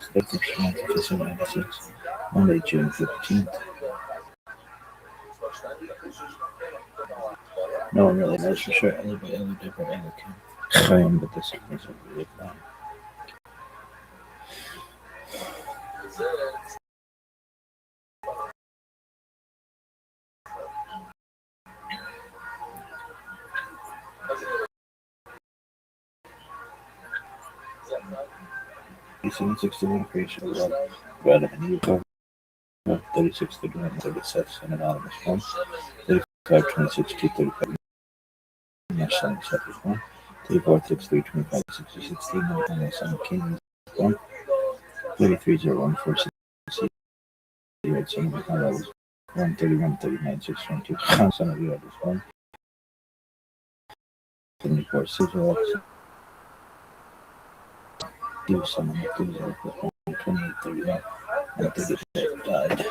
Expected to analysis Monday, June 15th. No one really knows for sure. Ellie by Ellie Deborah Ellikin. Chaim, but this is a really long. Seven 61 creation of Red and Eve 36 31 36 an anonymous one 35 26 235 National Settlers 1 34 63 25 60 16 and Son King 1 33 01 46 0 Son of Canada 1 31 39 6 22 Son of the others 1 74 6 2 Son of the 28 31 and 37 died.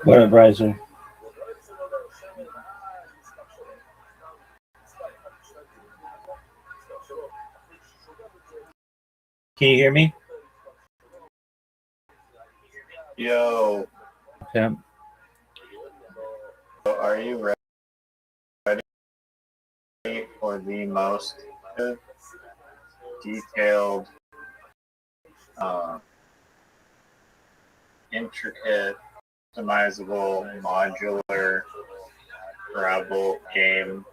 What up, Riser? Can you hear me? Yo, Okay. are you ready for the most detailed, intricate, customizable, modular travel game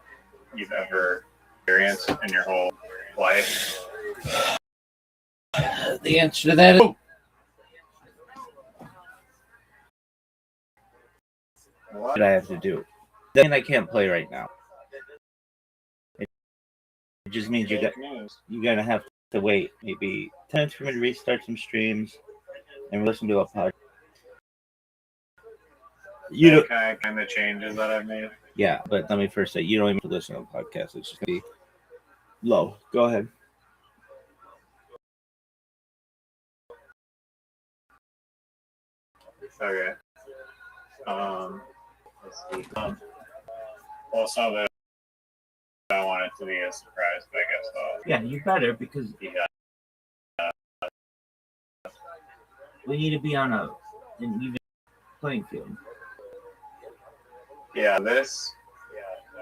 you've ever experienced in your whole life? The answer to that is what I have to do. Then I can't play right now. It just means you're gonna have to wait maybe 10 minutes for me to restart some streams and listen to a podcast. You don't kind of changes that I've made. Yeah, but let me first say you don't even have to listen to a podcast. It's just gonna be low. Go ahead. Okay. Let's see. Well, some of it I want it to be a surprise, but I guess Yeah, you better, because we need to be on an even playing field. Yeah, this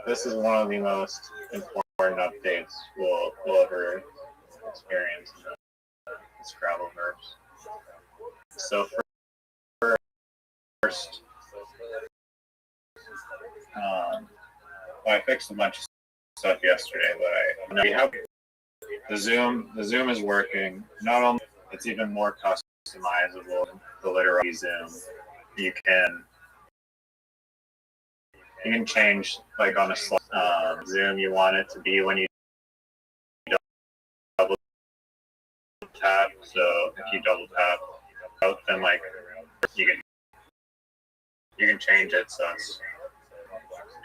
is one of the most important updates we'll ever experience in the Scrabbleverse. So first, I fixed a bunch of stuff yesterday, but we have the Zoom is working. Not only it's even more customizable. The literal Zoom, you can change like on a Zoom you want it to be when you double tap. So if you double tap, then like you can change it so it's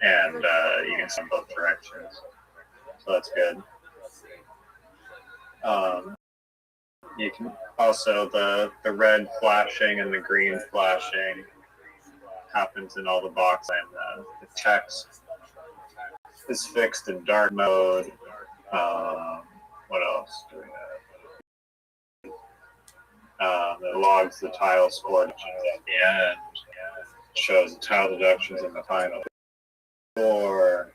and you can send both directions. So that's good. You can also the red flashing and the green flashing happens in all the boxes, and the text is fixed in dark mode. What else do we have? It logs the tile score at the end, shows the tile deductions in the final score.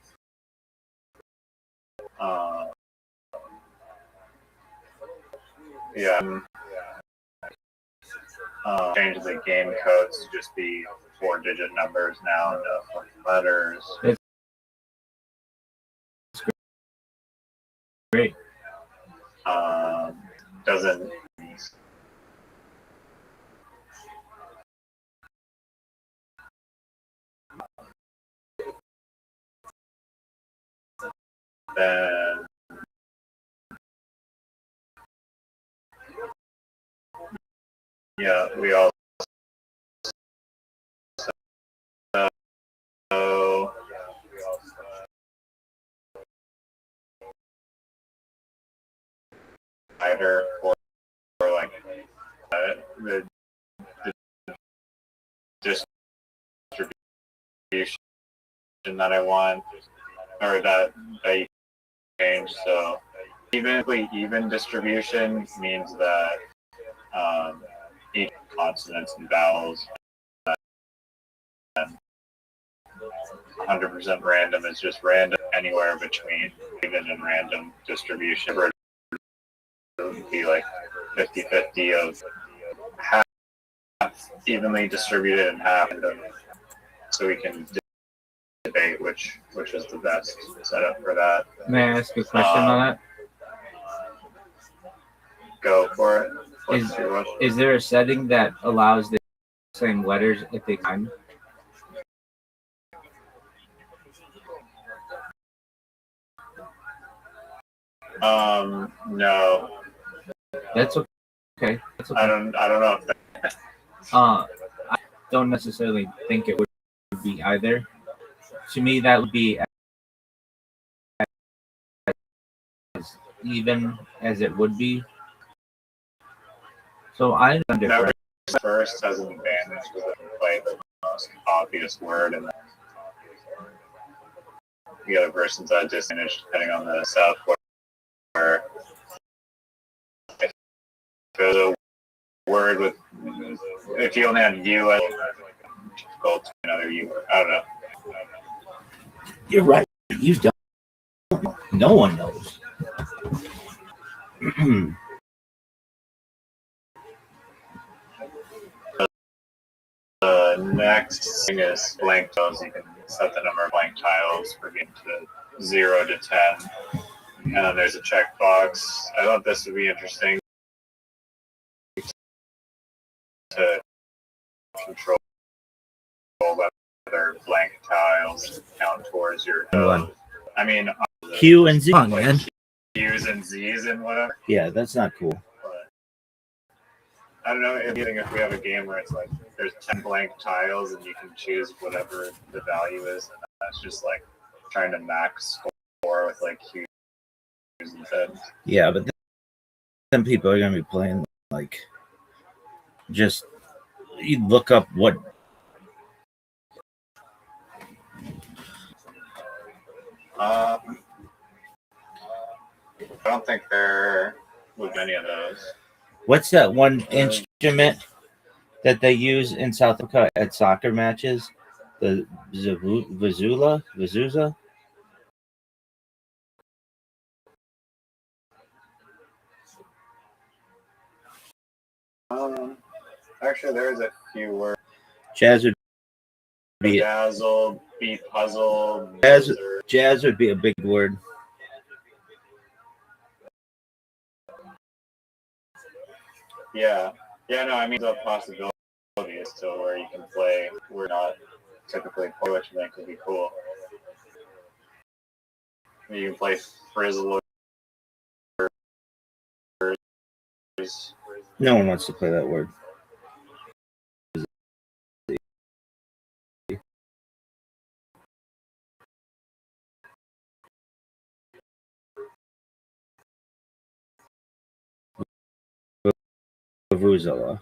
Change the game codes to just be 4-digit numbers now, no letters. It's great. Doesn't. Then we also either for like the distribution that I want, or that you change. So even distribution means that each consonants and vowels, and 100% random is just random anywhere between even and random distribution. It would be like 50-50 of half evenly distributed and half, so we can debate which is the best setup for that. May I ask a question on that? Go for it. Is there a setting that allows the same letters at the time? No. That's okay. That's okay. I don't know if that. I don't necessarily think it would be either. To me, that would be as even as it would be. So I understand. First has an advantage because it can play the most obvious word, and the other person's at a disadvantage depending on the South where if there's a word with, if you only had U as difficult to another U, I don't know. You're right. You don't. No one knows. The next thing is blank tiles. You can set the number of blank tiles for getting to 0 to 10. And then there's a checkbox. I thought this would be interesting to control whether blank tiles count towards your code. I mean, Q and Z, man. Q's and Z's and whatever. Yeah, that's not cool. But I don't know if we have a game where it's like there's 10 blank tiles and you can choose whatever the value is, and that's just like trying to max score with like Q's and Z's. Yeah, but then people are gonna be playing like just You look up what. I don't think there would be any of those. What's that one instrument that they use in South Africa at soccer matches? The Vizula? Actually, there's a few words. Jazz would be Dazzle, be puzzled. jazz would be a big word. Yeah. Yeah, no, I mean, the possibility is still where you can play. We're not typically play, which I think would be cool. You can play Frizzlers. No one wants to play that word. Vuvuzela.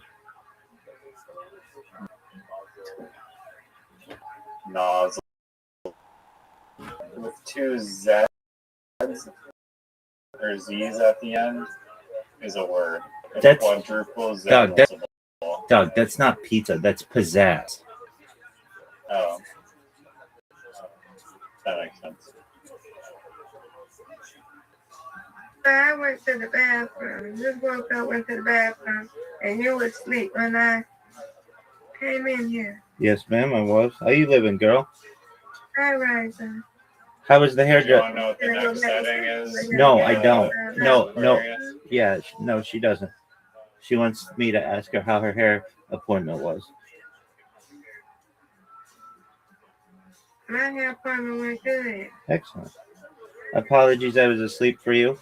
Nozzle. With two Z's or Z's at the end is a word. That's quadruple Z. Doug, that's not pizza. That's pizzazz. Oh. That makes sense. I went to the bathroom. Just woke up, went to the bathroom, and you were asleep when I came in here. Yes, ma'am, I was. How you living, girl? Hi, Riza. How was the hair? Do you want to know what the next setting is? No, I don't. No. Yeah, no, she doesn't. She wants me to ask her how her hair appointment was. My hair appointment went good. Excellent. Apologies, I was asleep for you.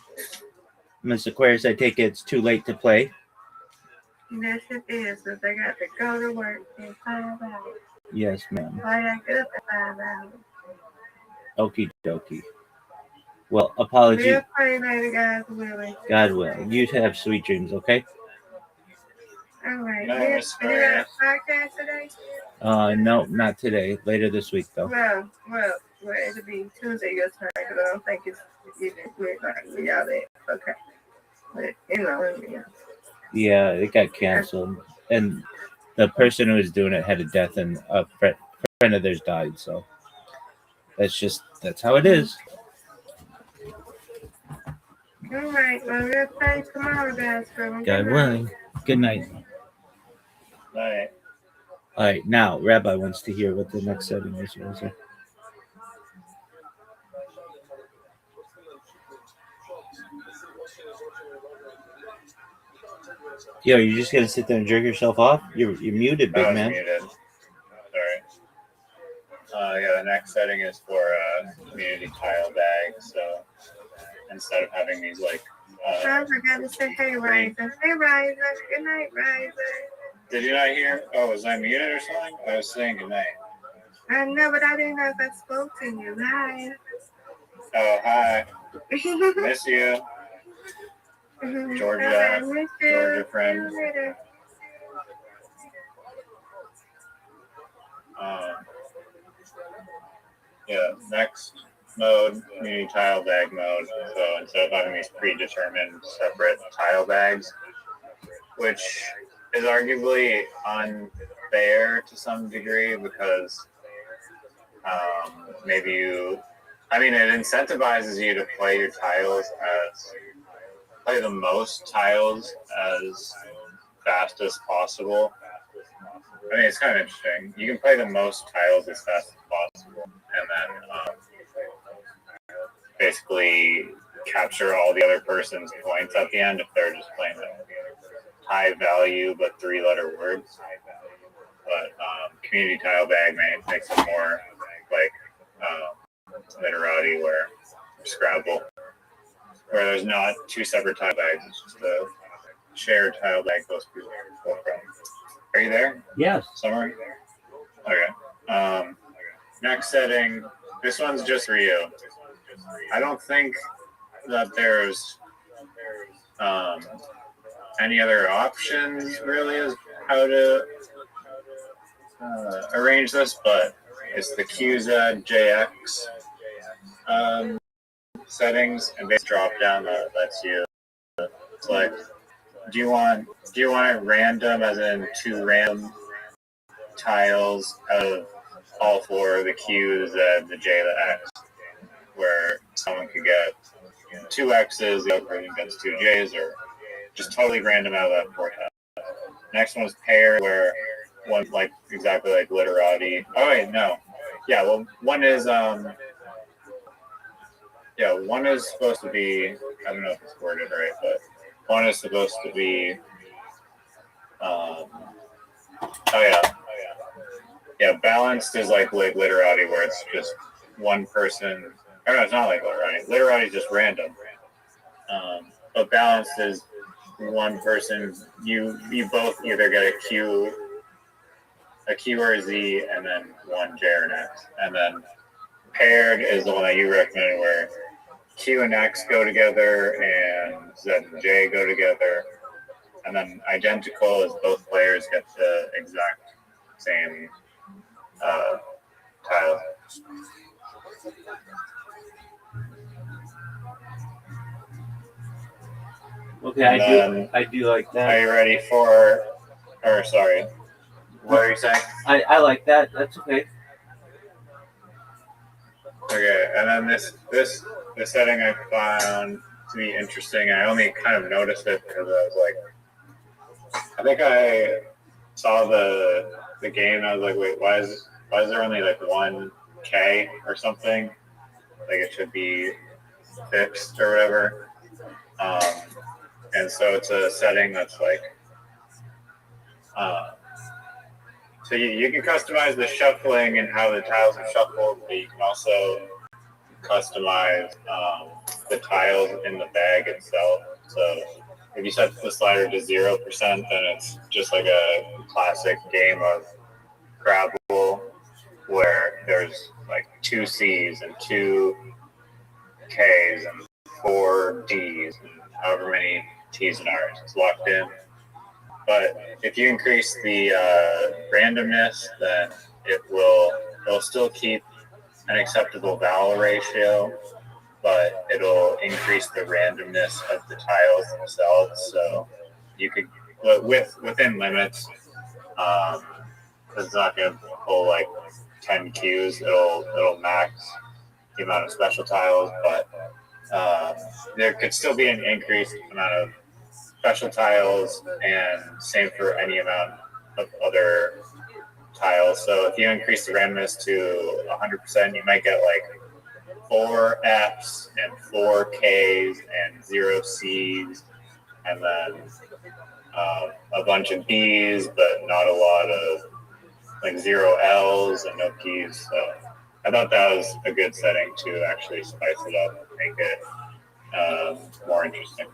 Miss Aquarius, I take it it's too late to play. Yes, it is, because I got to go to work in 5 hours. Yes, ma'am. I got to get up in 5 hours. Okie dokie. Well, apologies. We'll pray later, God's willing. God will. You have sweet dreams, okay? All right. No, You Miss got a podcast today? No, not today. Later this week, though. Well, it'll be Tuesday your turn, because I don't think it's even we're not going to be out there. Okay. But, yeah. Yeah, it got canceled. And the person who was doing it had a death, and a friend of theirs died, so that's how it is. All right. Well, we'll pray tomorrow, guys. God willing. Good night. Night. All right, now Rabbi wants to hear what the next setting is. Rosa. Yo, you're just gonna sit there and jerk yourself off? You're muted, big man. Muted. Sorry. Yeah, the next setting is for community tile bag. So instead of having these I forgot to say hey, Riza. Hey, Riza. Good night, Riza. Did you not hear? Oh, was I muted or something? I was saying good night. I know, but I didn't know if I spoke to you. Hi. Oh, hi. Miss you. Georgia. Miss you. Georgia friend. See you later. Yeah, next mode, community tile bag mode. So instead of having these predetermined separate tile bags, which is arguably unfair to some degree because it incentivizes you to play your tiles play the most tiles as fast as possible. I mean, it's kind of interesting. You can play the most tiles as fast as possible, and then basically capture all the other person's points at the end if they're just playing high value but 3-letter words. But community tile bag makes it more like literati or Scrabble, where there's not 2 separate tile bags. It's just a shared tile bag those people pull from. Are you there? Yes. Summary? Okay. Next setting. This one's just for you. I don't think that there's any other options really as how to arrange this, but it's the QZJX settings, and base drop down that lets you select. Do you want it random, as in 2 random tiles out of all 4, the Q, the Z, the J, the X, where someone could get 2 X's, the other person gets 2 J's, or just totally random out of that 4 tiles. Next one is pair, where one exactly like literati. Oh wait, no. Yeah, well, one is one is supposed to be, I don't know if it's worded right, but one is supposed to be balanced is like literati, where it's just one person. Or no, it's not like literati. Literati is just random. But balanced is one person. You both either get a Q or a Z, and then 1 J or an X. And then paired is the one that you recommended, where Q and X go together and Z and J go together. And then identical is both players get the exact same tile. Okay, I do like that. Are you ready for? Or sorry, what are you saying? I like that. That's okay. Okay, and then this setting I found to be interesting. I only kind of noticed it because I was like, I think I saw the game and I was like, wait, why is there only like 1 K or something? Like it should be fixed or whatever. And so it's a setting that's like, so you can customize the shuffling and how the tiles are shuffled, but you can also customize the tiles in the bag itself. So if you set the slider to 0%, then it's just like a classic game of Scrabble, where there's like 2 C's and 2 K's and 4 D's and however many T's and R's. It's locked in. But if you increase the randomness, then it'll still keep an acceptable vowel ratio, but it'll increase the randomness of the tiles themselves. So you could, within limits, it's not going to pull like 10 Qs. It'll max the amount of special tiles, but there could still be an increased amount of special tiles, and same for any amount of other tiles. So if you increase the randomness to 100%, you might get like 4 F's and 4 K's and 0 C's, and then a bunch of B's, but not a lot of like 0 L's and no P's. So I thought that was a good setting to actually spice it up and make it more interesting.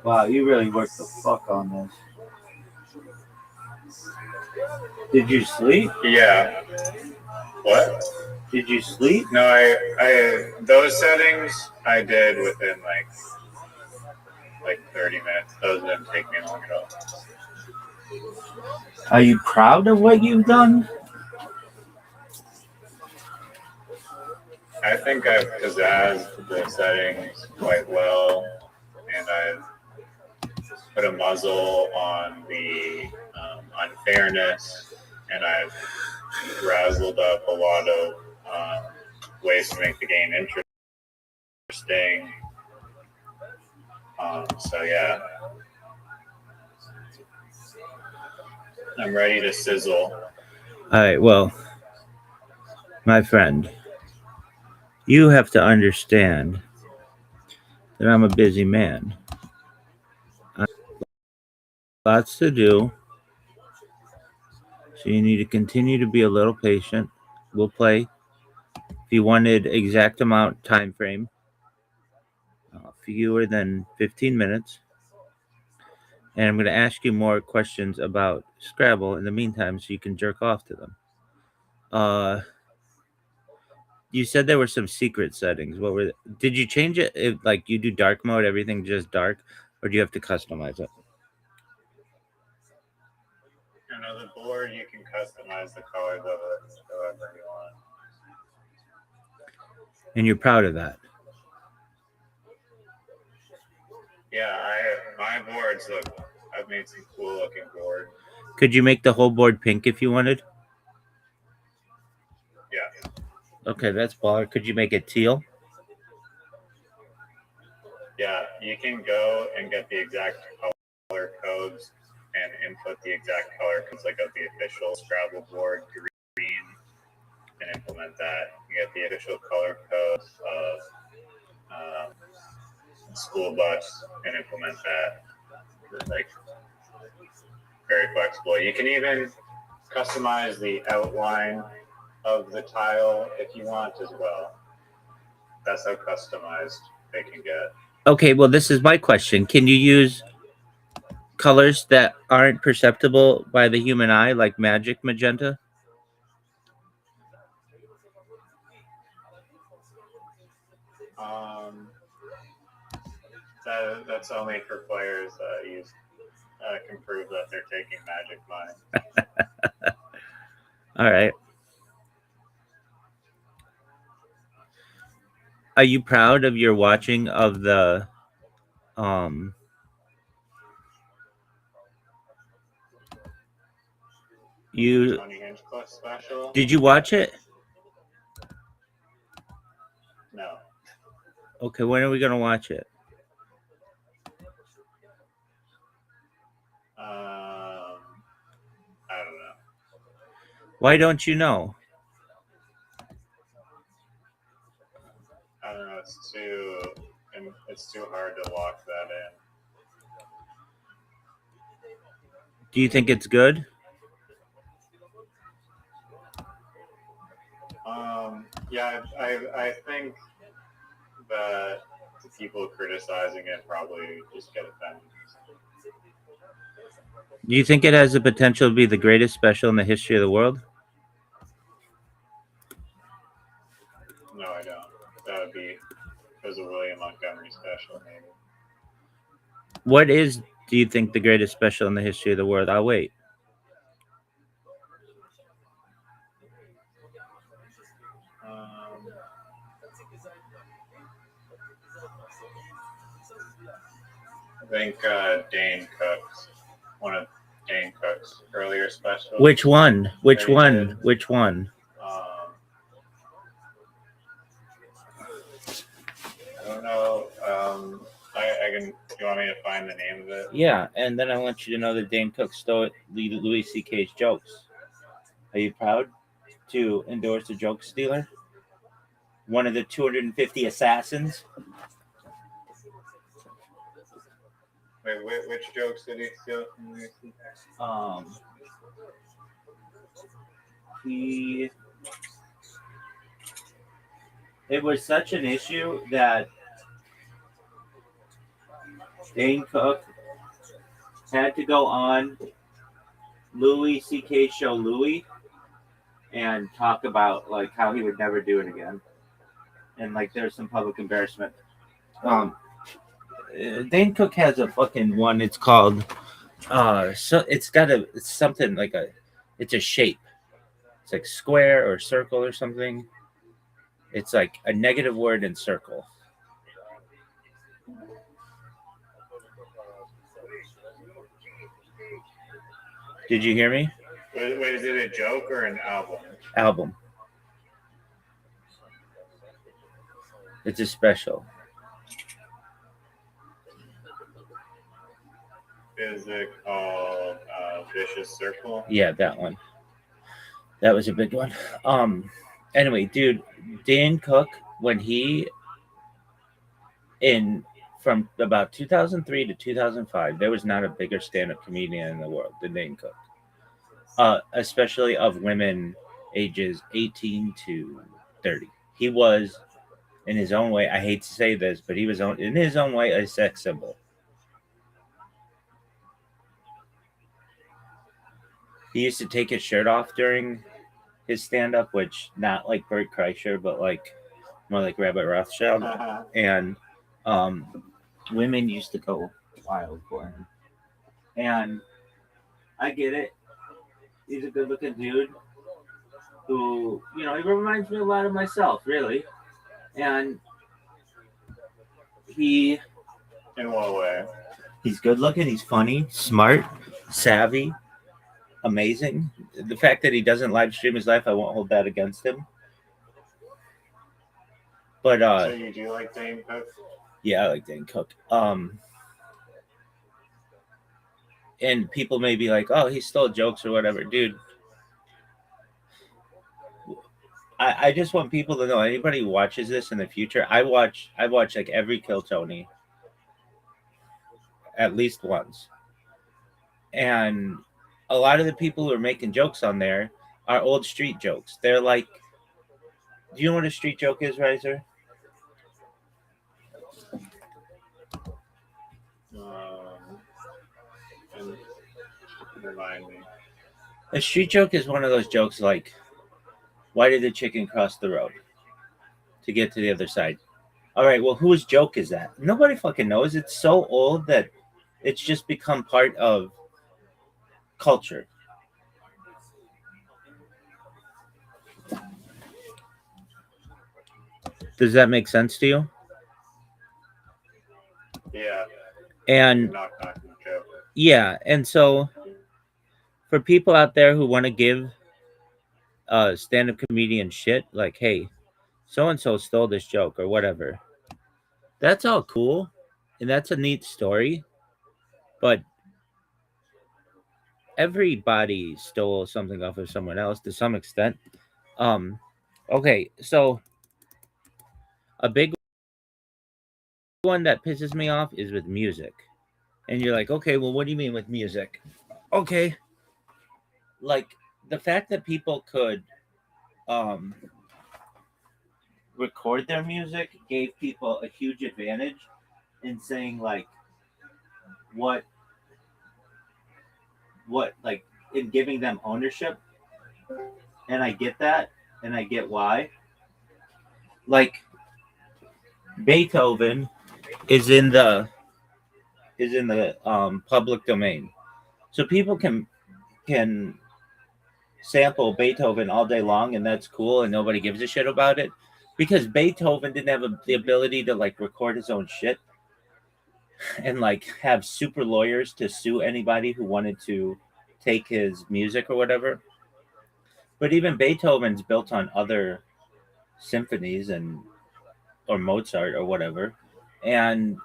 Wow, you really worked the fuck on this. Did you sleep? Yeah. What? Did you sleep? No, I those settings I did within like 30 minutes. Those didn't take me long at all. Are you proud of what you've done? I think I've pizzazzed the settings quite well, and I've put a muzzle on the unfairness, and I've razzled up a lot of ways to make the game interesting. So yeah, I'm ready to sizzle. All right, well, my friend, you have to understand that I'm a busy man. Lots to do. So you need to continue to be a little patient. We'll play. If you wanted exact amount time frame, fewer than 15 minutes. And I'm going to ask you more questions about Scrabble in the meantime so you can jerk off to them. You said there were some secret settings. What were they? Did you change it? If, like, you do dark mode, everything just dark, or do you have to customize it? know the board, you can customize the colors of it however you want. And you're proud of that. Yeah, my boards look. I've made some cool looking boards. Could you make the whole board pink if you wanted? Yeah. Okay, that's baller. Could you make it teal? Yeah, you can go and get the exact color codes and input the exact color codes like of the official Scrabble board green and implement that. You get the official color codes of school bus and implement that. It's like very flexible. You can even customize the outline of the tile if you want as well. That's how customized they can get. Okay, well, this is my question. Can you use colors that aren't perceptible by the human eye, like magic magenta? That's only for players that can prove that they're taking magic mind. All right. Are you proud of your watching of the you Tony Hinchcliffe special? did you watch it? No. Okay, when are we gonna watch it? I don't know. Why don't you know? I don't know. It's too hard to lock that in. Do you think it's good? Yeah, I think that the people criticizing it probably just get offended. Do you think it has the potential to be the greatest special in the history of the world? No, I don't. That would be because of William Montgomery special, maybe. What is, do you think, the greatest special in the history of the world? I'll wait. I think Dane Cook's one of Dane Cook's earlier specials. Which one? Which that he one? did. Which one? I don't know. I can. Do you want me to find the name of it? Yeah, and then I want you to know that Dane Cook stole Louis C.K.'s jokes. Are you proud to endorse a joke stealer? One of the 250 assassins? Wait, which jokes did he steal from Louis C.K.? It was such an issue that Dane Cook had to go on Louis C.K. show Louis and talk about like how he would never do it again, and like there's some public embarrassment. Dane Cook has a fucking one. It's called so it's something like it's a shape. It's like square or circle or something. It's like a negative word in circle. Did you hear me? Wait, is it a joke or an album? Album. It's a special. Is it called Vicious Circle? Yeah, that one. That was a big one. Anyway, dude, Dan Cook, when he from about 2003 to 2005, there was not a bigger stand-up comedian in the world than Dan Cook. Especially of women ages 18 to 30. He was, in his own way, I hate to say this, but he was in his own way a sex symbol. He used to take his shirt off during his stand-up, which not like Bert Kreischer, but like more like Rabbi Rothschild. And women used to go wild for him. And I get it. He's a good-looking dude who, you know, he reminds me a lot of myself, really. And he In what way? he's good-looking. He's funny, smart, savvy, amazing. The fact that he doesn't live stream his life, I won't hold that against him. But So you do like Dane Cook? yeah, I like Dane Cook. And people may be like, "Oh, he stole jokes or whatever," dude. I just want people to know. Anybody who watches this in the future, I watch like every Kill Tony at least once, and a lot of the people who are making jokes on there are old street jokes. They're like, do you know what a street joke is, Riser? And remind me. A street joke is one of those jokes like, why did the chicken cross the road to get to the other side? All right, well, whose joke is that? Nobody fucking knows. It's so old that it's just become part of culture. Does that make sense to you? Yeah. And Knock joke. yeah, and so for people out there who want to give stand-up comedian shit, like, hey, so and so stole this joke or whatever, that's all cool, and that's a neat story, but everybody stole something off of someone else to some extent. Okay, so a big one that pisses me off is with music. And you're like, okay, well, what do you mean with music? Okay. Like the fact that people could record their music gave people a huge advantage in saying like what like in giving them ownership. And I get that, and I get why. Like Beethoven is in the public domain, so people can sample Beethoven all day long, and that's cool, and nobody gives a shit about it because Beethoven didn't have the ability to like record his own shit and like have super lawyers to sue anybody who wanted to take his music or whatever. But even Beethoven's built on other symphonies and or Mozart or whatever, and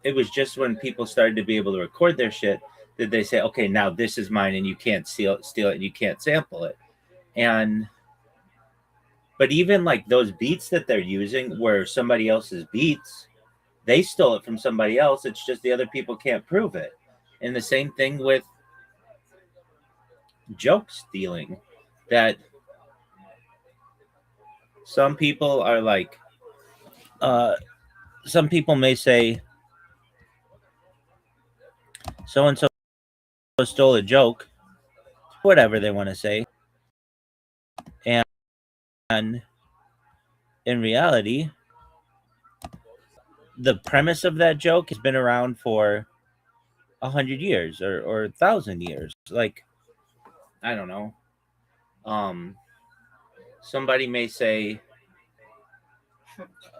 it was just when people started to be able to record their shit that they say, okay, now this is mine and you can't steal it and you can't sample it. And but even like those beats that they're using were somebody else's beats, they stole it from somebody else. It's just the other people can't prove it. And the same thing with joke stealing, that some people are like, some people may say so and so stole a joke, whatever they want to say. And in reality, the premise of that joke has been around for 100 years or 1,000 years. Like, I don't know. Somebody may say,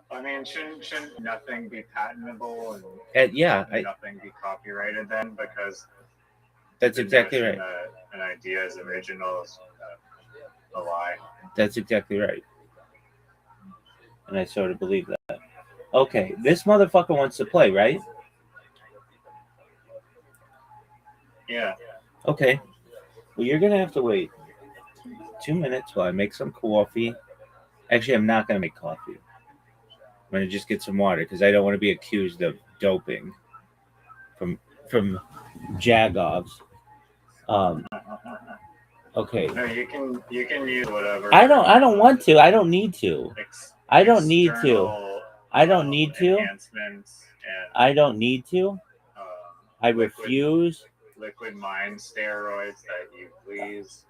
I mean, shouldn't nothing be patentable and nothing be copyrighted then? Because that's exactly right. An idea is original is a lie. That's exactly right. And I sort of believe that. Okay, this motherfucker wants to play, right? Yeah. Okay. Well, you're gonna have to wait 2 minutes while I make some coffee. Actually, I'm not gonna make coffee. I'm gonna just get some water because I don't want to be accused of doping from Jagovs. Okay. No, you can use whatever. I don't want to. I don't need to. I don't need to. I don't need to. Enhancements and I don't need to. I refuse. Liquid mind steroids that you please.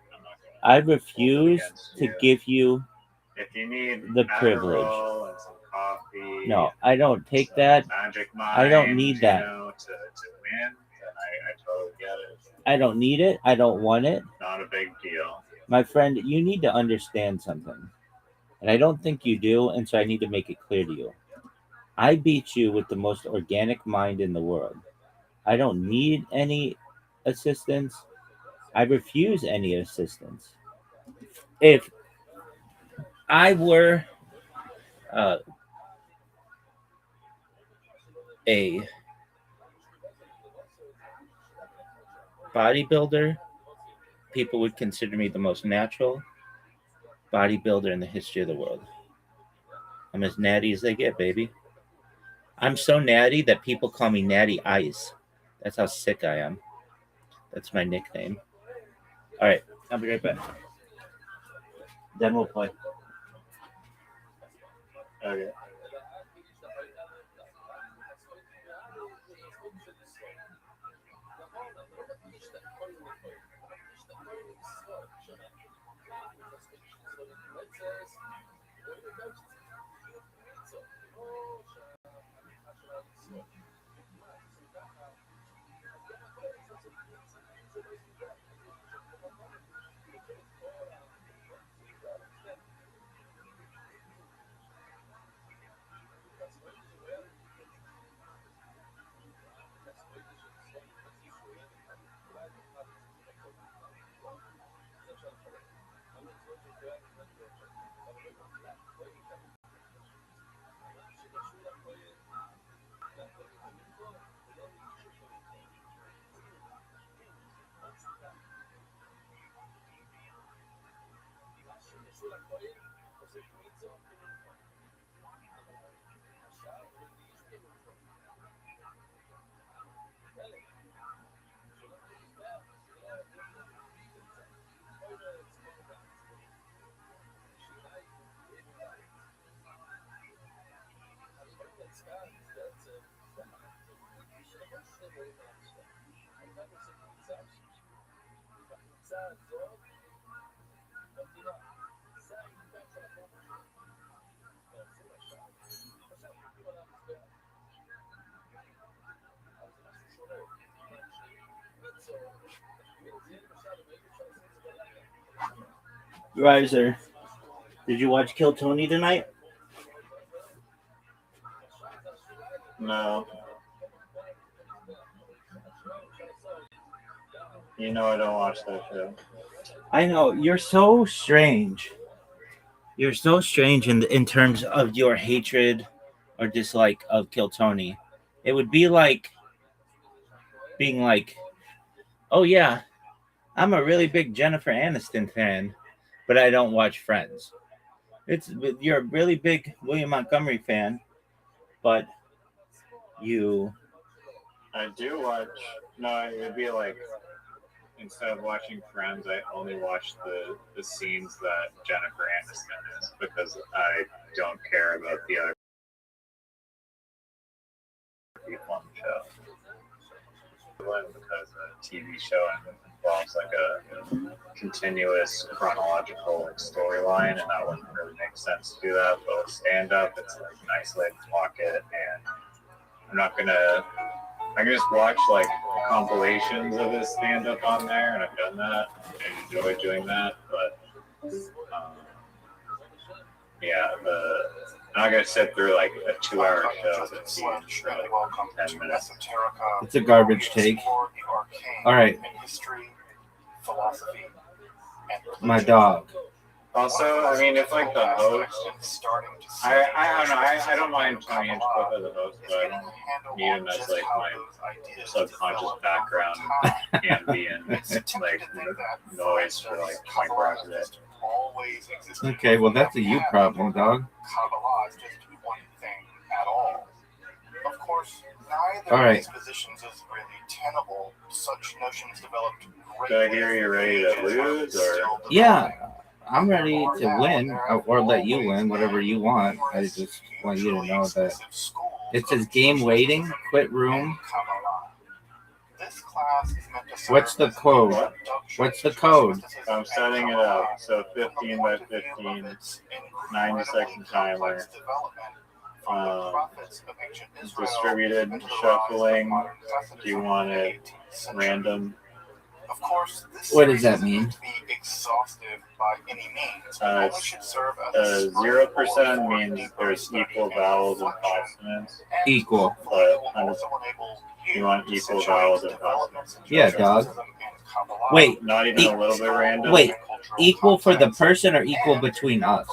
I refuse to give you if you need the privilege. Adderall and some coffee. No, I don't take that. Magic mind, I don't need that. To and I totally get it. I don't need it. I don't want it. Not a big deal. My friend, you need to understand something. And I don't think you do, and so I need to make it clear to you. I beat you with the most organic mind in the world. I don't need any assistance. I refuse any assistance. If I were uh, a bodybuilder, people would consider me the most natural bodybuilder in the history of the world. I'm as natty as they get, baby. I'm so natty that people call me Natty Ice. That's how sick I am. That's my nickname. All right, I'll be right back. Then we'll play. Okay. Riser, did you watch Kill Tony tonight? No. You know I don't watch that show. I know, you're so strange. You're so strange in terms of your hatred or dislike of Kill Tony. It would be like being like, oh yeah, I'm a really big Jennifer Aniston fan, but I don't watch Friends. You're a really big William Montgomery fan, but you I do watch. No, it would be like instead of watching Friends, I only watch the scenes that Jennifer Aniston is because I don't care about the other people on the show. Because a TV show involves like a continuous chronological storyline, and that wouldn't really make sense to do that. But with stand up, it's like an isolated pocket, and I can just watch like compilations of his stand up on there, and I've done that. I enjoy doing that, but yeah, I'm not gonna sit through like a 2-hour show that's for like 10 minutes. It's a garbage take. All right. My dog. Also, I mean, if like the host, I don't know, I don't mind Tony Hinchcliffe as a host, but I don't need him as like my subconscious background ambient like noise for like 24 hours a day. Okay, well that's a you problem, dog. All right. Did I hear you ready to lose, or? Yeah, I'm ready to win, or let you win, whatever you want. I just want you to know that it says game waiting, quit room. What's the code? What's the code? I'm setting it up. So 15 by 15, 90-second timer. Distributed shuffling. Do you want it random? Of course, What does that mean? 0% means there's equal vowels and consonants. Equal. But you want equal vowels and consonants. Yeah, dog. Wait, Not even a little bit random. Wait, equal for the person or equal between us?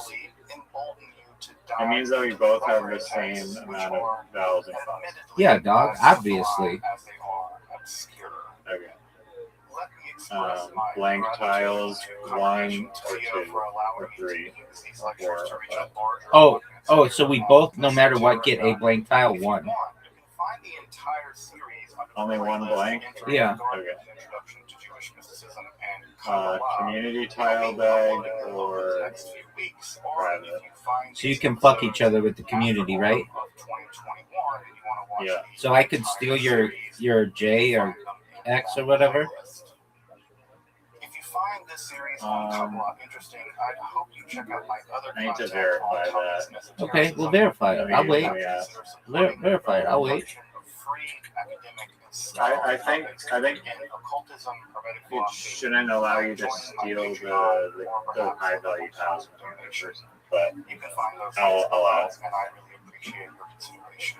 It means that we both have the same amount of vowels and consonants. Yeah, dog, obviously. Okay. Blank tiles, 1 or 2 or 3 or 4 or 5. Oh, so we both, no matter what, get a blank tile 1. Only 1 blank? Yeah. Okay. Community tile bag or private? So you can fuck each other with the community, right? Yeah. So I could steal your J or X or whatever? Find this series on Kabbalah interesting, I'd hope you check out my other I need to verify that. Okay, we'll verify it. I'll wait. Verify it. I'll wait. I think it shouldn't allow you to steal the high value tiles from another person, but I'll allow it. And I really appreciate your consideration.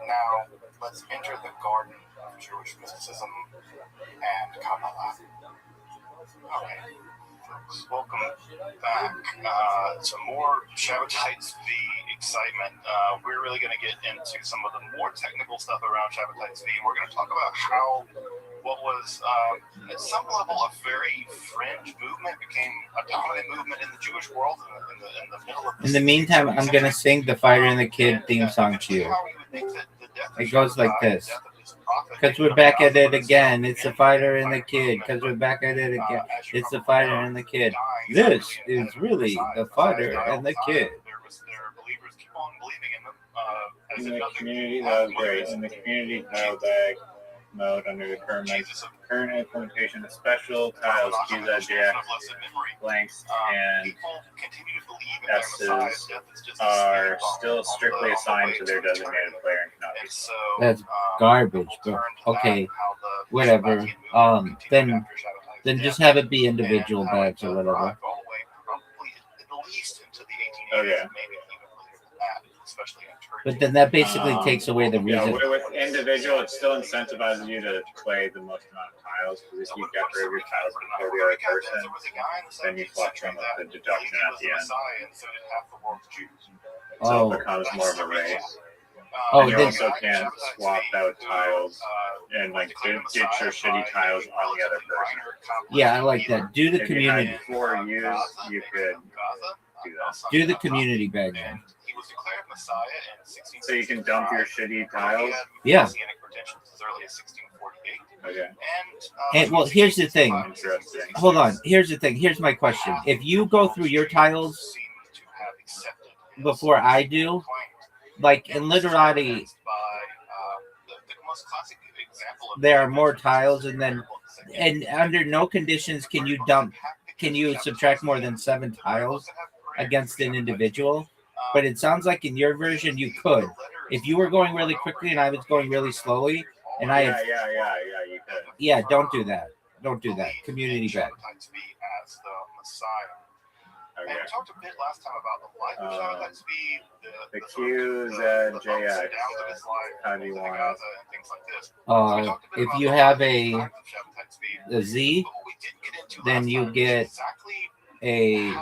Now, let's enter the garden of Jewish mysticism and Kabbalah. Okay, folks, welcome back to more Shabbatites V excitement. We're really going to get into some of the more technical stuff around Shabbatites V. We're going to talk about how what was at some level a very fringe movement became a dominant movement in the Jewish world in the middle of In the meantime, I'm going to sing the Fighter and the Kid theme song to you. It goes like this. Because we're back at it again. It's the Fighter and the Kid. Because we're back at it again. It's the Fighter and the Kid. This is really the Fighter and the Kid. In the community, that was great. In the community tile bag mode under the current implementation of special tiles, QZJX, blanks, and S's are still strictly assigned to their designated player and cannot be sold. That's garbage, but okay, whatever. Then just have it be individual bags or whatever. Okay. But then that basically takes away the reason. Yeah, with individual, it still incentivizes you to play the most amount of tiles, because if you get rid of your tiles before the other person, then you flush them with the deduction at the end. So it becomes more of a race. And you also can't swap out tiles and like ditch your shitty tiles on the other person. Yeah, I like that. Do the If community. you had 4 use, you could do that. Do the community bag then. So you can dump your shitty tiles? Yeah. Okay. And well, here's the thing. Interesting. Hold on. Here's the thing. Here's my question. If you go through your tiles before I do, like in Literati, there are more tiles, and under no conditions can you subtract more than 7 tiles against an individual. But it sounds like in your version you could. If you were going really quickly and I was going really slowly, and I had, you could. Yeah, don't do that. Don't do that. Community bag. Okay. And we talked a bit last time about the life of Shabbatites V, The QZJX. How do you want it? If you have a Z, then you get a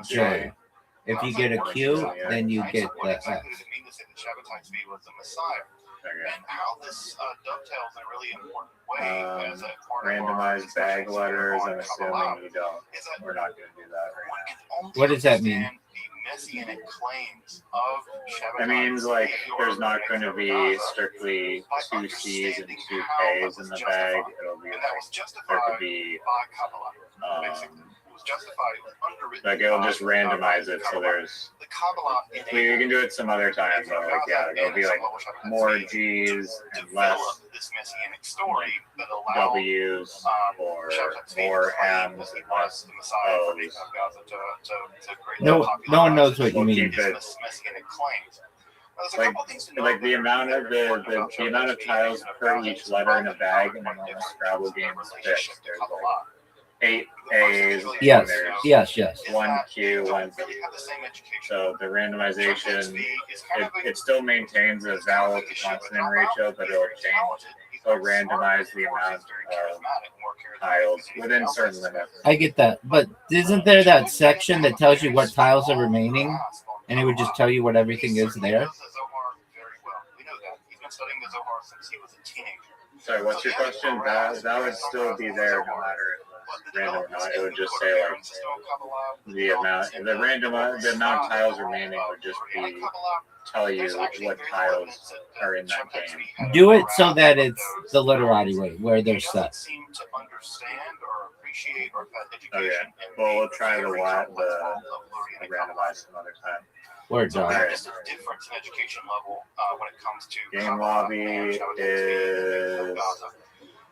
J. If you get a Q, then you get the X. Okay. And how this dovetails in a really important way as a part randomized bag letters. I'm assuming you don't. We're not going to do that right now. What does that mean? It means like there's not going to be strictly 2 C's and 2 K's in the bag. It'll be like there could be was justified, it was underwritten. Like it'll just randomize it, so there's. The Kabbalah You can do it some other times, though. Like it'll be like more G's and less this messianic story that allows W's or more M's and less O's. No one knows what you mean. Messianic claims. Like the amount of the amount of tiles per each letter in a bag in a normal Scrabble game is fixed. There's like 8 A's. Yes, and yes. 1 Q, 1 B. So the randomization, it still maintains a vowel to consonant ratio, but it'll change. It'll randomize the amount of tiles within certain limits. I get that, but isn't there that section that tells you what tiles are remaining, and it would just tell you what everything is there? Sorry, what's your question? That would still be there no matter if it's random or not. It would just say like the amount of tiles remaining would just be tell you what tiles are in that game. Do it so that it's the literati way, where they're set. Okay. Well, we'll try the randomize some other time. Word, dog. Alright. Just a difference in education level when it comes to Game lobby is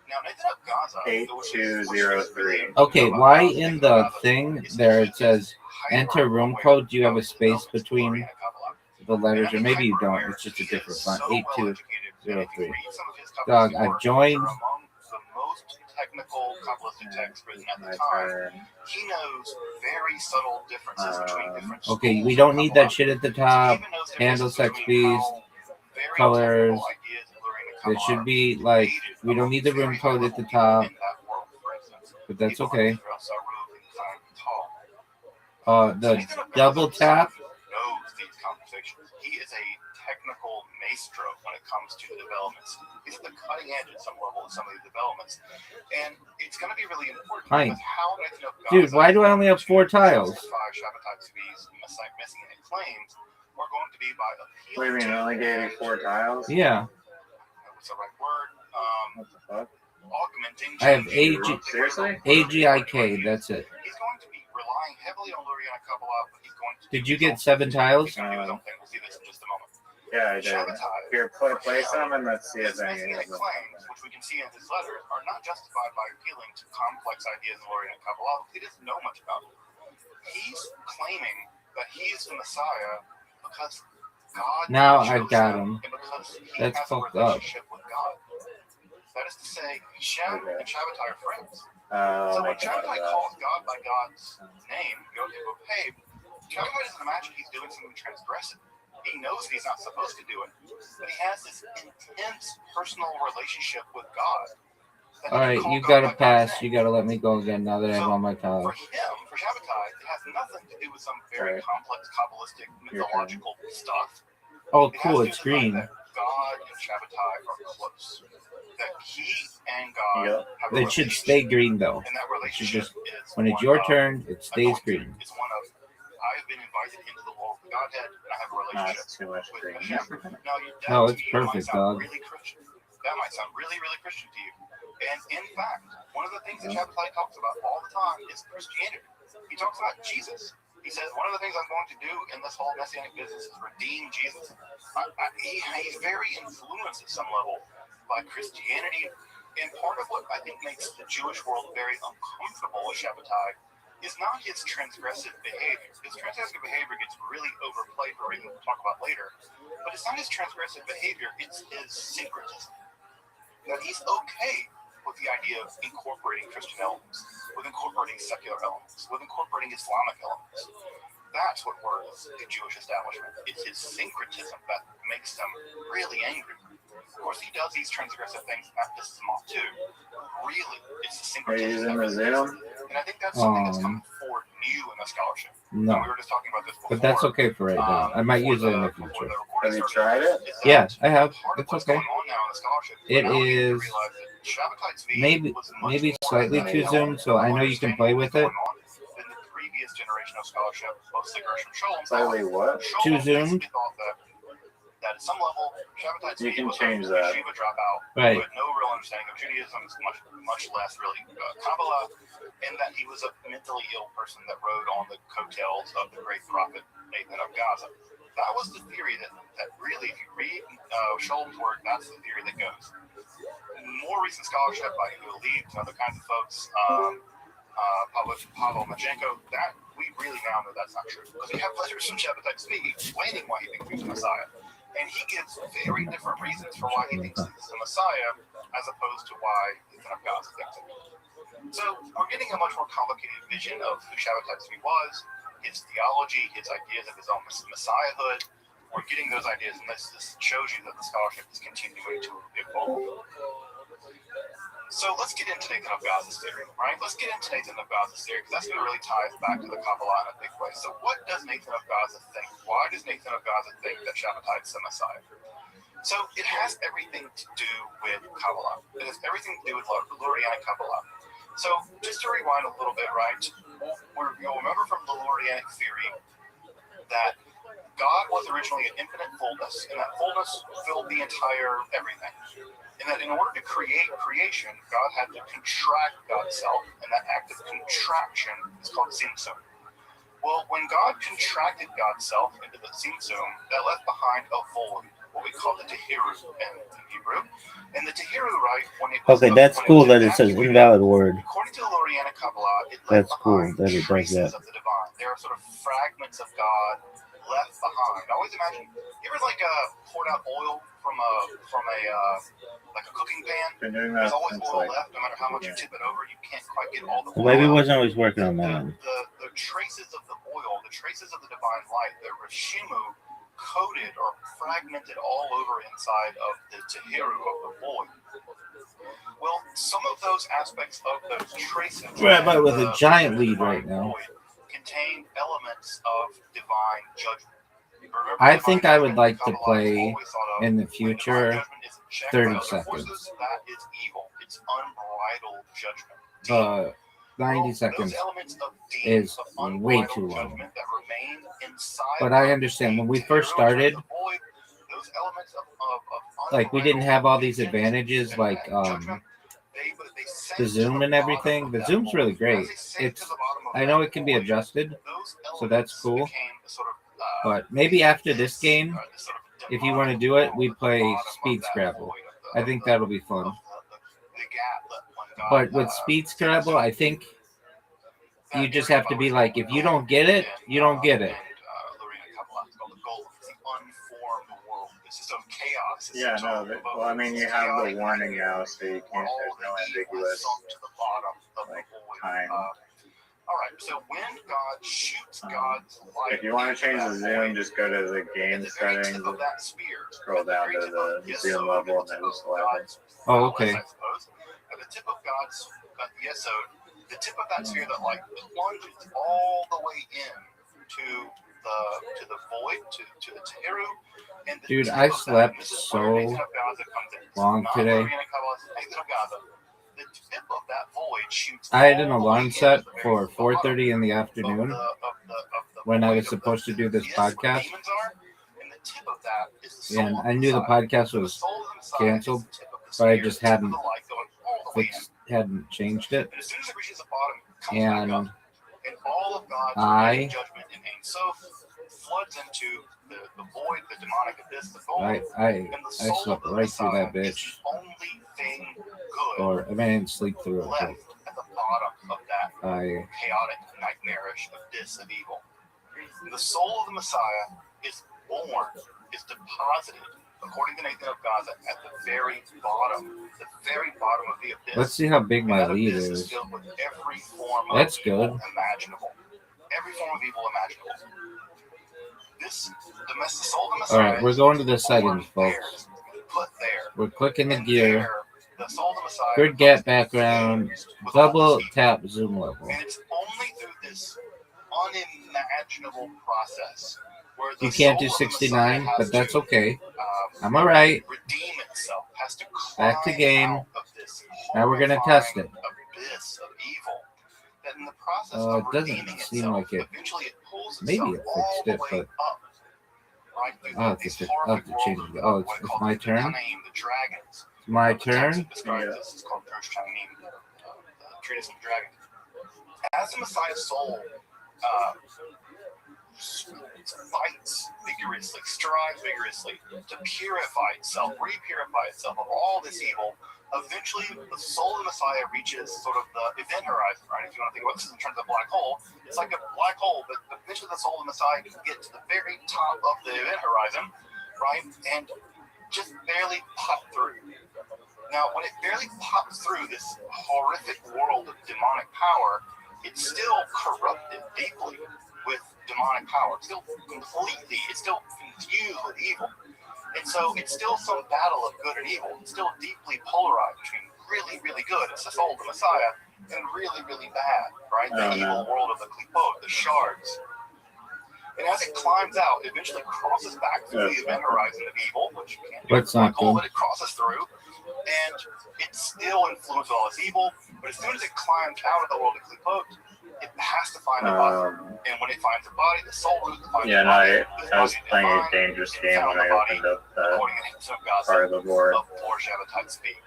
now Nathan of Gaza 8203. Okay, why in the thing there it says enter room code? Do you have a space between the letters, or maybe you don't? It's just a different font. 8203. Dog, I've joined. Technical Kabbalistic text written at the time, he knows very subtle differences between different Okay, we don't need that shit at the top. Handle sex beast, colors. It should be like, we don't need the room code at the top, but that's okay. The double tap. He is a technical maestro when it comes to the developments. He's at the cutting edge at some level of some of these developments. And it's going to be really important Fine. with how Nathan of Gaza, Dude, why do I only have 4 tiles? Claims are going to be by What do you mean? I only gave you 4 tiles? Yeah. What's the right word? What the fuck? Augmenting. I have Seriously? AGIK, that's it. He's going to be relying heavily on Luriana Kabbalah, but he's going to Did you get 7 tiles? He's going to do his own thing. We'll see this in just a moment. Yeah, I did. Here, play some and let's see if His any of messianic them. claims, which we can see in his letters, are not justified by appealing to complex ideas in Luriana Kabbalah. He doesn't know much about it. He's claiming that he is the Messiah because God Now chose I've got him. and because he That's has a fucked up. relationship with God. That is to say, Shem and Shabbatai are friends. Oh, So when my Shabbatai God. calls God by God's name, Yod-Heh-Vah-Hey, Shabbatai doesn't imagine he's doing something transgressive. He knows he's not supposed to do it, but he has this intense personal relationship with God. Alright, you gotta pass. You gotta let me go again now that I have all my tiles. For him, for Shabbatai, it has nothing to do with some very complex Kabbalistic mythological stuff. Oh, It has cool, to do it's with the fact green. that God and Shabbatai are close. That he and God have a It should relationship, stay green though. and that It should relationship just, is when it's one your of turn, it stays anointing. green. It's one of I have been invited into the world of Godhead, and I have a relationship That's too much with green. Hashem. Now, that No, to it's me perfect, might sound dog. really Christian. That might sound really, really Christian to you. And in fact, one of the things that Shabbatai talks about all the time is Christianity. He talks about Jesus. He says, one of the things I'm going to do in this whole messianic business is redeem Jesus. He's very influenced at some level by Christianity. And part of what I think makes the Jewish world very uncomfortable with Shabbatai is not his transgressive behavior. His transgressive behavior gets really overplayed for reasons we'll talk about later. But it's not his transgressive behavior, it's his syncretism. That he's okay with the idea of incorporating Christian elements, with incorporating secular elements, with incorporating Islamic elements. That's what worries the Jewish establishment. It's his syncretism that makes them really angry. Of course, he does these transgressive things that pisses them off too. Really, it's the Are you syncretism. using the Zoom? And I think that's something that's come forward new in the scholarship. No, We were just talking about this before. but that's okay for right now. I might use it in the future. Have you tried it? Yeah, I have. Part of It's what's okay. going on now in the scholarship It now we is realize that Shabbatai's view maybe was much maybe more slightly too zoomed, so I know you can play with it. than the previous generation of scholarship, mostly Gershom Scholem. Slightly what? Scholem Too zoomed? basically thought that that at some level, Shabbatai You Tzvi can was change a that. yeshiva dropout Right. who had no real understanding of Judaism, much less really Kabbalah, and that he was a mentally ill person that rode on the coattails of the great prophet Nathan of Gaza. That was the theory that really, if you read Scholom's work, that's the theory that goes. More recent scholarship by Yehuda Leib and other kinds of folks, Pavel Machenko, that we really now know that's not true. Because we have letters from Shabbatai Tzvi explaining why he thinks he's the Messiah. And he gives very different reasons for why he thinks he's the Messiah as opposed to why Nathan of Gaza thinks it. So we're getting a much more complicated vision of who Shabbatai Tzvi was, his theology, his ideas of his own messiahhood. We're getting those ideas, and this shows you that the scholarship is continuing to evolve. So let's get into Nathan of Gaza's theory, right? Let's get into Nathan of Gaza's theory, because that's going to really tie us back to the Kabbalah in a big way. So what does Nathan of Gaza think? Why does Nathan of Gaza think that Shabbatai is the Messiah? So it has everything to do with Kabbalah. It has everything to do with Lurianic Kabbalah. So just to rewind a little bit, right? You'll remember from the Lurianic theory that God was originally an infinite fullness, and that fullness filled the entire everything. And that in order to create creation, God had to contract God's self, and that act of contraction is called tzimtzum. Well, when God contracted God's self into the tzimtzum, that left behind a void, what we call the tehiru in Hebrew. And the tehiru, right, when it was... Okay, that's cool that it says invalid word. According to the Lurianic Kabbalah, it That's left cool behind that it does traces that. of the divine. There are sort of fragments of God left behind. I always imagine, you ever poured out oil from a cooking pan? Been doing that There's always since oil like left, no matter how much you tip it over, you can't quite get all the oil Maybe he out. wasn't always working on that one. The traces of the oil, the traces of the divine light, the Rishimu, coated or fragmented all over inside of the Tehiru, of the void. Well, some of those aspects of those traces, Rabbi with a giant lead right now. contain elements of divine judgment. Remember, I divine think I would judgment like to Kabbalah is play always thought of in the when future divine judgment isn't checked 30 by other seconds. forces, that is evil. It's unbridled judgment. 90 seconds those elements of is of way unbridled too long. judgment that remain inside But I of understand the when we Tehiru, first started, the void, those elements of like we didn't have all these unbridled advantages and like judgment, they the sent zoom to and the everything. bottom The of that zoom's really void. great. As they sank It's to the bottom of I know that it can be void, adjusted, those so that's elements cool. became sort of, But maybe after this game, this sort of if you want to do it, we at the play bottom of Speed that Scrabble. void, I think that'll be fun. the gap that when God, But with Speed Scrabble, I think you just have to be like, if you don't get it, you don't get it. yeah, no. Well, I mean, you have the warning now, so you can't. There's no ambiguous like time. All right, so when God shoots God's light, If you want to change the zoom, just go to the game settings, and scroll down to the zoom level, and then just select it. Oh, okay. At the tip of God's yesod, the tip of that sphere that like plunges all the way in to the void, to the Tehiru. And the Dude, tip I of that, slept this is so where Nathan of Gaza comes in. It's long not today. Lurianic Kabbalah, it's Nathan of Gaza. The tip of that void shoots I had an all the alarm way set into the for very bottom 4:30 in the of afternoon the when I void was of supposed to do this abyss where podcast, demons are, and the tip of that is the soul and of I knew the Messiah. podcast So the was soul of the Messiah canceled, is the tip of the but I sphere, just the tip of hadn't the light going all the way in. hadn't changed it. And as soon as it reaches the bottom, it comes back And up. And all of God's I- remaining judgment in Ein Sof floods into the void, the demonic abyss, the goal. I And the I soul slept of the right through Messiah that is bitch. the only thing good Or I mean, I didn't sleep through it. left at the bottom of that But I chaotic, nightmarish abyss of evil. The soul of the Messiah is born, is deposited, according to Nathan of Gaza, at the very bottom of the abyss. let's see how big And my that lead abyss is. filled with every form That's of evil good. imaginable. Every form of evil imaginable. The soul of the All Messiah right, we're going to the is settings, born folks. there, put there. We're clicking the And gear. there, the soul of the Messiah Grid becomes gap background. infused with all Double this evil. tap zoom level. And it's only through this unimaginable process where the You can't do soul of the 69, Messiah but has that's to, okay. I'm alright. redeem itself, has to Back to climb game. out of this Now we're gonna test it. abyss of evil. That in the process It of doesn't redeeming seem itself, like it. eventually it pulls Maybe itself it all fixed the it, way but up. right? Through I'll have these to horrific change world it. of Oh, what it's called my the turn? Tanaim, the dragons. My The text turn? that describes this is called Drush Tanaim, the treatise of the dragon. As the Messiah's soul fights vigorously, strives vigorously to purify itself, re-purify itself of all this evil, eventually the soul of the Messiah reaches sort of the event horizon, right? If you want to think about this in terms of a black hole, it's like a black hole, but eventually the soul of the Messiah can get to the very top of the event horizon, right? And just barely pop through. Now, when it barely pops through this horrific world of demonic power, it's still corrupted deeply with demonic power. It's still infused with evil. And so it's still some battle of good and evil. It's still deeply polarized between really, really good, it's the soul of the Messiah, and really, really bad, right? The evil world of the Klipot, the shards. And as it climbs out, it eventually crosses back through the event horizon of evil, which you can't do with a black hole, but it crosses through. And it's still influenced with all this evil, but as soon as it climbs out of the world of Klipot, it has to find a body. And when it finds a body, the soul root finds a body. I was playing a dangerous game when I opened up part of the board. Of poor Shabbatai speak.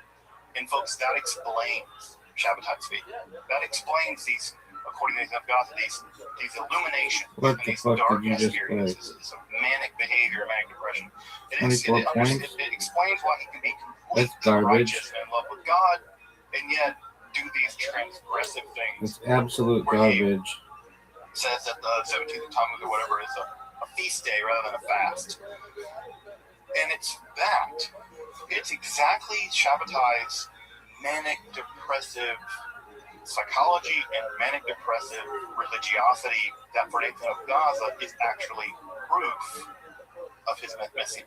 And folks, that explains Shabbatai speak. That explains these, according to Gaza, these illuminations and these darkness experiences, this manic behavior, manic depression. It explains why he can be completely righteous and in love with God, and yet do these transgressive things. It's absolute garbage. Says that the 17th of Tammuz or whatever is a feast day rather than a fast. And it's that. It's exactly Shabbatai's manic depressive psychology and manic depressive religiosity that for Nathan of Gaza is actually proof of his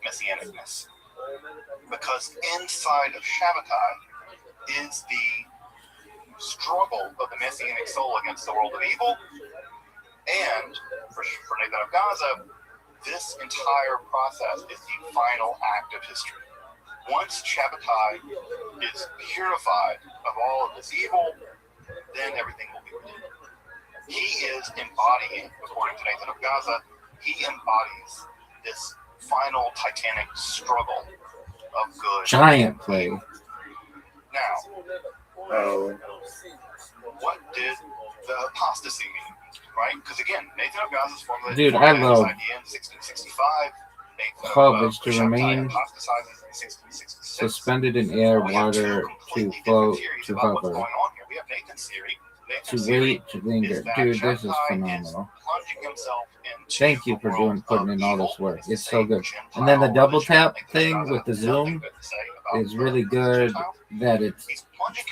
messianicness. Because inside of Shabbatai is the struggle of the messianic soul against the world of evil, and for Nathan of Gaza, this entire process is the final act of history. Once Shabbatai is purified of all of this evil, then everything will be redeemed. He is embodying, according to Nathan of Gaza, he embodies this final titanic struggle of good. Giant play. Now, what did the apostasy mean? Right? Because again, Nathan of Gaza's formulated I love this idea in 1665. Hub is to remain suspended in air, water, to float, to hover, to wait, to linger. Dude, this is phenomenal. Thank you for putting in all this work. It's so good. And then the double tap thing with the zoom is really good. That it's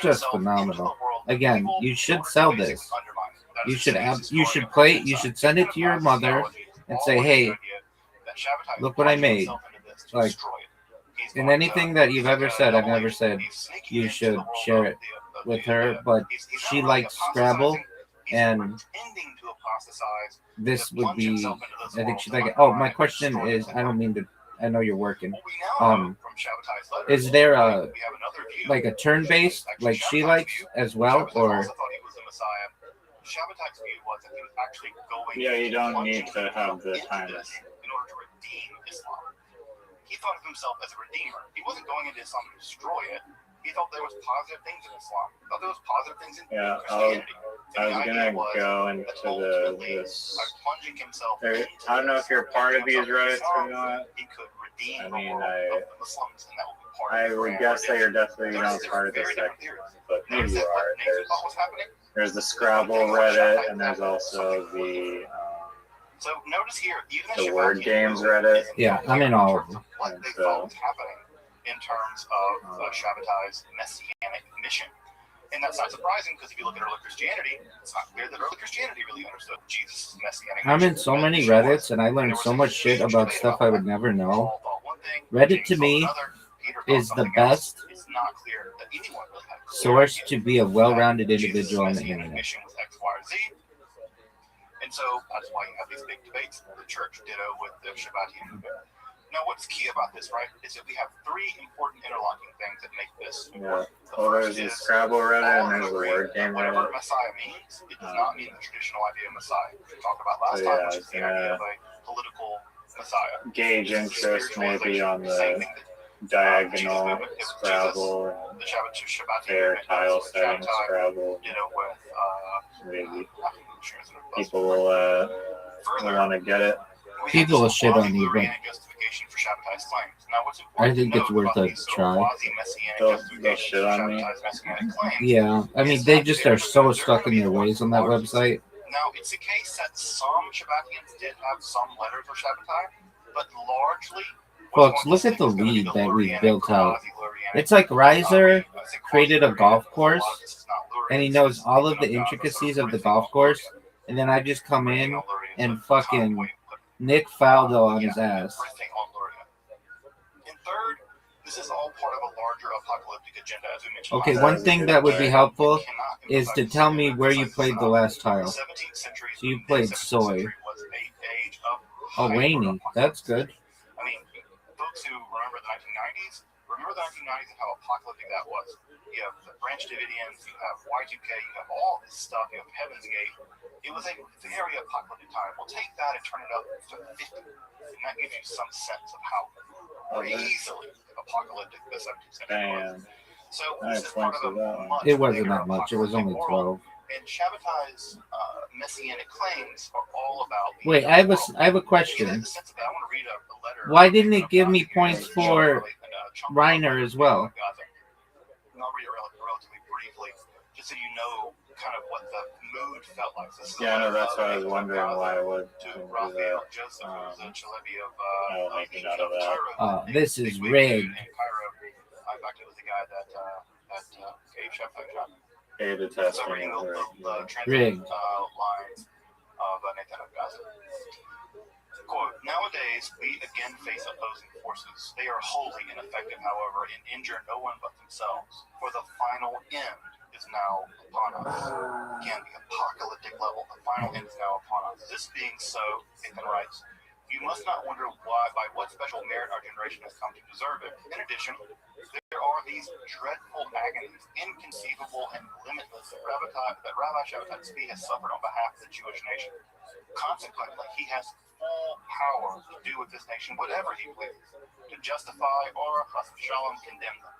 just phenomenal. Again, you should sell this. You should send it to your mother and say, hey, look what I made. Like, in anything that you've ever said, I've never said you should share it with her, but she likes Scrabble, and this would be, I think she'd like it. Oh, my question is, I don't mean to, I know you're working. Is there a turn-based, like she likes as well, or? Yeah, you don't need to have the time. In order to redeem Islam. He thought of himself as a redeemer. He wasn't going into Islam to destroy it. He thought there was positive things in Islam. He thought there was positive things in Christianity. I was gonna go into this. I don't know if you're part of these Reddits or not. I mean, I would guess that you're definitely not part of this section, but maybe you are. There's the Scrabble Reddit, and there's also the word games Reddit. Yeah, I'm in all of them. What they thought was happening in terms of Shabbatai's messianic mission. And that's not surprising because if you look at early Christianity, it's not clear that early Christianity really understood Jesus' messianic mission. I'm in so many Reddits, and I learned so much shit about stuff I would never know. Reddit to me is the best source to be a well-rounded individual on the internet. And so that's why you have these big debates. The church ditto with the Shabbatian movement. Now, what's key about this, right, is that we have three important interlocking things that make this important. There's the Scrabble Reddit, and there's the word game Reddit. Whatever Messiah means, it does not mean the traditional idea of Messiah. We talked about last time, which is the idea of a political Messiah. gauge interest maybe on the diagonal Scrabble and The Shabbat fair tile setting Scrabble. Ditto with Maybe people people will want to get it. People will shit on you, but justification for Shabbatai's claims. Now, what's I important think to it's note worth about a these sort of try. quasi-messianic They'll justifications shit for on me. Shabbatai's messianic claims Yeah, I mean, they just are so stuck in their ways on that website. Now, it's the case that some Shabbatians did have some letters of Shabbatai, but largely, Folks, look at the lead that we built out. It's like Reiser created a golf course, and he knows all of the intricacies of the golf course, and then I just come in and fucking Nick Faldo on his ass. And third, this is all part of a larger apocalyptic agenda, as we mentioned. Okay, one thing that would be helpful is to tell me where you played the last tile. The 17th century, So you played the 17th soy. century was a age of Oh, Waney. That's good. I mean, folks who remember the 1990s, remember the 1990s and how apocalyptic that was. You have the Branch Davidians, you have Y2K, you have all this stuff, you have Heaven's Gate. It was a very apocalyptic time. We'll take that and turn it up to 50. And that gives you some sense of how easily apocalyptic the 17th century was. So this is part of a much It wasn't bigger that much. It was only apocalyptic world. 12. And Shabbatai's messianic claims are all about the Wait, end I of the have world. a You get question. the sense of that. I want to read a letter. Why didn't it give me points for Reiner as well? And I'll read it relatively briefly, just so you know kind of what the mood felt like. So this is Yeah, a no, that's letter what I was of wondering why I would to do Raphael that. Joseph, who's a Chalebi of making out of that. Cairo. This is rigged. In Cairo. In fact, it was the guy that gave Shabbatai shot. Beta So testing reading over. the Rigged. lines of Nathan of Gaza. Quote, nowadays, we again face opposing forces. They are wholly ineffective, however, and injure no one but themselves. For the final end is now upon us. Again, the apocalyptic level, the final end is now upon us. This being so, Nathan writes, you must not wonder why, by what special merit our generation has come to deserve it. In addition, there are these dreadful agonies, inconceivable and limitless, that Rabbi Shabbatai Tzvi has suffered on behalf of the Jewish nation. Consequently, he has full power to do with this nation whatever he pleases, to justify or, chas v'shalom, condemn them.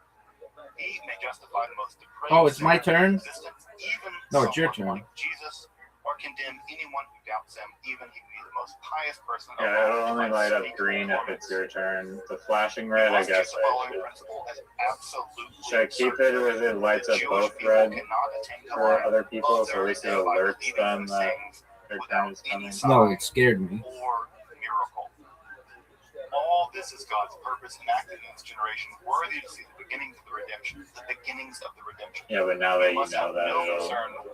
He may justify the most depraved. Oh, it's my turn? Even No, it's your someone turn. like Jesus, or condemn anyone who doubts him, even he be the most pious person. Yeah, it'll only light up green if it's your turn. The flashing red, I guess should I keep it with it lights up both red for other people, so at least it alerts them that their turn is coming? No, it scared me. Or miracle. All this is God's purpose enacted in this generation, worthy to see the beginnings of the redemption. The beginnings of the redemption. Yeah, but now that you know that, it'll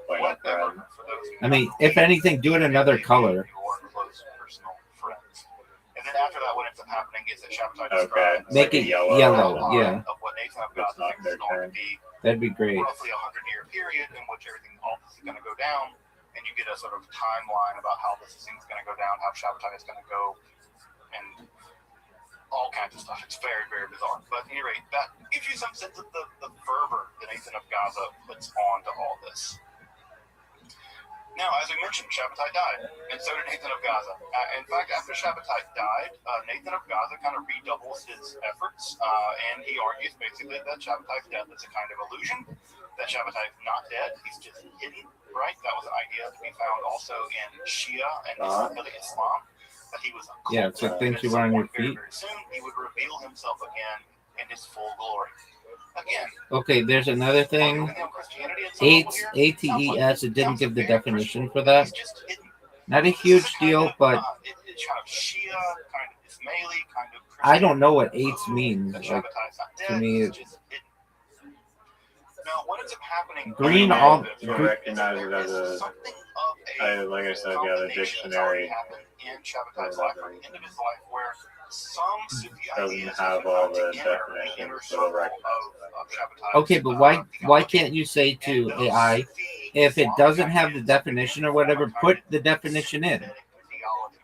light up red. I mean, if anything, do it another color. And then after that, what ends up happening is that Shabbatai Okay. describes Make it Yellow, yeah. of what Nathan of It's God not thinks their is going turn. to be That'd be great. roughly a 100-year period in which all this is going to go down, and you get a sort of timeline about how this thing's going to go down, how Shabbatai is going to go, and all kinds of stuff. It's very, very bizarre. But at any rate, that gives you some sense of the fervor that Nathan of Gaza puts on to all this. Now, as we mentioned, Shabbatai died, and so did Nathan of Gaza. In fact, after Shabbatai died, Nathan of Gaza kind of redoubles his efforts, and he argues basically that Shabbatai's death is a kind of illusion, that Shabbatai is not dead, he's just hidden, right? That was an idea to be found also in Shia and Islam, that he was a cult. Yeah, so things you want on your feet. Very soon, he would reveal himself again in his full glory. Again, Okay, there's another thing. ATES, it didn't give the definition for that. Not a huge deal, but it's kind of Shia, kind of Ismaili, kind of Christian. I don't know what AIDS means. That Like, Shabbatai's not dead, to me, it's just hidden. Now, what ends up happening? Green all- To recognize it as a, something of like I said, yeah, the combination that's already dictionary happened in Shabbatai's life, or the end of his life, where some Sufi doesn't ideas have begun all to the enter definitions, the inner so it'll circle recognize of Shabbatai's, okay, but why theology. can't you say to And those AI, Sufi if it doesn't have the ideas definition or whatever, put the definition in? synthetic theology.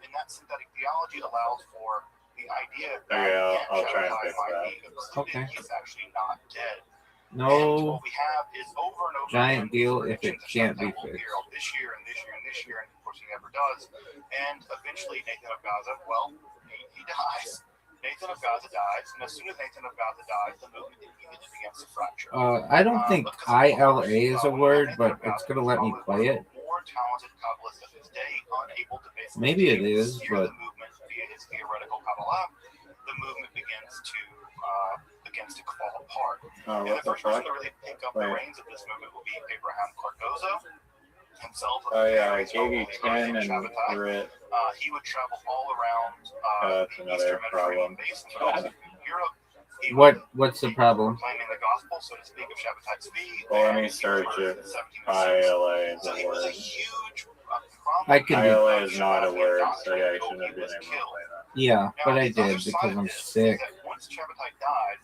And that synthetic theology allows for the idea that Okay, I'll try and Shabbatai fix might that. be excluded. Okay. He's actually not dead. And No what we have is over and over giant again, deal if it predictions that can't be Shabbatai will fixed. appear this year and this year and this year, and for course he ever does. And eventually Nathan of Gaza, well, he dies. Nathan of Gaza dies, and as soon as Nathan of Gaza dies, the movement immediately begins to fracture. I don't think ILA is a word, but it's gonna let me play it. More talented Kabbalists of his day, unable to basically Maybe it is, steer but the movement via his theoretical Kabbalah, the movement begins to fall apart. Oh, And what the the first person fuck? to really pick up the reins of this movement will be Abraham Cardozo himself. Oh yeah, I gave you 10 and Brit. He would travel all around That's the another Eastern Mediterranean problem. basin, but also in Europe. He would what's the problem? proclaiming the gospel, so to speak, of Shabbatai Tzvi. Well, let and me he search was if in 1706. ILA is So a he was a word. huge I can do, ILA is not a word, so yeah, you shouldn't have been able to play that. yeah, Now, but I the other did side because of I'm this is sick. that once Shabbatai died,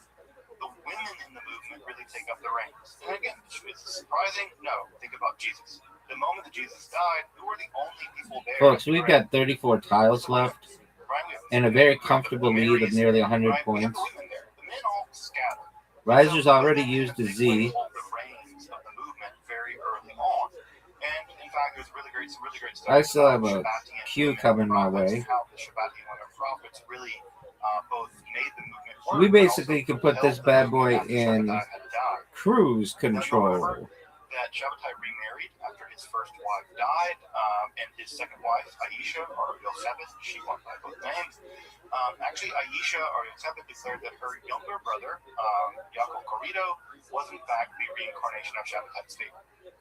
the women in the movement really take up the reins. And again, is it surprising? No. Think about Jesus. The moment that Jesus died, who were the only people there? Folks, we've got 34 tiles left and a very comfortable lead of nearly 100 points. The men all scatter. Riser's already used a Z. I still have a Q coming my way. We basically can put this bad boy in cruise control. That Shabbatai remarried after his first wife died, and his second wife, Aisha, or Yocheved, she went by both names. Actually, Aisha, or Yocheved, declared that her younger brother, Yaakov Corrido, was in fact the reincarnation of Shabbatai Tzvi.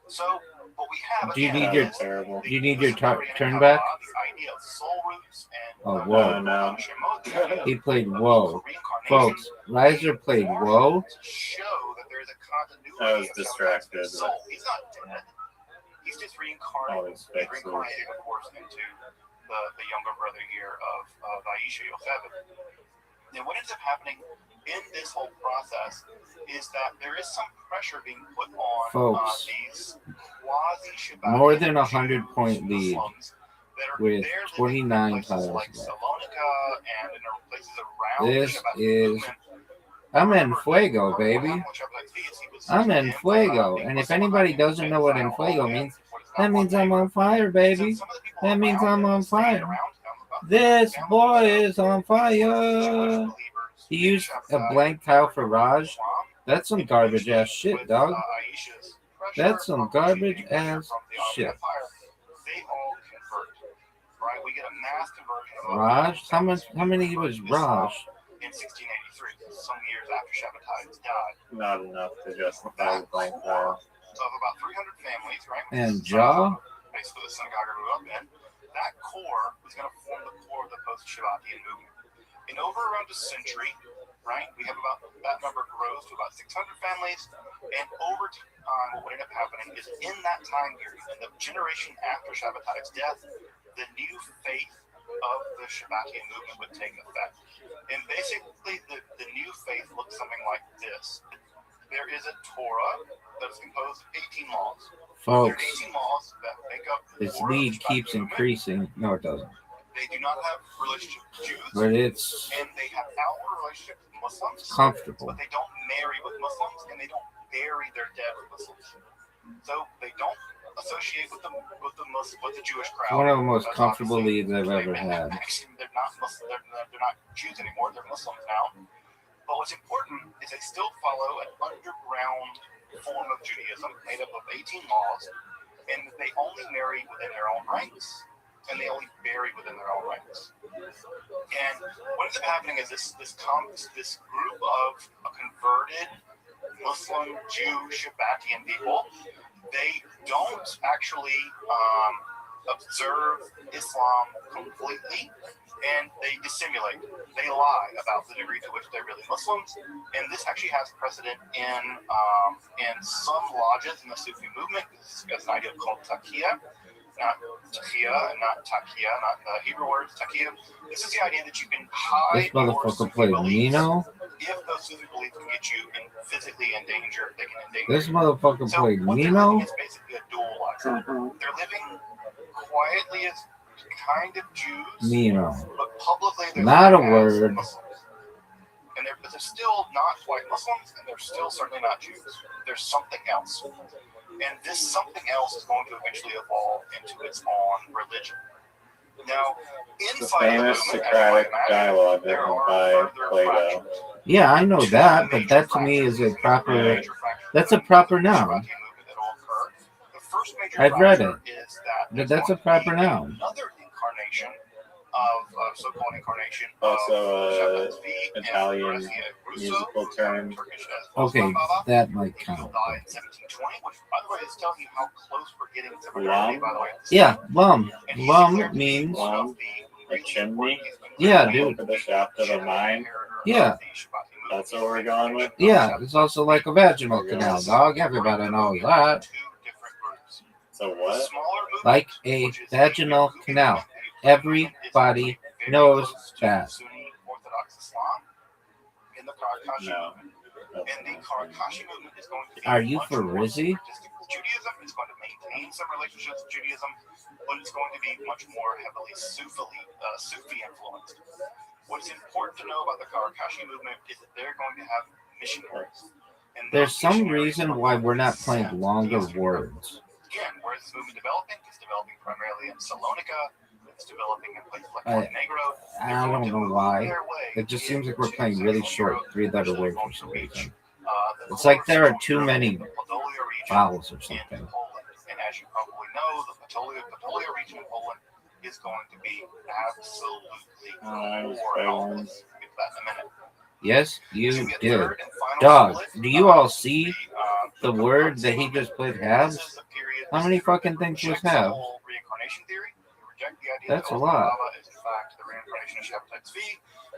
So, what we have Do you again need your is terrible. do you need your turn Kabbalah, back? the idea of soul roots and Oh, whoa. No. He played whoa. Folks, Riser played whoa. To show that there is a continuity I was of distracted. Shabbatai's soul. He's not dead. He's just reincarnated. All these He's fixes. reincarnated, of course, into the younger brother here of Aisha Yocheved. And what ends up happening in this whole process is that there is some pressure being put on Folks, these quasi-Shabbat more than 100-point lead Muslims that are with there 29 living in places tiles like left. Salonika and in places around This the Shabbat is movement. I'm en fuego, baby. I'm en fuego. And if anybody doesn't know what en fuego means, that means I'm on fire, baby. That means I'm on fire. This boy is on fire. He used a blank tile for Raj. That's some garbage ass shit, dog. That's some garbage ass shit. Raj? How many was Raj? In 1683, some years after Shabbatai died. Not enough to justify the blank tile. Of about 300 families, right? And Jah? Basically, the synagogue I grew up in. That core was going to form the core of the post-Shabbatian movement. In over around a century, right, we have about, that number grows to about 600 families, and over time, what would end up happening is in that time period, in the generation after Shabbatai's death, the new faith of the Shabbatian movement would take effect. And basically, the new faith looks something like this. There is a Torah that is composed of 18 laws. Folks, there are 18 laws that make up the this Torah of the lead Shabbat keeps movement. increasing. No, it doesn't. They do not have relationship with Jews, But it's and they have outward relationship with Muslims, comfortable. but they don't marry with Muslims, and they don't bury their dead with Muslims. So they don't associate with the Jewish crowd. One of the most That's comfortable obviously- leads I've ever they- had. Actually, they're not Muslim, they're not Jews anymore. They're Muslims now. But what's important is they still follow an underground form of Judaism made up of 18 laws, and they only marry within their own ranks, and they only bury within their own ranks. And what ends up happening is this group of converted Muslim, Jew, Shabbatian people, they don't actually observe Islam completely, and they dissimulate. They lie about the degree to which they're really Muslims, and this actually has precedent in some lodges in the Sufi movement. This is an idea called taqiyya, not taqiyya, and not taqiyya, not the Hebrew words taqiyya. This is the idea that you can hide This motherfucker your played beliefs. Nino. If those Sufi beliefs can get you physically in danger, they can endanger This you. motherfucker So played what they're Nino. living is basically a dual life. They're living quietly as kind of Jews, Nino. but publicly they're Not a living as word. Muslims. And they're still not quite Muslims, and they're still certainly not Jews. There's something else. And this something else is going to eventually evolve into its own religion. Now, The inside famous the movement, Socratic dialogue dialogue written by Plato. Yeah, I know that, but that to me is a proper. That's a proper noun. I've read it. But that's a proper noun. Another incarnation of so-called incarnation Also, of Italian musical term. Okay, that might count. died in 1720, which, by the way, is telling you how close we're getting to Lum? modernity, by the way. Yeah, lum. And he's Lum declared to be means. one of Lum? the A chimney? Yeah, dude. For the shaft of a mine. Yeah. That's what we're going with. Yeah, it's also like a vaginal canal, dog. Everybody knows that. So what? Like a vaginal canal. Everybody knows that. No. And the Karakashi movement is going to be Are you much for more Rizzy? syncretistic with Judaism. It's going to maintain some relationships with Judaism, but it's going to be much more heavily Sufi influenced. What's important to know about the Karakashi movement is that they're going to have missionaries. And There's those some missionaries reason are why going we're to not playing sent longer to Israel. words. Again, where is this movement developing? It's developing primarily in Salonika. It's developing in places like I- Montenegro. I don't know why. It just seems like we're playing really short three-letter words for some reason. It's like there are too many vowels or something. And as you probably know, the Podolia region in Poland is going to be absolutely glorious. We'll get to that in a minute. Yes, you As we get did. third and final Dog, split, do you all see the the word that he just played halves? This is the period- How many fucking things was rejects the halves? whole reincarnation theory. They reject the idea That's that a lot. Baba is in fact the reincarnation of Shabbatai Tzvi,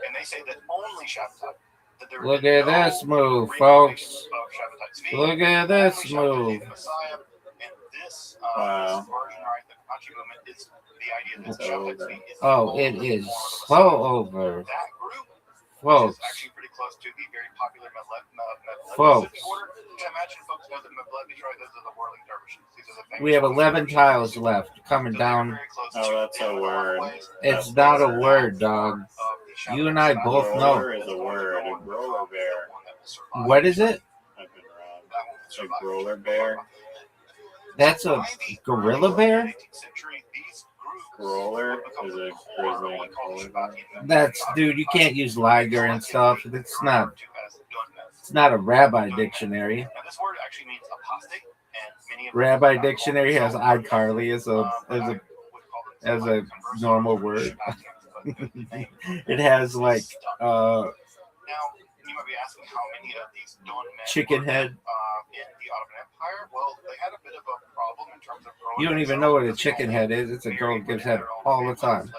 and they say that only Shabbatai. That there Look is at no this move, reincarnation folks. of Shabbatai Tzvi, Look at only this Shabbatai move. the Messiah, and this Wow. this version, right, the Kachi movement is the idea that It's Shabbatai over. Tzvi is the Oh, it ultimate is form of the so Messiah. over. That group, which Folks, is actually pretty close to the very popular Mevlevi Folks. Sufi order. I imagine folks know that Mevlevi, right? Those are the whirling dervishes. These are the famous we have whirling 11 dervishes. tiles left coming So they were down. very close Oh, to that's a in lot of word. ways. It's not a word, dog. You and I both know. Growler is a word. A growler bear. What is it? I've been wrong. It's a growler bear. That's a gorilla bear? Growler is a grizzly and a polar bear. That's, dude, you can't use Liger and stuff. It's not a rabbi dictionary. Now, this word actually means apostate, and many of Rabbi dictionary has iCarly as a normal word. It has like Now, you might be asking how many of these Don men chicken were, head. in the Ottoman Empire. Well, they had a bit of a problem in terms of growing You don't even know what a chicken head is. It's a girl who gives head all the time.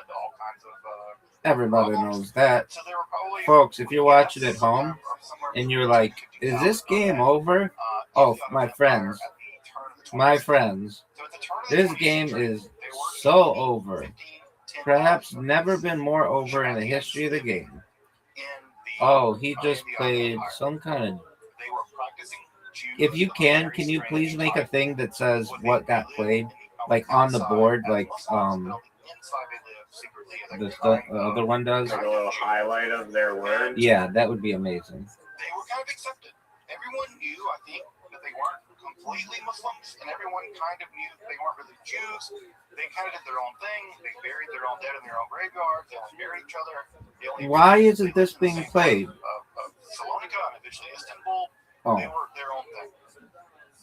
Everybody knows that. So there were probably Folks, if you're watching at home and you're like, is this game over? Oh, my friends, this game is so over. Perhaps never been more over in the history of the game. Oh, he just played some kind of... If you can you please make a thing that says what got played? Like on the board, like the other one does? Like a little highlight of their word. Yeah, that would be amazing. They were kind of accepted. Everyone knew, I think, that they weren't completely Muslims, and everyone kind of knew that they weren't really Jews. They kind of did their own thing. They buried their own dead in their own graveyards. They only buried each other. Why isn't this being played? Salonika and eventually Istanbul. Oh, They were their own thing.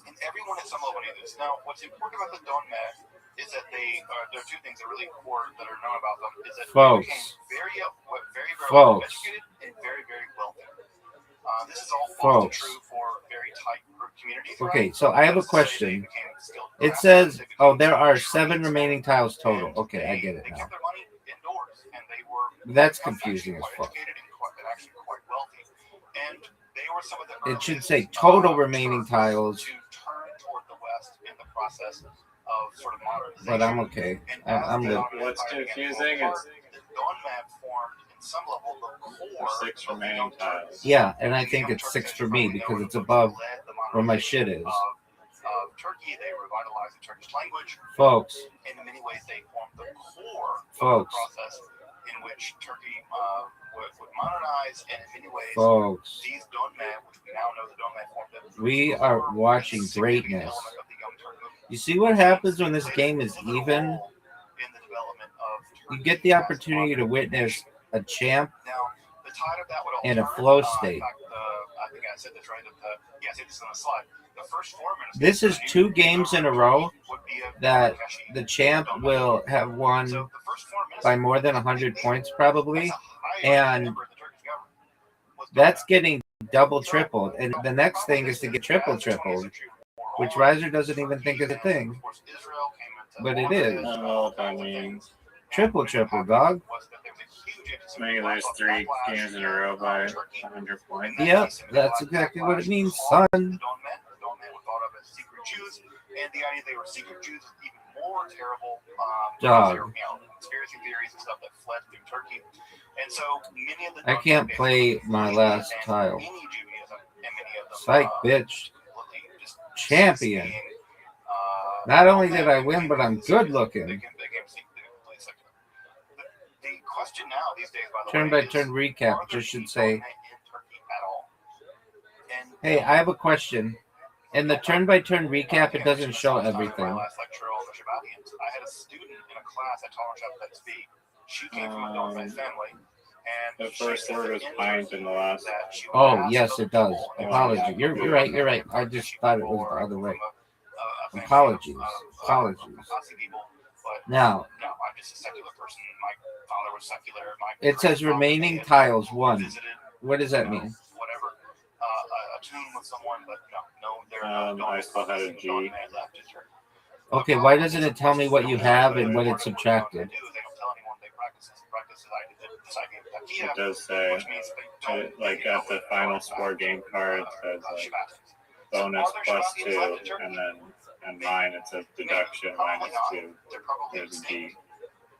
And everyone at some level knew this. Now, what's important about the Don Med is that there are two things that are really core that are known about them. Is that Folks. they became very Folks. educated and very, very wealthy. This is all Folks. true for very tight group communities. okay, right? so I have a That's to say they question. became skilled It craftmen, says, they became oh, there are skilled 7 trades, remaining tiles total. and Okay, I get it they now. kept their money indoors, and they were That's actually confusing as quite fuck. educated and actually quite wealthy. And they were some of the It should earliest, say total Turks remaining tiles, to turn toward the West in the process of sort of modernization. but I'm okay. And I'm as the good. Ottoman What's Empire began to confusing fall is apart, the Don Map formed in some level the core 6 of the remaining Young tiles. Turks. Yeah, and I The think Young it's Turks, 6 as for you me probably because know, it's led above the where my shit modernization is. of Turkey. They revitalized the Turkish language. Folks, In many ways, they formed the core Folks. of the process in which Turkey would modernize, and in many ways, folks, these Donmad, which we now know the Donmad formed, we are watching significant greatness. element of the Young You see what happens when this game is even? You get the opportunity to witness a champ in a flow state. I think I said this right. Yes, it's on the slide. The first 4 minutes. This is 2 games in a row that the champ will have won by more than 100 points probably, and that's getting double tripled. And the next thing is to get tripled, which Riser doesn't even think is a thing, but it is. I don't know what that means. Triple, dog. Maybe there's 3 games in a row by 100 points. Yep, that's exactly what it means, son. The Dawn Men were thought of as secret Jews, and the idea they were secret Jews was even more terrible. Dog. Conspiracy theories and stuff that fled through Turkey. And so many of the I can't play my last tile. Psych, bitch. Champion. Not only did I win, but I'm good looking. Question now these days, by the Turn way, by turn recap just should say, in Turkey at all. And hey, I have a question. In the turn by turn recap, it doesn't show everything. My last lecture on the Shabbatians, I had a student in a class at Tolerance Shabbat Speak. She came from a Dawn family. And the first word was pint in the last. Oh, yes, it does. Apology. You're right. I just thought it was the other way. Apologies. Now, I'm just a secular person. My father was secular. It says remaining tiles 1. What does that mean? Whatever. A tune with someone, but no. I still had a G. Okay, why doesn't it tell me what you have and what it's subtracted? It does say, like at the final score game card, it says like bonus +2, and mine it says deduction -2. There's a D.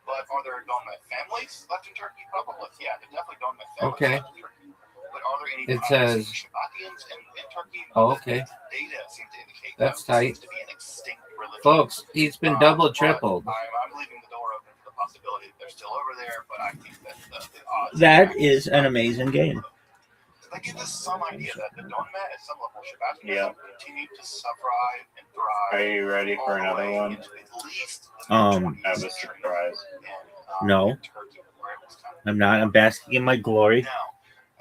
But are there Dawn families left in Turkey? Probably. Yeah, there definitely Dawn families Okay. left in Turkey. But are there any It says. Shabbatians in Turkey? Oh, okay. Data seems to indicate That's that tight. seems to be an extinct religion. Folks, he's been double tripled. I'm leaving the door open for the possibility that they're still over there, but I think that the odds. That is an amazing game. That gives us some idea that the Dawn at some level Shabbatianism continue to survive and thrive. Are you ready for another one? At least Have a surprise. No, I'm not. I'm basking in my glory. Now,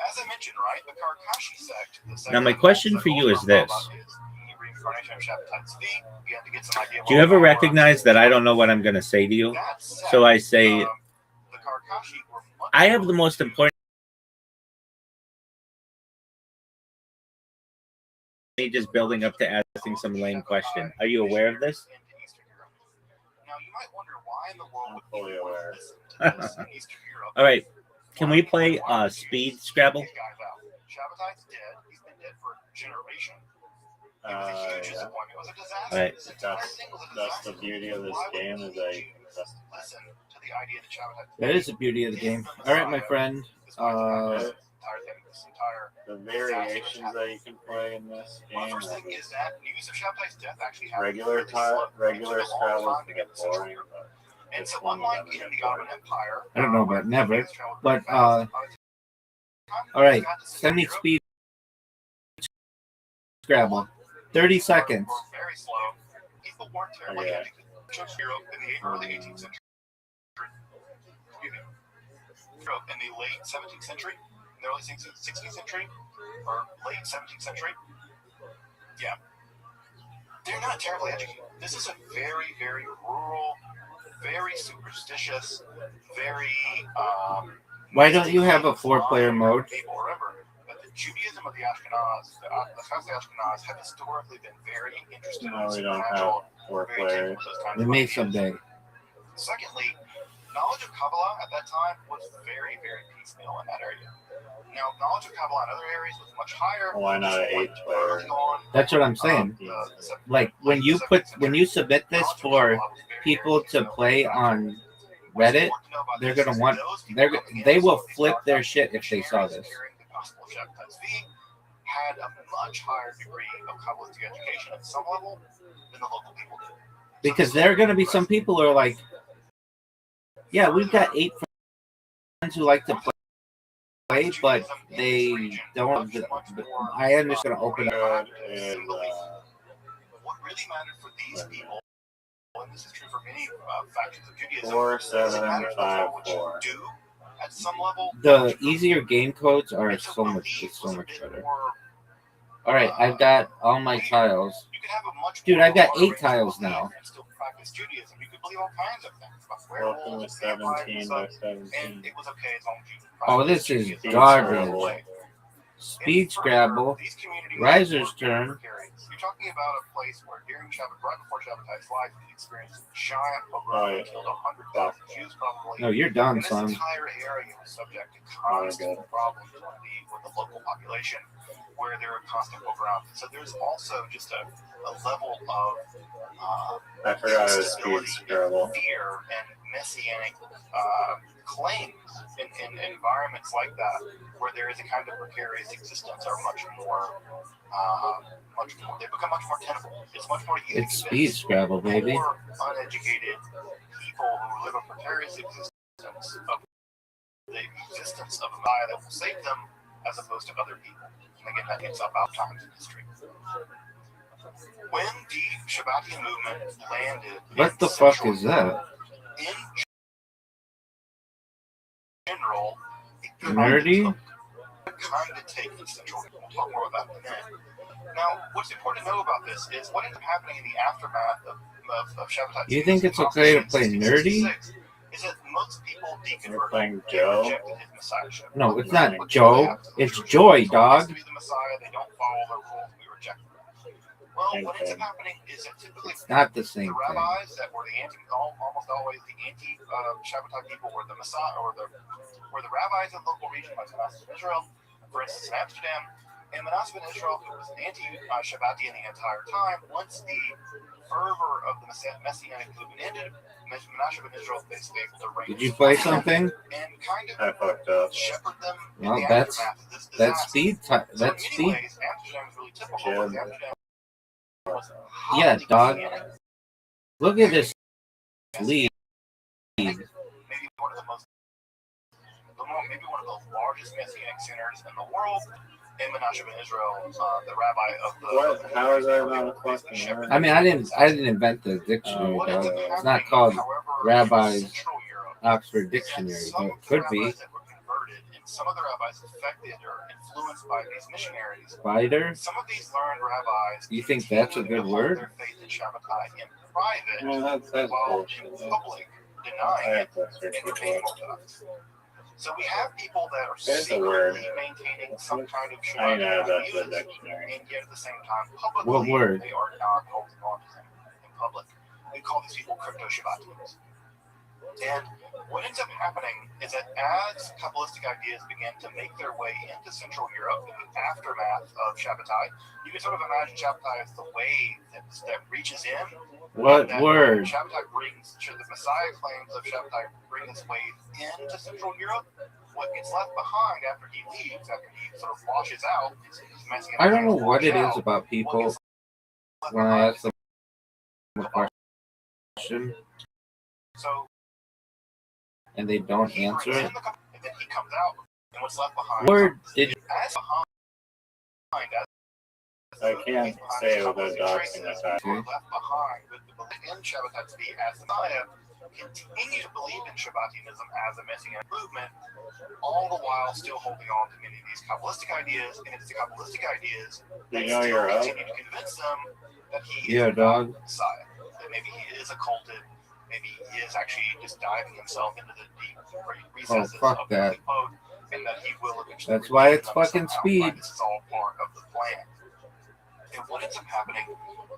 as I mentioned, right, the Karkashi sect. Now, my question for you is this. Do you ever recognize that I don't know what I'm going to say to you? So I say, I have the most important. Just building up to asking some lame question. Are you aware of this? Now, you might wonder why in the world would fully aware. All right. Can we play speed Scrabble? Shabbatai's dead. He's been dead for a generation. All right. That's the beauty of this game is that is the beauty of the game. All right, my friend. The variations that you can play in this game. Regular Scrabble can get boring. And so unlike in the Ottoman Empire, I don't know about never, but all right. Send me speed Scrabble. 30 seconds. Very slow. People weren't terribly educated. Europe in the early 18th century. Europe in the late 17th century, the early 16th century, or late 17th century. Yeah. They're not terribly educated. This is a very, very rural, very superstitious, very. Why don't you have a 4-player mode? People remember that the Judaism of the Ashkenaz, the Ashkenaz, have historically been very interested No, in we don't have 4 players. We may someday. Secondly, knowledge of Kabbalah at that time was very, very piecemeal in that area. Now, knowledge of Kabbalah in other areas was much higher. Why not an 8-player? That's what I'm saying. Like when you submit this for people to play on Reddit, they're gonna want they will flip their shit if they saw this. Had a much higher degree of Kabbalistic education at some level than the local people did. Because there are gonna be some people who are like, yeah, we've got 8 friends who like to play, but they don't. I am just gonna open it up. really mattered for these people, and this is true for many factions of Judaism, 4754. do at some level. The easier game codes are so much better. All right, I've got all my tiles. You could have a much Dude, more I've got broader 8 range of tiles belief now. and still practice Judaism. You could believe all kinds of things about Welcome werewolves, to vampires, 17 by and 17. it was okay as long as you Oh, practiced this is Judaism. garbage. Speed In Scrabble. these communities Riser's were very turn. precarious. You're talking about a place where during Shabbat, right before Shabbatai's life, he experienced a giant Oh, pogrom yeah. that killed 100,000 Jews probably. No, you're done, And this son. entire area was subject to Oh, constant good. problems with the local population, where there were constant pogroms. So there's also just a level of I forgot it was instability, Speed Scrabble. fear, and messianic claims in environments like that, where there is a kind of precarious existence, are much more. They become much more tenable. It's much more easy It's to Speed Scrabble, baby. more uneducated people who live a precarious existence of the existence of a Messiah that will save them, as opposed to other people. And again, that gets about times in history. When the Shabbatian movement landed, What the fuck is that? In general, Nerdy? kind of take the central. We'll talk more about that in a minute. Now, what's important to know about this is what ended up happening in the aftermath of Shabbatai. You think it's okay to play nerdy? Is that most people You're playing Joe? rejected his messiahship. No, it's not Joe. It's Joy, dog. To be the Messiah, they don't follow the rules. We reject them. Well, what ends up happening is that typically It's not the same the thing. rabbis that were the almost always the anti-Shabbatai people were the Messiah, or the rabbis in the local region, like Manasseh of Israel, for instance, in Amsterdam, and Manasseh of Israel, who was an anti-Shabbatian the entire time. Once the fervor of the Messianic movement ended, Manasseh of Israel basically able to reign. Did you play something? And kind I of fucked up. shepherd them in Well, the that's aftermath of this disaster. that's speed. So That's in many speed. ways, Amsterdam is really typical. Jim. Because Amsterdam was Yeah, highly dog. Messianic. Look at this lead. Maybe one of the largest Messianic centers in the world. In Menachem in Israel, the rabbi of the. What? How is that not a question? I mean, I didn't invent the dictionary, What dog. ends up It's not happening, called however, Rabbi's in Central Europe, Oxford is that Dictionary, some but of it the could be. rabbis that were converted, and some of the rabbis affected or influenced by these missionaries. Spider? Some of these learned rabbis. You think that's a good continued to hold word? Their faith in Shabbatai in private, No, that's while bullshit. in public denying I it have to search and for remaining it. Orthodox. So we have people that are There's a word. secretly maintaining some kind of I know Shabbatai that's the views, dictionary. and yet at the same time, publicly, What word? they are not holding on to them in public. We call these people crypto-Shabbatians. And what ends up happening is that as Kabbalistic ideas begin to make their way into Central Europe in the aftermath of Shabbatai, you can sort of imagine Shabbatai as the wave that reaches in. What that word? Shabbatai brings, the Messiah claims of Shabbatai bring this wave into Central Europe. What gets left behind after he leaves, after he sort of washes out, his Messianic I don't know plans what it wash is out, about what people gets left when I behind ask them a question So and they don't he answer brings it. in the and then he comes out, and what's left behind. Word did As behind, I can't say it without doxing the fact. Okay. left behind with the belief in Shabbatai to be as the Messiah, continue to believe in Shabbatianism as a Messianic movement, all the while still holding on to many of these Kabbalistic ideas, and it's the Kabbalistic ideas that You know still you're up. continue to convince them that he Yeah, is dog. the Messiah, that maybe he is occulted, maybe he is actually just diving himself into the deep recesses fuck of that. the code, and that he will eventually That's why redeem it's them fucking somehow, speed. right? This is all part of the plan. And what ends up happening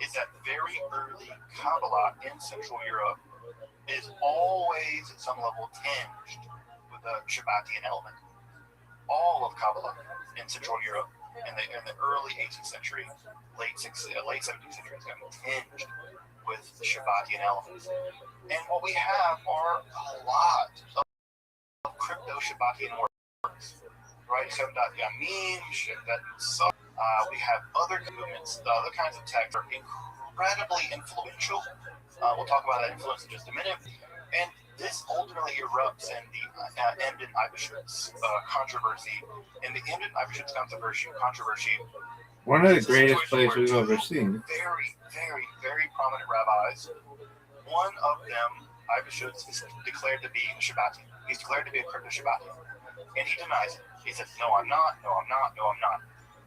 is that very early Kabbalah in Central Europe is always at some level tinged with a Shabbatian element. All of Kabbalah in Central Europe in the early 18th century, late 17th century is going to be tinged with the Shabbatian elements. And what we have are a lot of crypto-Shabbatian works, right? Shem.Yamim, Shem.Sub. We have other movements, other kinds of texts are incredibly influential. We'll talk about that influence in just a minute. And this ultimately erupts in the Emden Eibishitz controversy. In the Emden Eibishitz controversy, One of the greatest plays we've ever seen. very, very, very prominent rabbis. One of them, Ivashutz, is declared to be a Shabbatian. He's declared to be a crypto-Shabbatian. And he denies it. He says, no, I'm not, no, I'm not, no, I'm not.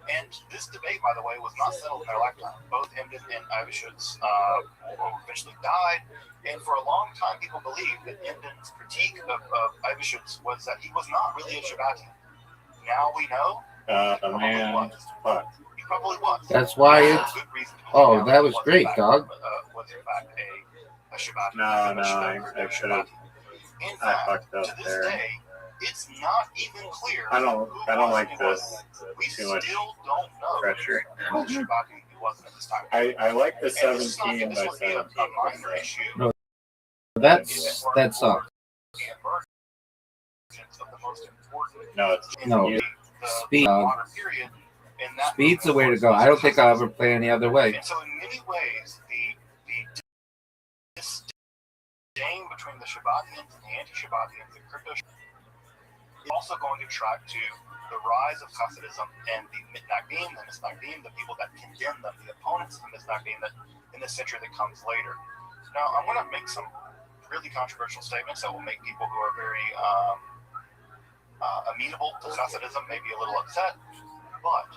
And this debate, by the way, was not settled in their lifetime. Both Emden and Ivashutz eventually died. And for a long time, people believed that Emden's critique of Ivashutz was that he was not really a Shabbatian. Now we know man, fuck. he probably was. That's why There's it's. good reason to believe Oh, now that he was in great, fact, dog. Was in fact a Shabbatian. No, I should have. In I fact, fucked up to this there. day, it's not even clear. I don't who like was this. We Too much still don't know pressure. who Shabbatian he wasn't at this time. I like the And this is not 17 by this would be 17. a minor issue. No, that sucks. The emergence of the most important No, it's No, you. Speed. modern period, and that Speed's the way to go. I don't think I'll ever play any other way. And so, in many ways, the disdain between the Shabbatians and the anti-Shabbatians, the crypto, is also going to track to the rise of Hasidism and the Mitnagdim, the Misnagdim, the people that condemn them, the opponents of the Misnagdim that in the century that comes later. Now, I'm going to make some really controversial statements that will make people who are very amenable to Hasidism maybe a little upset, but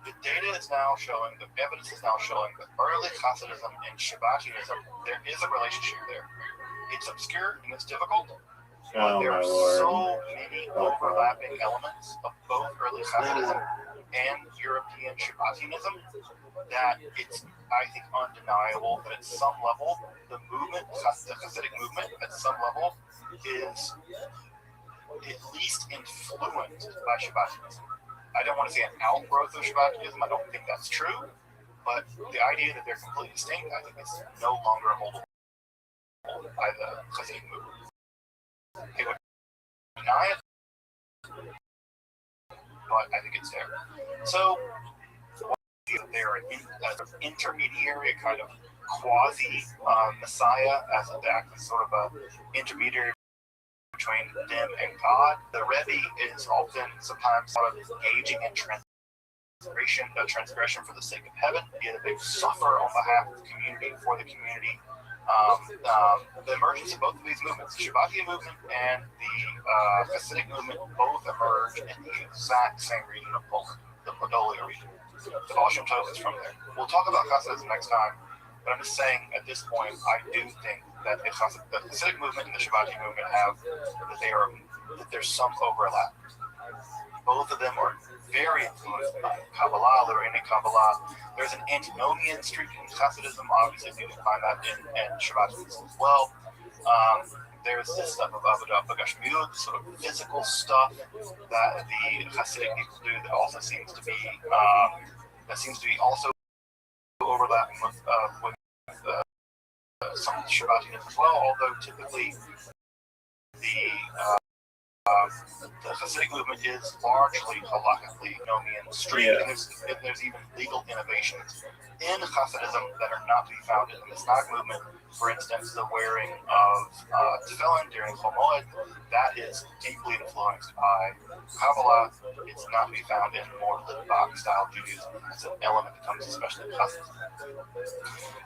the data is now showing, the evidence is now showing that early Hasidism and Shabbatianism, there is a relationship there. It's obscure and it's difficult, but there my are lord. so many overlapping elements of both early Hasidism and European Shabbatianism that it's, I think, undeniable that at some level, the movement, the Hasidic movement, at some level, is at least influenced by Shabbatianism. I don't want to say an outgrowth of Shabbatianism. I don't think that's true. But the idea that they're completely distinct, I think, is no longer holdable by the Hasidic movement. They would deny it, but I think it's there. So, they're an intermediary, a kind of quasi-messiah, as an act as sort of an intermediary between them and God. The Rebbe is often sometimes sort of engaging in transgression for the sake of heaven. Either they suffer on behalf of the community, for the community. The emergence of both of these movements, the Shabbatian movement and the Hasidic movement, both emerge in the exact same region of Poland, the Podolia region. The Baal Shem Tov is from there. We'll talk about Hasidism next time, but I'm just saying at this point, I do think that the Hasidic movement and the Shabbatian movement have that there's some overlap. Both of them are very influenced by Kabbalah, Lorraine Kabbalah. There's an antinomian streak in Hasidism. Obviously, you can find that in Shabbatianism as well. There's this stuff of Avodah Bagashmiut, sort of physical stuff that the Hasidic people do that also seems to be also overlapping with some Shabbatianism as well. Although typically the Hasidic movement is largely halakhically nomian street, and there's even legal innovations in Hasidism that are not to be found in the Misnag movement. For instance, the wearing of tefillin during Chol Moed, that is deeply influenced by Kabbalah. It's not to be found in more Litvak style Judaism. It's an element that comes especially in Hasidism.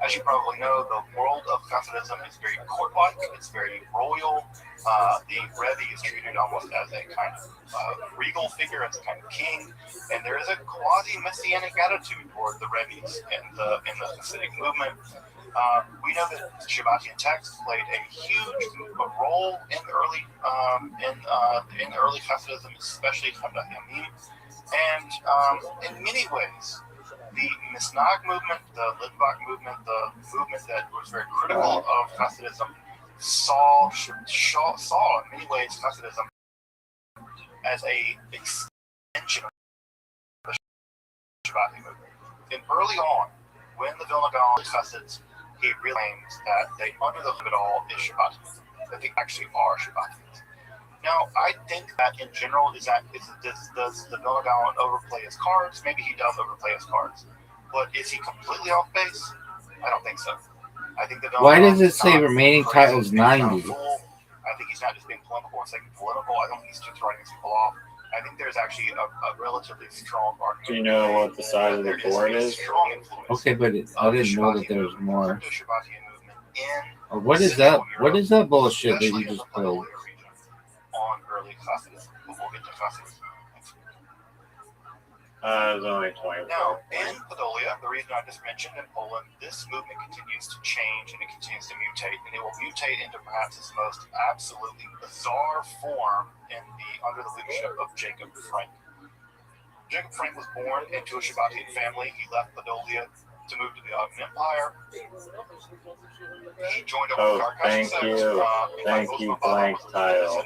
As you probably know, the world of Hasidism is very court-like. It's very royal. The Rebbe is treated almost as a kind of regal figure, as a kind of king, and there is a quasi-messianic attitude toward the Rebbe's in the Hasidic movement. We know that Shabbatian texts played a huge role in the early Hasidism, especially Hamdah Yamim, and in many ways, the Misnag movement, the Litvak movement, the movement that was very critical of Hasidism, saw in many ways Hasidism as a extension of the Shabbatian movement. And early on, when the Vilna Gaon Hasids, he realized that they, under the hood of it all, is Shabbatians, that they actually are Shabbatians. Now, I think that in general, does the Vilna Gaon overplay his cards? Maybe he does overplay his cards. But is he completely off base? I don't think so. I think the Vilna Why Gaon does it is say not remaining crazy, titles he's not 90? a fool. I think he's not just being polemical and saying political. I don't think he's just writing these people off. I think there's actually a relatively strong argument. Do you know what the size of the board is? Okay, but I didn't know that there was more. Crypto-Shabbatian movement in What is that? What is that bullshit that you just played? on early Hasidism. But we'll get to Hasidism. It's only 20. Now, in Podolia, the reason I just mentioned in Poland, this movement continues to change and it continues to mutate, and it will mutate into perhaps its most absolutely bizarre form under the leadership of Jacob Frank. Jacob Frank was born into a Shabbatian family. He left Podolia to move to the Ottoman Empire. He joined up with Thank you. Thank you, blank tile.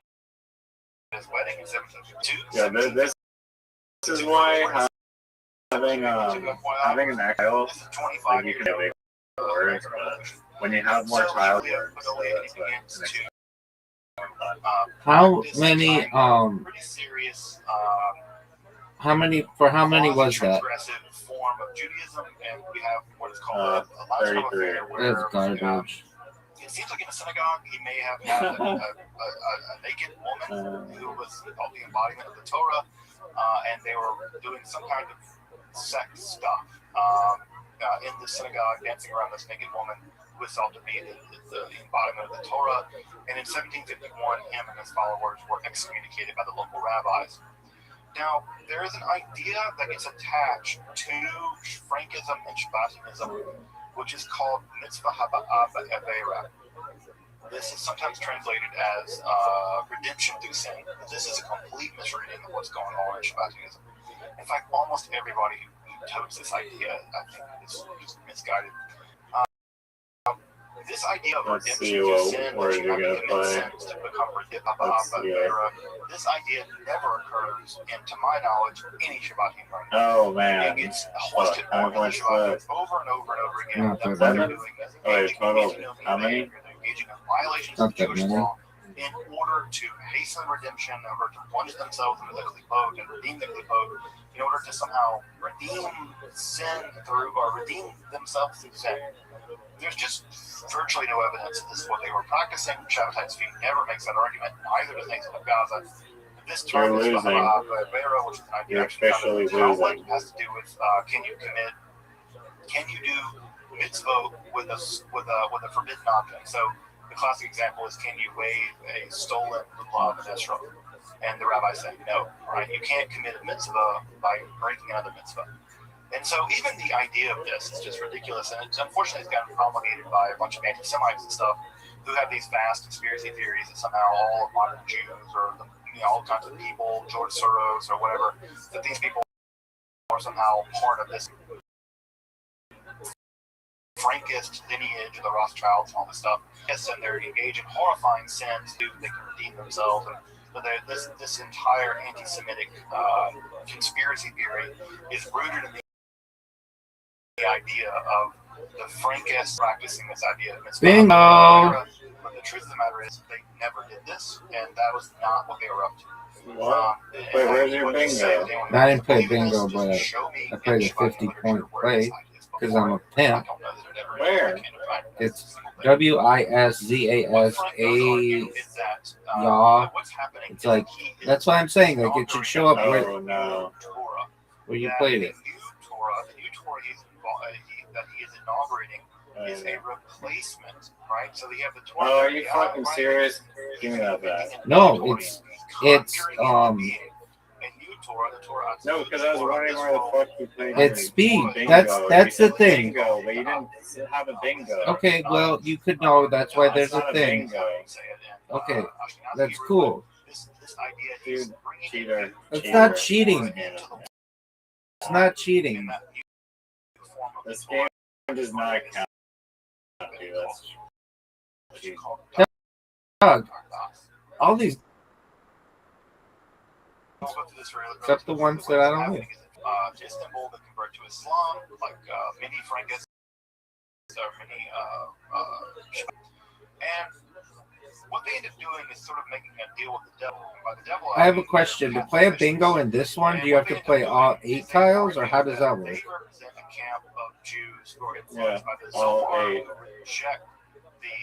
His wedding in 1752. Yeah, this is why having an tile, like you can make words, but when you have more tiles, How many? Pretty serious. How many was that? Progressive form of Judaism, and we have what is called a lifetime 33. affair where That's garbage. it seems like in a synagogue he may have had a naked woman who was the embodiment of the Torah, and they were doing some kind of sex stuff in the synagogue, dancing around this naked woman who was thought to be the embodiment of the Torah. And in 1751, him and his followers were excommunicated by the local rabbis. Now, there is an idea that gets attached to Frankism and Shabbatianism, which is called mitzvah haba'ah ba'avera. This is sometimes translated as redemption through sin. This is a complete misreading of what's going on in Shabbatianism. In fact, almost everybody who totes this idea, I think, is just misguided. This idea of redemption through sin, that you have to commit sins to become this idea never occurs, and to my knowledge, any Shabbatian writer. Oh man. It gets hoisted on the Shabbatians over and over and over again. Not That's that what they're many. doing. Wait, total, how many? They're engaging in violations Not of that Jewish many. law in order to hasten redemption, in order to plunge themselves into the klipot and redeem the klipot, in order to somehow redeem sin through, or redeem themselves through sin. There's just virtually no evidence that this is what they were practicing. Shabbatai's feet never makes that argument. Neither does Nathan of Gaza. This term is losing. which is an idea You're officially losing. has to do with can you do mitzvah with a forbidden object? So the classic example is, can you wave a stolen lulav in Esrog? And the rabbi said no. Right? You can't commit a mitzvah by breaking another mitzvah. And so even the idea of this is just ridiculous, and unfortunately it's gotten promulgated by a bunch of anti-Semites and stuff who have these vast conspiracy theories that somehow all of modern Jews or all kinds of people, George Soros or whatever, that these people are somehow part of this Frankist lineage of the Rothschilds and all this stuff. Yes, and they're engaged in horrifying sins too. They can redeem themselves, and but this entire anti-Semitic conspiracy theory is rooted in the idea of the Frankists practicing this idea of mitzvah. Bingo! But the truth of the matter is, they never did this, and that was not what they were up to. What? Wait, where's your bingo? I didn't play bingo, but I played a 50-point play because I'm a pimp. Where? It's WISZAS Yaw. It's like, that's why I'm saying, like, it should show up Oh no. where you played it. The new Torah that he is inaugurating is a replacement, right? So you have the Torah. Oh, are you fucking serious? Give me that back. No, it's No, because I was wondering where the fuck you played. It's speed. Bingo. That's You the said thing. Bingo, but you didn't have a bingo. Okay, well, you could know. That's why there's It's a not thing. bingo. Okay, that's cool. Dude, cheater. It's cheater. not cheating. It's not cheating. This game does not count. Dude, that's cheating. Doug, all these, except the ones that I don't know. Istanbul that convert to Islam, like many Frankists or many and what they end up doing is sort of making a deal with the devil. And by the devil, I have a question. To play a bingo in this one, do you have to play all 8 tiles, or how does that work? They represent a camp of Jews who are Yeah, influenced by the all Zohar, 8. who reject the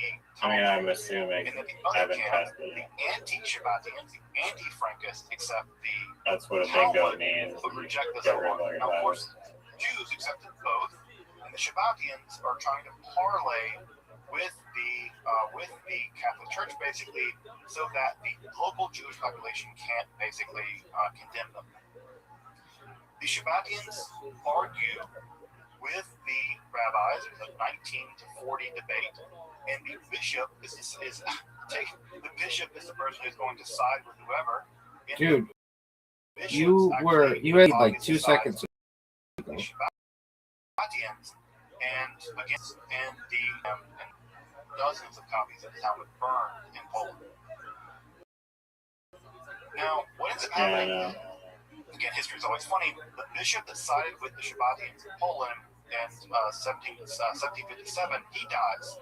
I mean, I'm assuming. And then the I other haven't camp, tested the it. anti-Shabbatians, the anti-Frankists, accept the That's what a bingo Talmud, means. but reject the Get rid of Zohar. all your Now, of bias. course, Jews accepted both, and the Shabbatians are trying to parlay with the Catholic Church, basically, so that the local Jewish population can't basically condemn them. The Shabbatians argue with the rabbis in the 19 to 40 debate, and the bishop is the bishop is the person who's going to side with whoever. And Dude, the you had like 2 seconds ago. the Shabbatians and dozens of copies of the Talmud burned in Poland. Now, what ends up happening? Again, history is always funny. The bishop that sided with the Shabbatians in Poland in 1757, he dies,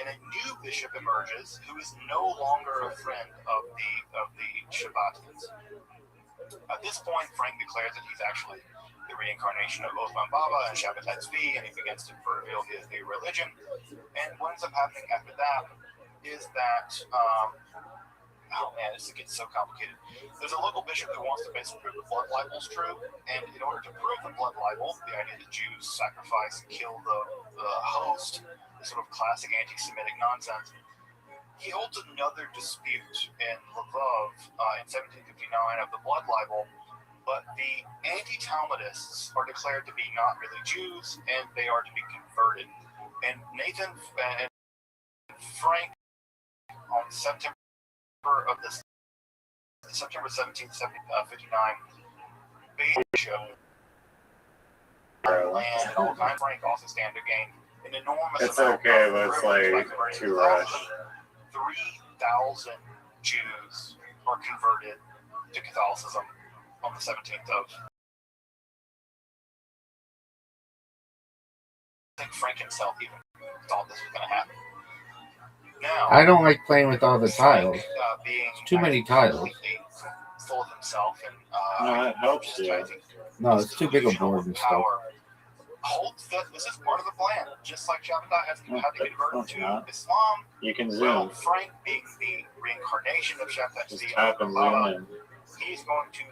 and a new bishop emerges who is no longer a friend of the Shabbatians. At this point, Frank declares that he's actually the reincarnation of Osman Baba and Shabbatai Tzvi, and he begins to reveal his new religion. And what ends up happening after that is that oh man, this gets so complicated. There's a local bishop who wants to basically prove the blood libel's true, and in order to prove the blood libel, the idea that Jews sacrifice and kill the host, the sort of classic anti-Semitic nonsense, he holds another dispute in Lvov in 1759 of the blood libel, but the anti-Talmudists are declared to be not really Jews, and they are to be converted. And Nathan and Frank on September 1759, bishop land and all kinds of Frank also stand to gain an enormous It's amount okay, of but it's privilege like by converting too rushed. 3,000 Jews are converted to Catholicism on the 17th of. I think Frank himself even thought this was going to happen. Now, I don't like playing with all the tiles. Being It's too many tiles. full of himself and No, it helps just, you. I think, No, it's too big a board and stuff. power holds that this is part of the plan, just like Shabbatai had to convert to Islam. You can Well, zoom. Frank, being the reincarnation of Shabbatai, Just tap and zoom in. he's going to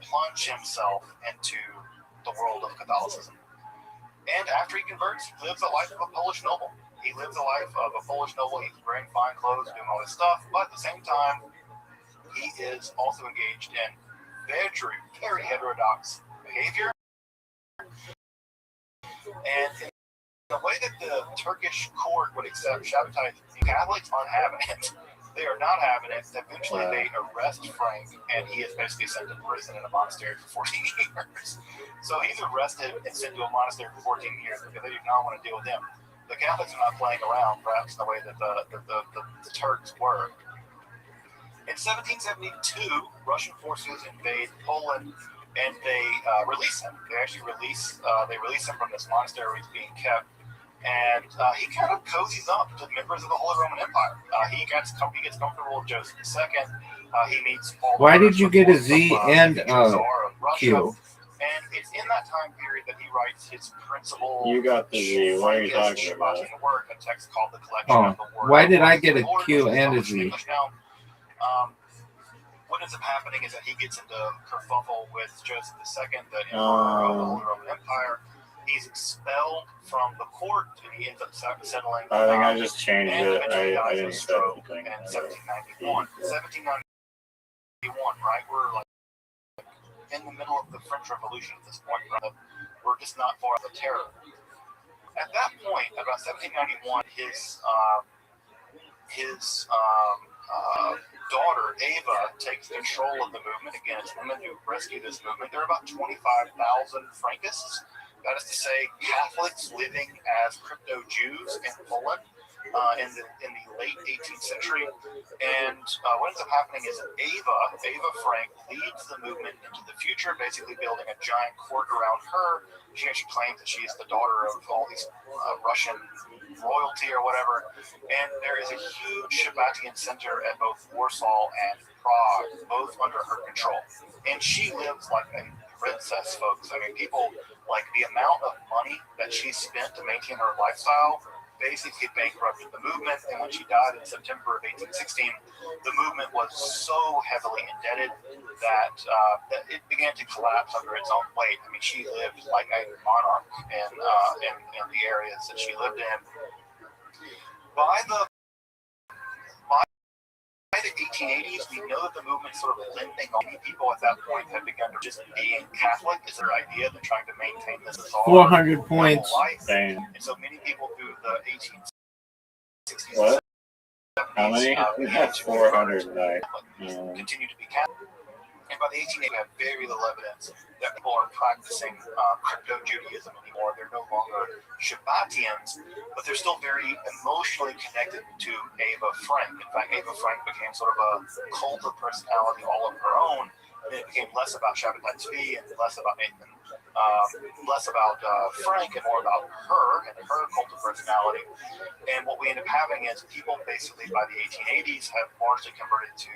plunge himself into the world of Catholicism. And after he converts, he lives a life of a Polish noble. He lives a life of a Polish noble. He's wearing fine clothes, doing all this stuff, but at the same time, he is also engaged in very, very heterodox behavior. And in the way that the Turkish court would accept Shabbatai, the Catholics aren't having it. They are not having it. Eventually, they arrest Frank, and he is basically sent to prison in a monastery for 14 years. So he's arrested and sent to a monastery for 14 years because they do not want to deal with him. The Catholics are not playing around, perhaps in the way that the Turks were. In 1772, Russian forces invade Poland, and they release him. They actually release him from this monastery where he's being kept. And he kind of cozies up to members of the Holy Roman Empire. He gets comfortable with Joseph II. He meets Paul. Why did you get a Z and Q? And it's in that time period that he writes his principal. You got the Z. What are you talking about? Work, a text called the Collection of the Word. Why did I get a Q and a Z? What ends up happening is that he gets into kerfuffle with Joseph II, the emperor of the Holy Roman Empire. He's expelled from the court, and he ends up settling. I think I just changed it. I didn't set anything. In 1791. 1791, right? We're like in the middle of the French Revolution at this point, right? We're just not far out of the terror. At that point, about 1791, his daughter, Ava, takes control of the movement. Again, it's women who rescue this movement. There are about 25,000 Frankists. That is to say, Catholics living as crypto-Jews in Poland in the late 18th century. And what ends up happening is Ava Frank leads the movement into the future, basically building a giant court around her. She actually claims that she is the daughter of all these Russian royalty or whatever. And there is a huge Shabbatian center at both Warsaw and Prague, both under her control. And she lives like a princess, folks. I mean, people, like, the amount of money that she spent to maintain her lifestyle basically bankrupted the movement, and when she died in September of 1816, the movement was so heavily indebted that it began to collapse under its own weight. I mean, she lived like a monarch in the areas that she lived in. By the 1880s, we know that the movement sort of limping on. Many people at that point had begun to just being Catholic is their idea. They're trying to maintain this as all 400 points. life. Damn. And so many people through the 1860s What? and 70s How many? That's 400. continue to be Catholic. And by the 1880s, we have very little evidence that people are practicing crypto Judaism anymore. They're no longer Shabbatians, but they're still very emotionally connected to Ava Frank. In fact, Ava Frank became sort of a cult of personality all of her own. And it became less about Shabbatai Tzvi and less about Nathan, less about Frank and more about her and her cult of personality. And what we end up having is people basically by the 1880s have largely converted to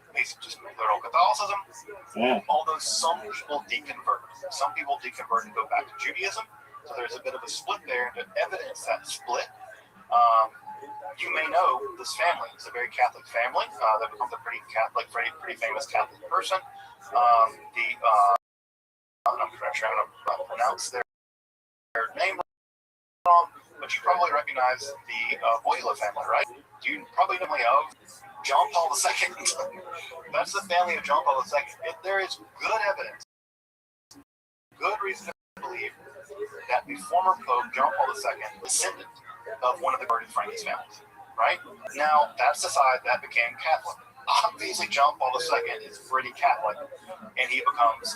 basically just literal Catholicism. Yeah. Although some people deconvert. Some people deconvert and go back to Judaism. So there's a bit of a split there. And to evidence that split, you may know this family. It's a very Catholic family that becomes a pretty Catholic, pretty famous Catholic person. I'm trying to pronounce their name wrong, but you probably recognize the Boyle family, right? You probably know of John Paul II. That's the family of John Paul II. If there is good evidence, good reason to believe that the former Pope John Paul II was descendant of one of the converted Frankish families, right? Now, that's the side that became Catholic. Obviously, John Paul II is pretty Catholic, and he comes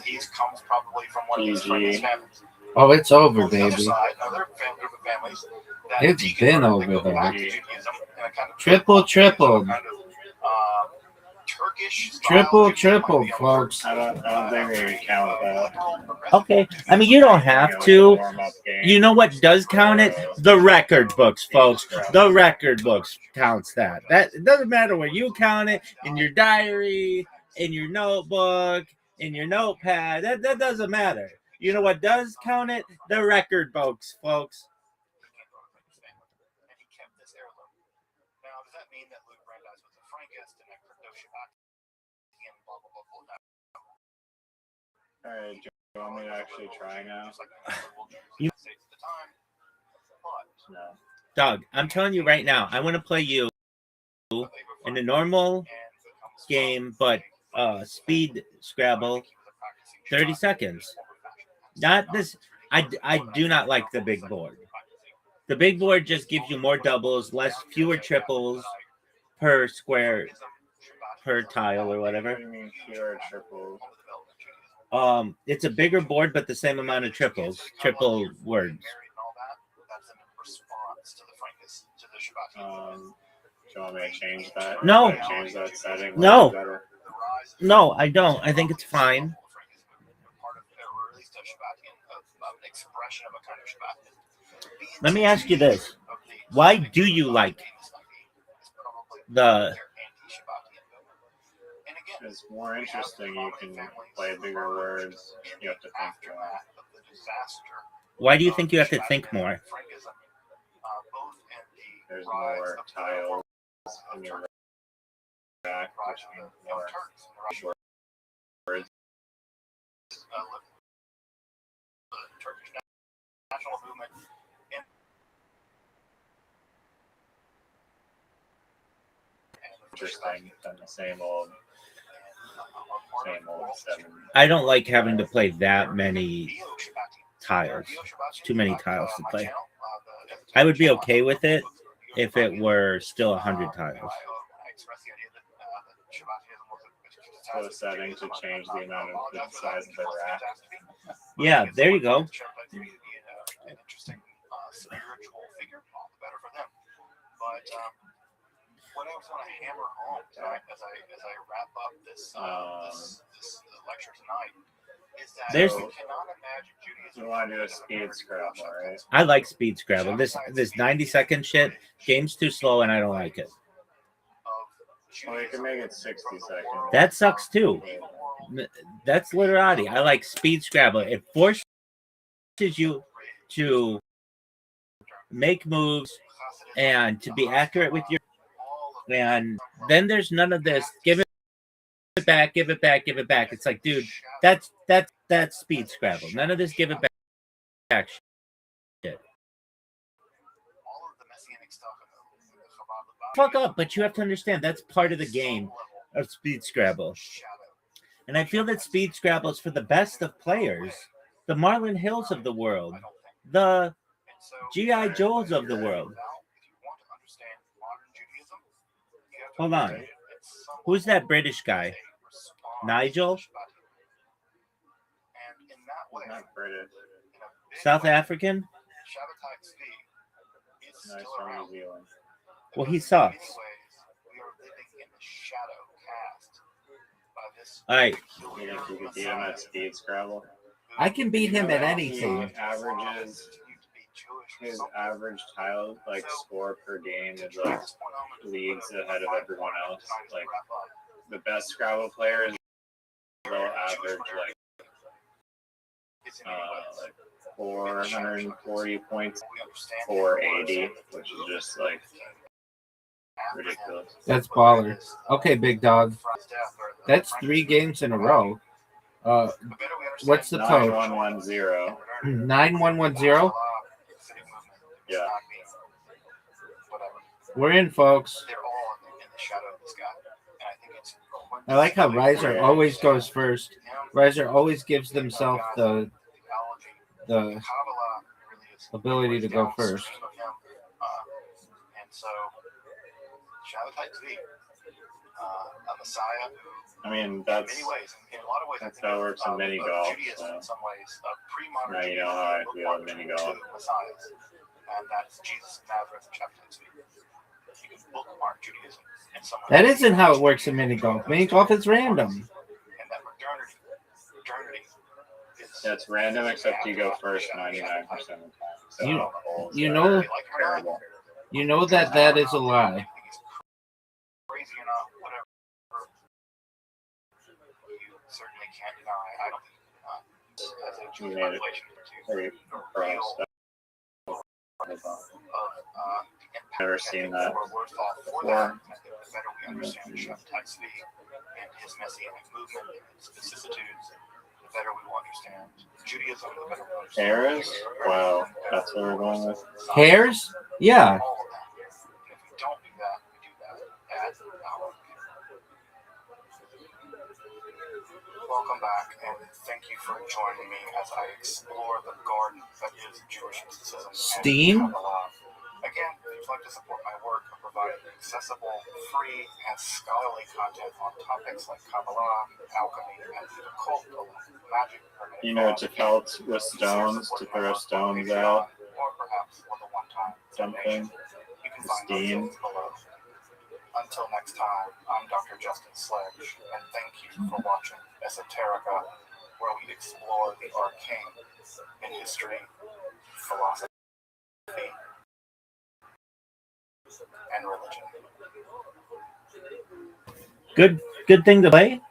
probably from one of these Frankish families. Oh, it's over, On the other baby. side, another group of families that It's been over, go back to though. Judaism in a kind of Triple, kind of, Turkish Triple, Judaism, triple, like the folks. I don't think we can count that. Okay. I mean, you don't have to. You know what does count it? The record books, folks. The record books counts that. It doesn't matter where you count it, in your diary, in your notebook, in your notepad. That doesn't matter. You know what does count it? The record books, folks. And he kept this heirloom. Now, does that mean that Luke Brandeis was a Frankist and a crypto Shabbatian, blah, blah, blah, blah? Alright, do you want me to actually try now? You- States at the time, but No. Doug, I'm telling you right now, I want to play you in a normal game, but speed Scrabble, 30 seconds. Not this. I do not like the big board. The big board just gives you more doubles, fewer triples per square, per tile or What whatever. do you mean fewer triples? It's a bigger board, but the same amount of triples, triple words. That's in response to the Frankists, to the Shabbatian. Do you want me to change that? No. Should I change that setting? No. Better? No, I don't. I think it's fine. Let me ask you this. Why do you like the... It's more interesting. You can play bigger words. You have to think more. Why do you think you have to think more? There's more tiles in your rack, which means more short words. Turkish national movement. Interesting than the same old 7. I don't like having to play that many tiles. It's too many tiles to play. I would be okay with it if it were still 100 tiles. So setting to change the amount of the size of the rack. Yeah, there you go. An interesting spiritual figure, all the better for them. But what I want to hammer home tonight, as I wrap up this lecture tonight, is that you cannot imagine Judaism. You want to do a speed Scrabble, right? I like speed Scrabble. This 90-second shit, game's too slow and I don't like it. Well, you can make it 60 seconds. That sucks too. That's literati. I like speed Scrabble. It forces you to make moves, and to be accurate with your. And then there's none of this. Give it back, give it back, give it back. It's like, dude, that's speed Scrabble. None of this give it back shit. Fuck up, but you have to understand that's part of the game of speed Scrabble. And I feel that speed Scrabble is for the best of players, the Marlon Hills of the world, the G.I. Joes of the world. Hold on. Who's that British guy? Nigel? Not British. South African? No, he's from New Zealand. Well, he sucks. All right. You think you could beat him at speed Scrabble? I can beat him at anything. His average tile score per game is like leagues ahead of everyone else. Like the best Scrabble players will average like 440 points, 480, which is just like ridiculous. That's baller. Okay, big dog. That's 3 games in a row. What's the code? 9110. 9110. Yeah. We're in, folks. I like how Riser always goes first. Riser always gives themselves the ability to go first. I mean, that's how it works in mini golf. So. Now you know how I feel in mini golf. That isn't how it works in mini golf. Mini golf is random. Yeah, it's random except you go first 99% of the time. So You know, terrible. you know that is a lie. You made it very impressed. Never seen that before. Hairs? Wow, that's what we're going with. Hairs? Yeah. Welcome back, and thank you for joining me as I explore the garden that is Jewish mysticism. Steam? And Kabbalah. Again, if you'd like to support my work, I provide accessible, free, and scholarly content on topics like Kabbalah, alchemy, and the occult, magic. You know, to pelt with stones, to throw stones out, or perhaps with a one-time something, you can find steam. those below. Until next time, I'm Dr. Justin Sledge, and thank you for watching Esoterica, where we explore the arcane in history, philosophy, and religion. Good thing to play.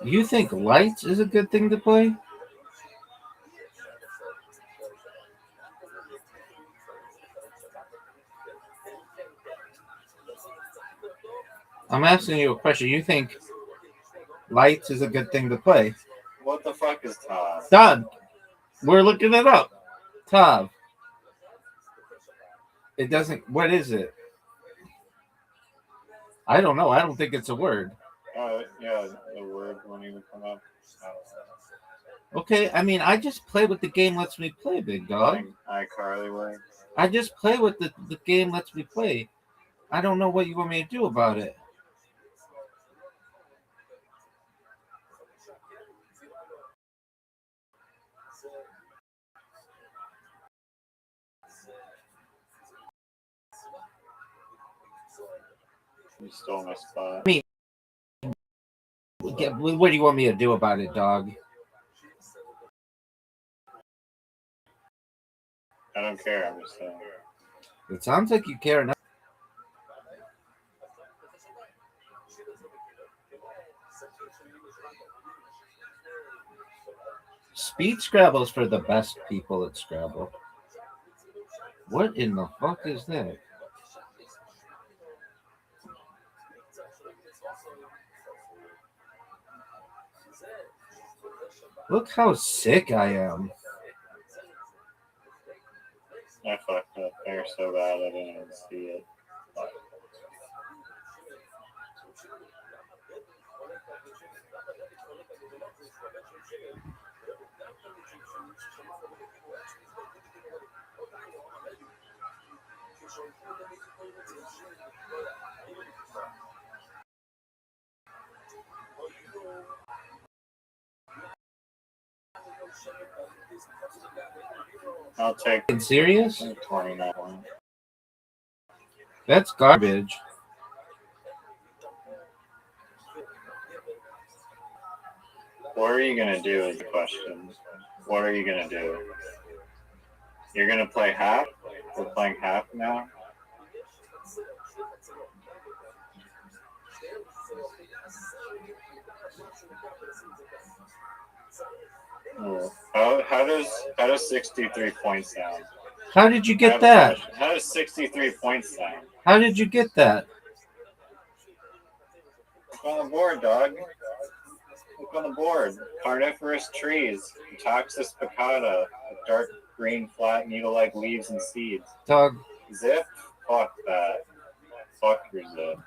You think lights is a good thing to play? I'm asking you a question. You think lights is a good thing to play? What the fuck is Todd? Todd, we're looking it up. Todd. It doesn't. What is it? I don't know. I don't think it's a word. Yeah, the word won't even come up. Okay, I mean, I just play what the game lets me play, big dog. iCarly word. I just play what the game lets me play. I don't know what you want me to do about it. You stole my spot. What do you want me to do about it, dog? I don't care. I'm just saying. It sounds like you care enough. Speed Scrabble's for the best people at Scrabble. What in the fuck is that? Look how sick I am. I fucked up there so bad I didn't even see it. I'll take Fucking serious? 29. That's garbage. What are you gonna do is the question. What are you gonna do? You're gonna play half? We're playing half now? Oh. How does 63 points sound? How did you I get have a that? question. How does 63 points sound? How did you get that? Look on the board, dog. Look on the board. Carnivorous trees. Taxus spicata. Dark green, flat, needle-like leaves and seeds. Dog. Zip? Fuck that. Fuck your zip.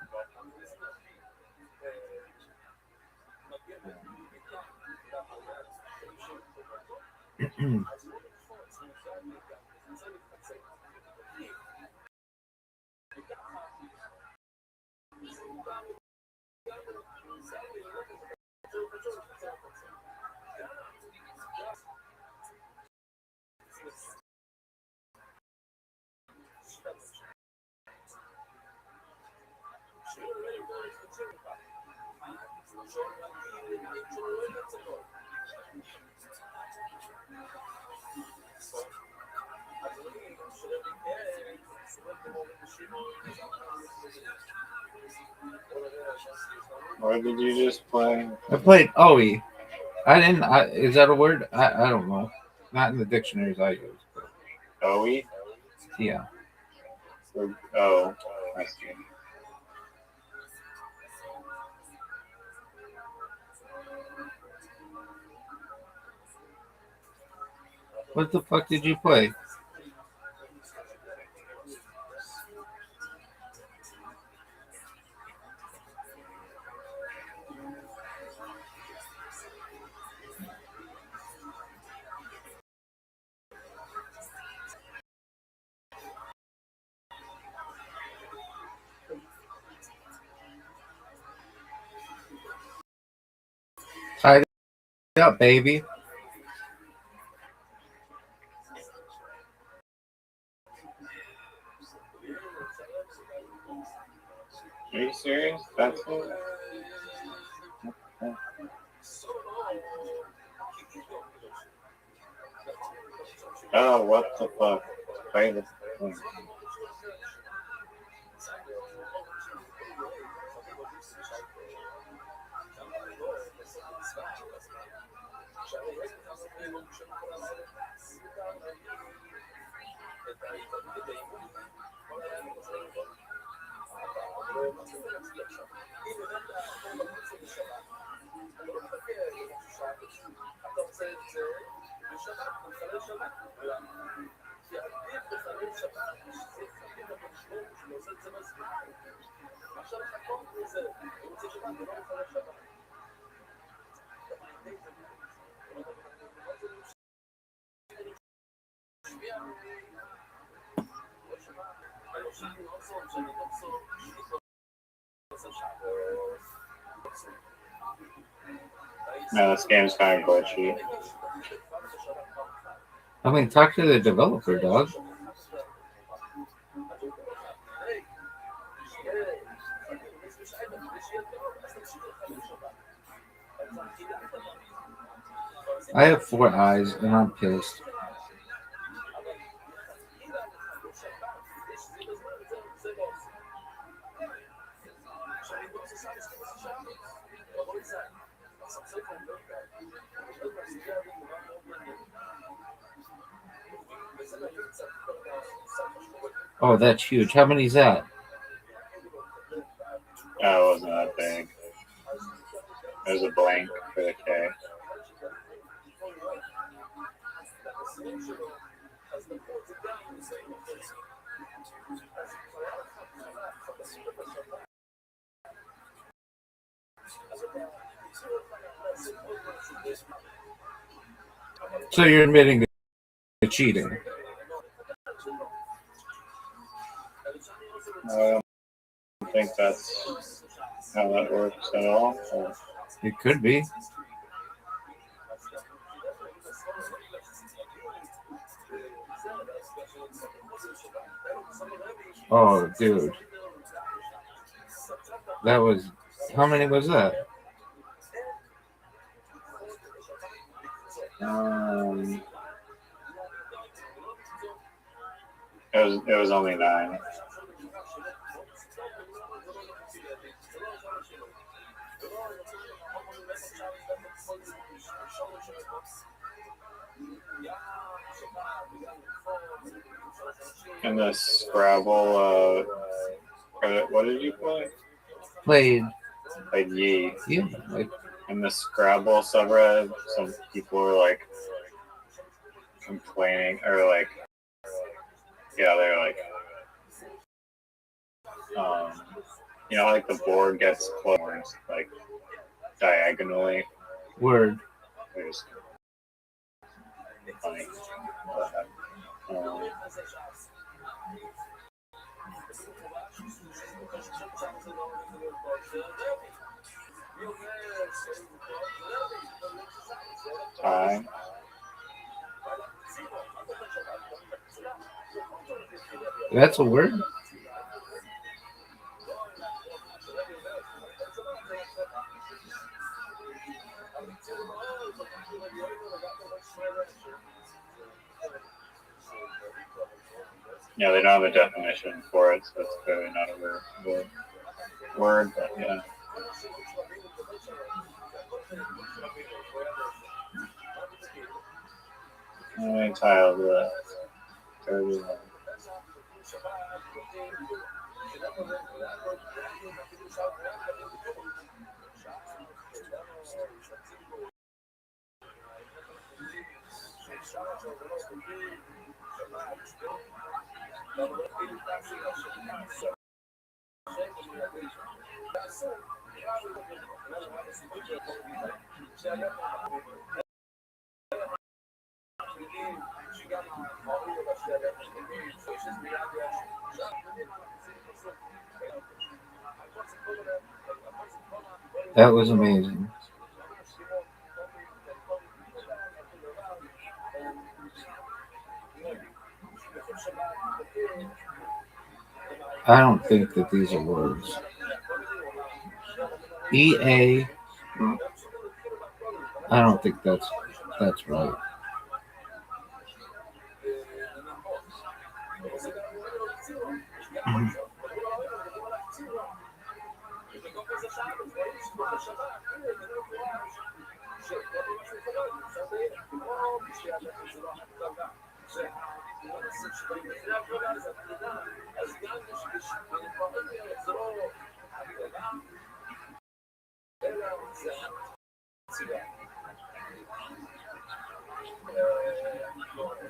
What did you just play? I played OE. I didn't. Is that a word? I don't know. Not in the dictionaries I use. But OE? yeah. Oh, I see. What the fuck did you play? Tied it up, baby. Are you serious? That's it? Oh, what the fuck? Play this thing. No, this game's kind of glitchy. I mean, talk to the developer, dog. I have 4 eyes and I'm pissed. Oh, that's huge. How many is that? Oh, it wasn't that big. There's a blank for the K. So you're admitting to cheating? I don't think that's how that works at all. It could be. Oh, dude. That was... How many was that? It was only 9. And the Scrabble, what did you play? Played Ye. Yeah. Like, In the Scrabble subreddit, some people were like complaining, or like, yeah, they're like, like the board gets closed, like diagonally. word. There's funny. Time. That's a word? Yeah, they don't have a definition for it, so it's clearly not a word, but yeah. How many tiles left? 31. That was amazing. I don't think that these are words. EA. I don't think that's right.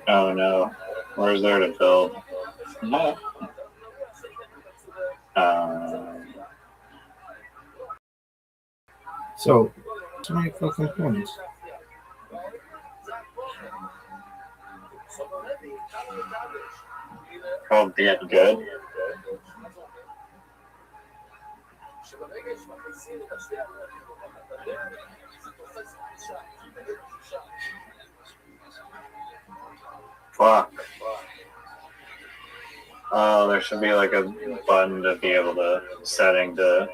Oh no. Where's there to build? So many fucking points. Called Get Good. Fuck. Oh, there should be like a button to be able to setting to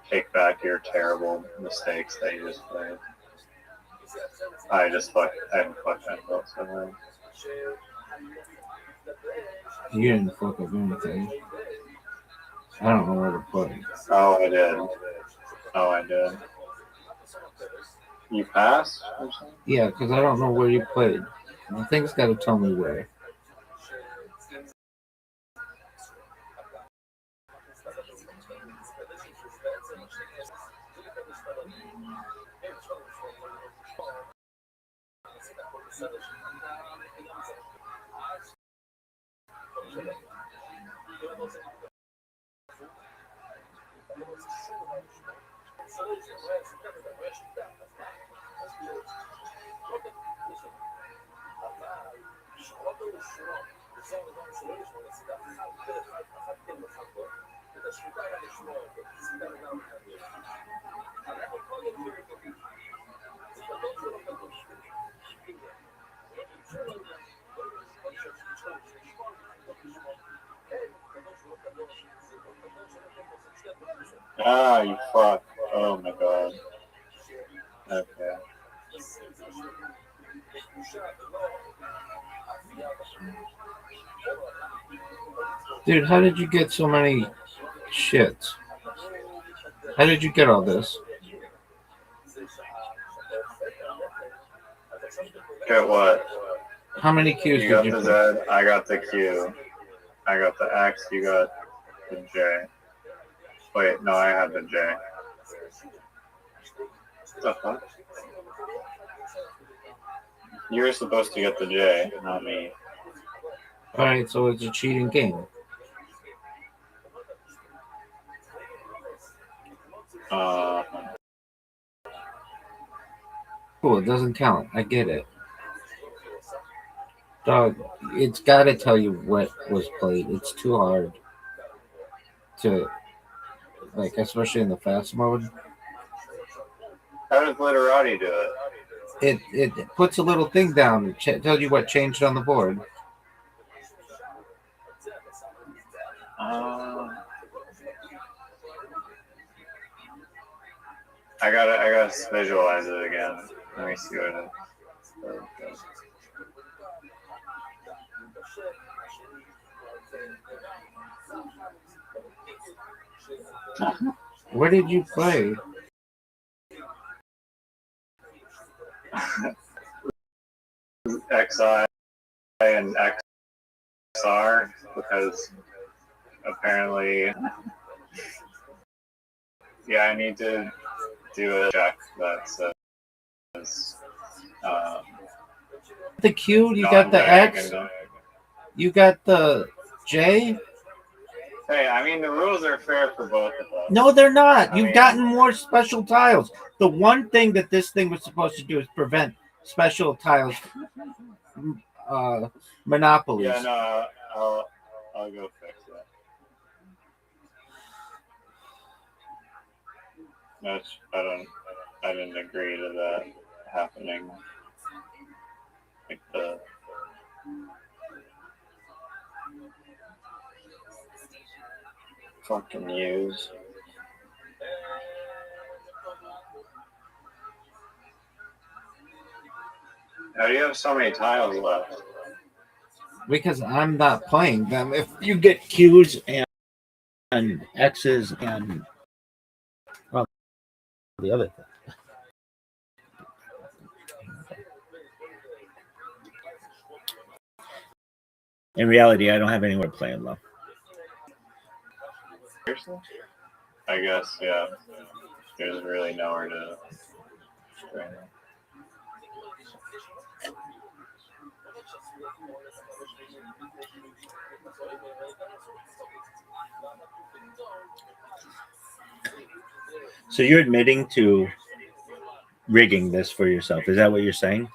take back your terrible mistakes that you just played. I haven't fucked myself so much. You didn't fuck up anything. I don't know where to put it. Oh, I did. Oh, I did. You passed or something? Yeah, because I don't know where you played. The thing's got to tell me where. Ah, you fuck. Oh my god. Okay. Dude, how did you get so many shits? How did you get all this? Get what? How many Qs You did got you the put? Z, I got the Q. I got the X, you got the J. Wait, no, I had the J. What the fuck? You were supposed to get the J, not me. Alright, so it's a cheating game. Cool, it doesn't count. I get it. Dog, it's got to tell you what was played. It's too hard to, like, especially in the fast mode. How does Literati do it? It puts a little thing down. It tells you what changed on the board. I gotta visualize it again. Let me see what it is. Where did you play? XI and XR because apparently, yeah, I need to do a check that says The Q, you got the X, you got the J. Hey, I mean, the rules are fair for both of us. No, they're not. You've gotten more special tiles. The one thing that this thing was supposed to do is prevent special tiles monopolies. Yeah, no, I'll go fix it. That's I didn't agree to that happening. Like the fucking use. How do you have so many tiles left? Because I'm not playing them. If you get Qs and X's and well, the other thing. In reality, I don't have anywhere to play them though. Seriously? I guess, yeah. There's really nowhere to right now. So you're admitting to rigging this for yourself. Is that what you're saying?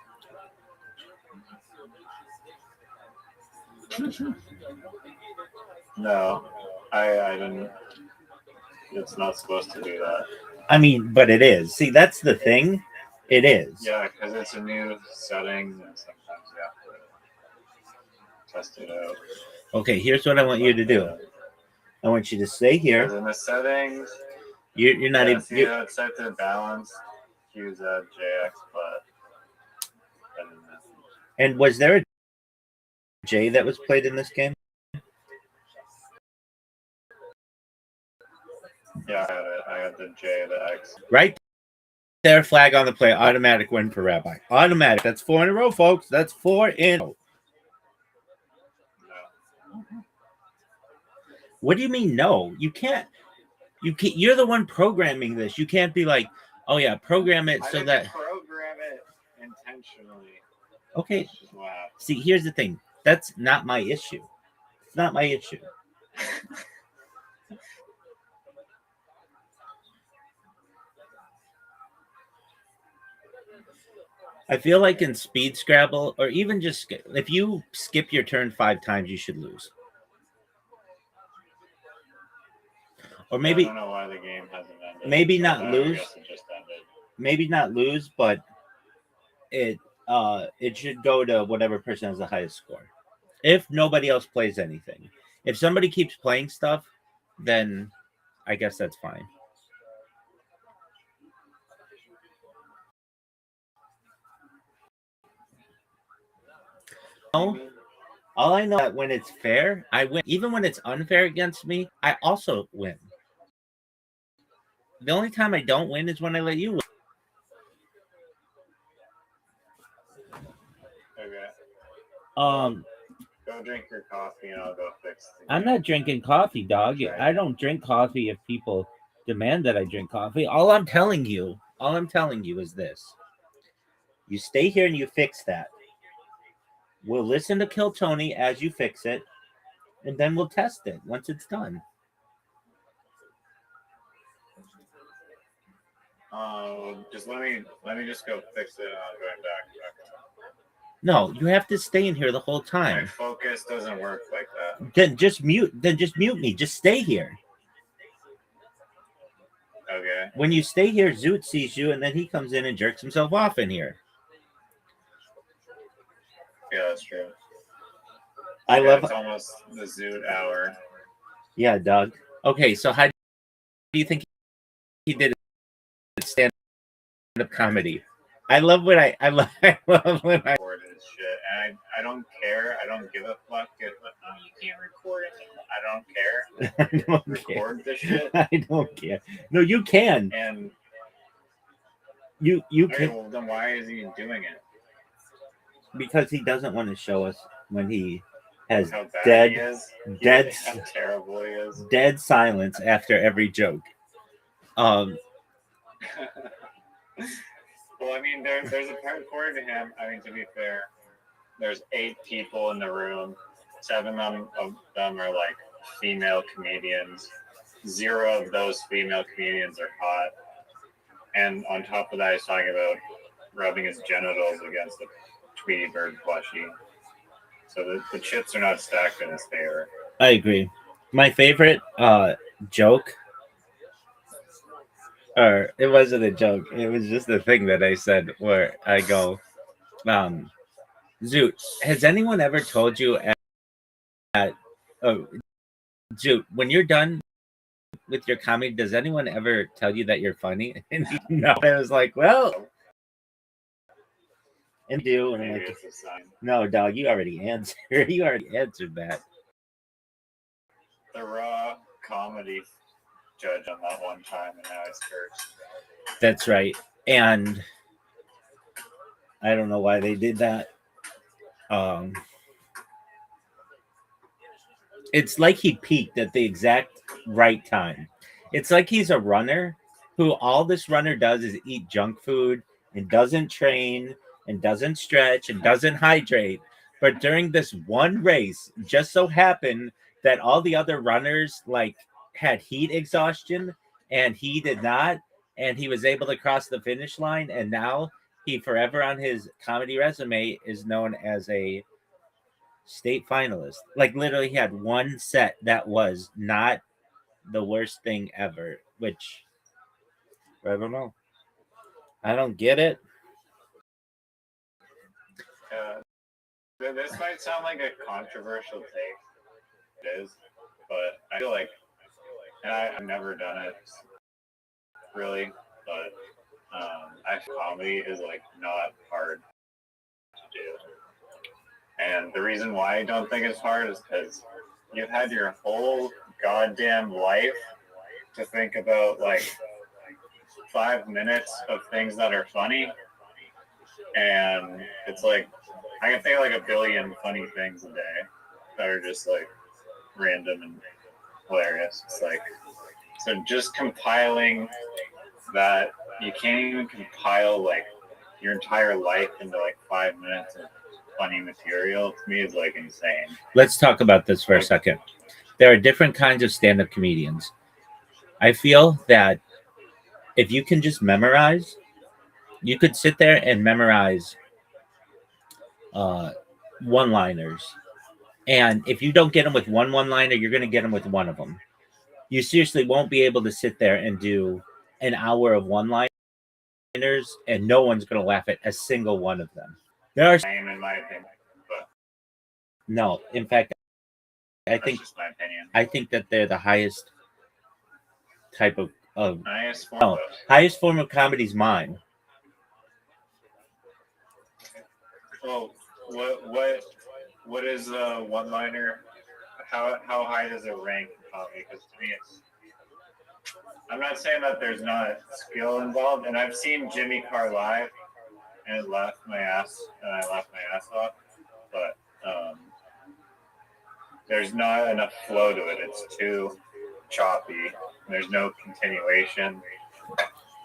No, I didn't. It's not supposed to do that. I mean, but it is. See, that's the thing. It is. Yeah, because it's a new setting, and sometimes you have to test it out. Okay, here's what I want you to do. I want you to stay here. In the settings, you're not even. It's set to balance. Use JX, but. And was there a J that was played in this game? Yeah, I had the J, the X. Right there, flag on the play. Automatic win for Rabbi. Automatic. That's 4 in a row, folks. That's 4 in a row. No. What do you mean no? You can't. You're the one programming this. You can't be like, oh yeah, program it I so didn't that. program it intentionally. Okay. That's just what happened. See, here's the thing. That's not my issue. It's not my issue. I feel like in speed Scrabble, or even just if you skip your turn 5 times, you should lose. Or maybe I don't know why the game hasn't ended. Maybe not I lose. guess it just ended. Maybe not lose, but it should go to whatever person has the highest score. If nobody else plays anything. If somebody keeps playing stuff, then I guess that's fine. No, all I know is that when it's fair, I win. Even when it's unfair against me, I also win. The only time I don't win is when I let you win. Okay. Go drink your coffee and I'll go fix the I'm game. not drinking coffee, dog. Right. I don't drink coffee if people demand that I drink coffee. All I'm telling you is this. You stay here and you fix that. We'll listen to Kill Tony as you fix it, and then we'll test it once it's done. Just let me just go fix it and I'll go back. No, you have to stay in here the whole My time. focus doesn't work like that. Then just mute me. Just stay here. Okay. When you stay here, Zoot sees you, and then he comes in and jerks himself off in here. Yeah, that's true. It's almost the Zoot hour. Yeah, Doug. Okay, so how do you think he did stand-up comedy? I love when I love when I record his shit, and I don't care. I don't give a fuck if you can't record it. I don't care. Record this shit. I don't care. No, you can. And you okay, can. well, then why is he doing it? Because he doesn't want to show us when he has how bad dead, he is. dead, how terrible he is. Dead silence after every joke. Well, I mean, there's a part, according to him. I mean, to be fair, there's 8 people in the room. 7 of them are like female comedians. 0 of those female comedians are hot. And on top of that, he's talking about rubbing his genitals against the Tweety Bird plushie. So the chips are not stacked in his favor. I agree. My favorite joke, or it wasn't a joke, it was just a thing that I said where I go, Zoot, has anyone ever told you Zoot, when you're done with your comedy, does anyone ever tell you that you're funny? And no, I was like, well, and do, and I'm Maybe like, it's a sign. no, dog, you already answered. You already answered that. The raw comedy judge on that one time, and now he's cursed. That's right. And I don't know why they did that. It's like he peaked at the exact right time. It's like he's a runner who all this runner does is eat junk food and doesn't train and doesn't stretch and doesn't hydrate. But during this one race, just so happened that all the other runners like had heat exhaustion and he did not, and he was able to cross the finish line, and now he forever on his comedy resume is known as a state finalist. Like literally he had one set that was not the worst thing ever, which I don't know. I don't get it. This might sound like a controversial take. It is, but I feel like, and I've never done it really, but I feel comedy is like not hard to do. And the reason why I don't think it's hard is because you've had your whole goddamn life to think about like 5 minutes of things that are funny, and it's like I can think of like a billion funny things a day that are just like random and hilarious. It's like, so just compiling that, you can't even compile like your entire life into like 5 minutes of funny material. To me, is like insane. Let's talk about this for a second. There are different kinds of stand-up comedians. I feel that if you can just memorize, you could sit there and memorize one-liners. And if you don't get them with one-liner, you're going to get them with one of them. You seriously won't be able to sit there and do an hour of one-liners, and no one's going to laugh at a single one of them. There are, In my opinion, but no, in fact, that's just my opinion. I think that they're the highest type of Highest form. no, highest form of comedy is mime. Well, what is a one-liner? How high does it rank in comedy? Because to me, I'm not saying that there's not skill involved, and I've seen Jimmy Carr live, and I laughed my ass off, but there's not enough flow to it. It's too choppy. There's no continuation,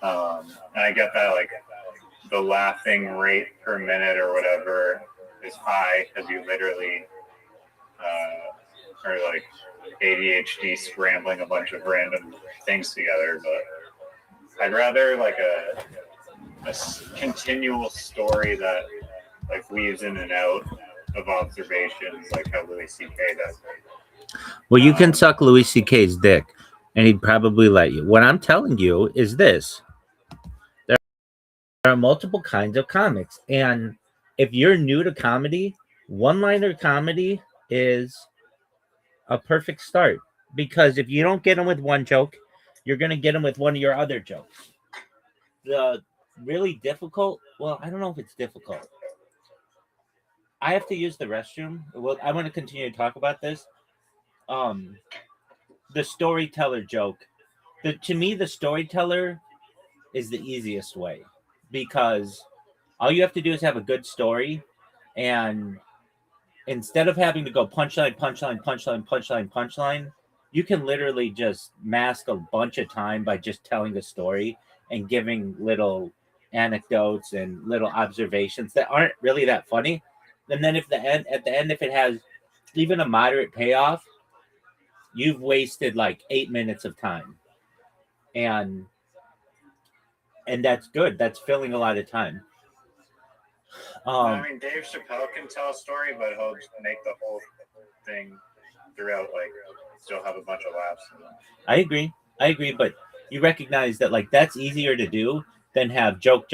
and I get that like the laughing rate per minute or whatever is high because you literally are like ADHD scrambling a bunch of random things together. But I'd rather like a continual story that like weaves in and out of observations, like how Louis C.K. does. Well, you can suck Louis C.K.'s dick, and he'd probably let you. What I'm telling you is this. There are multiple kinds of comics, and if you're new to comedy, one-liner comedy is a perfect start, because if you don't get them with one joke, you're going to get them with one of your other jokes. The really difficult, well, I don't know if it's difficult. I have to use the restroom. Well, I want to continue to talk about this. The storyteller joke. To me, the storyteller is the easiest way, because all you have to do is have a good story, and instead of having to go punchline, punchline, punchline, punchline, punchline, you can literally just mask a bunch of time by just telling a story and giving little anecdotes and little observations that aren't really that funny. And then at the end, if it has even a moderate payoff, you've wasted like 8 minutes of time. And that's good. That's filling a lot of time. I mean, Dave Chappelle can tell a story, but he'll just make the whole thing throughout, like, still have a bunch of laughs. I agree, but you recognize that like that's easier to do than have joke.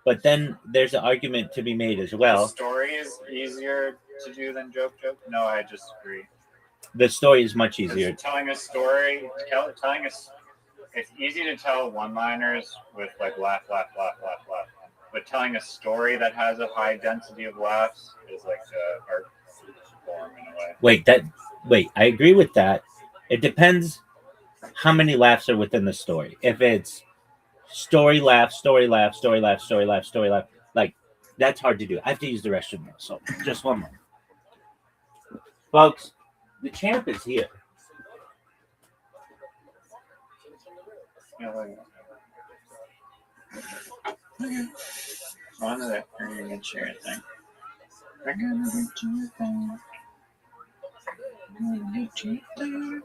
But then there's an argument to be made as well. The story is easier to do than joke. No, I disagree. The story is much easier. Telling a story, it's easy to tell one-liners with like laugh. But telling a story that has a high density of laughs is like art form in a way. Wait, I agree with that. It depends how many laughs are within the story. If it's story laugh, like that's hard to do. I have to use the restroom now, so just one moment. Folks, the champ is here. On to that pyramid chair thing. We're gonna get you there.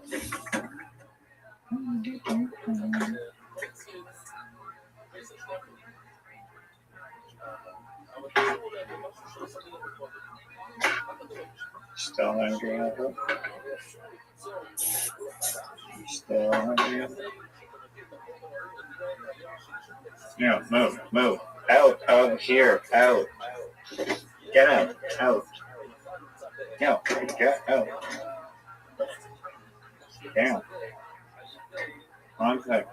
Still hungry, Still hungry. No, move. Out of here. Out. Get out. No, get out. Down. Wrong side.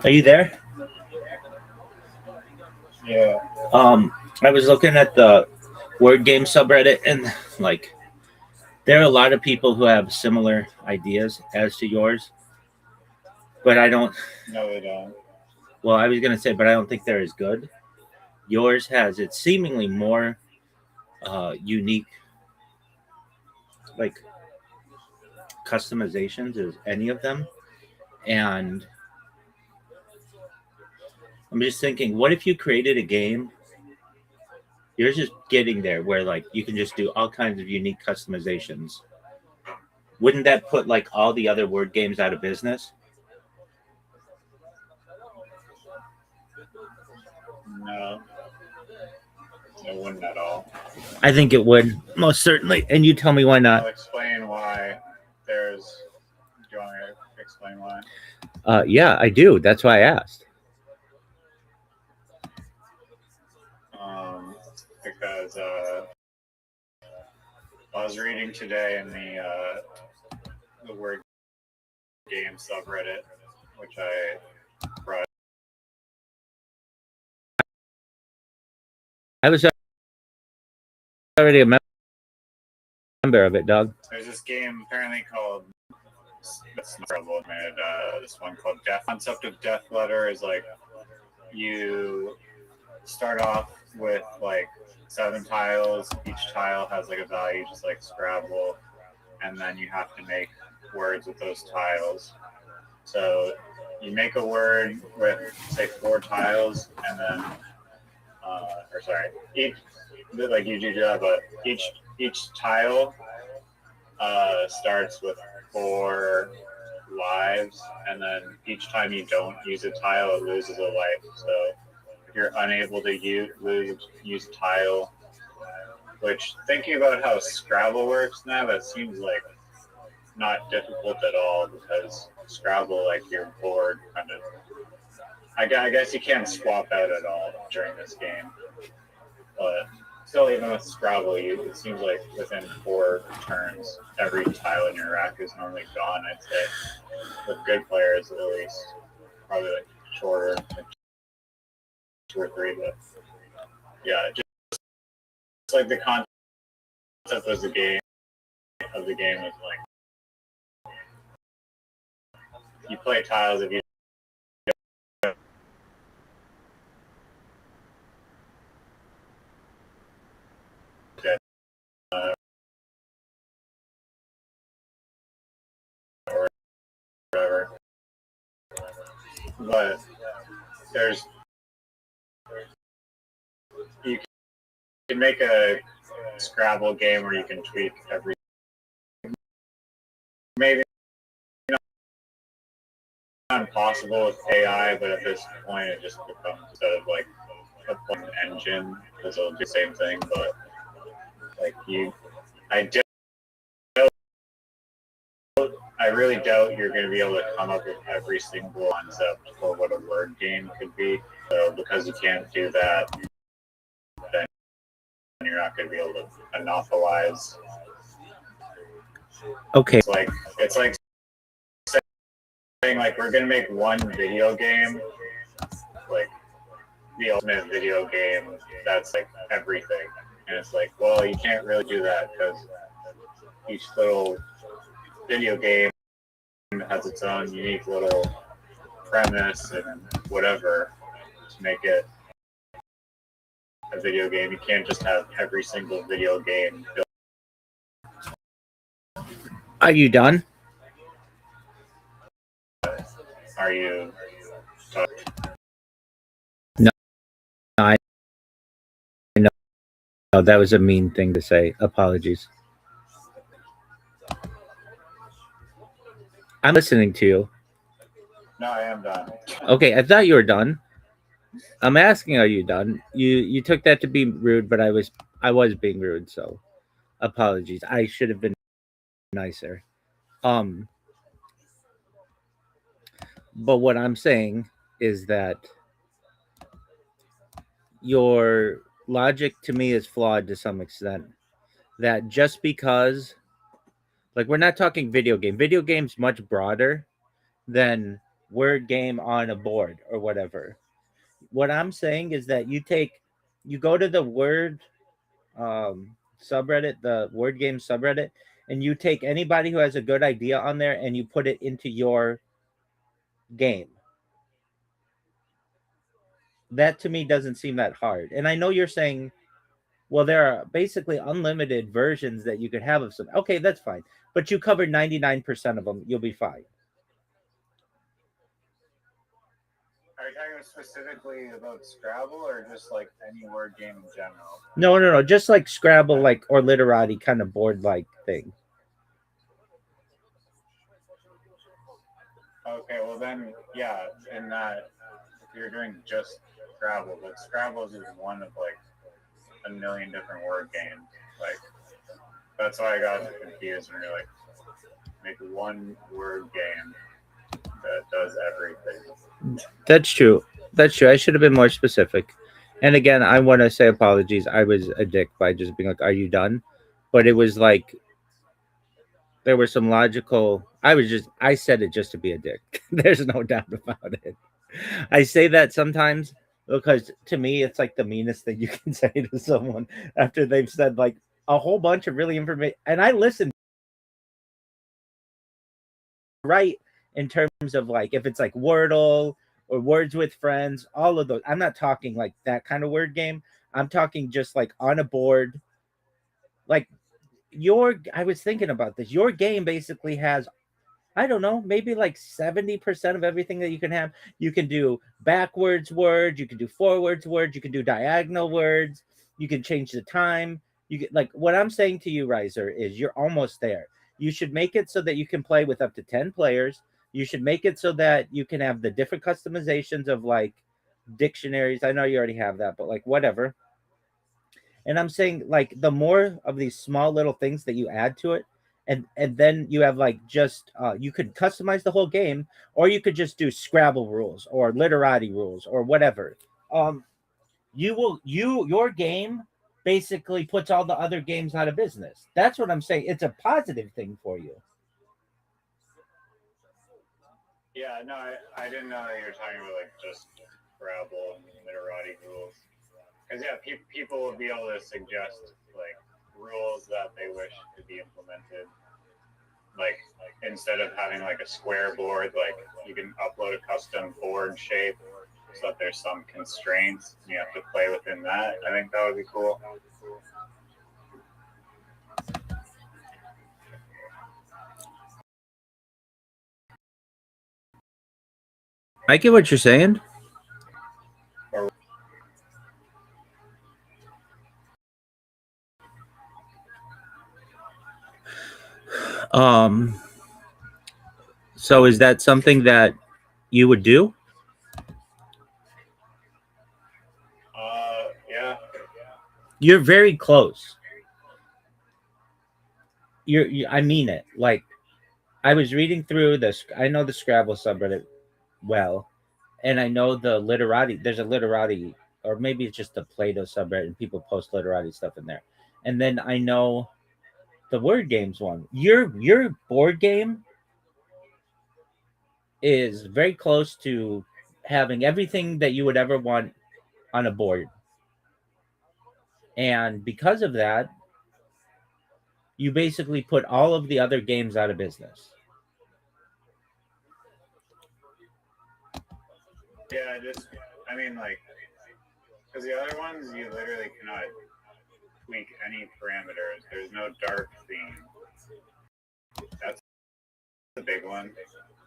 Are you there? Yeah. I was looking at the word game subreddit, and like there are a lot of people who have similar ideas as to yours, but I don't. No, they don't. Well, I was gonna say, but I don't think they're as good. Yours has it's seemingly more unique, like customizations as any of them, and I'm just thinking, what if you created a game? You're just getting there where like you can just do all kinds of unique customizations. Wouldn't that put like all the other word games out of business? No, it wouldn't at all. I think it would, most certainly. And you tell me why I'll not. explain why. Do you want me to explain why? Yeah, I do. That's why I asked. Because I was reading today in the word game subreddit, which I brought. I was already a member of it, dog. There's this game apparently called. That's terrible. This one called Death. Concept of Death Letter is like you start off with like 7 tiles. Each tile has like a value, just like Scrabble, and then you have to make words with those tiles. So you make a word with say 4 tiles, and then, or sorry, each like you do that, but each tile starts with 4 lives, and then each time you don't use a tile, it loses a life. So if you're unable to use tile, which thinking about how Scrabble works now, that seems like not difficult at all, because Scrabble, like your board kind of, I guess you can't swap out at all during this game, but still, even with Scrabble, it seems like within 4 turns, every tile in your rack is normally gone. I'd say with good players, at least, probably like shorter, like 2 or 3. But yeah, just like the concept of the game is like you play tiles if you or whatever. But you can make a Scrabble game where you can tweak every, maybe not impossible with AI, but at this point it just becomes instead of like a plain engine, because it'll do the same thing. But like I really doubt you're going to be able to come up with every single concept for what a word game could be. So because you can't do that, then you're not going to be able to monopolize. Okay. It's like saying like we're going to make one video game, like the ultimate video game that's like everything, and it's like, well, you can't really do that because each little video game has its own unique little premise and whatever to make it a video game. You can't just have every single video game built. Are you done? Are you? No, I know. No, that was a mean thing to say. Apologies. I'm listening to you. No, I am done. Okay, I thought you were done. I'm asking, are you done? You took that to be rude, but I was being rude, so apologies. I should have been nicer. But what I'm saying is that your logic to me is flawed to some extent. That just because, like, we're not talking video game. Video game's much broader than word game on a board or whatever. What I'm saying is that you go to the word subreddit, the word game subreddit, and you take anybody who has a good idea on there and you put it into your game. That to me doesn't seem that hard. And I know you're saying, well, there are basically unlimited versions that you could have of some. Okay, that's fine. But you covered 99% of them. You'll be fine. Are you talking specifically about Scrabble or just like any word game in general? No. Just like Scrabble, like, or Literati kind of board like thing. Okay, well then, yeah, in that if you're doing just Scrabble, but Scrabble is one of like a million different word games. Like that's why I got confused when you're like, make one word game that does everything. That's true. I should have been more specific. And again, I want to say apologies. I was a dick by just being like, "Are you done?" But it was like there were some logical. I said it just to be a dick. There's no doubt about it. I say that sometimes because to me, it's like the meanest thing you can say to someone after they've said like a whole bunch of really information. And I listen, right, in terms of like if it's like Wordle or Words with Friends, all of those. I'm not talking like that kind of word game. I'm talking just like on a board. Like I was thinking about this. Your game basically has, I don't know, maybe like 70% of everything that you can have. You can do backwards words, you can do forwards words, you can do diagonal words, you can change the time. You get like what I'm saying to you, Riser, is you're almost there. You should make it so that you can play with up to 10 players. You should make it so that you can have the different customizations of like dictionaries. I know you already have that, but like whatever. And I'm saying like the more of these small little things that you add to it, and then you have like just you could customize the whole game, or you could just do Scrabble rules or Literati rules or whatever. Your game basically puts all the other games out of business. That's what I'm saying. It's a positive thing for you. Yeah, no, I didn't know that you were talking about like just Scrabble and Literati rules. Because yeah, people will be able to suggest like rules that they wish could be implemented. Like instead of having like a square board, like you can upload a custom board shape so that there's some constraints. You have to play within that. I think that would be cool. I get what you're saying. So is that something that you would do? Yeah. You're very close. I mean it. Like I was reading through this. I know the Scrabble subreddit well, and I know the Literati. There's a Literati, or maybe it's just the Play-Doh subreddit, and people post Literati stuff in there. And then I know the word games one. Your board game is very close to having everything that you would ever want on a board. And because of that, you basically put all of the other games out of business. Yeah, I mean, like, Because the other ones, you literally cannot tweak any parameters. There's no dark theme. That's the big one.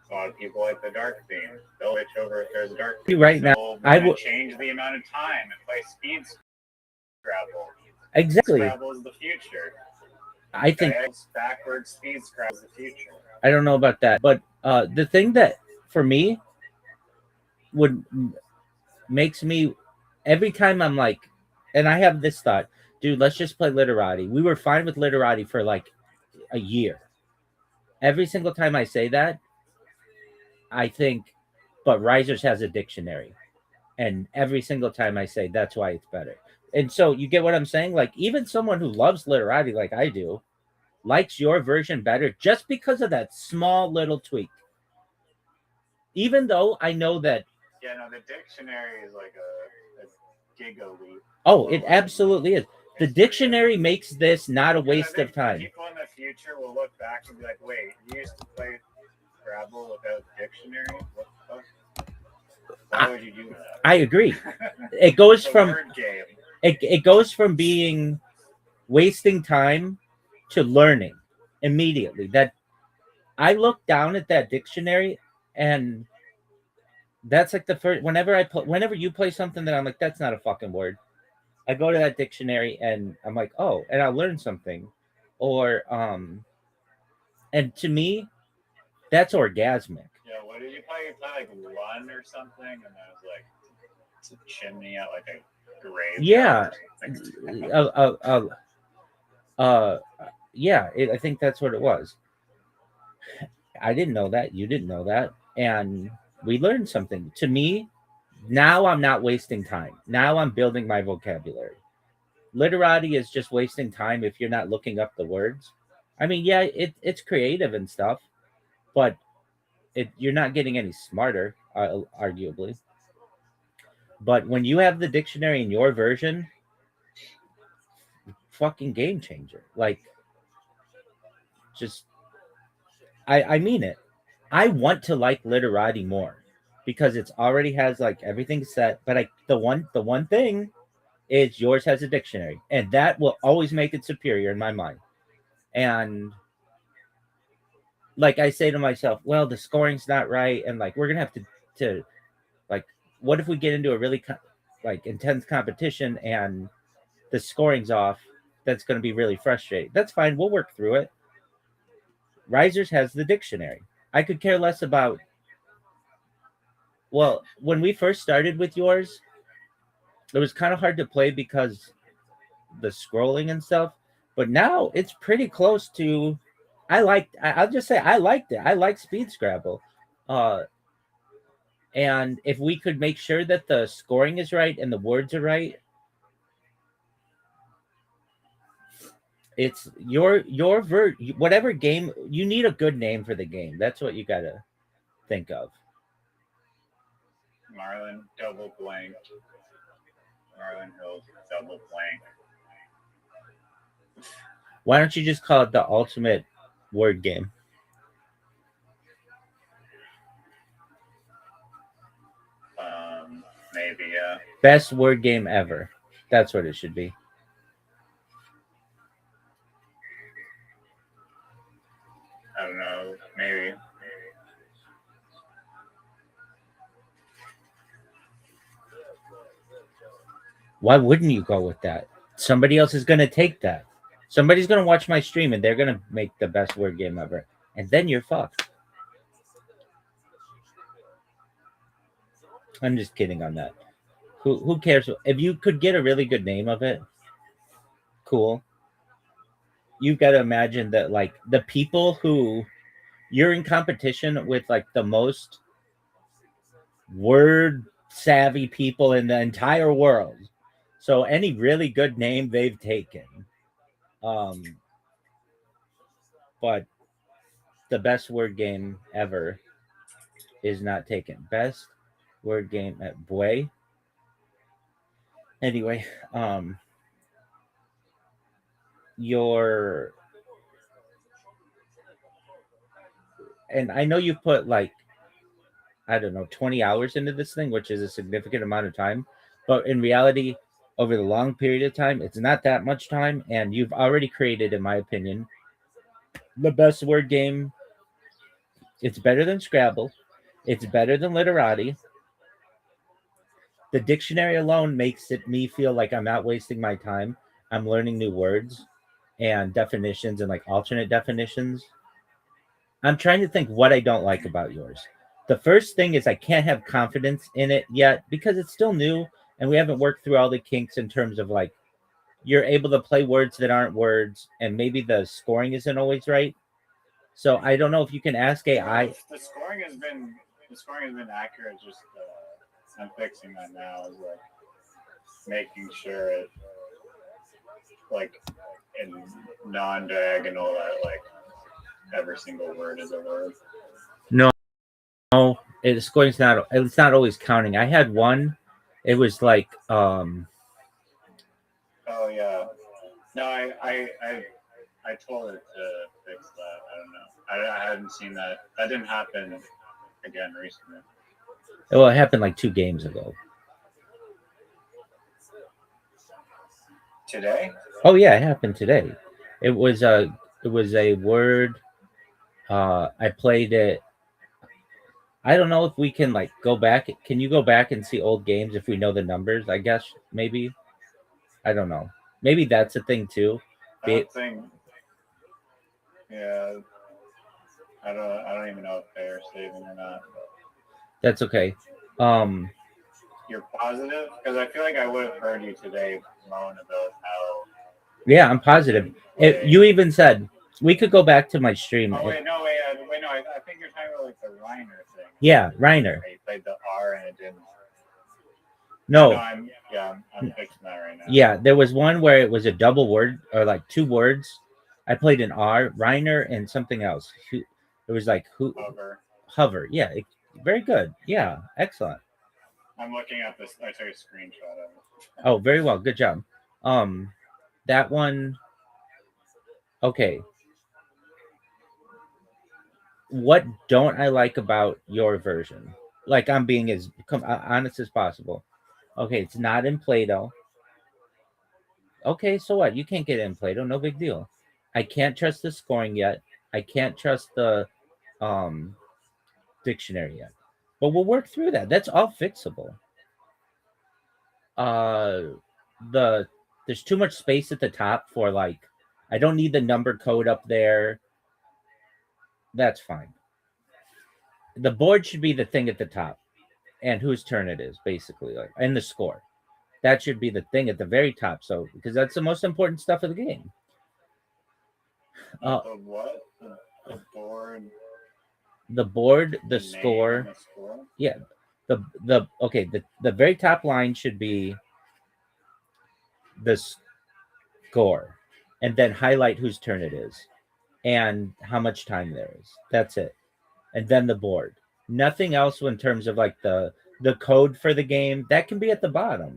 A lot of people like the dark theme. They'll switch over if there's a dark theme. Right now, I will change the amount of time and play speed Scrabble. Exactly. Scrabble is the future. I think backwards speed Scrabble is the future. I don't know about that, but the thing that for me makes me every time I'm like, and I have this thought, dude, let's just play literati. We were fine with literati for like a year. Every single time I say that, I think, but Risers has a dictionary. And every single time I say that's why it's better. And so you get what I'm saying? Like, even someone who loves literati like I do likes your version better just because of that small little tweak. Even though I know that. Yeah, no, the dictionary is like a giga-leap. Oh, it absolutely is. The dictionary makes this not a waste of time. People in the future will look back and be like, wait, you used to play Scrabble without dictionary? What the fuck? Why would you do that? I agree. It goes from word game. It goes from being wasting time to learning immediately. That I look down at that dictionary, and that's like the first. Whenever you play something that I'm like, that's not a fucking word. I go to that dictionary and I'm like, oh, and I'll learn something, or and to me, that's orgasmic. Yeah, what did you play? You played like Lun or something, and that was like it's a chimney at like a grave. Yeah. Yeah, I think that's what it was. I didn't know that. You didn't know that. And we learned something. To me, now I'm not wasting time. Now I'm building my vocabulary. Literati is just wasting time if you're not looking up the words. I mean, yeah, it's creative and stuff, but you're not getting any smarter, arguably. But when you have the dictionary in your version, fucking game changer. Like, just, I mean it. I want to like literati more because it's already has like everything set. But the one thing is yours has a dictionary, and that will always make it superior in my mind. And like I say to myself, well, the scoring's not right, and like we're gonna have to like, what if we get into a really like intense competition and the scoring's off? That's gonna be really frustrating. That's fine. We'll work through it. Risers has the dictionary. I could care less about. Well, when we first started with yours, it was kind of hard to play because the scrolling and stuff. But now it's pretty close to. I'll just say I liked it. I like Speed Scrabble. And if we could make sure that the scoring is right and the words are right, it's whatever game. You need a good name for the game. That's what you gotta think of. Marlin double blank. Marlin Hills double blank. Why don't you just call it the ultimate word game? Maybe, yeah. Best word game ever. That's what it should be. I don't know. Maybe. Why wouldn't you go with that? Somebody else is going to take that. Somebody's going to watch my stream and they're going to make the best word game ever. And then you're fucked. I'm just kidding on that. Who cares? If you could get a really good name of it, cool. You've got to imagine that, like, the people who you're in competition with, like, the most word savvy people in the entire world. So any really good name they've taken. But the best word game ever is not taken. Best word game at Boy. Anyway, and I know you put like, I don't know, 20 hours into this thing, which is a significant amount of time. But in reality, over the long period of time, it's not that much time, and you've already created, in my opinion, the best word game. It's better than Scrabble. It's better than Literati. The dictionary alone makes it me feel like I'm not wasting my time. I'm learning new words and definitions and like alternate definitions. I'm trying to think what I don't like about yours. The first thing is I can't have confidence in it yet because it's still new and we haven't worked through all the kinks in terms of like you're able to play words that aren't words and maybe the scoring isn't always right. So I don't know if you can ask AI. The scoring has been accurate. Just I'm fixing that now. Is like making sure it like in non-diagonal that like every single word is a word. No, scoring's not. It's not always counting. I had one. It was like Oh yeah. No, I told it to fix that. I don't know. I hadn't seen that. That didn't happen again recently. well, it happened like 2 games ago. Today? Oh yeah, it happened today. It was a word. I played it. I don't know if we can like go back. Can you go back and see old games if we know the numbers? I guess maybe. I don't know. Maybe that's a thing too. I don't think. Yeah. I don't even know if they're saving or not. That's okay. You're positive? Because I feel like I would have heard you today moan about how. Yeah, I'm positive. You even said we could go back to my stream. Oh wait, no. I think you're talking about like the Reiner thing. Yeah, Reiner. You played the R and it didn't. No. I'm fixing that right now. Yeah, there was one where it was a double word or like 2 words. I played an R, Reiner, and something else. It was like hover. Yeah, very good. Yeah, excellent. I'm looking at this. I took a screenshot of it. Oh, very well. Good job. That one. Okay. What don't I like about your version? Like I'm being as honest as possible. Okay, it's not in Play-Doh. Okay, so what? You can't get it in Play-Doh. No big deal. I can't trust the scoring yet. I can't trust the dictionary yet. But we'll work through that. That's all fixable. There's too much space at the top for like I don't need the number code up there. That's fine. The board should be the thing at the top and whose turn it is, basically, like and the score. That should be the thing at the very top. So because that's the most important stuff of the game. The what? The board. The board, the score. Yeah. The very top line should be the score. And then highlight whose turn it is and how much time there is. That's it. And then the board. Nothing else in terms of like the code for the game. That can be at the bottom.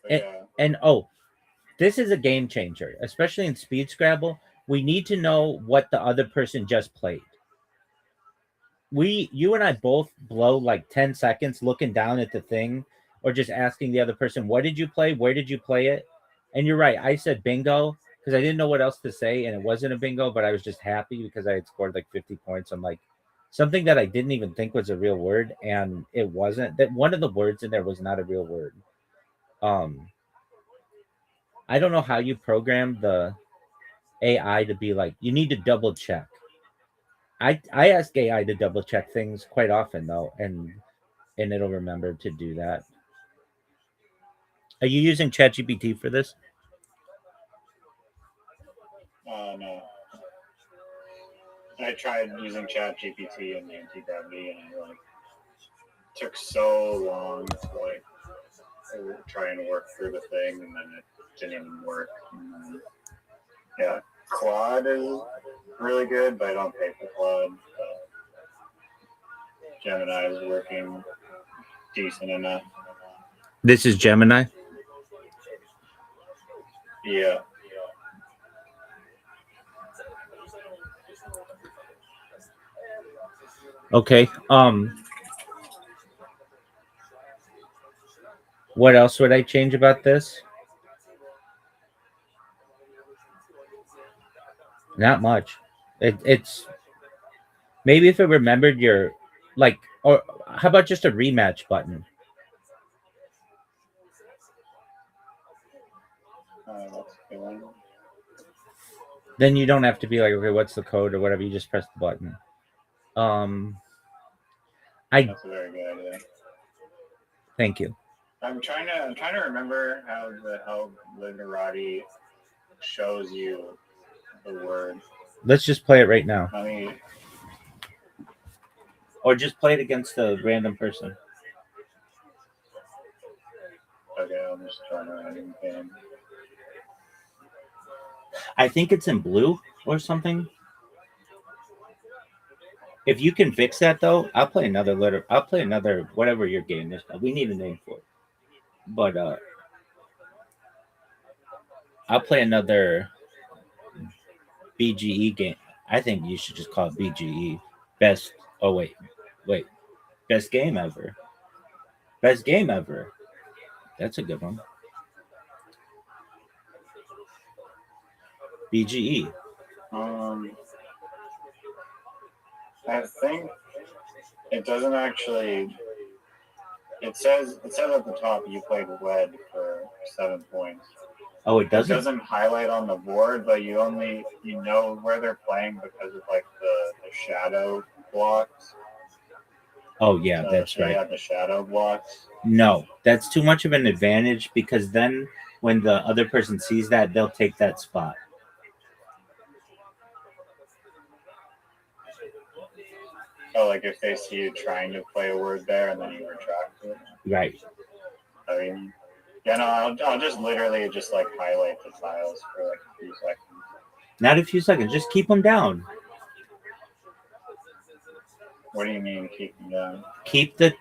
And this is a game changer, especially in Speed Scrabble. We need to know what the other person just played. You and I both blow like 10 seconds looking down at the thing or just asking the other person, what did you play? Where did you play it? And you're right. I said bingo because I didn't know what else to say. And it wasn't a bingo, but I was just happy because I had scored like 50 points. I'm like, something that I didn't even think was a real word. And it wasn't. That one of the words in there was not a real word. I don't know how you program the AI to be like, you need to double check. I ask AI to double check things quite often though, and it'll remember to do that. Are you using ChatGPT for this? No. I tried using ChatGPT and anti-gravity, and it like took so long to like try and work through the thing, and then it didn't even work. Then, yeah, Claude is really good, but I don't pay for Claude. Gemini is working decent enough. This is Gemini? Yeah. Okay. What else would I change about this? Not much. It's maybe if it remembered your like, or how about just a rematch button? That's a good one. Then you don't have to be like, okay, what's the code or whatever. You just press the button. I That's a very good idea. thank you. I'm trying to remember how the hell Literati shows you the word. Let's just play it right now, I mean, or just play it against a random person. okay, I'm just trying to random game. I think it's in blue or something. If you can fix that though, I'll play another letter. I'll play another whatever your game is. We need a name for it. But I'll play another BGE game. I think you should just call it BGE. Best. Oh wait. Best game ever. Best game ever. That's a good one. BGE. I think it doesn't actually. It says at the top you played red for 7 points. Oh, it It doesn't. doesn't highlight on the board, but you know where they're playing because of like the shadow blocks. Oh yeah, that's They right. have the shadow blocks. No, that's too much of an advantage because then when the other person sees that, they'll take that spot. Oh, like if they see you trying to play a word there and then you retract it. Right. I mean, yeah, no, I'll just literally just like highlight the tiles for like a few seconds. Not a few seconds. Just keep them down. What do you mean keep them down? Keep the.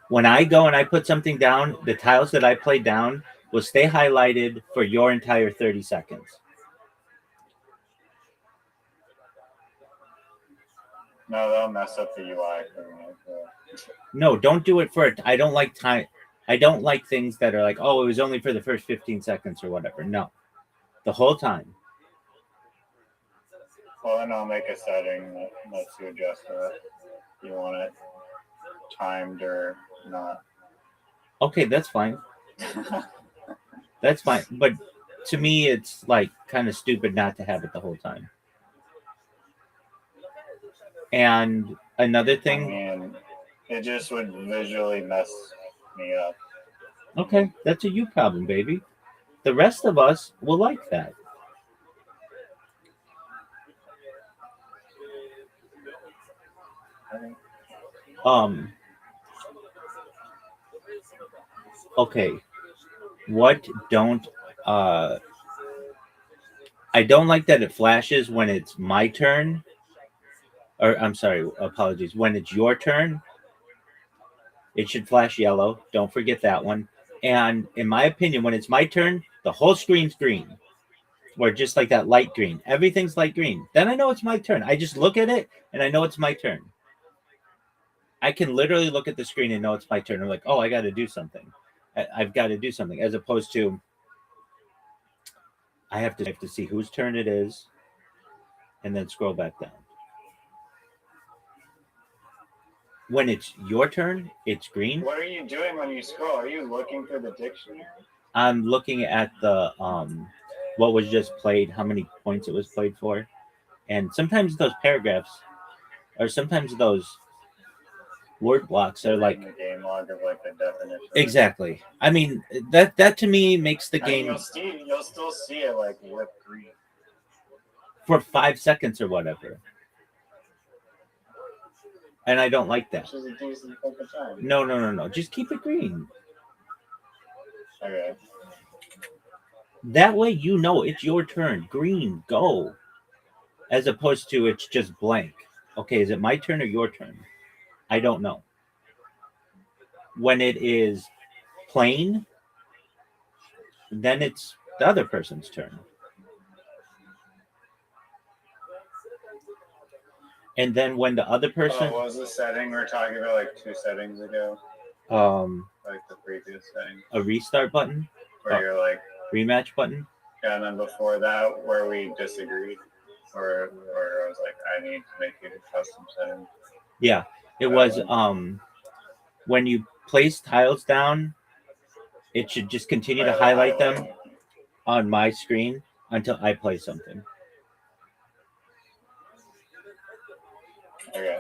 When I go and I put something down, the tiles that I play down will stay highlighted for your entire 30 seconds. No, that'll mess up the UI for me. No, don't do it for it. I don't like time. I don't like things that are like, oh, it was only for the first 15 seconds or whatever. No, the whole time. Well, then I'll make a setting that lets you adjust that. You want it timed or not. Okay, that's fine. That's fine. But to me, it's like kind of stupid not to have it the whole time. And another I thing. mean, it just would visually mess me up. Okay, that's a you problem, baby. The rest of us will like that. Okay. What don't I don't like that it flashes when it's my turn. Or I'm sorry, apologies. When it's your turn, it should flash yellow. Don't forget that one. And in my opinion, when it's my turn, the whole screen's green. Or just like that light green. Everything's light green. Then I know it's my turn. I just look at it and I know it's my turn. I can literally look at the screen and know it's my turn. I'm like, oh, I got to do something. I've got to do something. As opposed to, I have to see whose turn it is and then scroll back down. When it's your turn, it's green. What are you doing when you scroll? Are you looking for the dictionary? I'm looking at the what was just played, how many points it was played for, and sometimes those paragraphs, or sometimes those word blocks are like the game log of like the definition. Exactly. I mean that to me makes the game. You'll still see it like with green for 5 seconds or whatever. And I don't like that. Which is a decent fucking time. No. Just keep it green. Okay. That way you know it's your turn. Green, go. As opposed to it's just blank. Okay, is it my turn or your turn? I don't know. When it is plain, then it's the other person's turn. And then when the other person, what was the setting we were talking about like 2 settings ago? Like the previous setting. A restart button, where you're like rematch button. Yeah, and then before that, where we disagreed, or I was like, I need to make it a custom setting. Yeah, it was when you place tiles down, it should just continue to highlight them on my screen until I play something. Okay.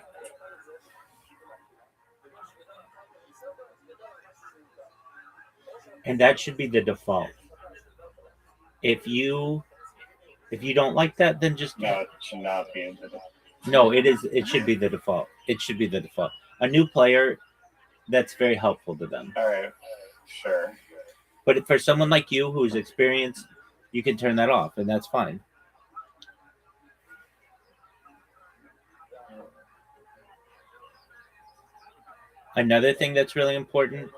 And that should be the default. If you don't like that, then just No, it should not be in the default. No, it is. It should be the default. It should be the default. A new player, that's very helpful to them. All right, sure. But for someone like you who's experienced, you can turn that off, and that's fine. Another thing that's really important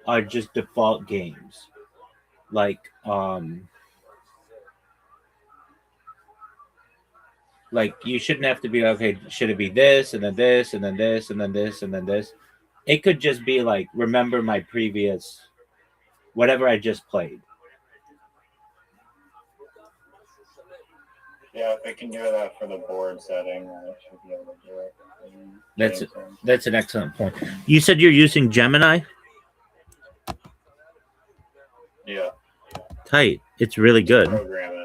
are just default games. Like you shouldn't have to be okay, should it be this and then this and then this and then this and then this? It could just be like, remember my previous whatever I just played. Yeah, if they can do that for the board setting, I should be able to do it. That's an excellent point. You said you're using Gemini? Yeah. Tight. It's really good. Program it.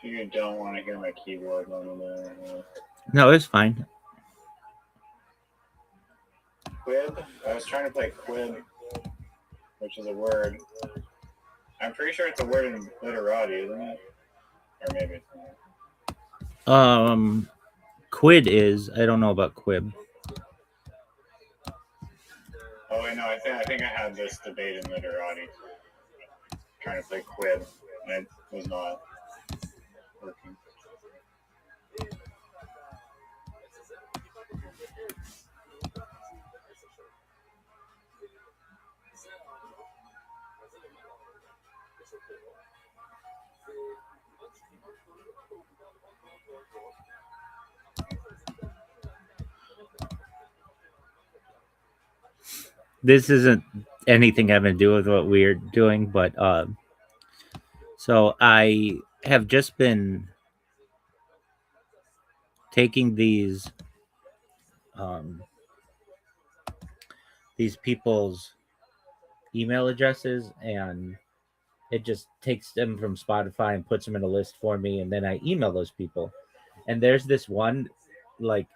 You don't want to hear my keyboard on there. No, it's fine. Quib? I was trying to play quib, which is a word. I'm pretty sure it's a word in literati, isn't it? Or maybe it's not. Quid is. I don't know about quib. Oh wait, no, I think I had this debate in literati. Trying to play quib, and it was not working. This isn't anything having to do with what we're doing, but so I have just been taking these people's email addresses, and it just takes them from Spotify and puts them in a list for me, and then I email those people. And there's this one, like,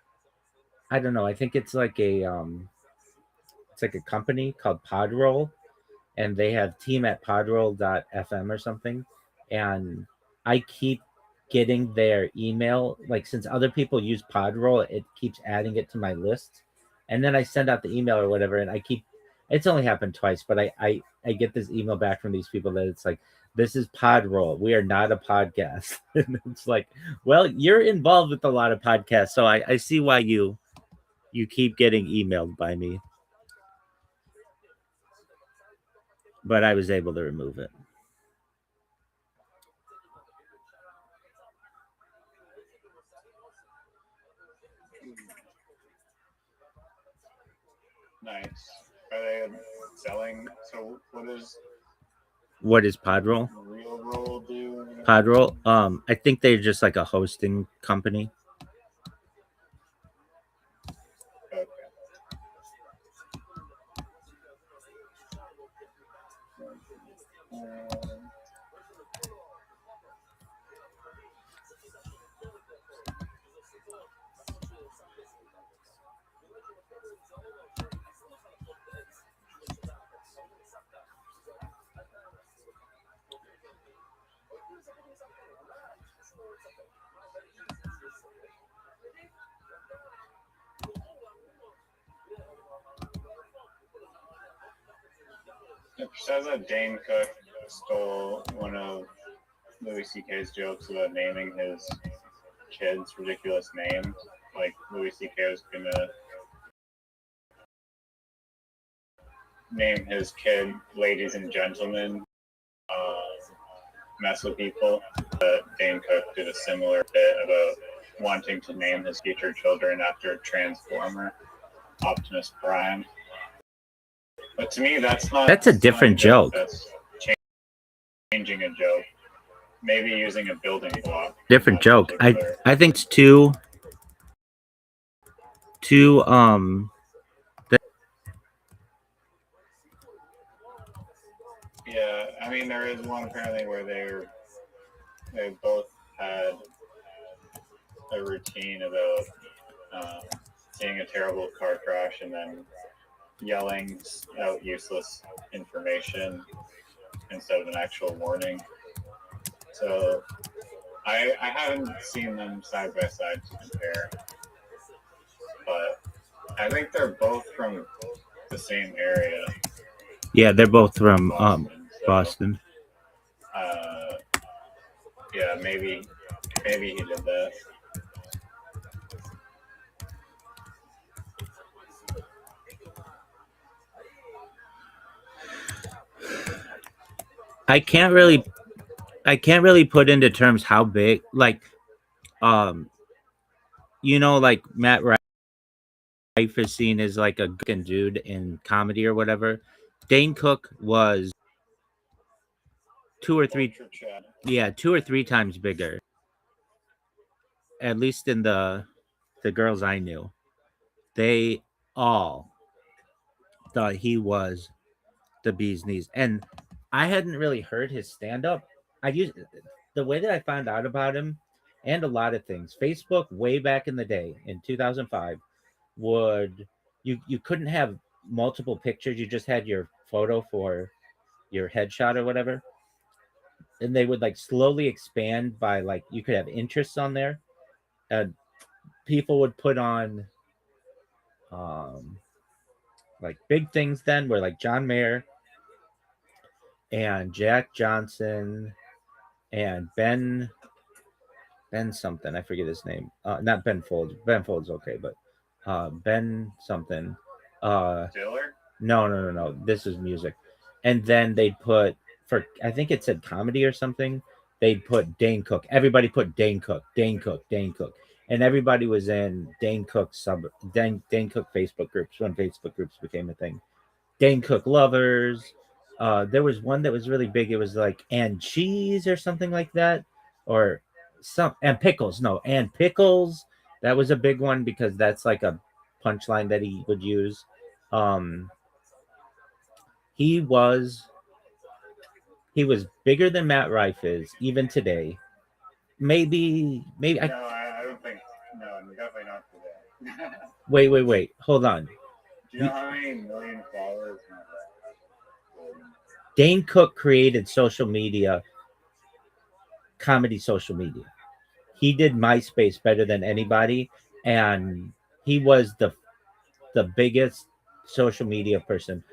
I don't know, I think it's like a company called Podroll, and they have team@podroll.fm or something. And I keep getting their email, like, since other people use Podroll, it keeps adding it to my list. And then I send out the email or whatever, and it's only happened twice, but I get this email back from these people that it's like, this is Podroll. We are not a podcast. And it's like, well, you're involved with a lot of podcasts, so I see why you keep getting emailed by me. But I was able to remove it. Nice. Are they selling? So what is Podroll? Real Roll do? Podroll? I think they're just like a hosting company. Okay. It says that Dane Cook stole one of Louis C.K.'s jokes about naming his kids ridiculous names. Like Louis C.K. was gonna name his kid "Ladies and Gentlemen," mess with people. Dane Cook did a similar bit about wanting to name his future children after Transformer, Optimus Prime. But to me, that's not. That's a different joke. That's changing a joke. Maybe using a building block. Different joke. I think it's too Yeah, I mean there is one apparently where they both had a routine about seeing a terrible car crash and then yelling out useless information instead of an actual warning. So I haven't seen them side by side to compare, but I think they're both from the same area. Yeah, they're both from Boston. Boston. Yeah, maybe he did that. I can't really put into terms how big, like, like Matt Rife is seen as like a good dude in comedy or whatever. Dane Cook was two or three times bigger, at least in the girls I knew. They all thought he was the bee's knees, and I hadn't really heard his stand-up. The way that I found out about him and a lot of things, Facebook way back in the day in 2005 would you couldn't have multiple pictures, you just had your photo for your headshot or whatever, and they would like slowly expand by like you could have interests on there, and people would put on like big things then were like John Mayer and Jack Johnson and Ben something. I forget his name. Not Ben Folds. Ben Folds okay, but Ben something. Diller? No. This is music. And then they'd put for I think it said comedy or something. They'd put Dane Cook. Everybody put Dane Cook. And everybody was in Dane Cook Dane Cook Facebook groups when Facebook groups became a thing. Dane Cook lovers. There was one that was really big. It was like and cheese or something like that, or and pickles. No, and pickles. That was a big one because that's like a punchline that he would use. He was bigger than Matt Rife is even today. Maybe. No, I don't think. No, definitely not today. Wait. Hold on. Do you know how many million followers? Dane Cook created social media, comedy social media. He did MySpace better than anybody, and he was the biggest social media person.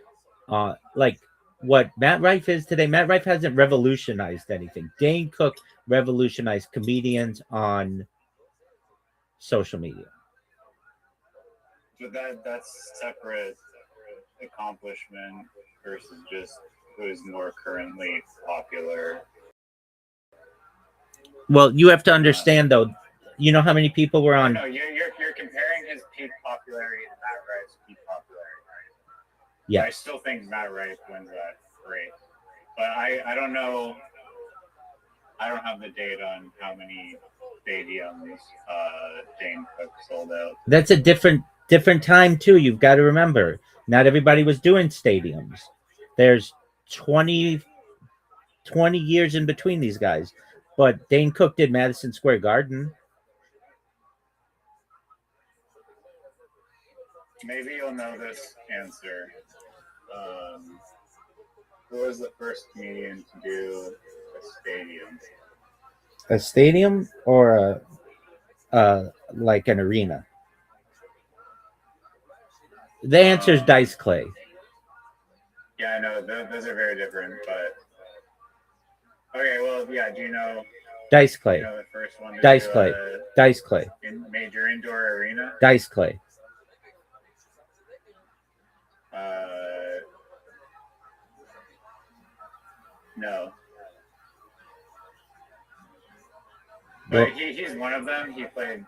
Like what Matt Rife is today. Matt Rife hasn't revolutionized anything. Dane Cook revolutionized comedians on social media. But that's separate accomplishment versus just who's more currently popular. Well, you have to understand though. You know how many people were on? No, you're comparing his peak popularity to Matt Rife's peak popularity, right? Yeah. I still think Matt Rife wins that race, but I don't know. I don't have the data on how many stadiums Dane Cook sold out. That's a different time too. You've got to remember, not everybody was doing stadiums. There's 20 years in between these guys, but Dane Cook did Madison Square Garden. Maybe you'll know this answer. Who was the first comedian to do a stadium? A stadium or like an arena? The answer is Dice Clay. Yeah, I know those are very different, but okay. Well, yeah. Do you know? Dice You clay. know the first one to Dice do clay. a Dice clay. major indoor arena? Dice clay. No. Well, But he's one of them. He did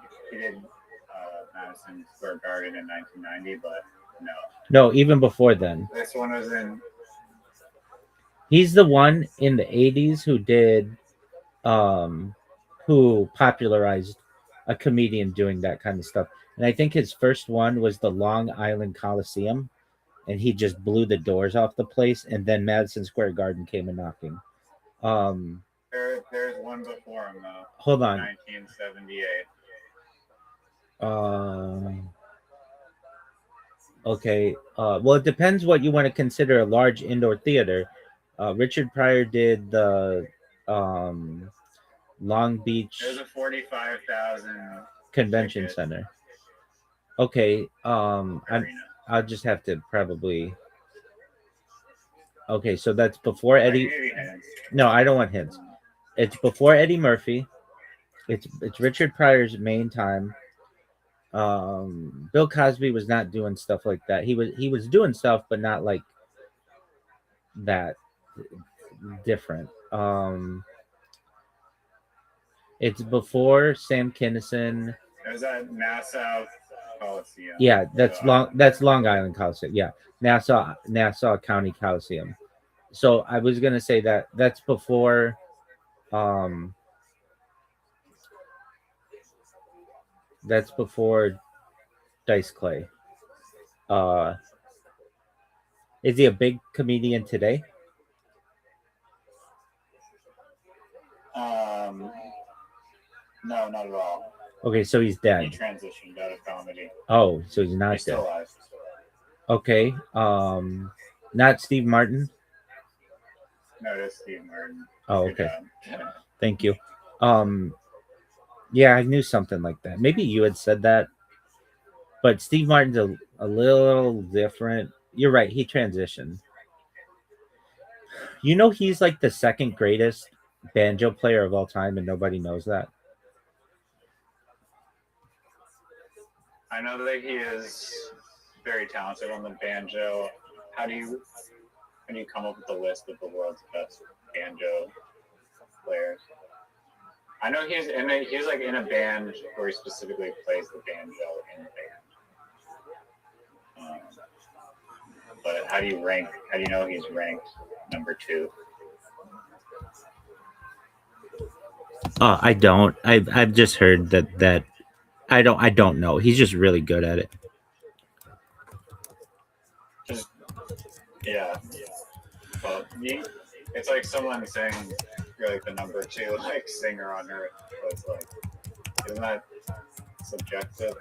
Madison Square Garden in 1990, but no. no, even before then. This one was in. He's the one in the 80s who did who popularized a comedian doing that kind of stuff. And I think his first one was the Long Island Coliseum, and he just blew the doors off the place, and then Madison Square Garden came a knocking. There's one before him though. Hold on. 1978. Okay. Well, it depends what you want to consider a large indoor theater. Richard Pryor did the Long Beach There's a 45,000 Convention ticket Center. Okay. arena. I'll just have to probably. Okay, so that's before I can Eddie. give you hints. No, I don't want hints. It's before Eddie Murphy. It's Richard Pryor's main time. Bill Cosby was not doing stuff like that. He was doing stuff, but not like that different. It's before Sam Kinison. It was at Nassau Coliseum. Yeah, that's So, That's Long Island Coliseum. Yeah, Nassau County Coliseum. So I was gonna say that's before. That's before Dice Clay. Is he a big comedian today? No, not at all. Okay, so he's He dead. transitioned out of comedy. Oh, so he's not He's still dead. alive. Okay. Not Steve Martin. No, it is Steve Martin. Oh, Good okay. job. Thank you. Yeah, I knew something like that. Maybe you had said that, but Steve Martin's a little different. You're right. He transitioned. You know, he's like the second greatest banjo player of all time, and nobody knows that. I know that he is very talented on the banjo. How do you come up with the list of the world's best banjo players? I know he's like in a band where he specifically plays the banjo in the band. But how do you know he's ranked number 2? I don't. I've just heard that I don't know. He's just really good at it. Yeah. Well, it's like someone saying you're like the number 2 like singer on earth. But it's like, isn't that subjective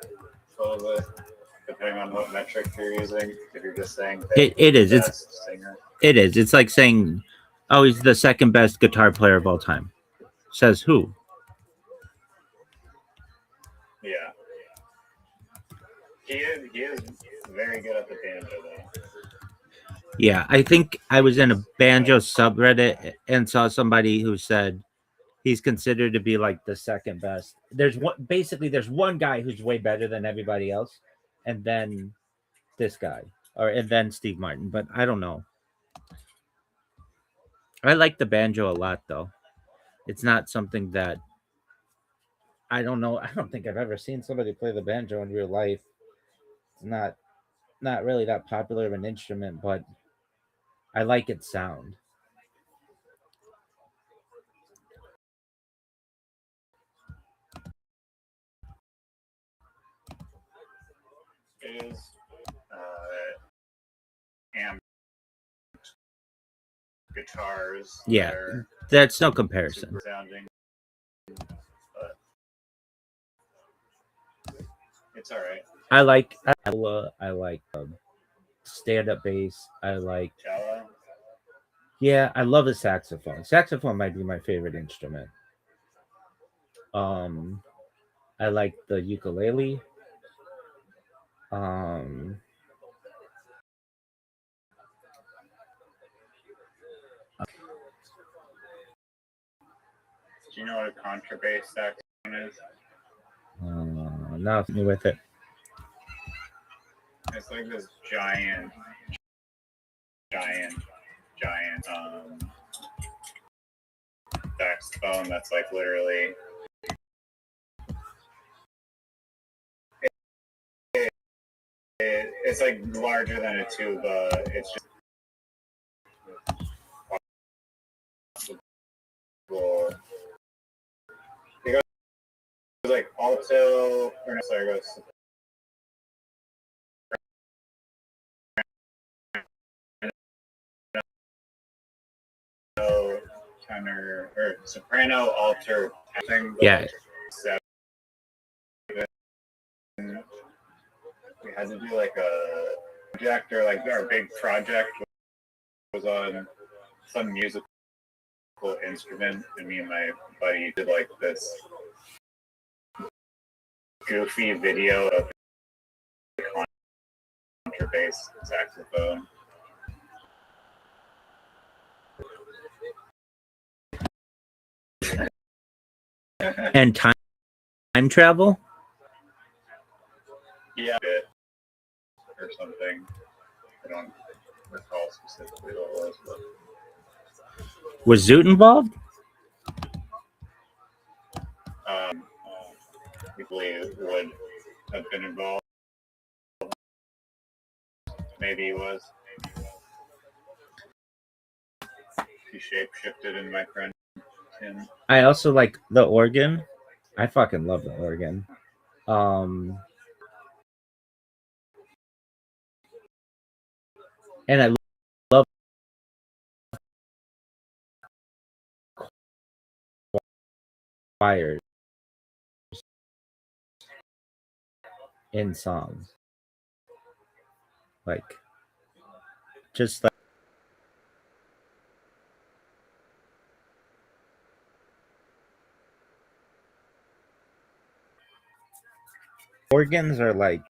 a little bit, depending on what metric you're using? If you're just saying It is. It's singer. It is. It's like saying, "Oh, he's the second best guitar player of all time." Says who? Yeah. He is very good at the banjo though. Yeah, I think I was in a banjo subreddit and saw somebody who said he's considered to be like the second best. There's one guy who's way better than everybody else, and then this guy, and then Steve Martin. But I don't know. I like the banjo a lot, though. It's not something that I don't know. I don't think I've ever seen somebody play the banjo in real life. It's not really that popular of an instrument, but I like its sound. It is amp guitars. Yeah, that's no comparison. Super sounding, but it's all right. I like stand-up bass. Cello. Yeah, I love the saxophone. Saxophone might be my favorite instrument. I like the ukulele. Um, Do you know what a contrabass saxophone is? Not me with it. It's like this giant saxophone that's like literally it's like larger than a tuba. It's just possible. It goes like alto, or no, sorry, it goes tenor or soprano, alto, thing. Yeah. We had to do like a project, or like our big project was on some musical instrument, and me and my buddy did like this goofy video of the contrabass saxophone. And time travel? Yeah, or something. I don't recall specifically what it was, but Was Zoot involved? we believe would have been involved. Maybe he was. He shape shifted in my friend Tim. I also like the organ. I fucking love the organ. And I love choirs in songs. Like, just like organs are like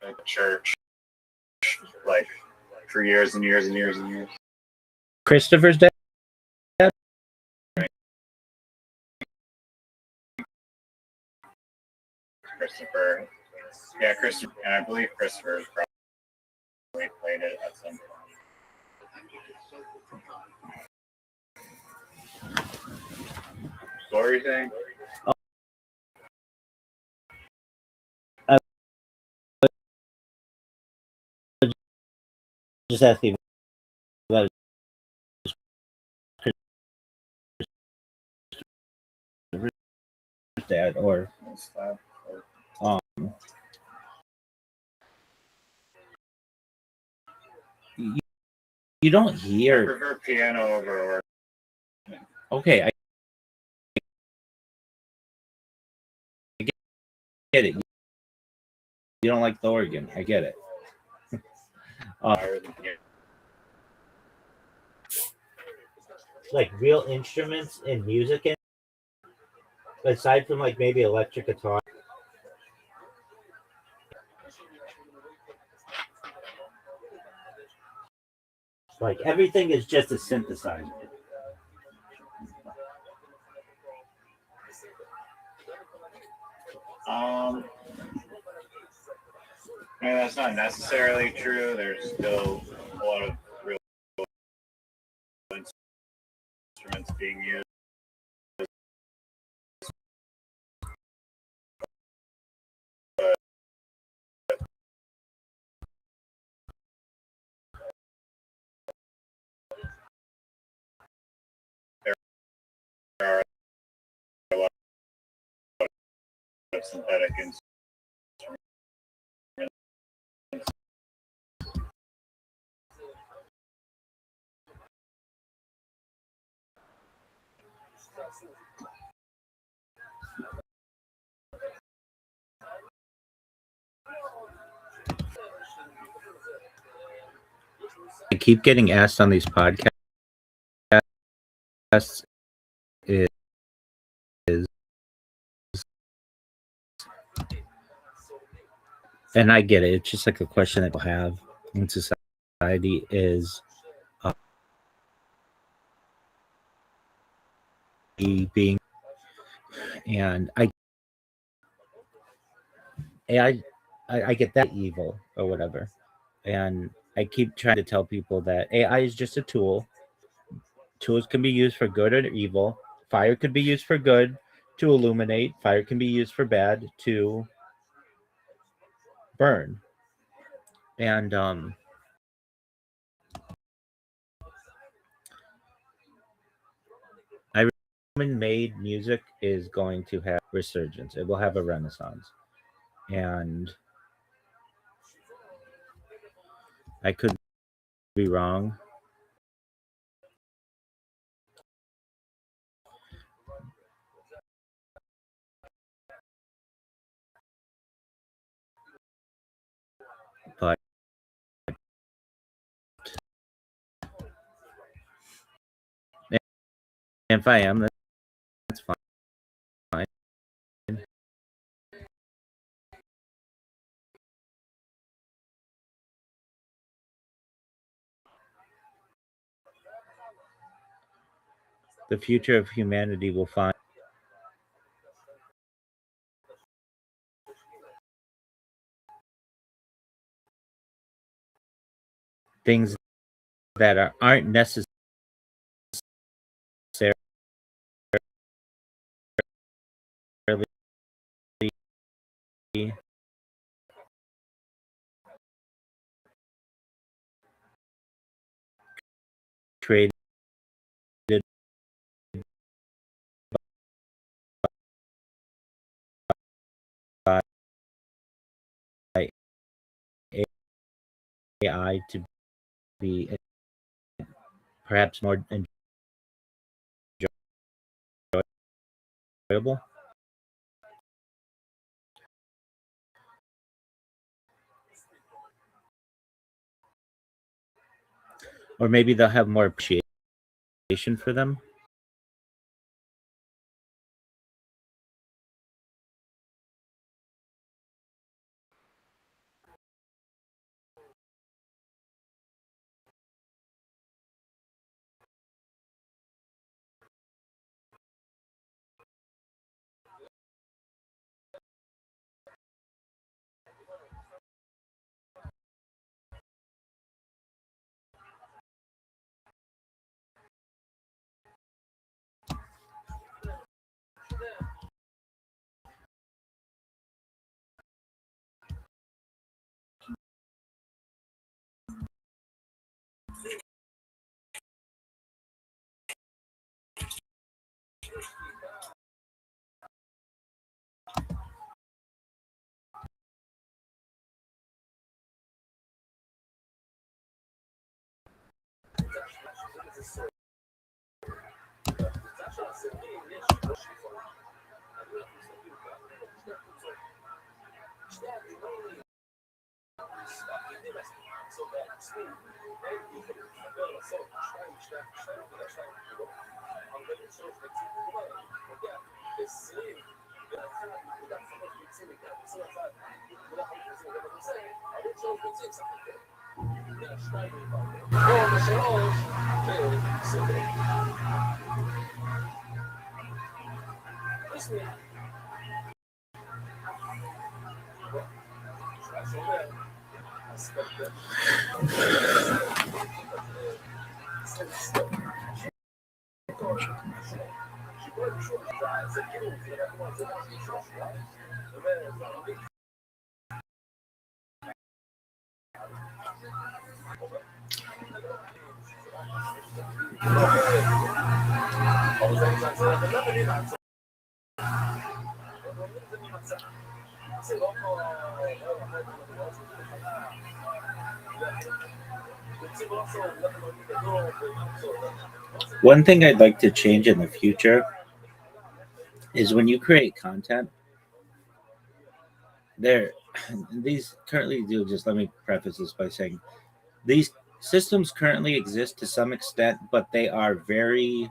at the church, like for years and years and years and years. Christopher's dad. Christopher, yeah, Christopher, and I believe Christopher probably played it at some point. What were you saying? Just asking about his dad or you don't I hear. prefer piano over organ. Okay, I get it. You don't like the organ. I get it. Like real instruments in music, aside from like maybe electric guitar. Like everything is just a synthesizer. I mean, that's not necessarily true. There's still a lot of real instruments being used. But there are a lot of synthetic instruments. I keep getting asked on these podcasts is and I get it. It's just like a question that people have in society is being, and I get that evil or whatever, and I keep trying to tell people that AI is just a tool. Tools can be used for good or evil. Fire could be used for good to illuminate. Fire can be used for bad to burn. And I human made music is going to have resurgence. It will have a renaissance. And I could be wrong. But if I am, that's fine. The future of humanity will find things that aren't necessarily created by AI to be perhaps more enjoyable. Or maybe they'll have more appreciation for them. One thing I'd like to change in the future is when you create content, there these currently do, just let me preface this by saying these systems currently exist to some extent, but they are very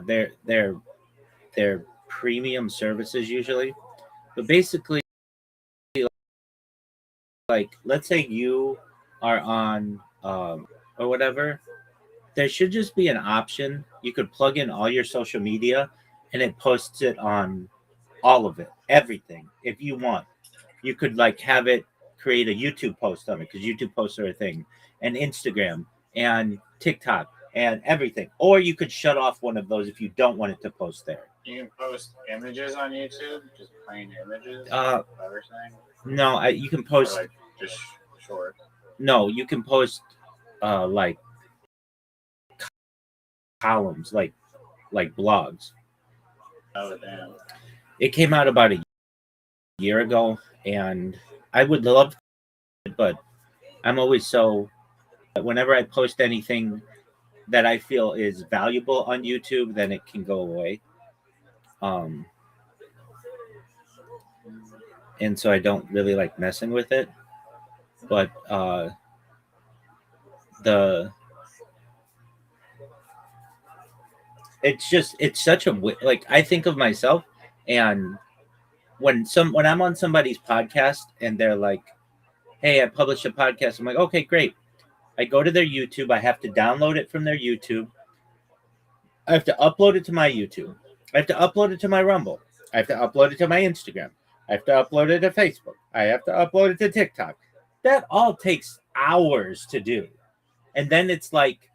they're premium services usually. But basically like, let's say you are on or whatever, there should just be an option. You could plug in all your social media and it posts it on all of it, everything. If you want, you could like have it create a YouTube post on it, because YouTube posts are a thing, and Instagram and TikTok and everything. Or you could shut off one of those if you don't want it to post there. You can post images on YouTube, just plain images. Saying? No, you can post or like just short. No, you can post like columns, like blogs. Oh damn! It came out about a year ago, and I would love it, but I'm always so. Whenever I post anything that I feel is valuable on YouTube, then it can go away. And so I don't really like messing with it. But it's such a like, I think of myself, and when I'm on somebody's podcast and they're like, "Hey, I published a podcast," I'm like, "Okay, great." I go to their YouTube. I have to download it from their YouTube. I have to upload it to my YouTube. I have to upload it to my Rumble. I have to upload it to my Instagram. I have to upload it to Facebook. I have to upload it to TikTok. That all takes hours to do. And then it's like,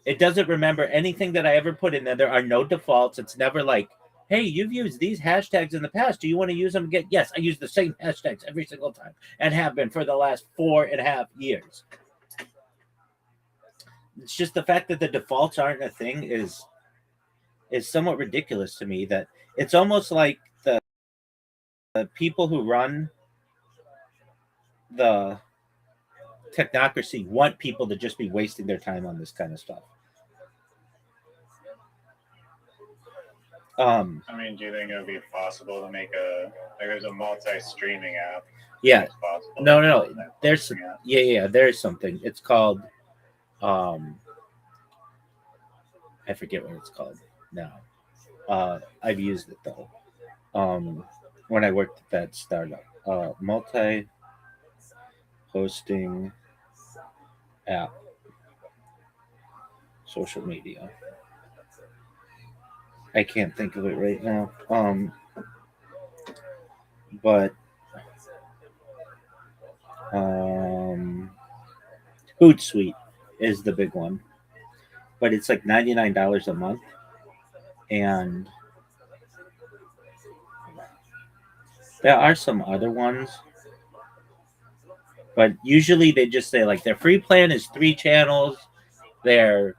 it doesn't remember anything that I ever put in there. There are no defaults. It's never like, "Hey, you've used these hashtags in the past. Do you want to use them again?" Yes, I use the same hashtags every single time and have been for the last 4.5 years. It's just the fact that the defaults aren't a thing is somewhat ridiculous to me. That it's almost like the people who run the technocracy want people to just be wasting their time on this kind of stuff. I mean, do you think it would be possible to make there's a multi-streaming app? Yeah. No. There's there's something. It's called I forget what it's called now. I've used it though. When I worked at that startup, multi-hosting app, social media. I can't think of it right now. But Hootsuite is the big one, but it's like $99 a month, and there are some other ones, but usually they just say like their free plan is 3 channels, their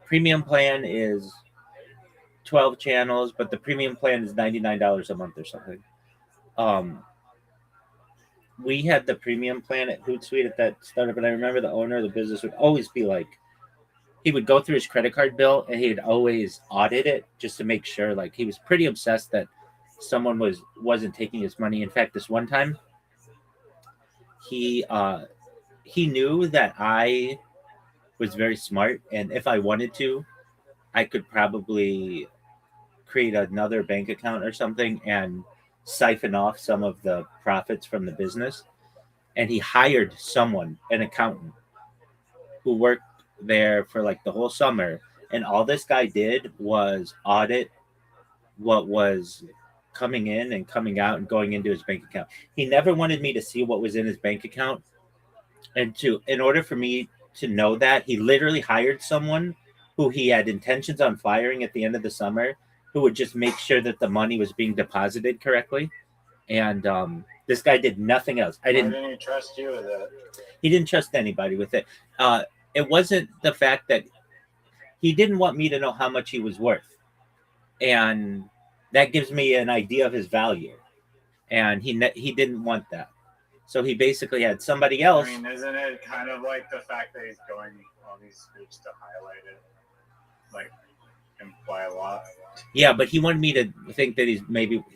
premium plan is 12 channels, but the premium plan is $99 a month or something. We had the premium plan at Hootsuite at that startup, and I remember the owner of the business would always be like, he would go through his credit card bill and he'd always audit it just to make sure. Like, he was pretty obsessed that someone wasn't taking his money. In fact, this one time, he knew that I was very smart, and if I wanted to, I could probably create another bank account or something and siphon off some of the profits from the business. And he hired someone, an accountant, who worked there for like the whole summer, and all this guy did was audit what was coming in and coming out and going into his bank account. He never wanted me to see what was in his bank account, and in order for me to know that, he literally hired someone who he had intentions on firing at the end of the summer, who would just make sure that the money was being deposited correctly. And this guy did nothing else. Why didn't he trust you with it? He didn't trust anybody with it. It wasn't the fact that he didn't want me to know how much he was worth. And that gives me an idea of his value. And he didn't want that. So he basically had somebody else. I mean, isn't it kind of like the fact that he's going on these scoops to highlight it, like, imply a lot? Yeah, but he wanted me to think that he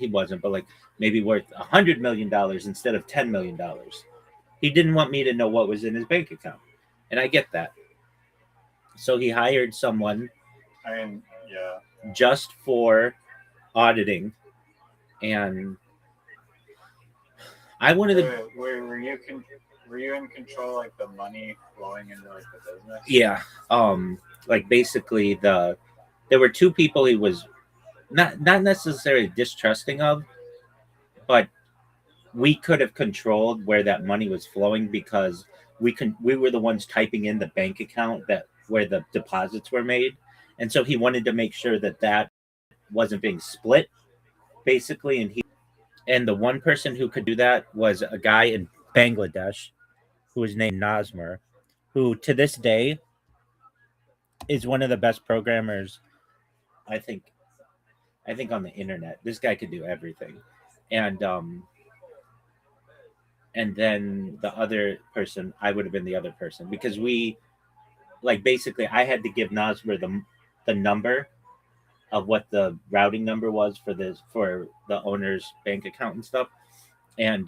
wasn't, but like maybe worth $100 million instead of $10 million. He didn't want me to know what was in his bank account. And I get that. So he hired someone. I mean, yeah. Just for auditing. And I wanted to. Were you in control, like the money flowing into like the business? Yeah. Like basically there were two people he was not necessarily distrusting of, but we could have controlled where that money was flowing because we were the ones typing in the bank account that where the deposits were made, and so he wanted to make sure that that wasn't being split basically, and the one person who could do that was a guy in Bangladesh who was named Nazmur, who to this day is one of the best programmers I think on the internet. This guy could do everything. And and then the other person, I would have been the other person because we like basically I had to give Nazmur the number of what the routing number was for the owner's bank account and stuff. And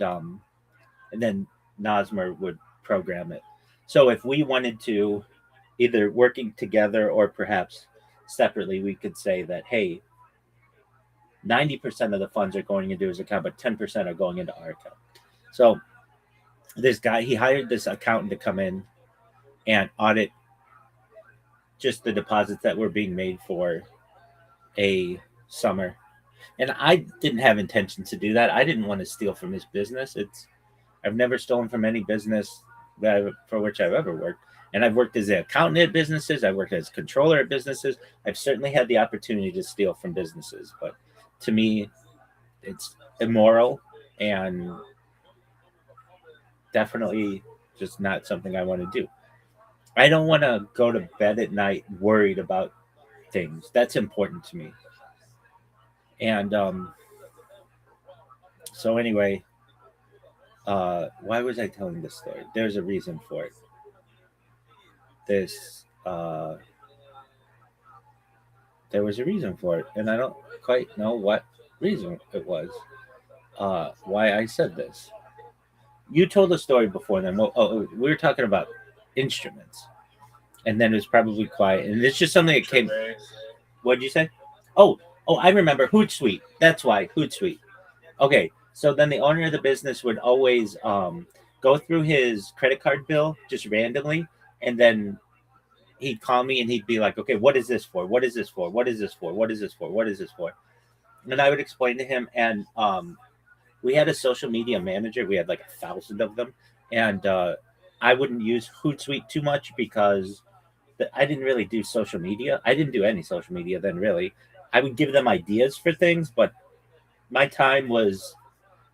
then Nazmur would program it. So if we wanted to either working together or perhaps separately, we could say that, hey, 90% of the funds are going into his account, but 10% are going into our account. So this guy, he hired this accountant to come in and audit just the deposits that were being made for a summer. And I didn't have intentions to do that. I didn't want to steal from his business. I've never stolen from any business for which I've ever worked. And I've worked as an accountant at businesses. I've worked as controller at businesses. I've certainly had the opportunity to steal from businesses. But to me, it's immoral and definitely just not something I want to do. I don't want to go to bed at night worried about things. That's important to me. And so anyway, why was I telling this story? There's a reason for it. There was a reason for it, and I don't quite know what reason it was. Why I said this. You told a story before then. Well, we were talking about instruments, and then it was probably quiet, and it's just something that came. What did you say? Oh, I remember Hootsuite. That's why Hootsuite. Okay, so then the owner of the business would always go through his credit card bill just randomly, and then he'd call me and he'd be like, "Okay, what is this for? What is this for? What is this for? What is this for? What is this for?" And I would explain to him, and we had a social media manager. We had like 1,000 of them, and I wouldn't use Hootsuite too much because I didn't really do social media. I didn't do any social media then, really. I would give them ideas for things, but my time was,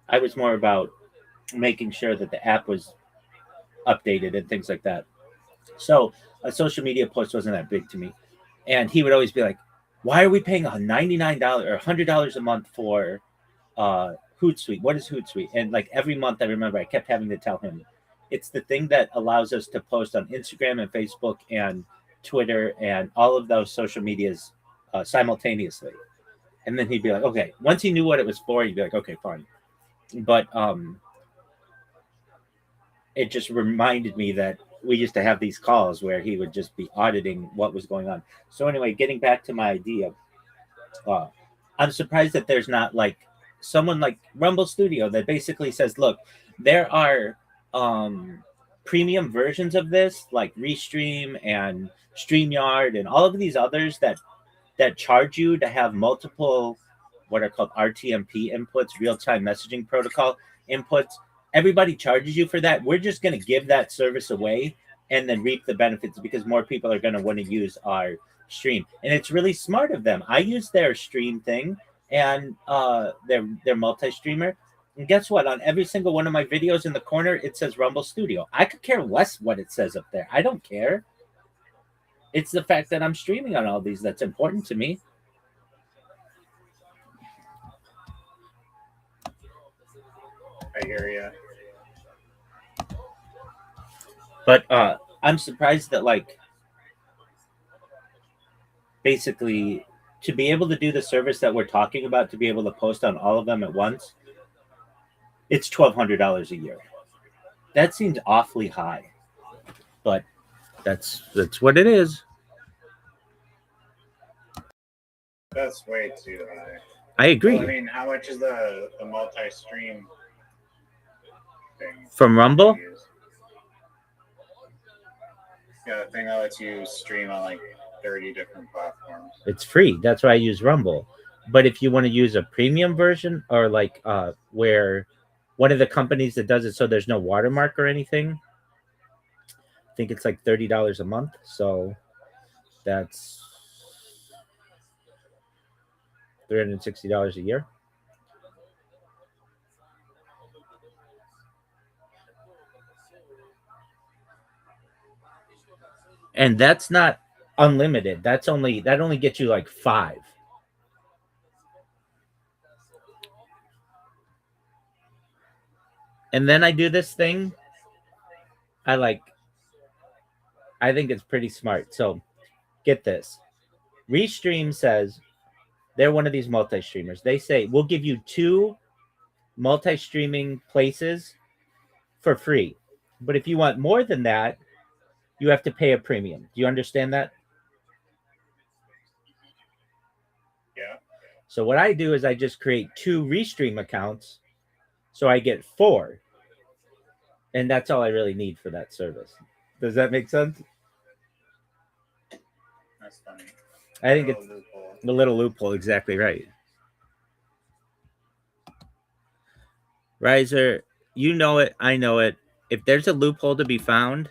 I was more about making sure that the app was updated and things like that. So a social media post wasn't that big to me. And he would always be like, "Why are we paying $99 or $100 a month for Hootsuite? What is Hootsuite?" And like every month, I remember I kept having to tell him, it's the thing that allows us to post on Instagram and Facebook and Twitter and all of those social medias simultaneously. And then he'd be like, "Okay." Once he knew what it was for, he'd be like, "Okay, fine." But it just reminded me that we used to have these calls where he would just be auditing what was going on. So anyway, getting back to my idea, I'm surprised that there's not like someone like Rumble Studio that basically says, "Look, there are premium versions of this, like Restream and StreamYard and all of these others that charge you to have multiple what are called RTMP inputs, real-time messaging protocol inputs. Everybody charges you for that. We're just going to give that service away and then reap the benefits because more people are going to want to use our stream." And it's really smart of them. I use their stream thing and their multi-streamer. And guess what? On every single one of my videos in the corner, it says Rumble Studio. I could care less what it says up there. I don't care. It's the fact that I'm streaming on all these that's important to me. I hear you. But I'm surprised that like basically to be able to do the service that we're talking about, to be able to post on all of them at once, it's $1,200 a year. That seems awfully high, but that's what it is. That's way too high. I agree. Well, I mean, how much is the multi-stream thing. From Rumble? to use. Yeah, the thing that lets you stream on like 30 different platforms. It's free. That's why I use Rumble. But if you want to use a premium version, or like where one of the companies that does it so there's no watermark or anything, I think it's like $30 a month. So that's $360 a year. And that's not unlimited. That only gets you like 5. And then I do this thing. I think it's pretty smart. So get this. Restream says they're one of these multi-streamers. They say we'll give you 2 multi-streaming places for free. But if you want more than that, you have to pay a premium. Do you understand that? Yeah. So what I do is I just create 2 Restream accounts, so I get 4. And that's all I really need for that service. Does that make sense? That's funny. I think it's a little loophole. Exactly right. Riser, you know it. I know it. If there's a loophole to be found,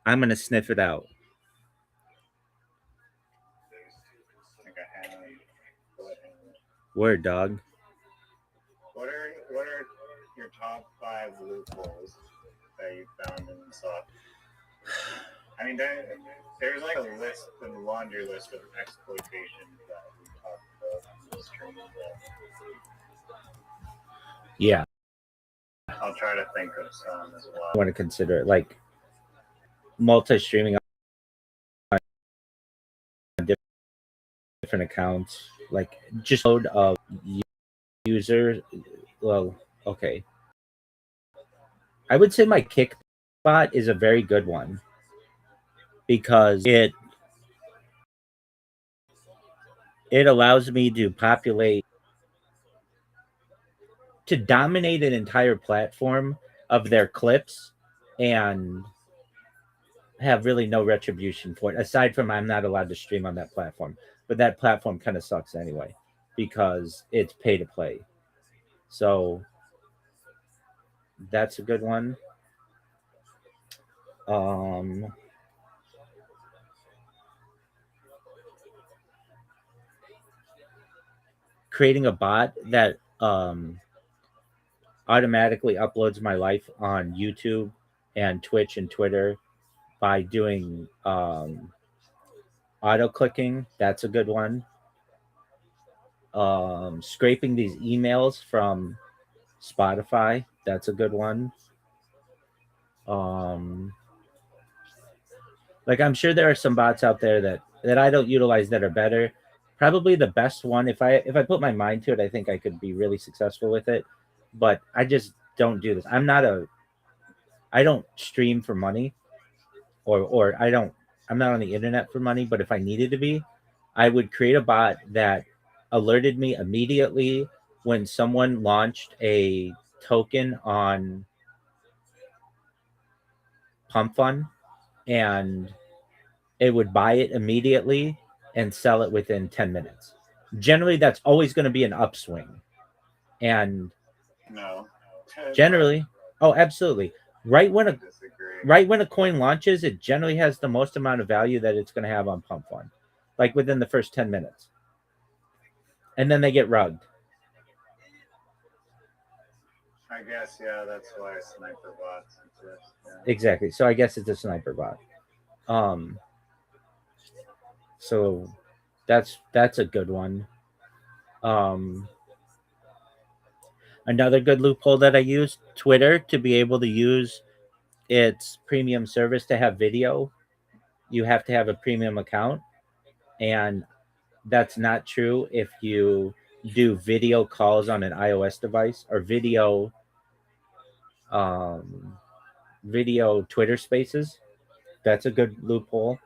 I'm going to sniff it out. Like a hand. Word, dog. What are your top 5 loopholes that you found in the software? I mean, there's like a list, a laundry list of exploitations that we talked about on the stream. Yeah. I'll try to think of some as well. I want to consider it like multi-streaming on different accounts, like just load of users. Well, okay. I would say my Kick bot is a very good one because it allows me to dominate an entire platform of their clips and have really no retribution for it, aside from I'm not allowed to stream on that platform. But that platform kind of sucks anyway because it's pay to play. So that's a good one. Creating a bot that automatically uploads my life on YouTube and Twitch and Twitter by doing auto clicking. That's a good one. Scraping these emails from Spotify. That's a good one. Like I'm sure there are some bots out there that I don't utilize that are better. Probably the best one, if I put my mind to it, I think I could be really successful with it. But I just don't do this. I don't stream for money, or I'm not on the internet for money. But if I needed to be, I would create a bot that alerted me immediately when someone launched a token on Pump Fund, and it would buy it immediately and sell it within 10 minutes. Generally, that's always going to be an upswing. And No. generally, oh, absolutely. Right when a coin launches, it generally has the most amount of value that it's going to have on Pump Fund, like within the first 10 minutes. And then they get rugged. I guess, yeah, that's why sniper bots exist. Yeah. Exactly. So I guess it's a sniper bot. So that's a good one. Another good loophole that I use, Twitter, to be able to use its premium service to have video, you have to have a premium account. And that's not true if you do video calls on an iOS device or video Twitter spaces. That's a good loophole.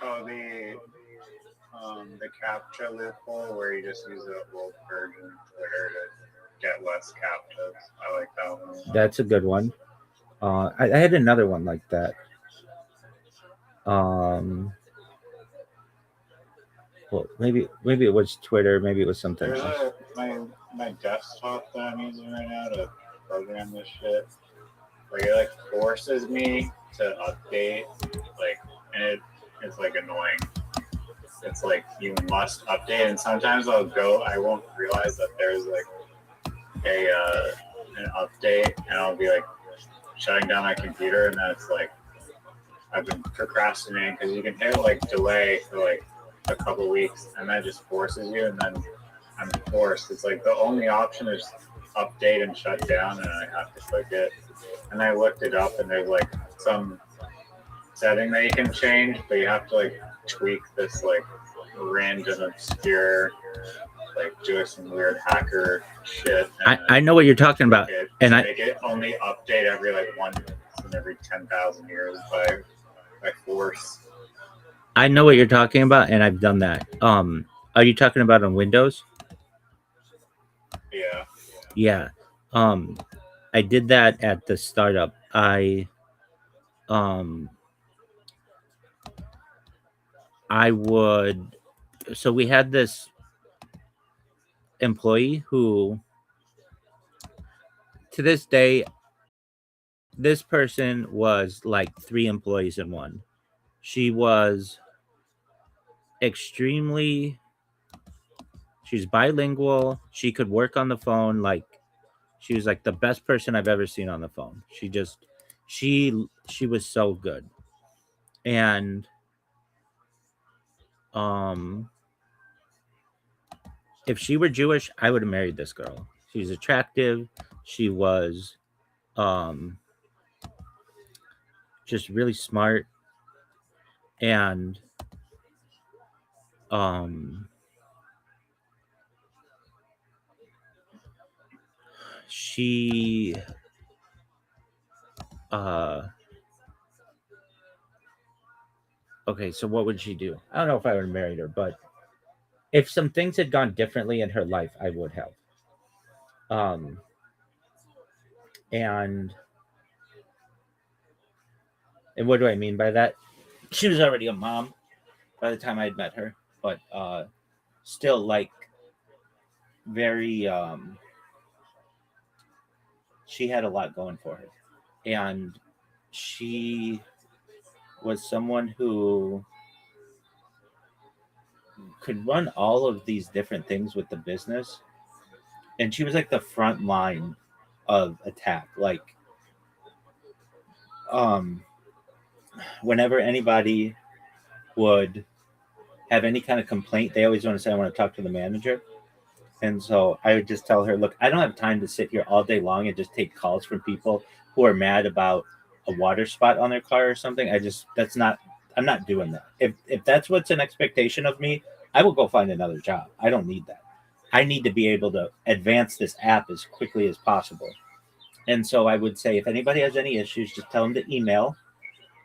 Oh, the CAPTCHA loophole where you just use the old version of Twitter get less captives. I like that one. That's a good one. I had another one like that. Well, maybe it was Twitter, maybe it was something There's else. my desktop that I'm using right now to program this shit. Like it like forces me to update, like, and it's like annoying. It's like you must update, and sometimes I won't realize that there's like an update, and I'll be like shutting down my computer, and then it's like I've been procrastinating because you can hit like delay for like a couple weeks, and that just forces you, and then I'm forced. It's like the only option is update and shut down, and I have to click it. And I looked it up, and there's like some setting that you can change, but you have to like tweak this like random obscure, like doing some weird hacker shit. I know what you're talking about, and make it only update every like once in every 10,000 years by force. I know what you're talking about, and I've done that. Are you talking about on Windows? Yeah. Yeah. I did that at the startup. I would. So we had this employee who, to this day, this person was like 3 employees in one. She was extremely. She's bilingual. She could work on the phone. Like, she was like the best person I've ever seen on the phone. She was so good. And if she were Jewish, I would have married this girl. She's attractive. She was just really smart, and she okay, so what would she do? I don't know if I would have married her, but if some things had gone differently in her life, I would have. And what do I mean by that? She was already a mom by the time I had met her, but still like very she had a lot going for her. And she was someone who could run all of these different things with the business, and she was like the front line of attack. Like whenever anybody would have any kind of complaint, they always want to say, I want to talk to the manager. And so I would just tell her, look, I don't have time to sit here all day long and just take calls from people who are mad about a water spot on their car or something. I'm not doing that. If that's what's an expectation of me, I will go find another job. I don't need that. I need to be able to advance this app as quickly as possible. And so I would say, if anybody has any issues, just tell them to email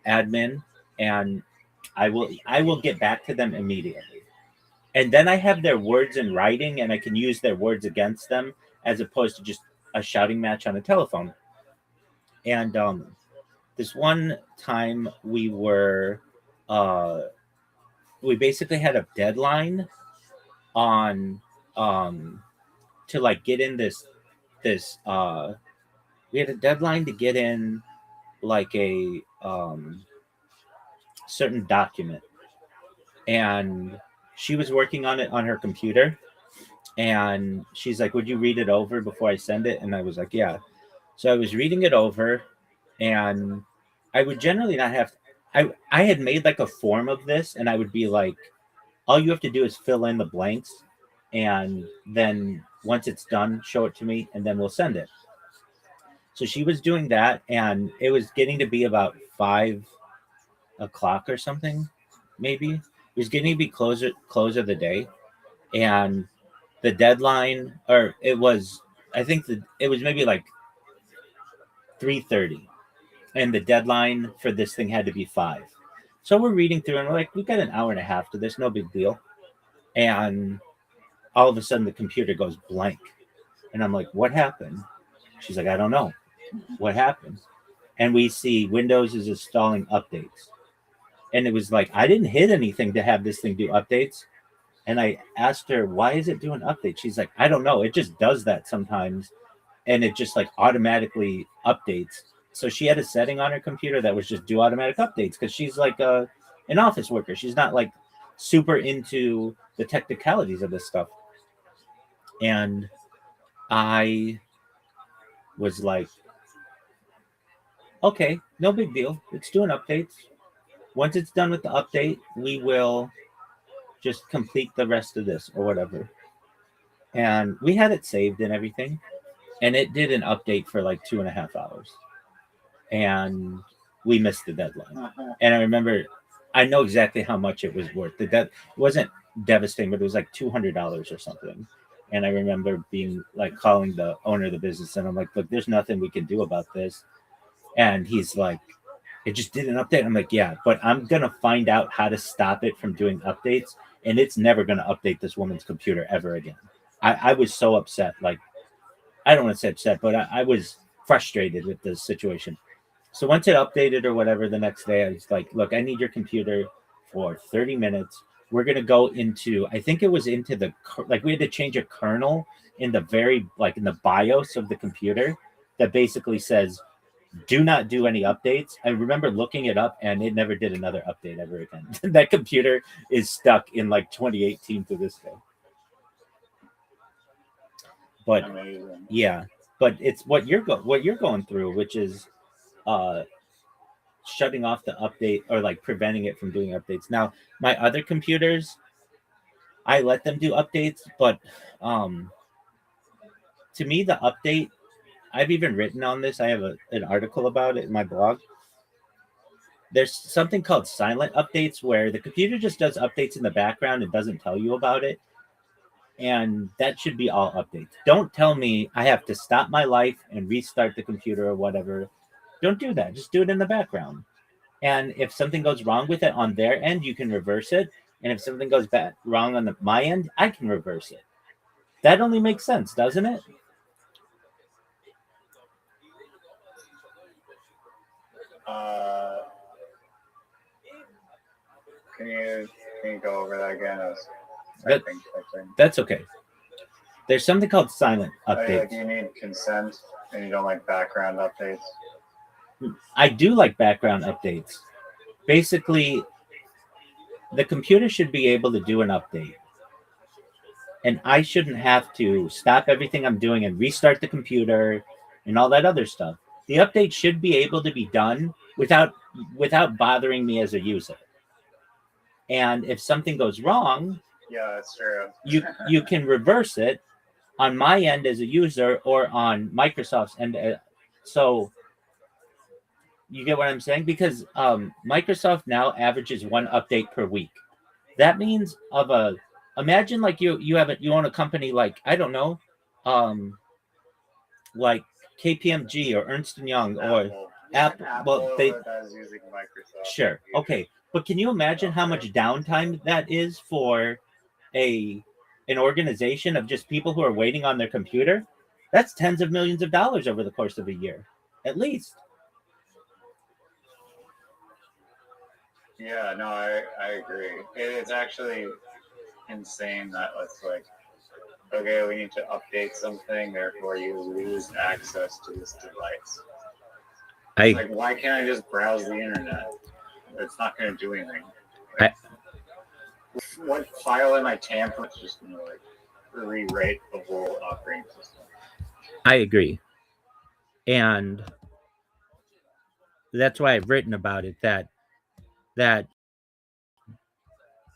admin, and I will get back to them immediately. And then I have their words in writing, and I can use their words against them as opposed to just a shouting match on a telephone. And this one time we basically had a deadline on to like get in this we had a deadline to get in like a certain document, and she was working on it on her computer, and she's like, would you read it over before I send it? And I was like, yeah. So I was reading it over, and I would generally not have I had made like a form of this, and I would be like, all you have to do is fill in the blanks, and then once it's done, show it to me, and then we'll send it. So she was doing that, and it was getting to be about 5 o'clock or something, maybe. It was getting to be close of the day, and the deadline, or it was, I think it was maybe like 3:30, and the deadline for this thing had to be 5. So we're reading through, and we're like, we've got an hour and a half to this, no big deal. And all of a sudden, the computer goes blank, And I'm like, what happened? She's like, I don't know. What happened? And we see Windows is installing updates. And it was like, I didn't hit anything to have this thing do updates. And I asked her, why is it doing updates? She's like, I don't know. It just does that sometimes. And it just like automatically updates. So she had a setting on her computer that was just do automatic updates because she's like an office worker. She's not like super into the technicalities of this stuff. And I was like, okay, no big deal. It's doing updates. Once it's done with the update, we will just complete the rest of this or whatever. And we had it saved and everything. And it did an update for like 2.5 hours. And we missed the deadline. And I remember, I know exactly how much it was worth. It wasn't devastating, but it was like $200 or something. And I remember being like calling the owner of the business, and I'm like, look, there's nothing we can do about this. And he's like, it just did an update. I'm like, yeah, but I'm going to find out how to stop it from doing updates. And it's never going to update this woman's computer ever again. I was so upset. Like, I don't want to say upset, but I was frustrated with the situation. So once it updated or whatever the next day, I was like, look, I need your computer for 30 minutes. We're going to go into, I think it was into the, like we had to change a kernel in the very, like in the BIOS of the computer that basically says, do not do any updates. I remember looking it up and it never did another update ever again. That computer is stuck in like 2018 to this day. But Amazing. yeah, but it's what you're going through, which is shutting off the update or like preventing it from doing updates. Now, my other computers, I let them do updates, but to me, the update, I've even written on this. I have an article about it in my blog. There's something called silent updates where the computer just does updates in the background and doesn't tell you about it. And that should be all updates. Don't tell me I have to stop my life and restart the computer or whatever. Don't do that. Just do it in the background. And if something goes wrong with it on their end, you can reverse it. And if something goes wrong on my end, I can reverse it. That only makes sense, doesn't it? Can you go over that again? That's okay. There's something called silent updates. Like you need consent and you don't like background updates? I do like background updates. Basically, the computer should be able to do an update. And I shouldn't have to stop everything I'm doing and restart the computer and all that other stuff. The update should be able to be done without bothering me as a user. And if something goes wrong, yeah, that's true. you can reverse it on my end as a user or on Microsoft's end. So you get what I'm saying? Because Microsoft now averages one update per week. That means imagine like you own a company like, I don't know, like KPMG or Ernst & Young or Apple. Well, they does using Microsoft. Sure. Okay. But can you imagine how much downtime that is for an organization of just people who are waiting on their computer? That's tens of millions of dollars over the course of a year, at least. Yeah, no, I agree. It's actually insane that it's like, okay, we need to update something, therefore you lose access to this device. Like, why can't I just browse the internet? It's not going to do anything. Like, what file am I tampering? It's just going to like rewrite the whole operating system. I agree. And that's why I've written about it, that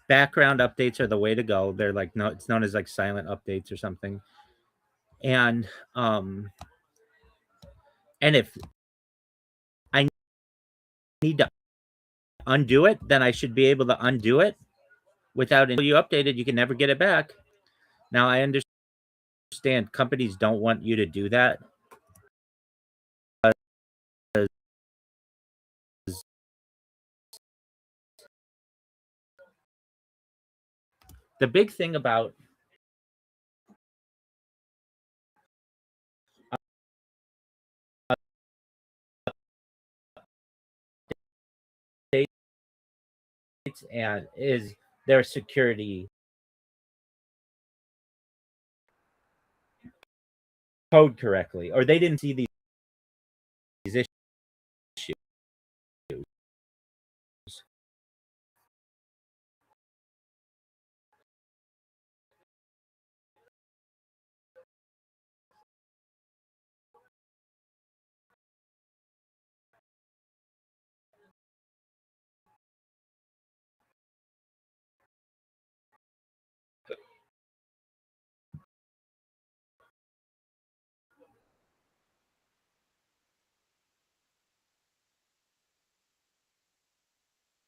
background updates are the way to go. They're like, no, it's known as like silent updates or something. And if I need to undo it, then I should be able to undo it without until you update it. You can never get it back. Now I understand companies don't want you to do that. The big thing about and is their security code correctly, or they didn't see these issues.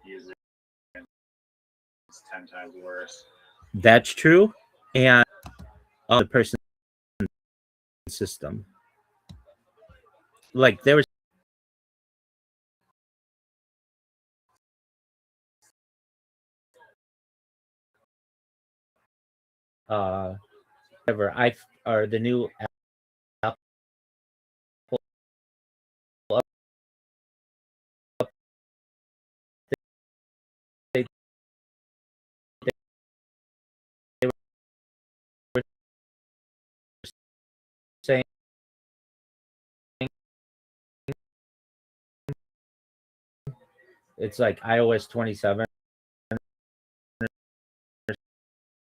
User, it's 10 times worse. That's true, and the person system, like there was whatever I or the new Apple they were saying it's like iOS 27 or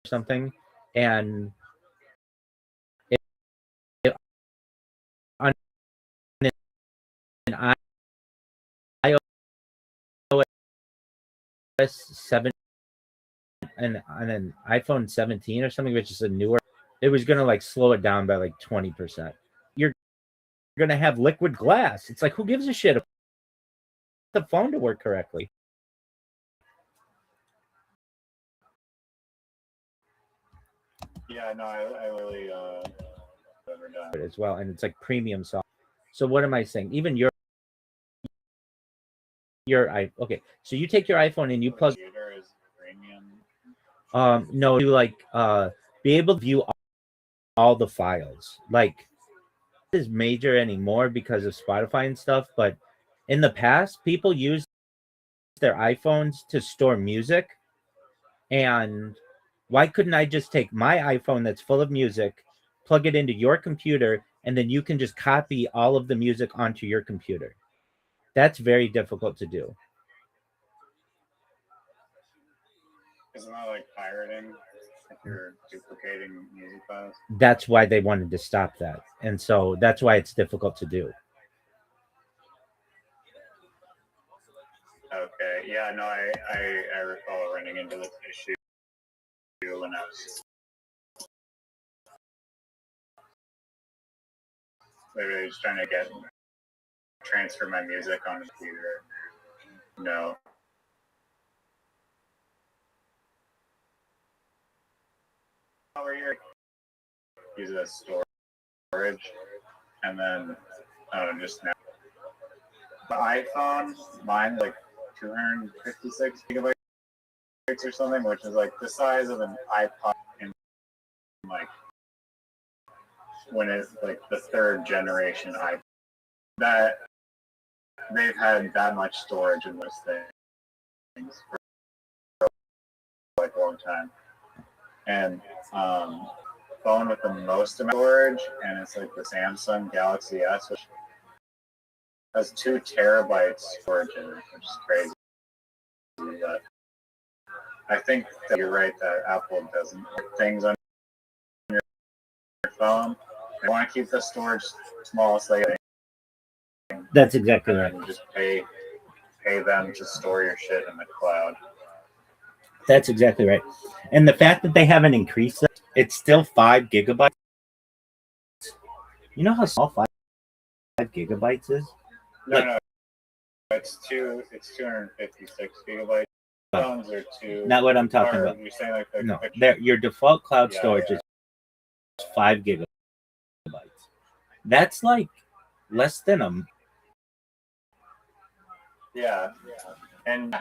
something, and it on an iOS 7 and on an iPhone 17 or something, which is a newer, it was gonna like slow it down by like 20%. You're gonna have liquid glass. It's like, who gives a shit? The phone to work correctly. Yeah, no, I really never done. As well, and it's like premium software. So what am I saying? Even your okay, so you take your iPhone and you plug Computer is premium. no, you like be able to view all the files. Like, it is major anymore because of Spotify and stuff, but in the past people used their iPhones to store music. And why couldn't I just take my iPhone that's full of music, plug it into your computer, and then you can just copy all of the music onto your computer? That's very difficult to do. Isn't that like pirating? If you're duplicating music files? That's why they wanted to stop that. And so that's why it's difficult to do. Okay, yeah, no, I recall running into this issue when I was literally just trying to transfer my music on the computer. No. Over here, use it as storage, and then just now. The iPhone, mine like 256 gigabytes or something, which is like the size of an iPod in like when it's like the third generation iPod. That they've had that much storage in those things for like a long time. And phone with the most amount of storage, and it's like the Samsung Galaxy S, which has 2 terabytes storage in it, which is crazy. But I think that you're right that Apple doesn't put things on your phone. They want to keep the storage small, so That's exactly right. and just pay them to store your shit in the cloud. That's exactly right. And the fact that they haven't increased it, it's still 5 gigabytes. You know how small 5 gigabytes is? No, it's 256 gigabytes. Phones are 2. Not what I'm talking about. You're saying like No, your default cloud storage is 5 gigabytes. That's like less than a. Yeah, and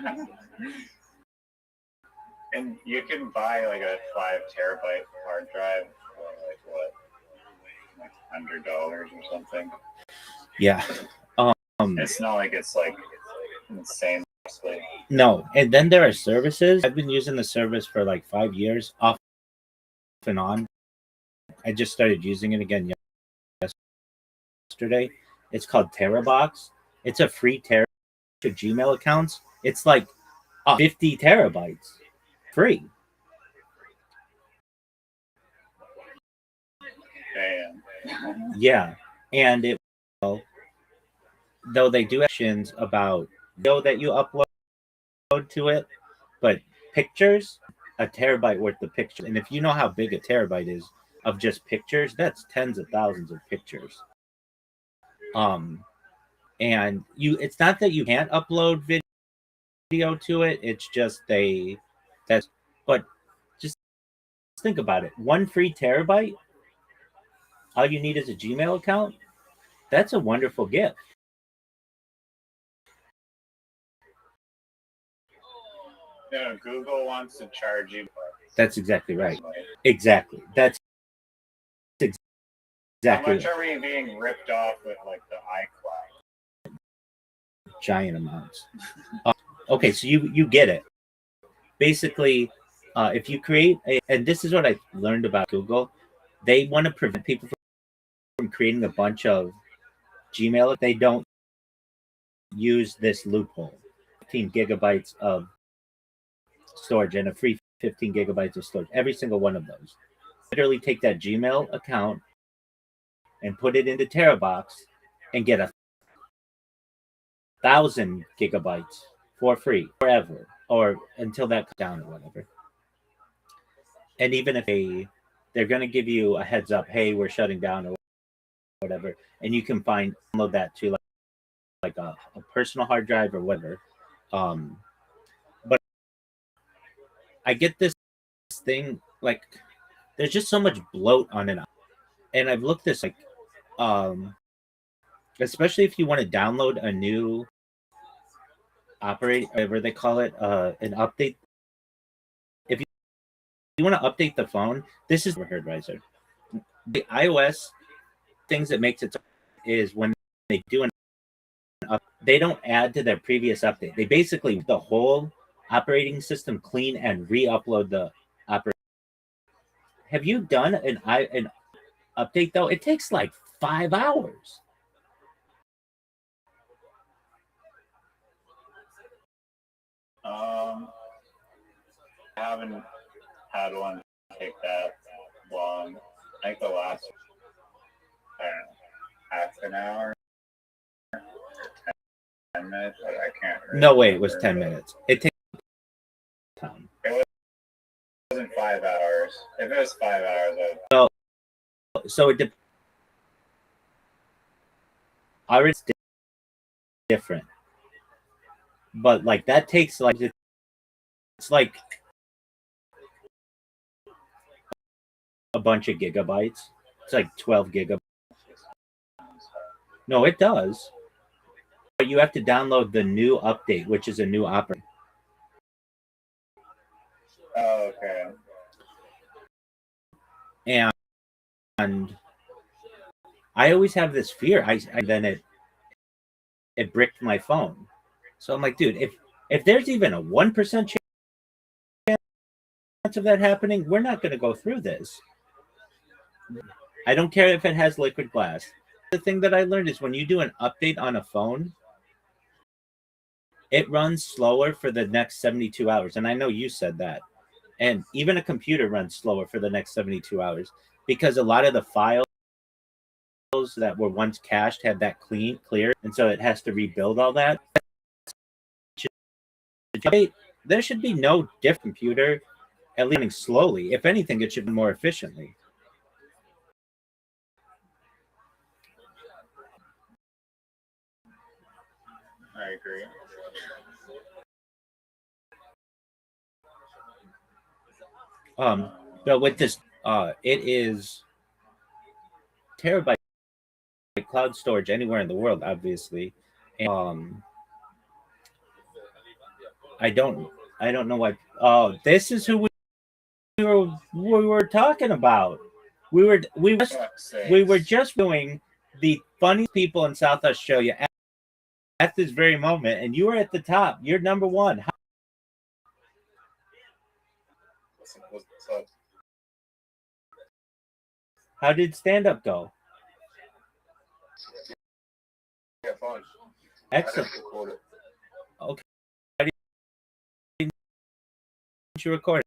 you can buy like a 5 terabyte hard drive for like what, like $100 or something. Yeah. It's not like it's like insane No, and then there are services. I've been using the service for like 5 years, off and on. I just started using it again yesterday. It's called TeraBox. It's a free to Gmail accounts. It's like 50 terabytes free. Damn. Yeah, and it though they do actions about video that you upload to it, but pictures, a terabyte worth of pictures. And if you know how big a terabyte is of just pictures, that's tens of thousands of pictures. And it's not that you can't upload video to it, it's just but just think about it. One free terabyte, all you need is a Gmail account. That's a wonderful gift. Yeah, Google wants to charge you. That's exactly right. Exactly. That's exactly. How much are we being ripped off with like the iCloud? Giant amounts. Okay, so you get it. Basically, if you create and this is what I learned about Google, they want to prevent people from creating a bunch of Gmail if they don't use this loophole. 15 gigabytes of storage and a free 15 gigabytes of storage. Every single one of those. Literally take that Gmail account and put it into TeraBox and get 1,000 gigabytes for free forever, or until that comes down or whatever. And even if they're going to give you a heads up, hey, we're shutting down or whatever, and you can download that to like a personal hard drive or whatever. But I get this thing, like there's just so much bloat on it, and I've looked this like especially if you want to download a new whatever they call it, an update. If you want to update the phone, this is overheard riser. The iOS things that makes it is when they do an they don't add to their previous update. They basically the whole operating system clean and re-upload the operating. Have you done an update though? It takes like 5 hours. I haven't had one take that long. I think the last, I don't know, half an hour, 10 minutes. I can't really No way, it was 10 minutes. It takes time. It wasn't 5 hours. If it was 5 hours, So it it's different, but like that takes like it's like a bunch of gigabytes. It's like 12 gigabytes. No, it does. But you have to download the new update, which is a new operating. oh, okay. And I always have this fear. Then it bricked my phone. So I'm like, dude, if there's even a 1% chance of that happening, we're not going to go through this. I don't care if it has liquid glass. The thing that I learned is when you do an update on a phone, it runs slower for the next 72 hours. And I know you said that. And even a computer runs slower for the next 72 hours because a lot of the files that were once cached have that clear. And so it has to rebuild all that. There should be no different computer at least running slowly. If anything, it should be more efficiently. I agree. But with this, it is terabyte cloud storage anywhere in the world, obviously. And, I don't know why. Oh, this is who we were talking about. We were just doing the funny people in South Australia at this very moment, and you are at the top. You're number one. What's up? How did stand up go? Yeah, fine. Excellent. Okay. Why didn't you record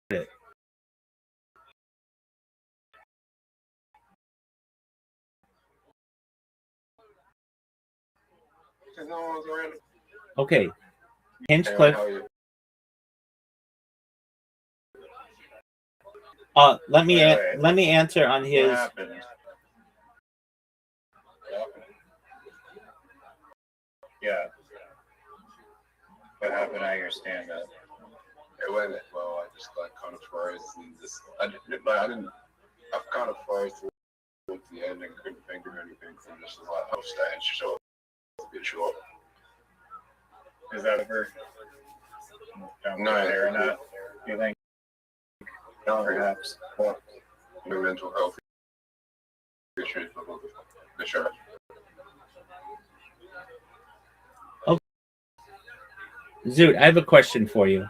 it? Because no one was around. Okay. Hinchcliffe. Hey, how are you? Let me Wait. let me answer on What his. happened? Yeah. What happened at your stand-up? It went well. I just got kind of froze and just I kind of froze towards the end and couldn't think of anything. So just was like, I'll stay and short, a bit short. Is that ever? Don't No, care or not? You think? No, Perhaps. no mental health issues for the show. Zoot, I have a question for you.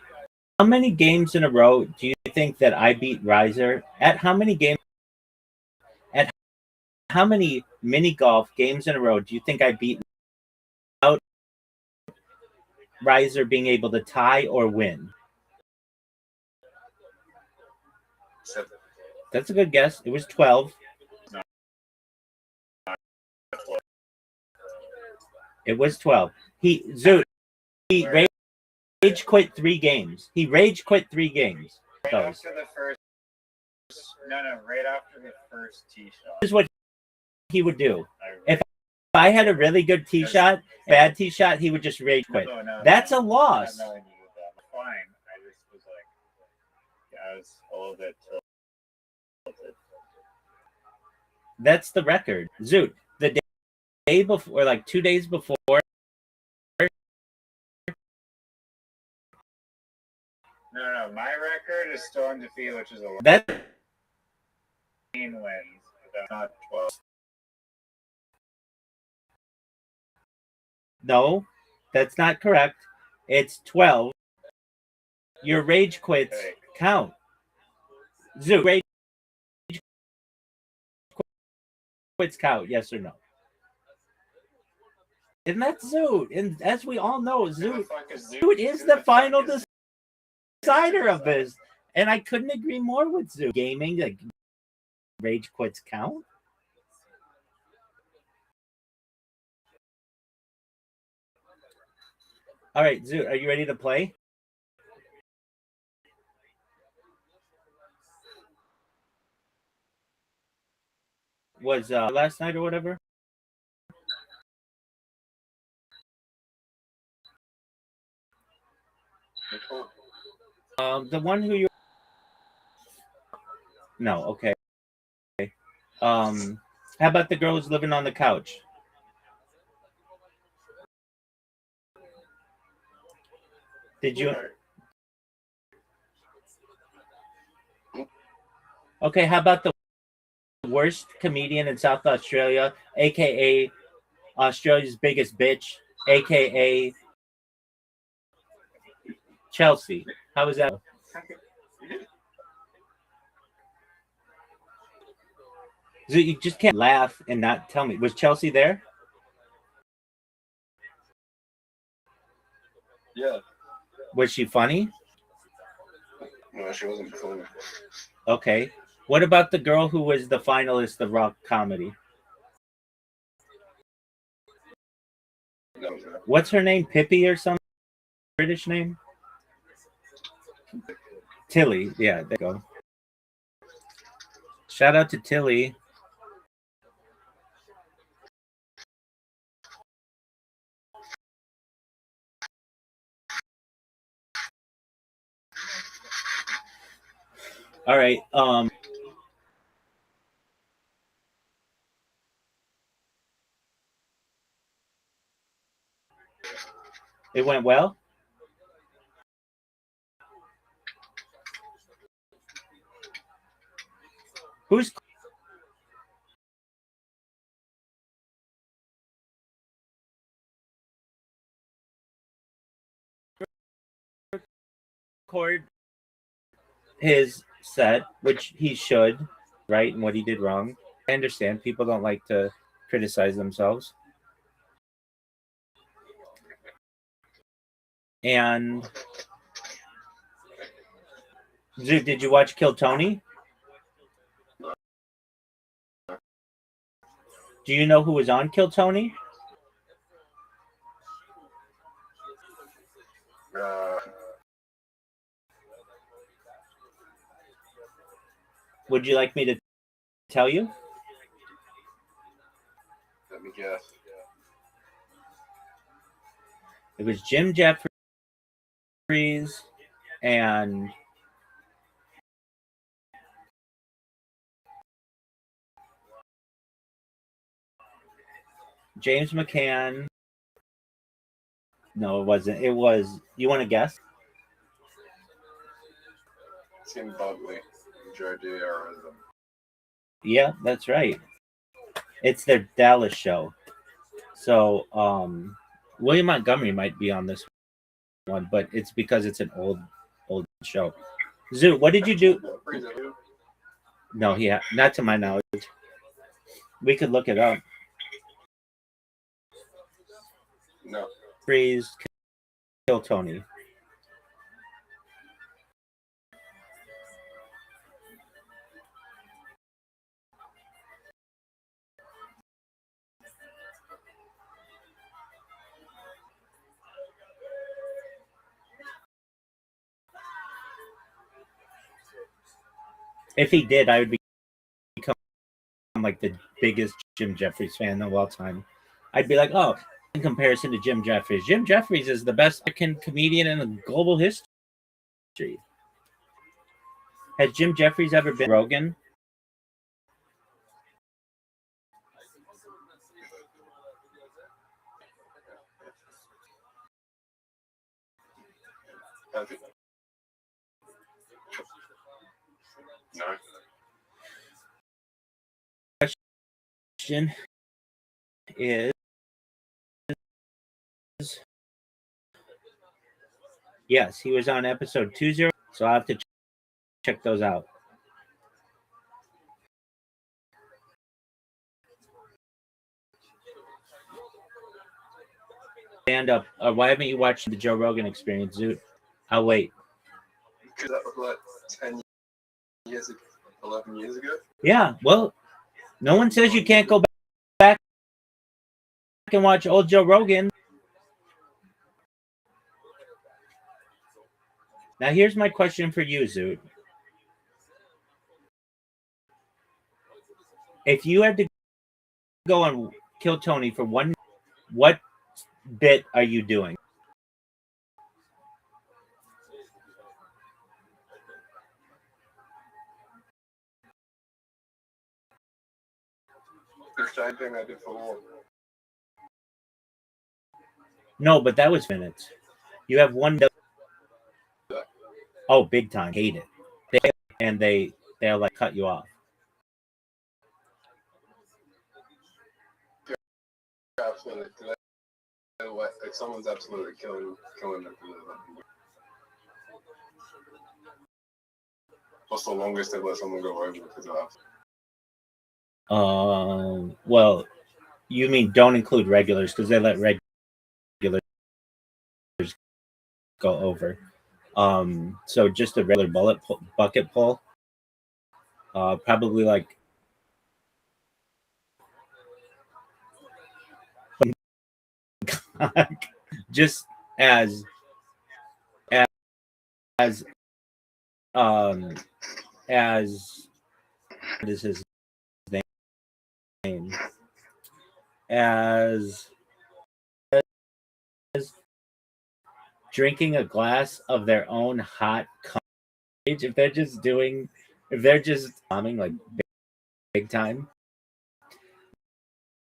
How many games in a row do you think that I beat Riser? At how many games? At how many mini golf games in a row do you think I beat without Riser being able to tie or win? 7. That's a good guess. It was 12. It was 12. He rage quit 3 games. He rage quit 3 games. Right after the first. No, right after the first tee shot. This is what he would do. If I had a really good tee shot, bad tee shot, he would just rage quit. That's a loss. No, I knew that. Fine. I just was like, yeah, I was a little bit tilted. That's the record. Zoot, the day before, like 2 days before. No. My record is still undefeated, which is 11 That wins, but not 12. no, that's not correct. It's 12. Your rage quits count. Zoot, rage quits count, yes or no? And that's Zoot. And as we all know, Zoot is the final decider of this. And I couldn't agree more with Zoot. Gaming, like rage quits count. All right, Zoot, are you ready to play? Was last night or whatever? The one who you. No, okay. How about the girl who's living on the couch? Did you? Okay, how about the worst comedian in South Australia, aka Australia's biggest bitch, aka Chelsea? How was that? So you just can't laugh and not tell me. Was Chelsea there? Yeah. Was she funny? No, she wasn't performing. Okay. What about the girl who was the finalist of Rock Comedy? No. What's her name? Pippi or some British name? Tilly. Yeah, there you go. Shout out to Tilly. All right. It went well. Who's record his set, which he should, right, and what he did wrong. I understand people don't like to criticize themselves. And did you watch Kill Tony? Do you know who was on Kill Tony? Would you like me to tell you? Let me guess. It was Jim Jeffries and James McCann. No, it wasn't. It was. You want to guess? Tim Buckley, Jody Arizona. Yeah, that's right. It's their Dallas show. So, William Montgomery might be on this one, but it's because it's an old show. Zoo, what did you do? No, not to my knowledge. We could look it up. No. Freeze, Kill Tony. If he did, I would become like the biggest Jim Jeffries fan of all time. I'd be like, oh, in comparison to Jim Jeffries, Jim Jeffries is the best American comedian in the global history. Has Jim Jeffries ever been Rogan? No. Question is, yes, he was on episode 20, so I'll have to check those out. Stand up. Why haven't you watched the Joe Rogan Experience, Zoot? I'll wait. Because that was like 10 years ago, 11 years ago. Yeah, well, no one says you can't go back and watch old Joe Rogan. Now, here's my question for you, Zoot. If you had to go and kill Tony for one, what bit are you doing? The same thing I did for war. No, but that was minutes. You have one. Oh, big time. Hate it. They'll like cut you off. Absolutely. Like someone's absolutely killing them. What's the longest they've let someone go over because of that? Well, you mean don't include regulars because they let regulars go over. So just a regular bucket pull. Probably like just as what is his name? As drinking a glass of their own hot courage. If they're just bombing like big time,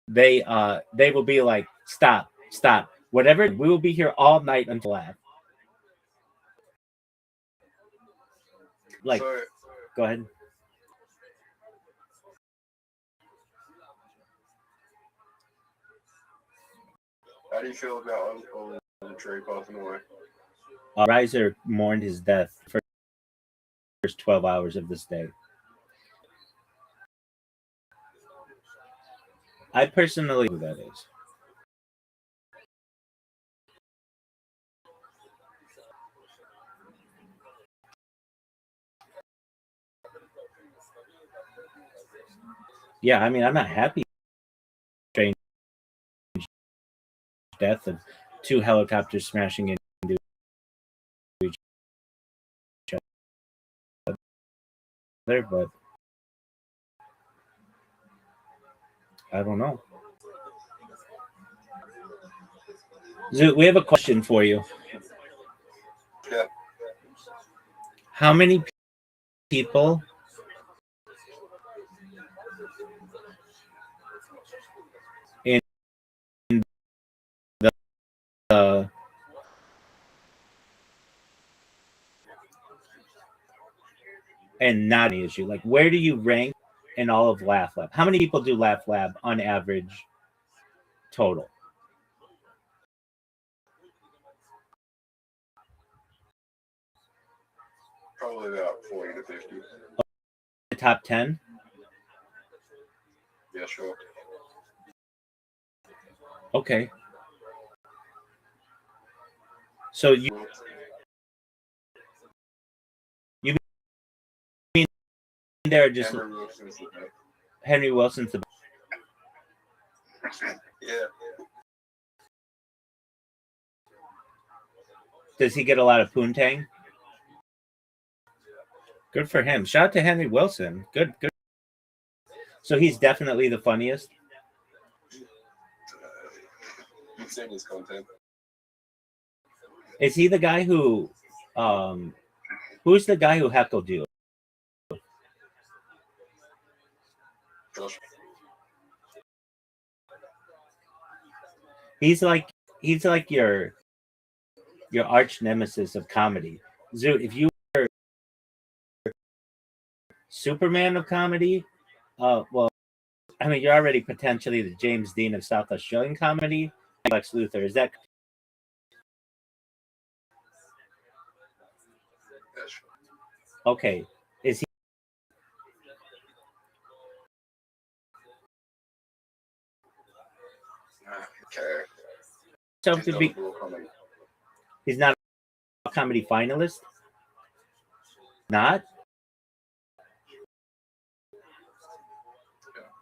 they will be like, stop, whatever. We will be here all night until laugh. Like, so, go ahead. How do you feel about all the tree passing away? Reiser mourned his death for the first 12 hours of this day. I personally know who that is. Yeah, I mean, I'm not happy. Strange death of two helicopters smashing into each other, but I don't know. Zoot, we have a question for you. Yeah. How many people in the and not an issue, like where do you rank in all of Laugh Lab? How many people do Laugh Lab on average total? Probably about 40 to 50. The top 10? Yeah, sure. Okay. So you mean there are just Henry Wilson's the best. Henry Wilson's the Yeah. Does he get a lot of poontang? Good for him. Shout out to Henry Wilson. Good. So he's definitely the funniest. You've seen his content. Is he the guy who who's the guy who heckled you? Josh. He's like your arch nemesis of comedy. Zoot, if you were Superman of comedy, well, I mean, you're already potentially the James Dean of South Australian comedy. Lex Luthor, is that? Yeah, sure. Okay, is he? Okay. So He's to not be, a real comedy. he's not a comedy finalist. Not.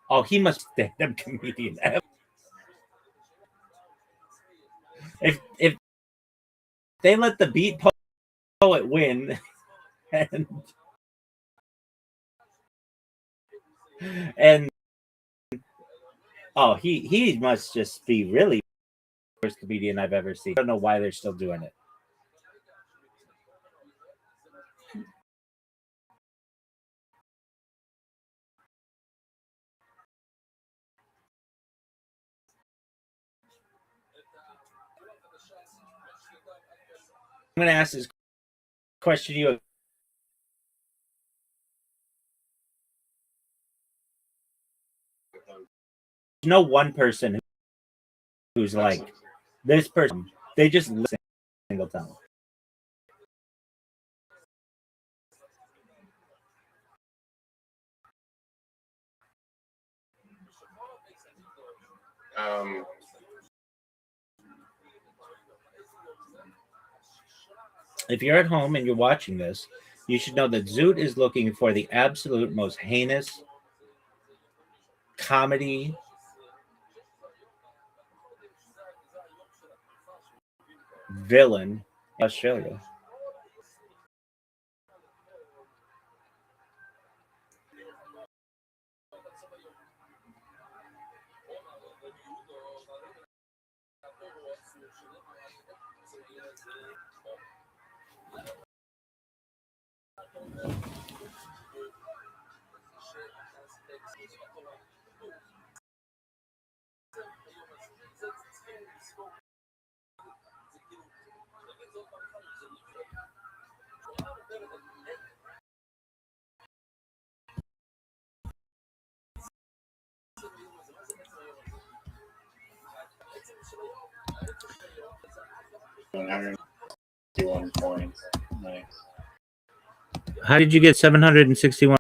Oh, he must be a stand-up comedian. If they let the beat poet win, and oh, he must just be really the worst comedian I've ever seen. I don't know why they're still doing it. I'm going to ask this question to you. There's no one person who's like this person. They just listen single time. If you're at home and you're watching this, you should know that Zoot is looking for the absolute most heinous comedy villain in Australia. 61 points. Nice. How did you get 761?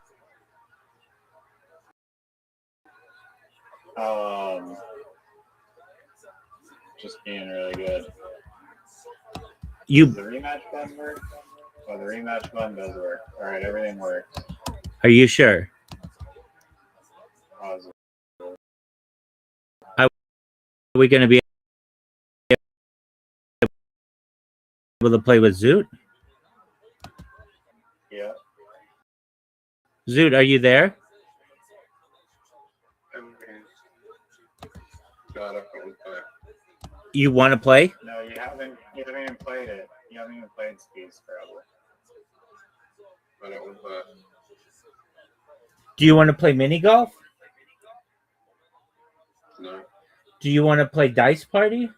Just being really good. You Does the rematch button work? Oh, the rematch button does work. All right, everything works. are you sure? Positive. Are we going to be able to play with Zoot? Yeah. Zoot, are you there? God, I can't play. You want to play? No, you haven't even played it. You haven't even played Speed Scrabble. I don't want that. Do you want to play mini golf? No. Do you want to play Dice Party?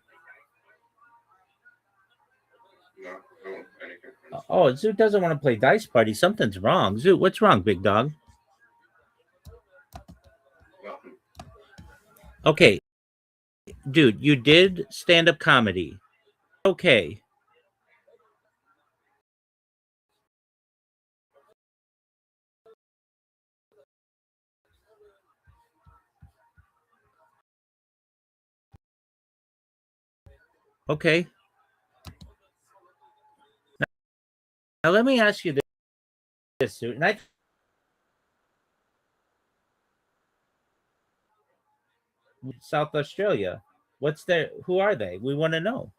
No, I don't want anything. Oh, Zoot doesn't want to play Dice Party. Something's wrong. Zoot, what's wrong, big dog? Nothing. Okay. Dude, you did stand-up comedy. Okay. Okay. Now let me ask you this, Zoot. And South Australia. What's their? Who are they? We want to know.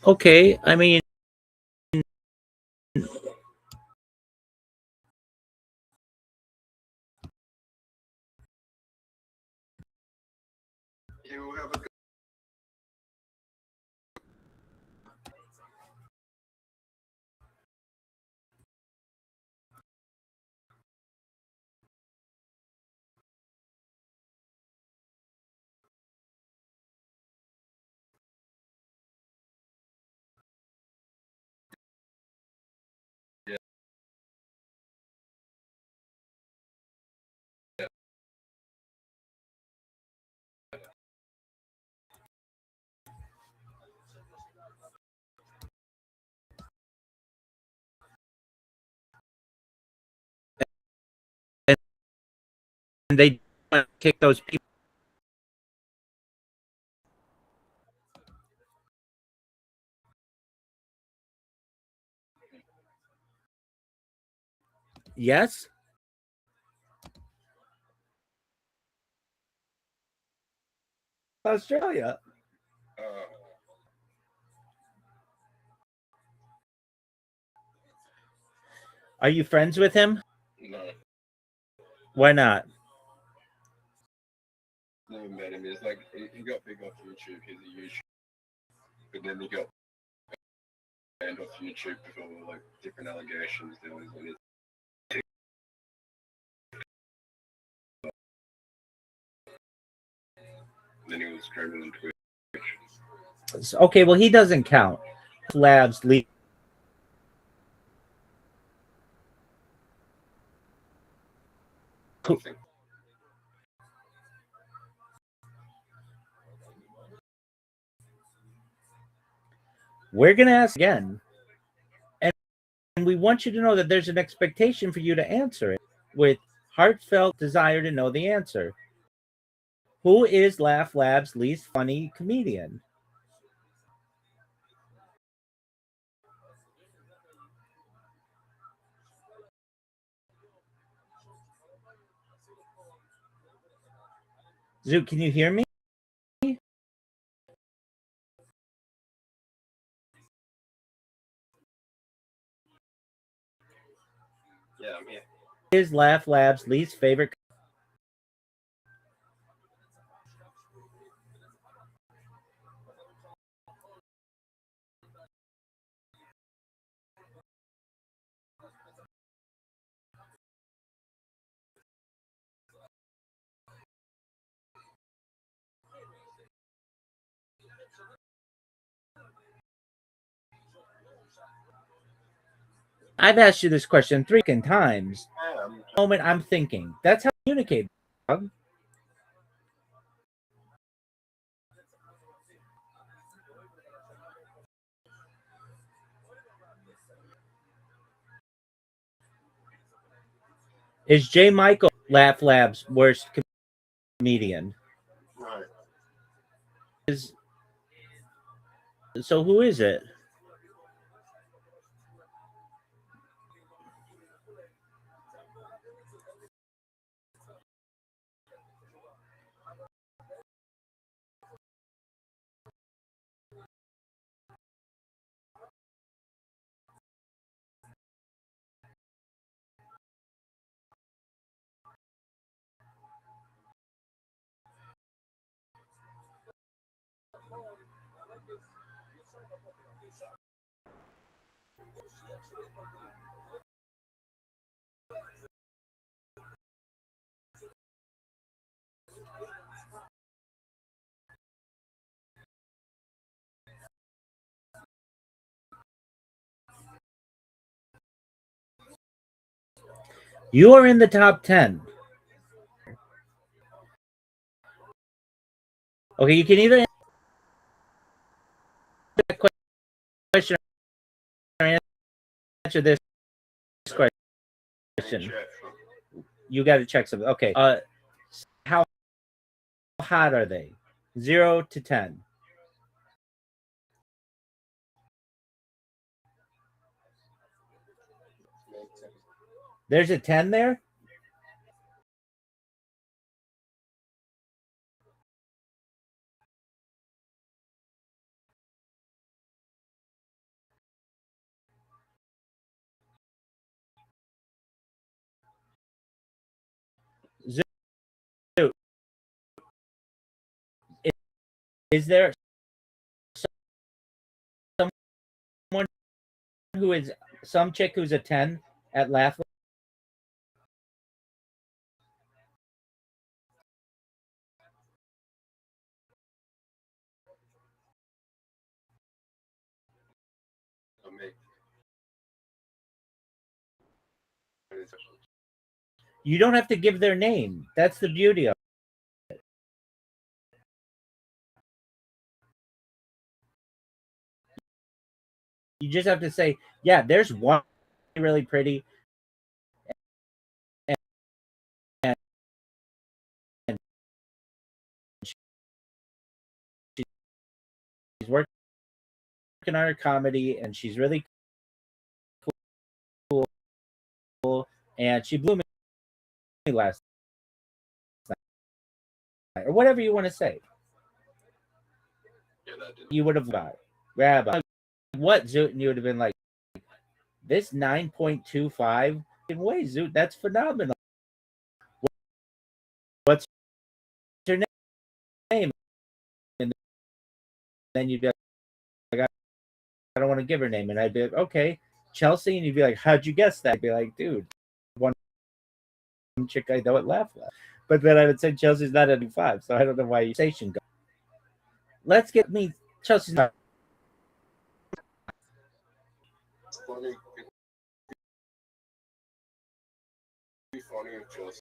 Okay, I mean, You have a good. and they want to kick those people. Yes. Australia. Are you friends with him? No, Why not? never met him. He's like he got big off YouTube. He's a YouTuber, but then he got banned off YouTube for like different allegations. There was on his. Then he was screaming on Twitch. Okay, well, he doesn't count. Labs leak. Nothing. We're going to ask again. And we want you to know that there's an expectation for you to answer it with heartfelt desire to know the answer. Who is Laugh Lab's least funny comedian? Zoot, can you hear me? Yeah, I'm here. Is Laugh Lab's least favorite? I've asked you this question 3 times. Yeah, Moment I'm thinking. That's how I communicate. Dog. Is J. Michael Laugh Lab's worst comedian? right. So who is it? You are in the top 10. Okay, you can either answer that question or answer this question. You got to check something. Okay. How hot are they? 0 to 10. There's a 10 there? Zoo. Is there someone who is some chick who's a 10 at Laugh? You don't have to give their name. That's the beauty of it. You just have to say, yeah, there's one really pretty, and she's working on her comedy, and she's really cool, and she blew me last night, or whatever you want to say. You would have got Rabbi. What Zoot? And you would have been like, this 9.25 way, Zoot. That's phenomenal. What's her name? And then you'd be like, I don't want to give her name. And I'd be like, okay, Chelsea. And you'd be like, how'd you guess that? I'd be like, dude, one chick I know at Laugh Lab. But then I would say Chelsea's not at 5, so I don't know why you station go. Let's get me Chelsea's not. It's funny. It'd be funny if Chelsea.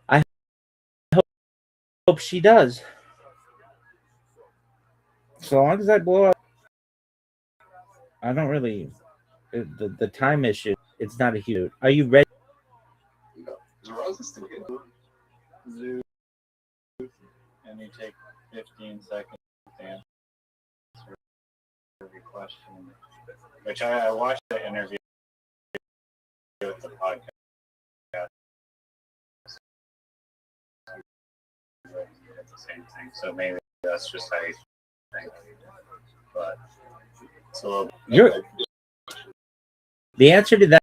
I hope she does. So long as I blow up, I don't really. The time issue, it's not a huge. Are you ready? No. Is Rosa still here? Zoo. And you take 15 seconds to answer. question, which I watched the interview with the podcast. It's the same thing, so maybe that's just how you think. But it's a little. The answer to that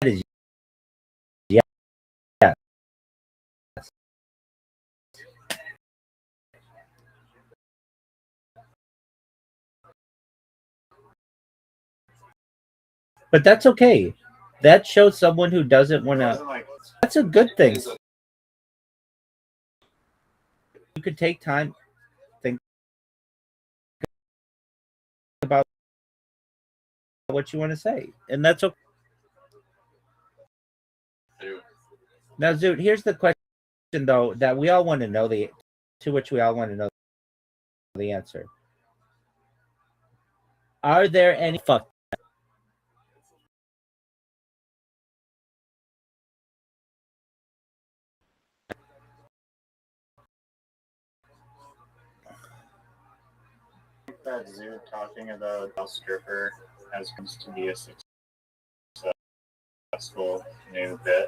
is yes. But that's okay. That shows someone who doesn't want to. That's a good thing. You could take time, think about what you want to say, and that's okay. Now, Zoot, here's the question, though, that we all want to know to which we all want to know the answer. Are there any fuck? That Zoo talking about a stripper has comes to be a successful new bit.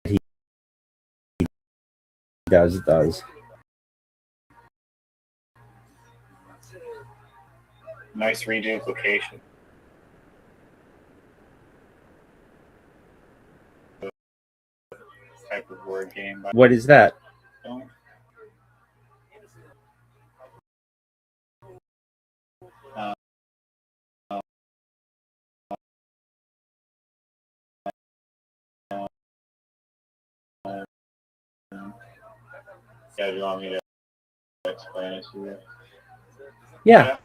He does. Nice reduplication. Type of word game. What is that? Yeah, do you want me to explain it to you? Yeah.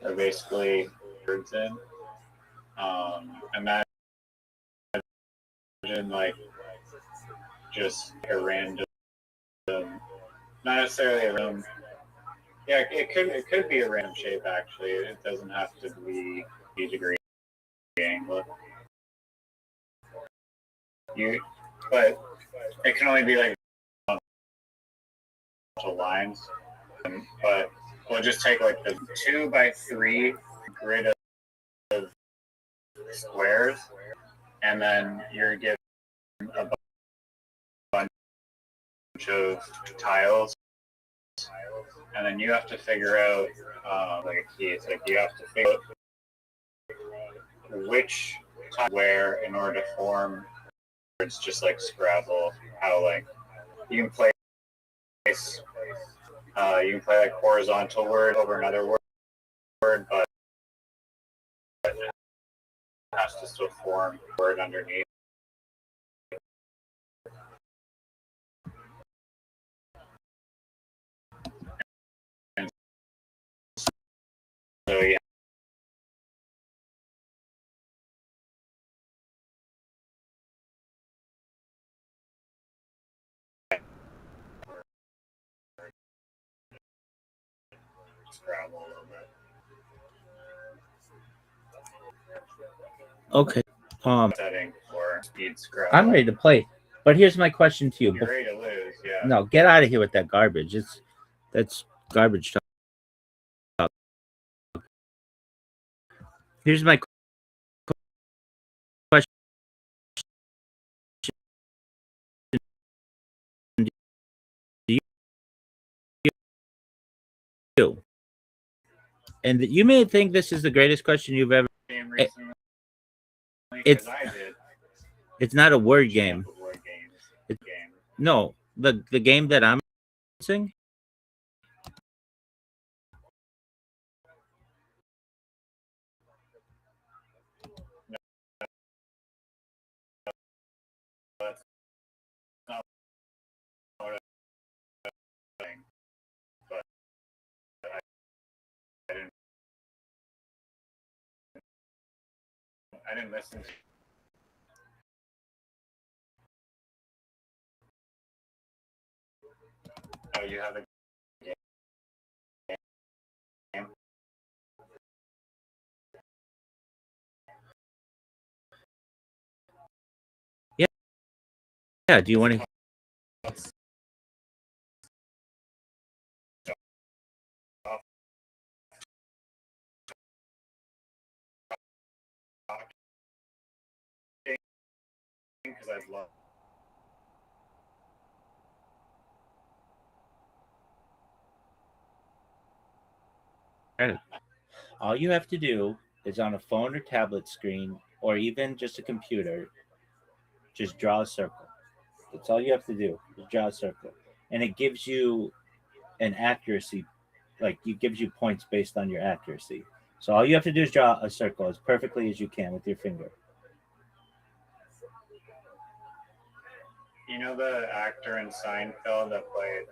Are basically words in. Imagine like just a random, not necessarily a random. Yeah, it could be a random shape actually. It doesn't have to be degree angle. But it can only be like lines. But we'll just take like the 2x3 grid of squares, and then you're given a bunch of tiles, and then you have to figure out like a key. It's like you have to figure out which tile where in order to form. It's just like Scrabble, how like you can play like horizontal word over another word, but it has to still form word underneath. And so yeah. Scrabble a little bit. Okay. Setting for speed Scrabble. I'm ready to play, but here's my question to you. You're ready to lose, yeah. No, get out of here with that garbage. That's garbage talk. Here's my question. You and you may think this is the greatest question you've ever. It's not a word game. No, the game that I'm using. I didn't listen. Oh, you have a game? Yeah. Yeah. Do you want to? Because I'd love. All you have to do is on a phone or tablet screen, or even just a computer, just draw a circle. That's all you have to do. Just draw a circle, and it gives you an accuracy, like it gives you points based on your accuracy. So all you have to do is draw a circle as perfectly as you can with your finger. You know the actor in Seinfeld that played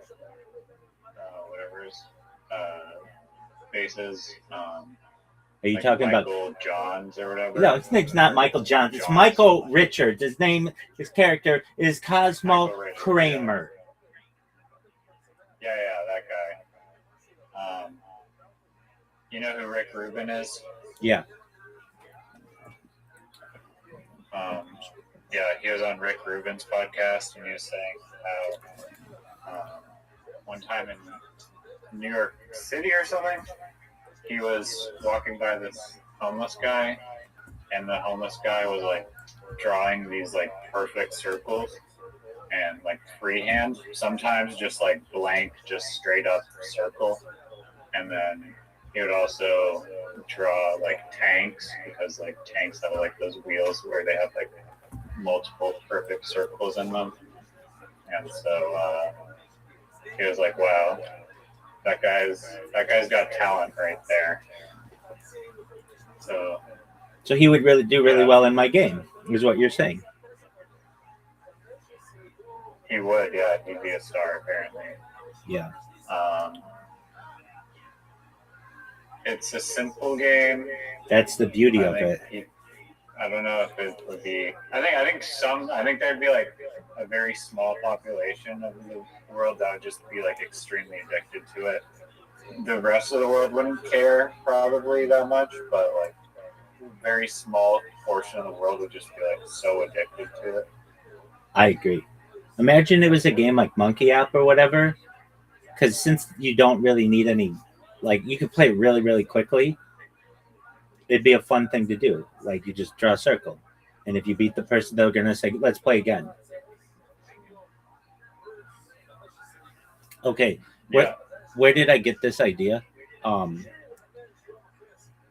whatever his faces. Are you Like talking about? Michael Johns or whatever? No, his name's not Michael Johns. It's Michael Richards. His character is Cosmo Richards, Kramer. Yeah, that guy. You know who Rick Rubin is? Yeah. Yeah, he was on Rick Rubin's podcast, and he was saying how one time in New York City or something, he was walking by this homeless guy, and the homeless guy was like drawing these like perfect circles and like freehand, sometimes just like blank, just straight up circle, and then he would also draw like tanks, because like tanks have like those wheels where they have like multiple perfect circles in them, and so he was like, wow, that guy's got talent right there. So he would really do really well in my game, is what you're saying. He would, yeah, he'd be a star apparently. Yeah. It's a simple game. That's the beauty of it. I don't know if it would be. I think there'd be like a very small population of the world that would just be like extremely addicted to it. The rest of the world wouldn't care probably that much, but like a very small portion of the world would just be like so addicted to it. I agree. Imagine it was a game like Monkey App or whatever, because since you don't really need any, like you could play really, really quickly. It'd be a fun thing to do. Like you just draw a circle, and if you beat the person, they're gonna say, "Let's play again." Okay, where did I get this idea?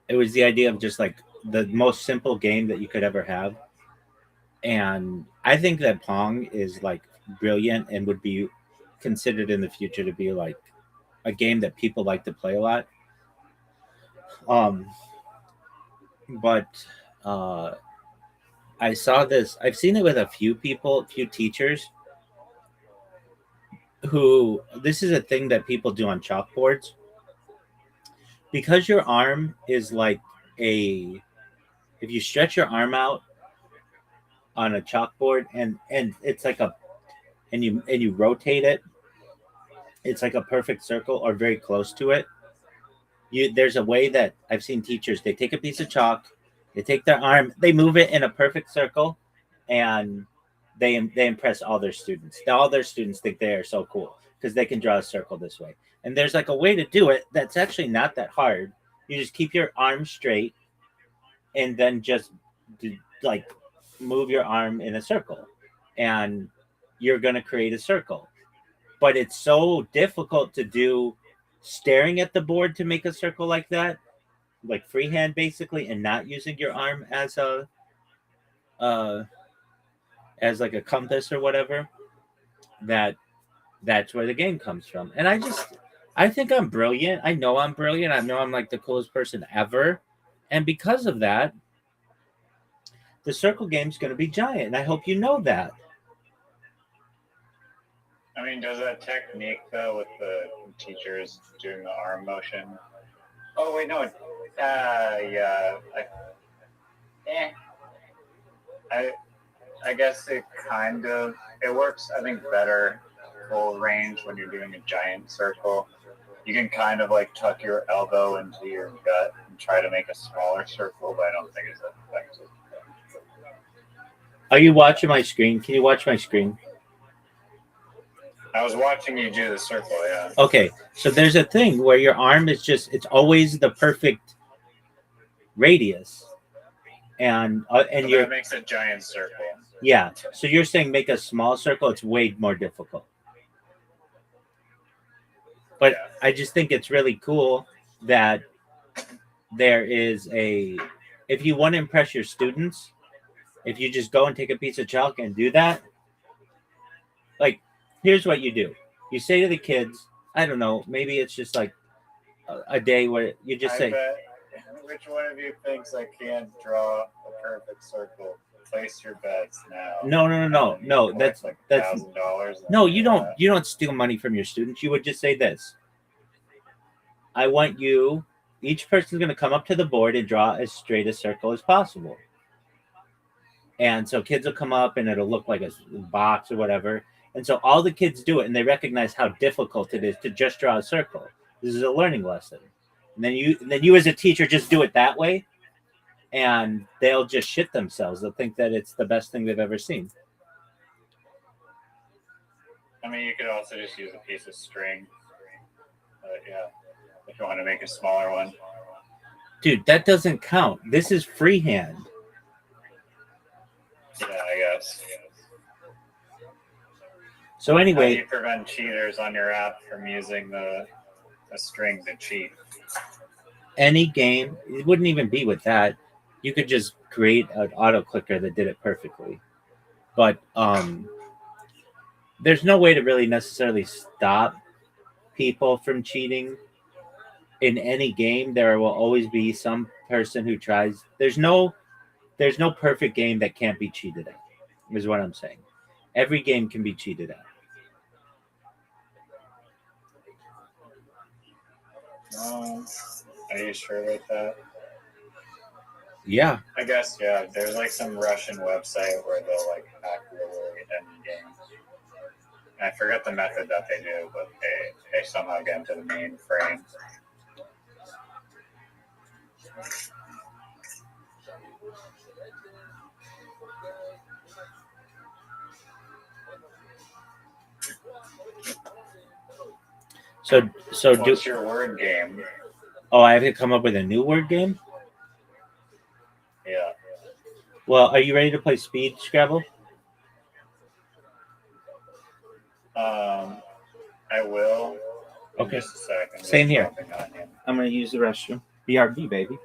It was the idea of just like the most simple game that you could ever have, and I think that Pong is like brilliant and would be considered in the future to be like a game that people like to play a lot. But I saw this. I've seen it with a few teachers who this is a thing that people do on chalkboards, because your arm is like if you stretch your arm out on a chalkboard and it's like and you rotate it, it's like a perfect circle or very close to it. There's a way that I've seen teachers, they take a piece of chalk, they take their arm, they move it in a perfect circle, and they impress all their students. All their students think they are so cool because they can draw a circle this way. And there's like a way to do it that's actually not that hard. You just keep your arm straight and then just like move your arm in a circle, and you're going to create a circle. But it's so difficult to do staring at the board to make a circle like that, like freehand basically, and not using your arm as as like a compass or whatever. That's where the game comes from. And I think I'm brilliant. I know I'm brilliant. I know I'm like the coolest person ever. And because of that, the circle game's going to be giant. And I hope you know that. I mean, does that technique though with the teachers doing the arm motion? Oh wait, no. Yeah. I guess it works. I think better full range when you're doing a giant circle. You can kind of like tuck your elbow into your gut and try to make a smaller circle, but I don't think it's that effective. Are you watching my screen? Can you watch my screen? I was watching you do the circle, yeah. Okay, so there's a thing where your arm is just, it's always the perfect radius. And So you're, that makes a giant circle. yeah. So you're saying make a small circle, it's way more difficult. But Yeah. I just think it's really cool that there is if you want to impress your students, if you just go and take a piece of chalk and do that, like, here's what you do. You say to the kids, I don't know, maybe it's just like a day where you just I say, bet. Which one of you thinks I can't draw a perfect circle? Place your bets now. no. That's like that's $1,000. no. You don't steal money from your students. You would just say this. I want you. Each person's going to come up to the board and draw as straight a circle as possible. And so kids will come up and it'll look like a box or whatever. And so all the kids do it and they recognize how difficult it is to just draw a circle. This is a learning lesson. And then you as a teacher just do it that way and they'll just shit themselves. They'll think that it's the best thing they've ever seen. I mean, you could also just use a piece of string. But yeah, if you want to make a smaller one. Dude, that doesn't count. This is freehand. Yeah, I guess. So How do anyway, you prevent cheaters on your app from using a string to cheat? any game, it wouldn't even be with that. You could just create an auto clicker that did it perfectly. But there's no way to really necessarily stop people from cheating. In any game, there will always be some person who tries. There's no perfect game that can't be cheated at, is what I'm saying. Every game can be cheated at. Are you sure about that? Yeah. I guess, yeah. There's like some Russian website where they'll like hack literally any game. And I forget the method that they do, but they somehow get into the main frame. So What's your word game? Oh, I have to come up with a new word game? Yeah. Well, are you ready to play Speed Scrabble? I will. In Okay. just a second. Same here. On you. I'm going to use the restroom. BRB, baby.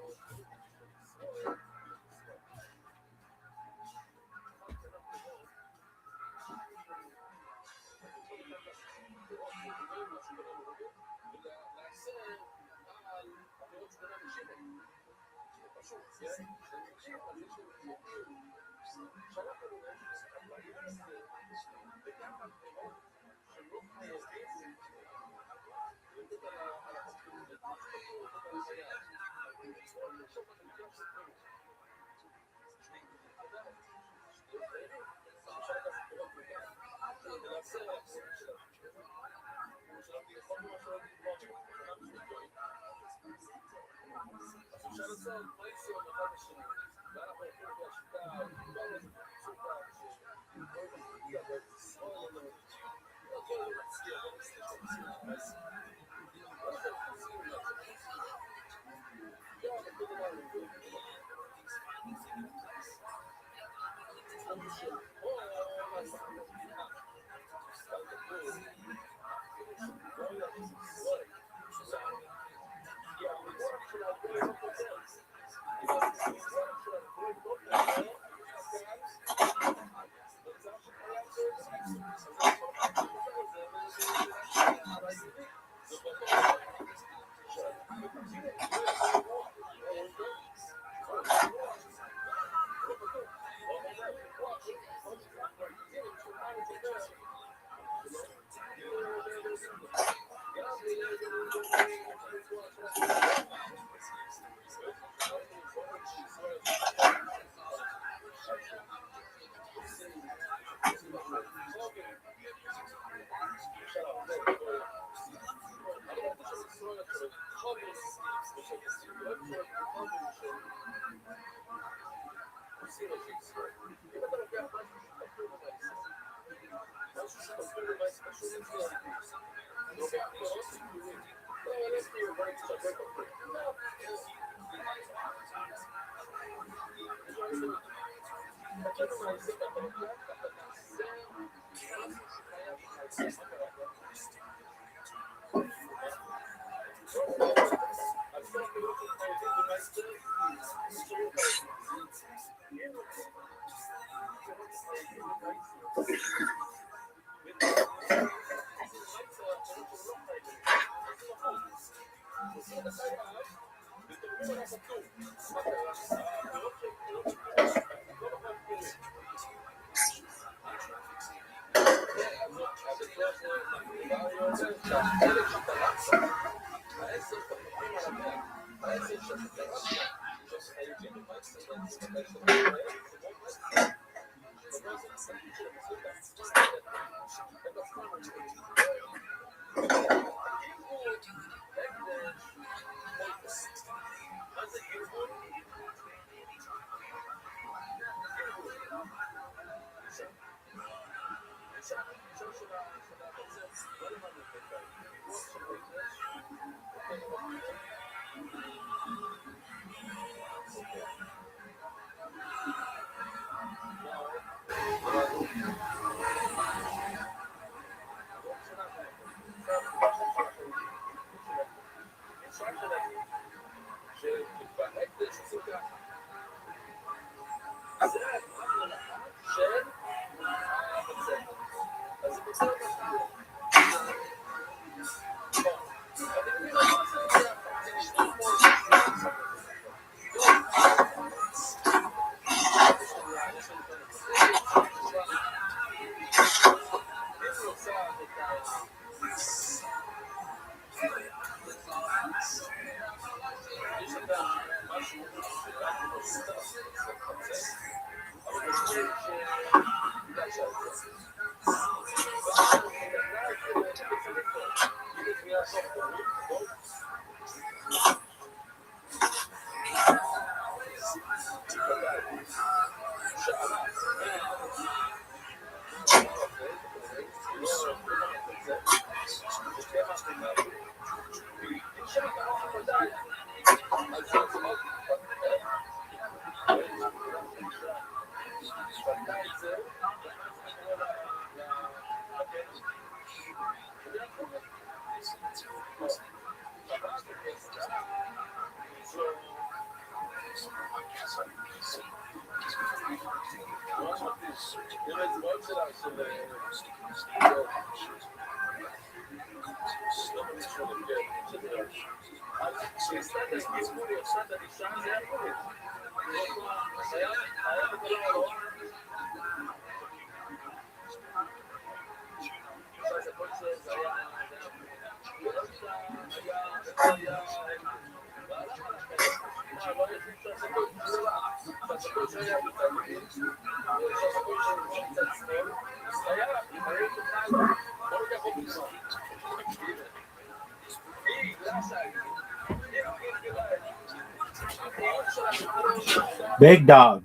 Big dog.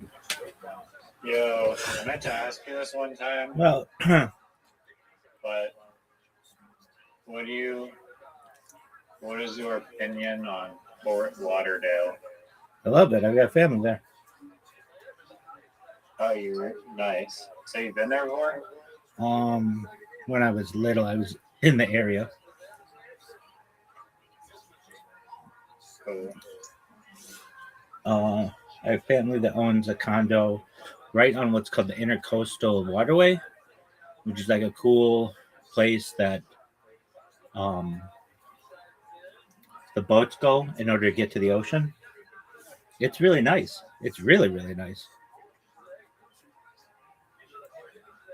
Yo, I meant to ask you this one time, Well, but what is your opinion on Fort Lauderdale? I love it. I've got family there. Oh, you're nice. So you've been there before? When I was little, I was in the area. Cool. I have family that owns a condo right on what's called the Intercoastal Waterway, which is like a cool place that the boats go in order to get to the ocean. It's really nice. It's really, really nice.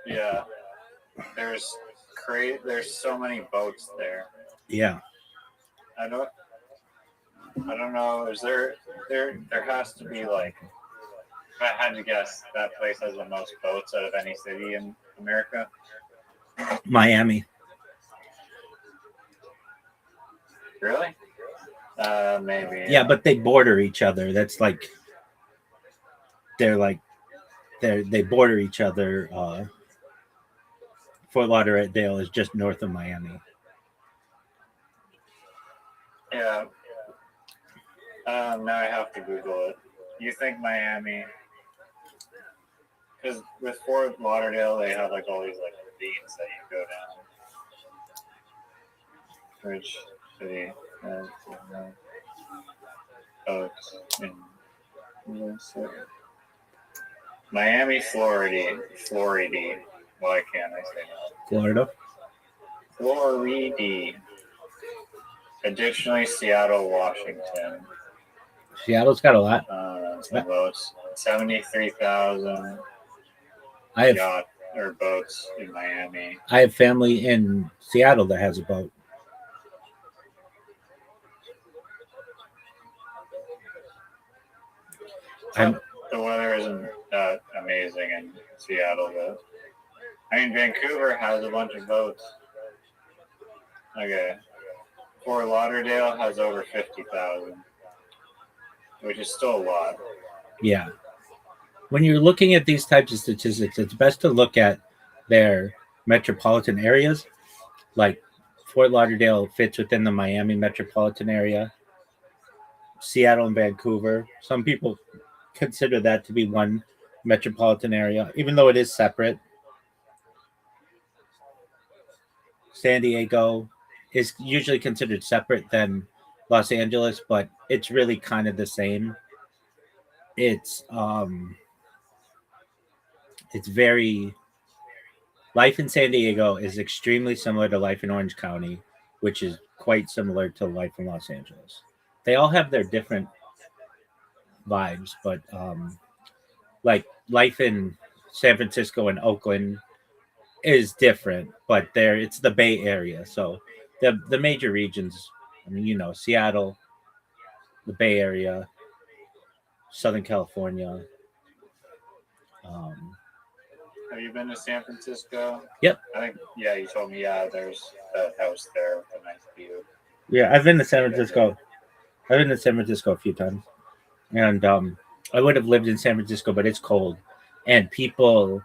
Yeah. There's so many boats there. Yeah. I don't know. Is there has to be like, if I had to guess, that place has the most boats out of any city in America. Miami. Really? Maybe. Yeah, but they border each other. That's like they border each other Fort Lauderdale is just north of Miami. Yeah. Now I have to Google it. You think Miami? Because with Fort Lauderdale, they have like all these like ravines that you go down. Which city has boats in Miami, Florida. Why can't I say that? Florida. Florida. Additionally, Seattle, Washington. Seattle's got a lot. The boats, 73,000 I have yacht or boats in Miami. I have family in Seattle that has a boat. The weather isn't that amazing in Seattle, though. I mean, Vancouver has a bunch of boats. Okay. Fort Lauderdale has over 50,000, which is still a lot. Yeah. When you're looking at these types of statistics, it's best to look at their metropolitan areas. Like Fort Lauderdale fits within the Miami metropolitan area. Seattle and Vancouver. Some people consider that to be one metropolitan area, even though it is separate. San Diego is usually considered separate than Los Angeles, but it's really kind of the same. It's very life in San Diego is extremely similar to life in Orange County, which is quite similar to life in Los Angeles. They all have their different vibes, but like life in San Francisco and Oakland is different, but it's the Bay Area. So the major regions, I mean, Seattle, the Bay Area, Southern California. Have you been to San Francisco? Yep. I think, yeah, you told me, yeah, there's that house there with a nice view. Yeah, I've been to San Francisco. I've been to San Francisco a few times. And I would have lived in San Francisco, but it's cold. And people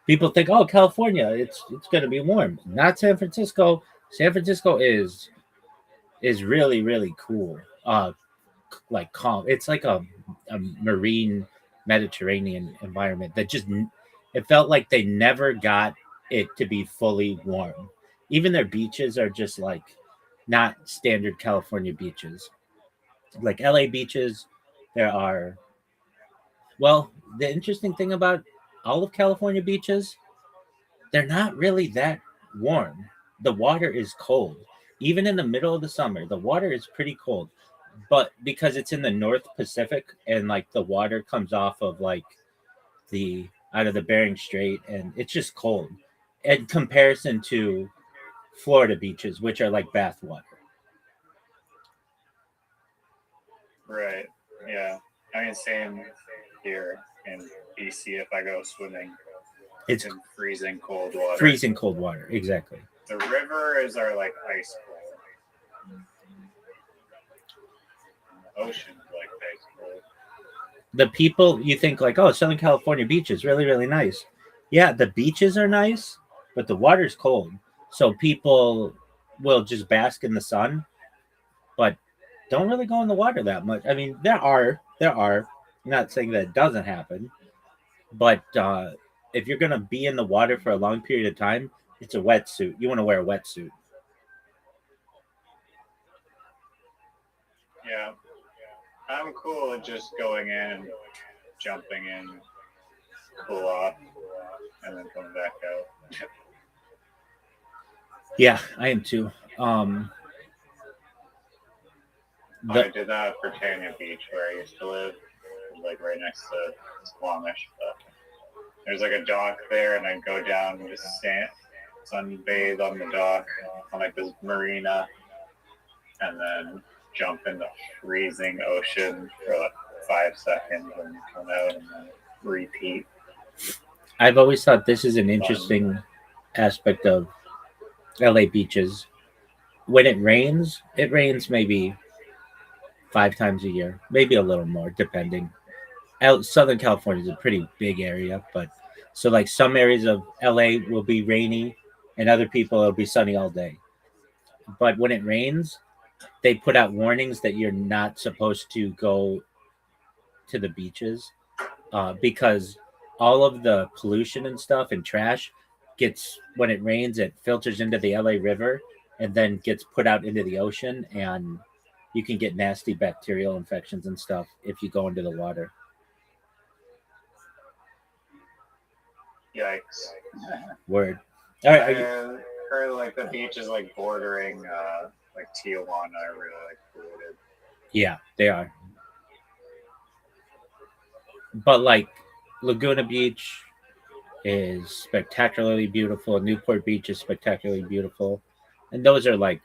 think, oh, California, it's going to be warm. Not San Francisco. San Francisco is really, really cool. Like calm. It's like a marine Mediterranean environment that just, it felt like they never got it to be fully warm. Even their beaches are just like not standard California beaches. Like LA beaches, the interesting thing about all of California beaches, they're not really that warm. The water is cold. Even in the middle of the summer, the water is pretty cold. But because it's in the North Pacific and like the water comes off of like out of the Bering Strait, and it's just cold in comparison to Florida beaches, which are like bath water. Right. Yeah. I mean, same here in BC. If I go swimming, It's in freezing cold water. freezing cold water, exactly. The rivers are like ice cold. The ocean's like ice cold. The people, you think like, oh, Southern California beaches, really, really nice. Yeah, the beaches are nice, but the water's cold. So people will just bask in the sun, but don't really go in the water that much. I mean, there are. I'm not saying that it doesn't happen, but if you're going to be in the water for a long period of time, it's a wetsuit. You want to wear a wetsuit. Yeah. I'm cool with just going in and jumping in, cool off, and then coming back out. Yeah, I am too. I did that at Britannia Beach where I used to live, like right next to Squamish. But there's like a dock there, and I'd go down and just sunbathe on the dock on like this marina, and then jump in the freezing ocean for like 5 seconds and come out and then repeat. I've always thought this is an interesting aspect of LA beaches. When it rains maybe 5 times a year, maybe a little more, depending. Southern California is a pretty big area, but so like some areas of LA will be rainy and other people it'll be sunny all day. But when it rains, they put out warnings that you're not supposed to go to the beaches because all of the pollution and stuff and trash gets when it rains, it filters into the LA River and then gets put out into the ocean, and you can get nasty bacterial infections and stuff if you go into the water. Yikes. Word. All right. I Are you, heard like the beach is like bordering like Tijuana are really like polluted. yeah, they are. But like Laguna Beach is spectacularly beautiful. Newport Beach is spectacularly beautiful. And those are like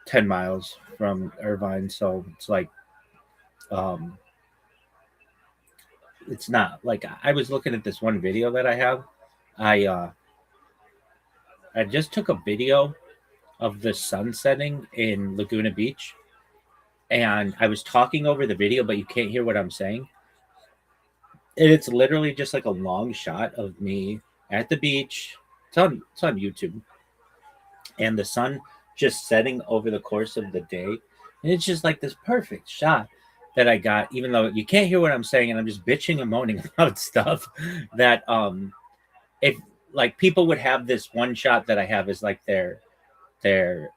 10 miles from Irvine. So it's like, um, it's not like I was looking at this one video that I have. I I just took a video of the sun setting in Laguna Beach, and I was talking over the video, but you can't hear what I'm saying. And it's literally just like a long shot of me at the beach. It's on YouTube, and the sun just setting over the course of the day, and it's just like this perfect shot that I got. Even though you can't hear what I'm saying, and I'm just bitching and moaning about stuff that if like people would have this one shot that I have is like their their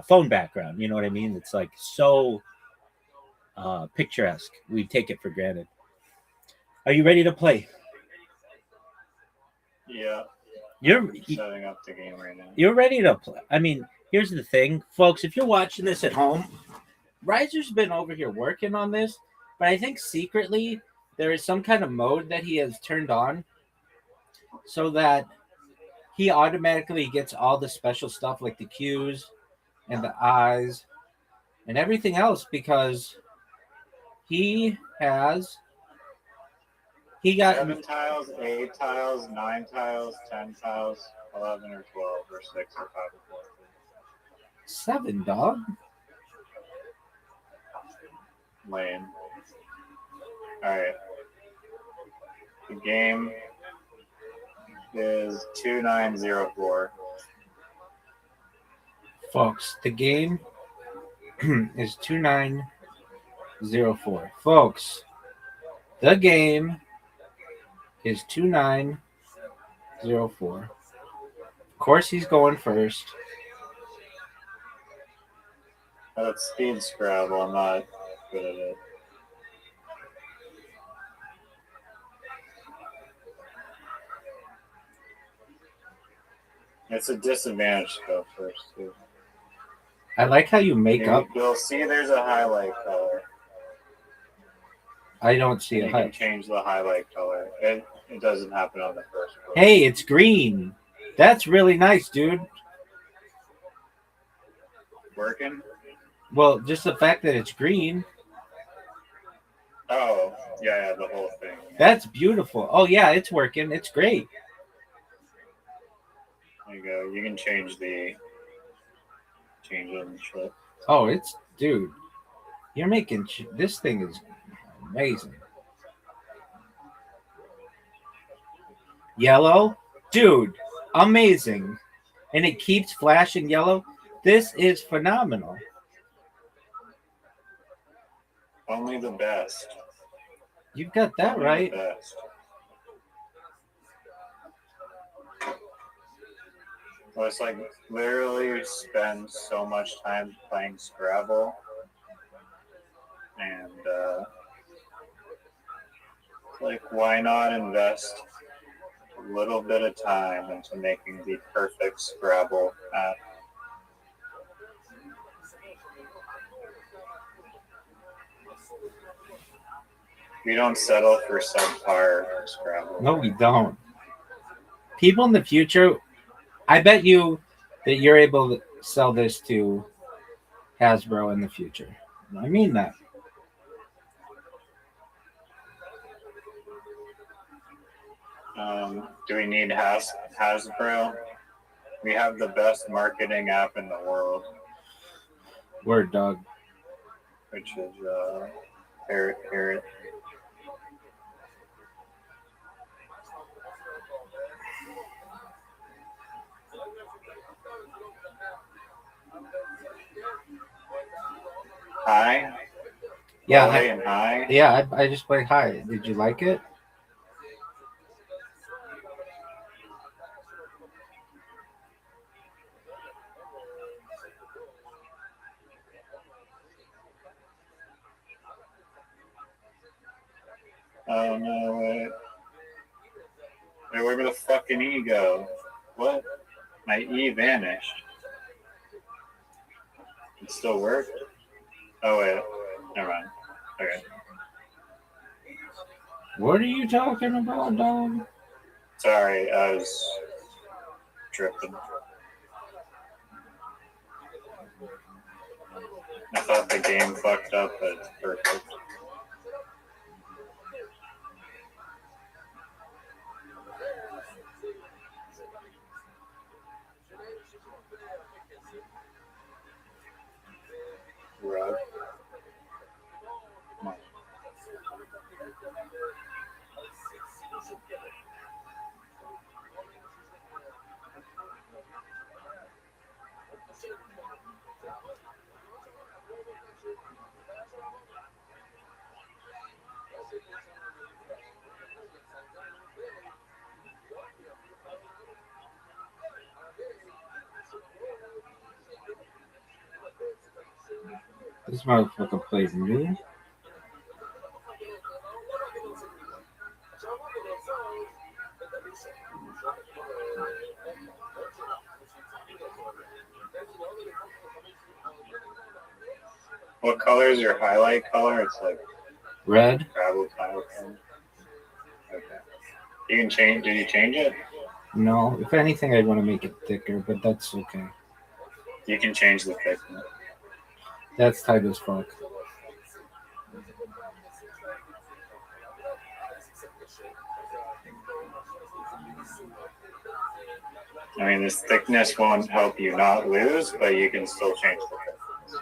phone background. You know what I mean? It's like so picturesque. We take it for granted. Are you ready to play? Yeah. You're Setting up the game right now. you're ready to play. I mean, here's the thing, folks. If you're watching this at home, Riser's been over here working on this, but I think secretly there is some kind of mode that he has turned on so that he automatically gets all the special stuff like the cues and the eyes and everything else because he got 7 tiles, 8 tiles, 9 tiles, 10 tiles, 11 or 12 or 6 or 5 or 4. 7, dog. Lame. Alright. The game is 2904. Folks, the game is 2904. Folks, the game is 2904. Of course, he's going first. That's speed Scrabble. I'm not good at it. It's a disadvantage to go first, too. I like how you make up. You'll see there's a highlight color. I don't see You a can highlight. change the highlight color. It doesn't happen on the first one. Hey, it's green. That's really nice, dude. Working? Well, just the fact that it's green. Oh, yeah, the whole thing. That's beautiful. Oh, yeah, it's working. It's great. There you go. You can change them and shit. Oh, dude. You're making this thing is amazing. Yellow, dude, amazing. And it keeps flashing yellow. This is phenomenal. Only the best. You've got that Only right. The best. Well, it's like literally spend so much time playing Scrabble, and like why not invest a little bit of time into making the perfect Scrabble app? We don't settle for subpar Scrabble. No, we don't. People in the future, I bet you that you're able to sell this to Hasbro in the future. I mean that. Do we need Hasbro? We have the best marketing app in the world, Word, dog. which is Parrot. High? Yeah, Holiday and high? yeah. I just played High. Did you like it? Oh no, wait. Wait, where did the fucking E go? What? My E vanished. It still worked? Oh wait. Never mind. Okay. What are you talking about, dog? Sorry, I was tripping. I thought the game fucked up, but it's perfect. Rug. Come on. This motherfucker plays me. What color is your highlight color? It's like Red. gravel tile color. Okay. You can change. Did you change it? No, if anything, I'd want to make it thicker, but that's okay. You can change the thickness. That's tight as fuck. I mean, this thickness won't help you not lose, but you can still change the thickness.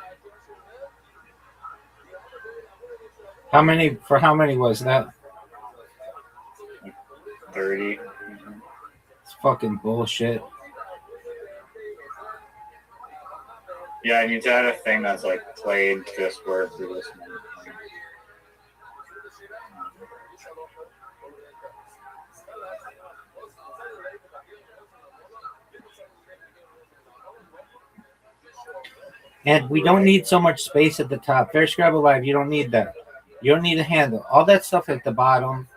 How many was that? 30. It's fucking bullshit. Yeah, I need to add a thing that's like played this word for this one. And we don't need so much space at the top. Fair Scrabble Live, you don't need that. You don't need a handle. All that stuff at the bottom.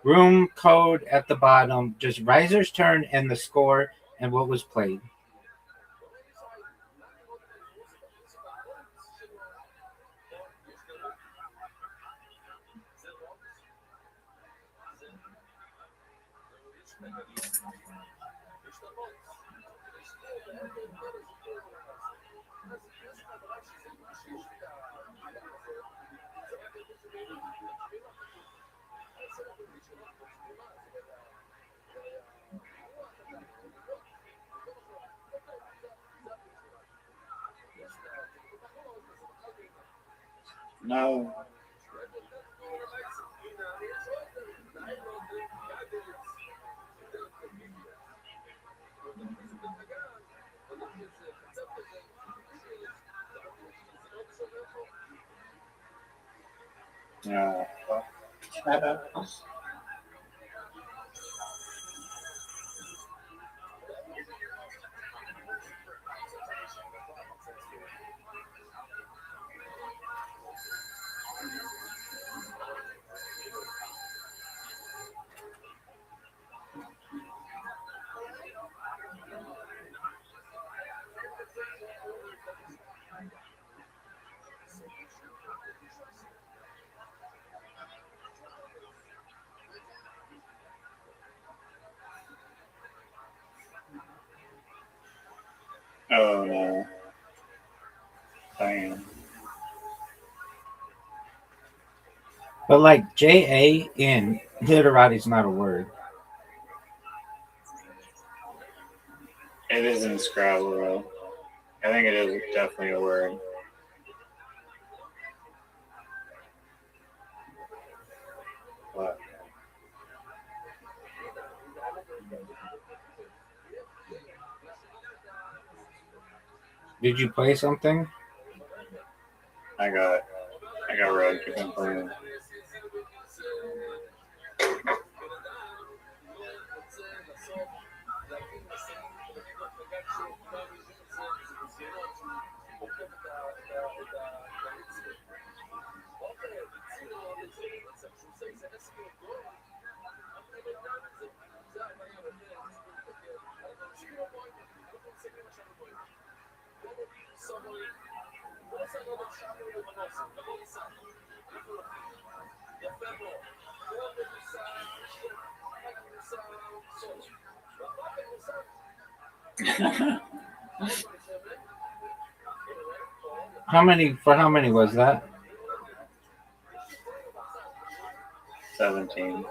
Room code at the bottom. Just riser's turn and the score and what was played. No. No. Oh no. Damn. But like JA in literati is not a word. It is in Scrabble, though. I think it is definitely a word. What? Did you play something? I got red. Keep on playing. How many was that? 17.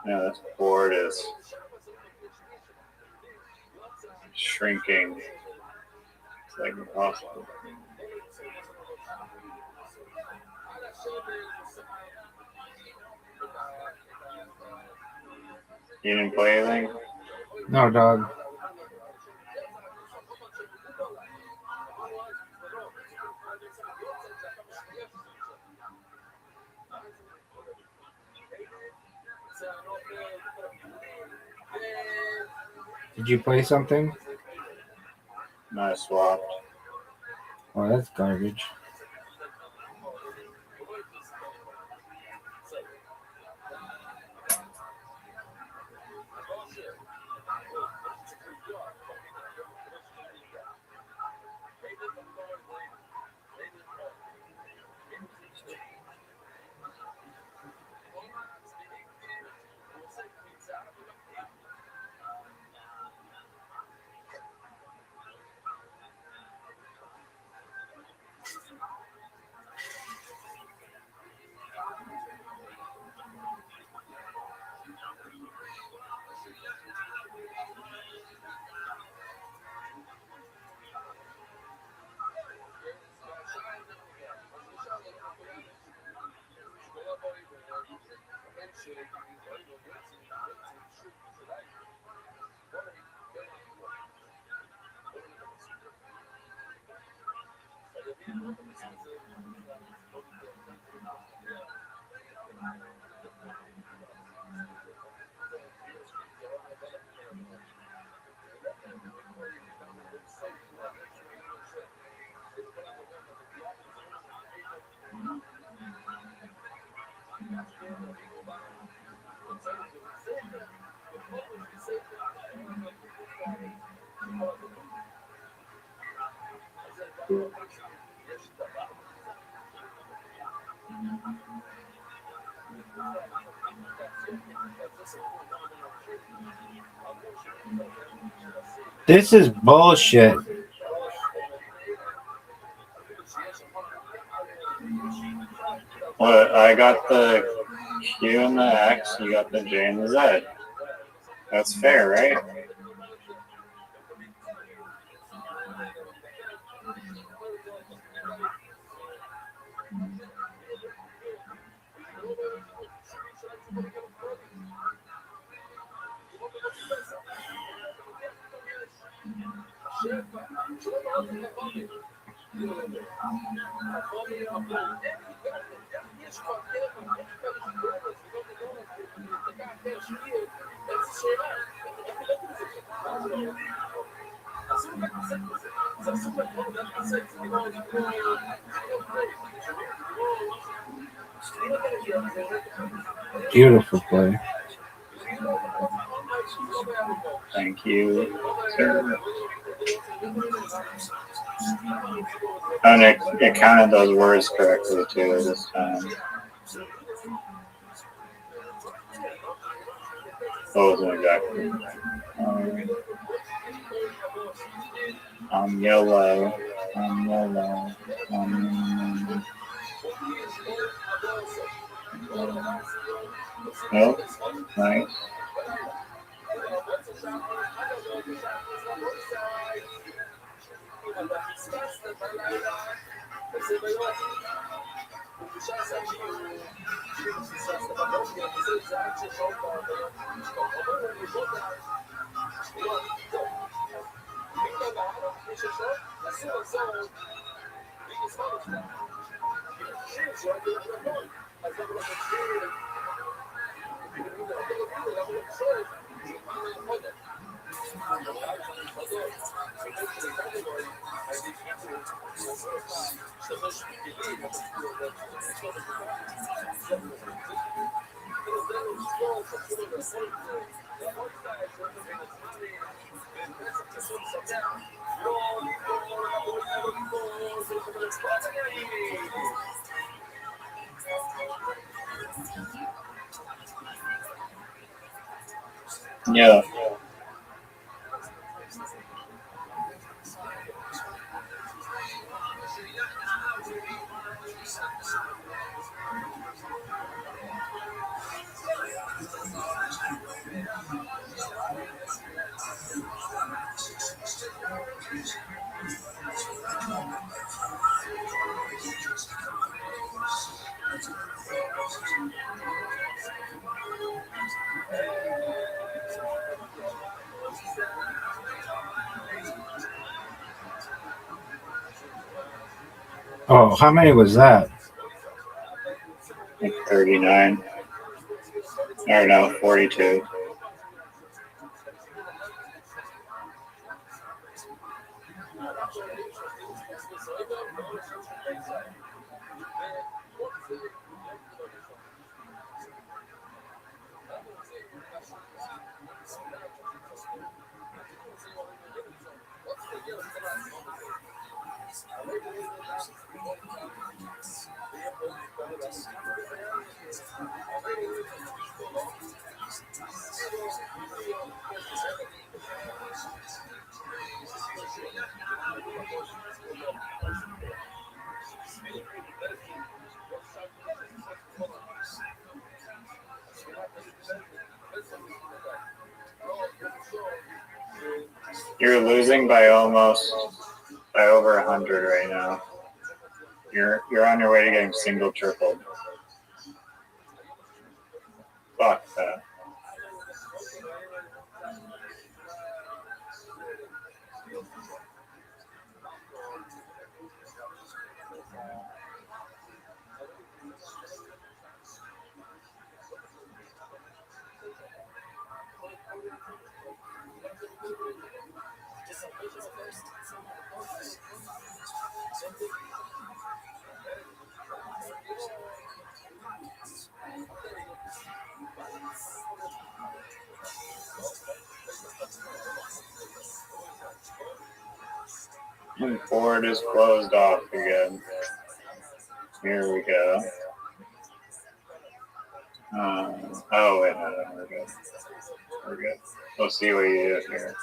Yeah, this board is shrinking. It's like impossible. You didn't play anything? No, dog. Did you play something? No, I swapped. Oh, that's garbage. This is bullshit. What? I got the Q and the X, you got the J and the Z. That's fair, right? Beautiful play. Thank you, sir. And it kind of does words correctly too this time. Oh, wasn't exactly. I'm yellow. I'm yellow. Oh, nice. Yeah. Oh, how many was that? Like 39. Or no, 42. You're losing by over 100 right now. You're on your way to getting single tripled. Fuck that. And board is closed off again. Here we go. Oh wait, no, we're good. We're good. We'll see what you do here.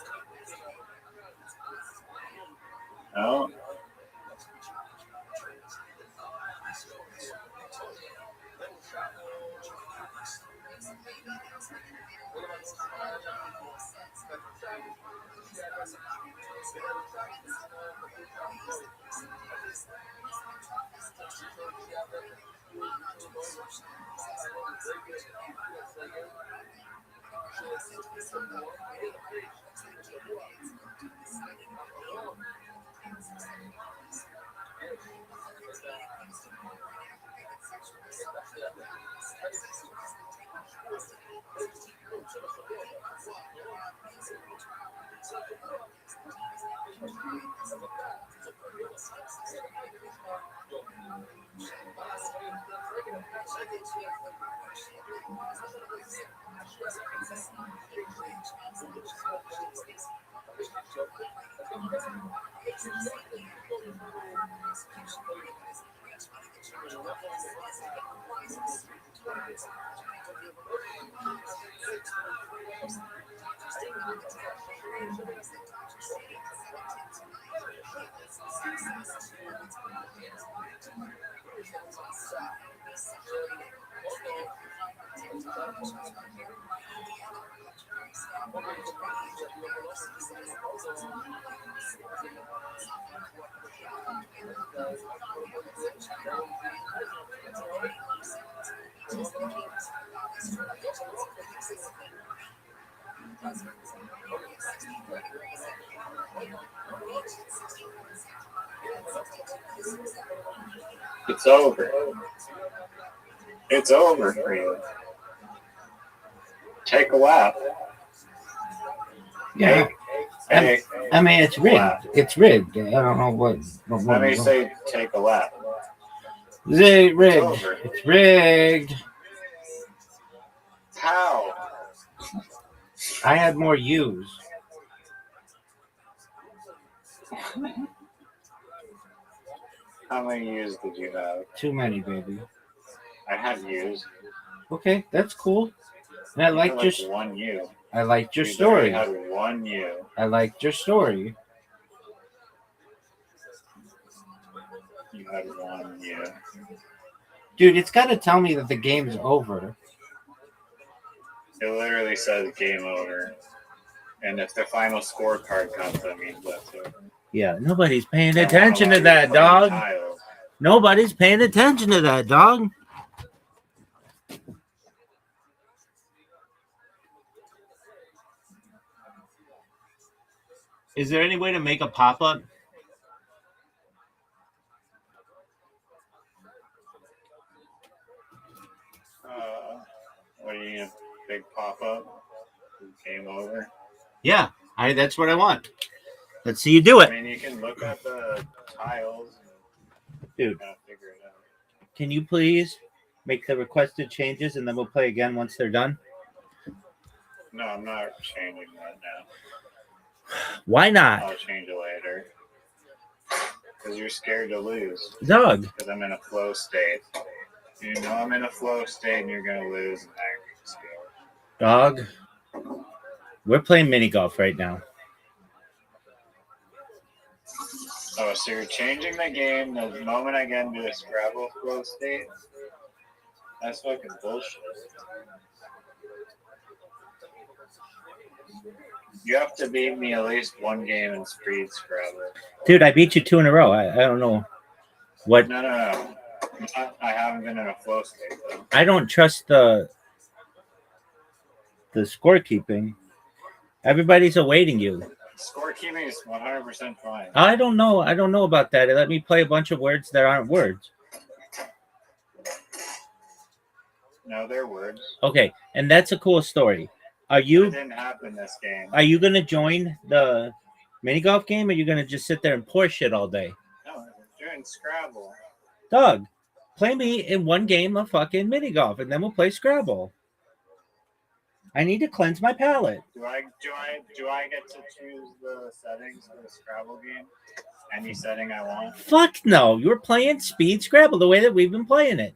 Oh. It's over. It's over for you. Take a lap. Yeah. Hey, I mean, it's rigged. Lap. It's rigged. I don't know what. Let me say take a lap. Is it rigged? over. It's rigged. How? I had more U's. How many U's did you have? Too many, baby. I had U's. Okay, that's cool. And I You liked had your. like one U. I liked your You story. literally had one U. I liked your story. You had one U. Dude, it's got to tell me that the game's over. It literally says game over. And if the final scorecard comes, that means that's over. Yeah, nobody's paying I won't attention allow to you that, play dog. tiles. Nobody's paying attention to that, dog. Is there any way to make a pop up? What do you need? A big pop up? Game over? Yeah, that's what I want. Let's see you do I it. mean, you can look at the tiles and Dude, kind of figure it out. can you please make the requested changes and then we'll play again once they're done? No, I'm not changing that now. Why not? I'll change it later. Because you're scared to lose. Dog. Because I'm in a flow state. You know I'm in a flow state and you're going to lose and I'm scared. Dog. We're playing mini golf right now. Oh, so you're changing the game the moment I get into a Scrabble flow state? That's fucking bullshit. You have to beat me at least one game in speed Scrabble. Dude, I beat you 2 in a row. I don't know what. No. I haven't been in a flow state, though. I don't trust the scorekeeping. Everybody's awaiting you. Scorekeeping is 100% fine. I don't know. I don't know about that. It let me play a bunch of words that aren't words. No, they're words. Okay, and that's a cool story. Are It you didn't happen this game. gonna join the mini golf game, or are you gonna just sit there and pour shit all day? No, we're doing Scrabble. Dog, play me in one game of fucking mini golf, and then we'll play Scrabble. I need to cleanse my palate. Do I get to choose the settings for the Scrabble game? Any setting I want? Fuck no. You're playing speed Scrabble the way that we've been playing it.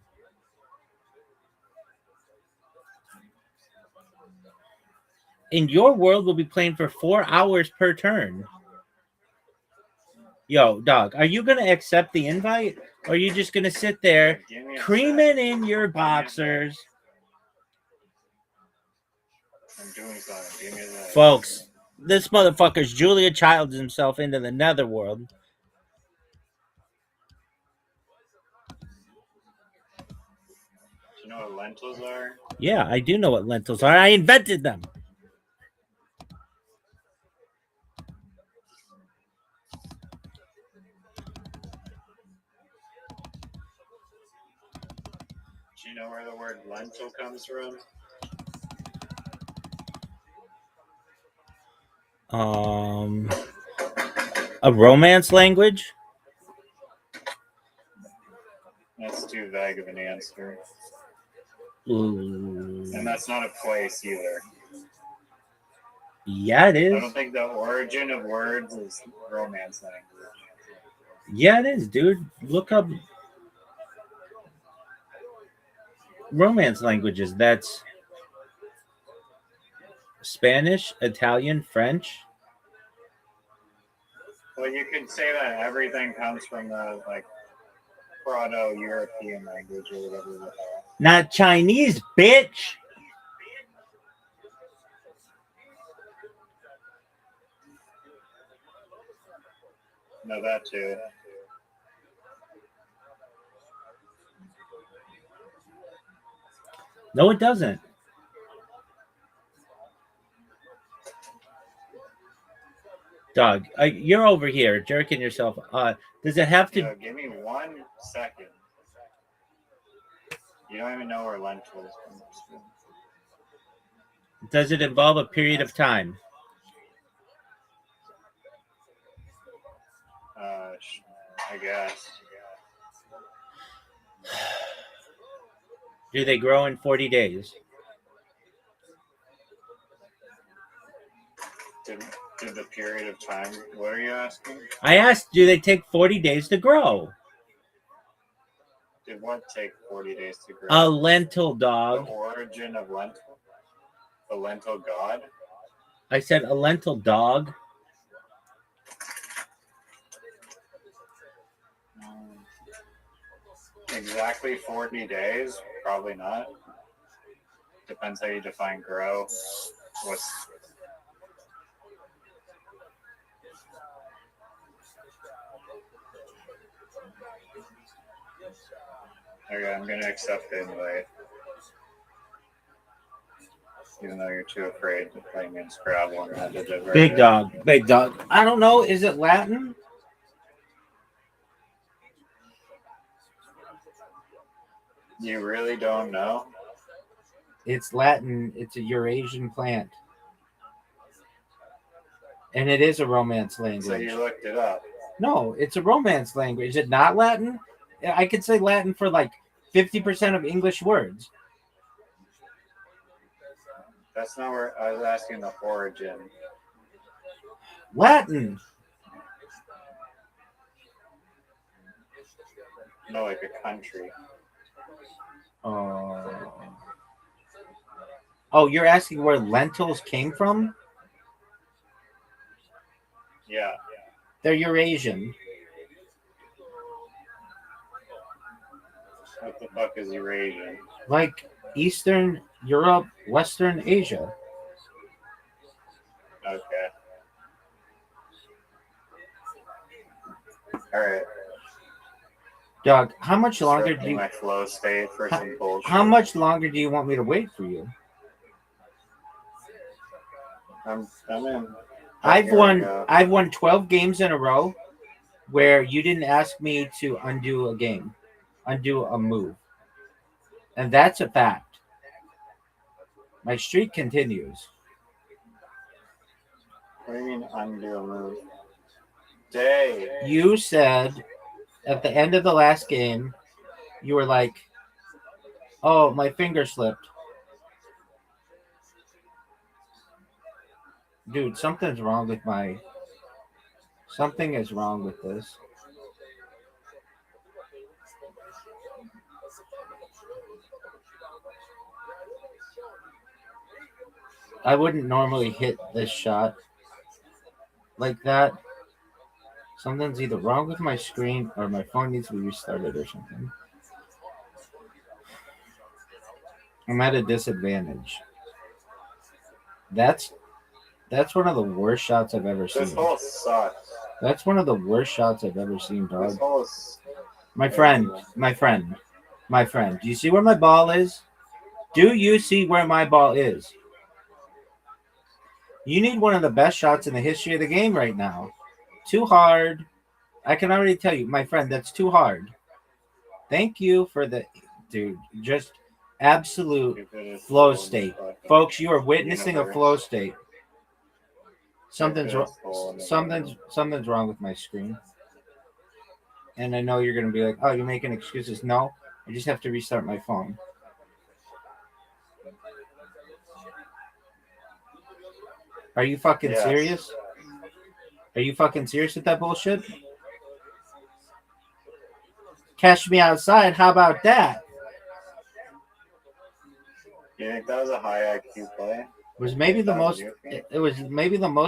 In your world, we'll be playing for 4 hours per turn. Yo, dog, are you going to accept the invite? Or are you just going to sit there Give me a creaming sec. in your boxers? I'm doing something. Give me a sec. Folks, this motherfucker's Julia Childs himself into the netherworld. Do you know what lentils are? Yeah, I do know what lentils are. I invented them. Do you know where the word lentil comes from? A romance language? That's too vague of an answer. Ooh. And that's not a place either. Yeah, it I is. don't think the origin of words is romance language. Yeah, it is, dude. Look up romance languages. That's Spanish, Italian, French. Well, you could say that everything comes from the Proto-European language or whatever the hell. Not Chinese, bitch. No, that too. No, it doesn't. Dog, you're over here jerking yourself. Does it have to? Yo, give me 1 second. You don't even know where lentils come from. Does it involve a period of time? I guess. Do they grow in 40 days? Did the period of time? What are you asking? I asked, do they take 40 days to grow? Did what take 40 days to grow? A lentil, The dog. origin of lentil? The lentil god? I said a lentil, dog. Exactly 40 days? Probably not. Depends how you define grow. What's okay, I'm gonna accept the invite. Even though you're too afraid to play in Scrabble and had to divert Big it. dog. Big dog. I don't know. Is it Latin? You really don't know? It's Latin. It's a Eurasian plant. And it is a Romance language. So you looked it up. No, it's a Romance language. Is it not Latin? I could say Latin for like 50% of English words. That's not where I was asking the origin. Latin. No, like a country. Oh, you're asking where lentils came from? Yeah. They're Eurasian. What the fuck is Eurasian? Like Eastern Europe, Western Asia. Okay. Alright. Doug, how much longer do Disrupting you my flow state for some bullshit. how much longer do you want me to wait for you? I'm in. I've Here we won go. 12 games in a row where you didn't ask me to undo a game, undo a move. And that's a fact. My streak continues. What do you mean undo a move? Day. You said at the end of the last game, you were like, "Oh, my finger slipped." Dude, something is wrong with this. I wouldn't normally hit this shot like that. Something's either wrong with my screen or my phone needs to be restarted or something. I'm at a disadvantage. That's one of the worst shots I've ever seen. This hole sucks. That's one of the worst shots I've ever seen, dog. This hole is... My friend. Do you see where my ball is? Do you see where my ball is? You need one of the best shots in the history of the game right now. Too hard. I can already tell you, my friend, that's too hard. Thank you for the... Dude, just absolute flow state. Folks, you are witnessing a flow state. Something's wrong with my screen. And I know you're going to be like, oh, you're making excuses. No, I just have to restart my phone. Are you fucking serious? Are you fucking serious with that bullshit? Catch me outside. How about that? You think that was a high IQ play? It was maybe the most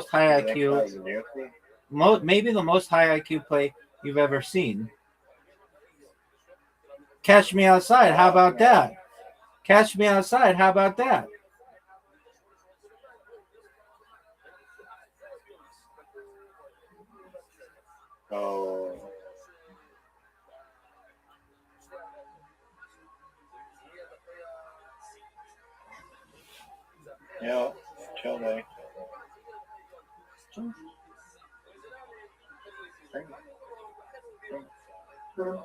high IQ. Maybe the most high IQ play you've ever seen. Catch me outside. How about that? Catch me outside. How about that? Oh. Yeah, chill day. Look.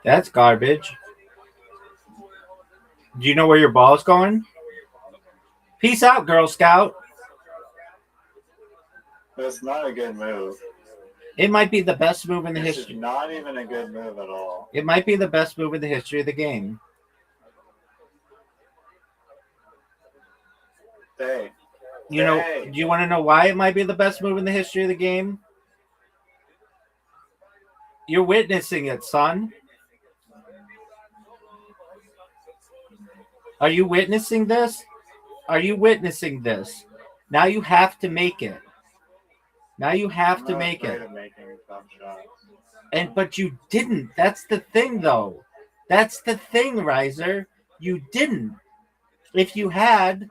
That's garbage. Do you know where your ball's going? Peace out, Girl Scout. That's not a good move. It might be the best move in the This is history. not even a good move at all. It might be the best move in the history of the game. Hey. You know, Hey. do you want to know why it might be the best move in the history of the game? You're witnessing it, son. Are you witnessing this? Are you witnessing this? Now you have to make it. Now you have I'm to not make afraid it. of making tough shots. But you didn't. That's the thing, though. That's the thing, Riser. You didn't. If you had,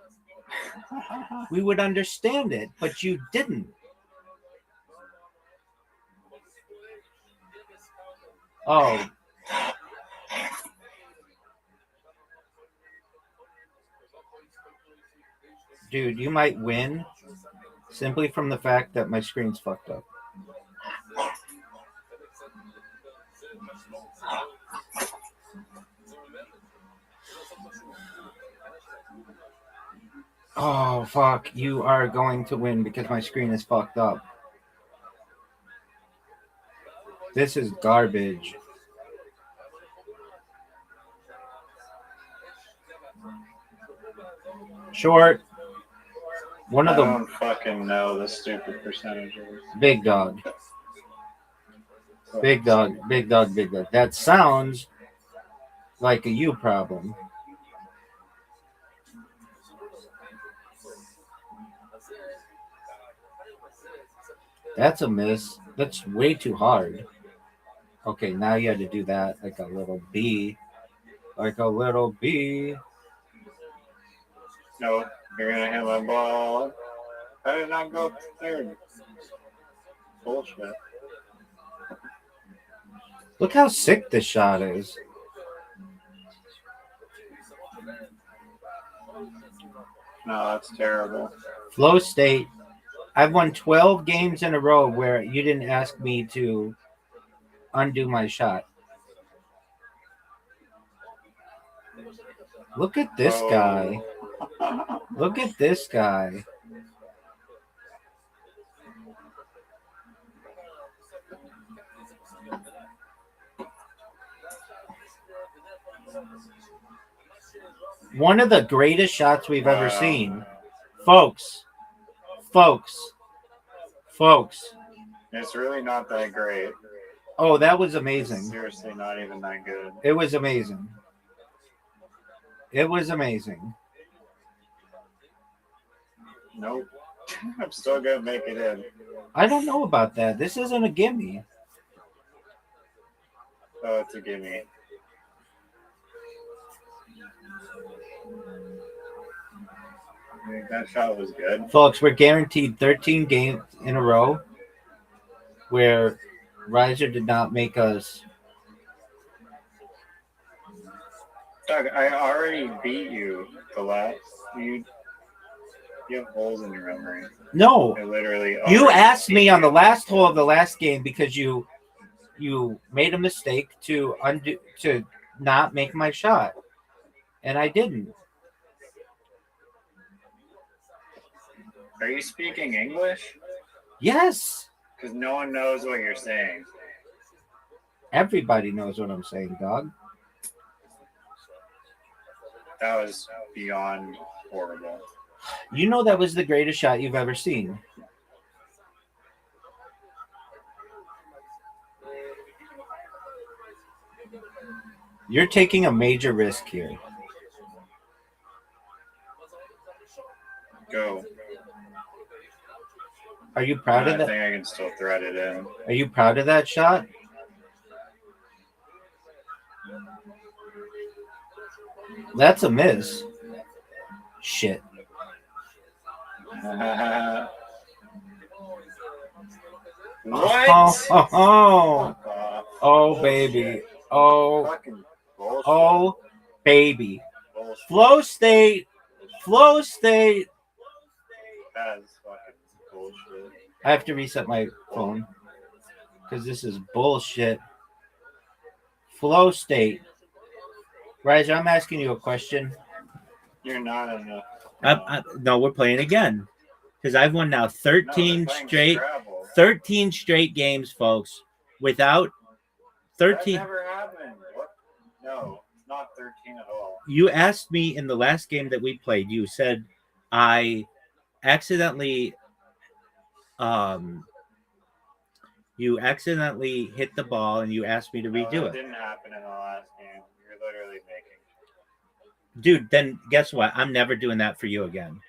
we would understand it, but you didn't. Oh. Dude, you might win simply from the fact that my screen's fucked up. Oh, fuck. You are going to win because my screen is fucked up. This is garbage. Short. One of I the don't fucking know the stupid percentages. big dog. Big dog. Big dog. Big dog. That sounds like a you problem. That's a miss. That's way too hard. Okay, now you had to do that like a little bee. Like a little bee. No, you're gonna hit my ball. I did not go third. Bullshit. Look how sick this shot is. No, that's terrible. Flow State. I've won 12 games in a row where you didn't ask me to undo my shot. Look at this guy. Look at this guy. One of the greatest shots we've ever seen. Folks. It's really not that great. Oh, that was It's amazing. seriously not even that good. It was amazing. It was amazing. Nope. I'm still gonna make it in. I don't know about that. This isn't a gimme. Oh, it's a gimme. I think that shot was good. Folks, we're guaranteed 13 games in a row where Riser did not make us. Doug, I already beat you the last. You have holes in your memory. No, I literally. you already asked beat me on you. the last hole of the last game because you made a mistake to not make my shot, and I didn't. Are you speaking English? Yes, Because no one knows what you're saying. everybody knows what I'm saying, dog. That was beyond horrible. You know that was the greatest shot you've ever seen. You're taking a major risk here. Go. Are you proud I of that? think I can still thread it in. Are you proud of that shot? That's a miss. Shit. What? Oh, Fuck off. oh, Bullshit. baby. Oh, Fucking bullshit. oh, baby. Bullshit. Flow state. Flow state. That is fucking bullshit. I have to reset my phone because this is bullshit. Flow state. Riser, I'm asking you a question. You're not enough. No, we're playing again because I've won now 13 straight. Scrabble. 13 straight games, folks, without 13. That never happened. What? No, it's not 13 at all. You asked me in the last game that we played, you said I accidentally hit the ball and you asked me to redo that it. Didn't happen in the last game. You're literally making. Dude, then guess what? I'm never doing that for you again.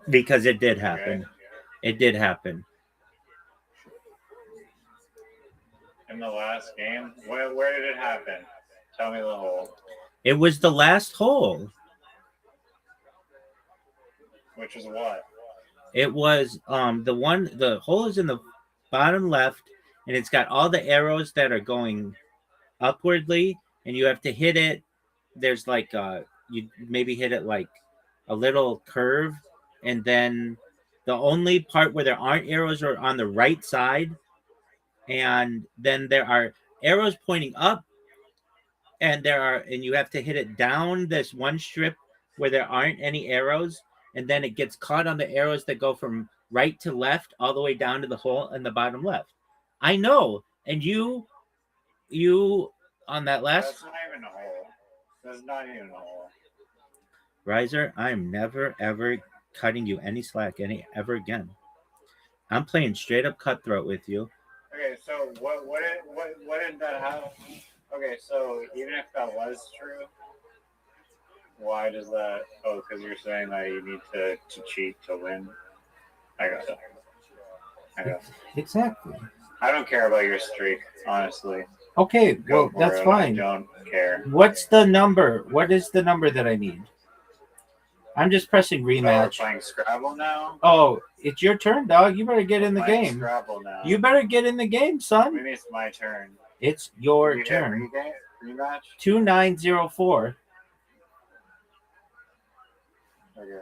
Because it did happen. Okay. It did happen. In the last game? Where did it happen? Tell me the hole. It was the last hole. Which is what? It was the hole is in the bottom left, and it's got all the arrows that are going upwardly, and you have to hit it. There's like you maybe hit it like a little curve, and then the only part where there aren't arrows are on the right side, and then there are arrows pointing up, and you have to hit it down this one strip where there aren't any arrows, and then it gets caught on the arrows that go from right to left all the way down to the hole in the bottom left. I know, and you on that last. That's not even a hole. That's not even a hole. Riser, I'm never ever cutting you any slack ever again. I'm playing straight up cutthroat with you. Okay, so what did that happen? Okay, so even if that was true, why does that? Oh, because you're saying that you need to cheat to win. I got it. Exactly. I don't care about your streak, honestly. Okay, Go well, for that's it. fine. I don't care. What's the number? What is the number that I need? I'm just pressing So we're rematch. playing Scrabble now. Oh, it's your turn, dog. You better get in the Playing game. Scrabble now. You better get in the game, son. Maybe it's my turn. It's your You hit turn. Rematch. 2904. Okay.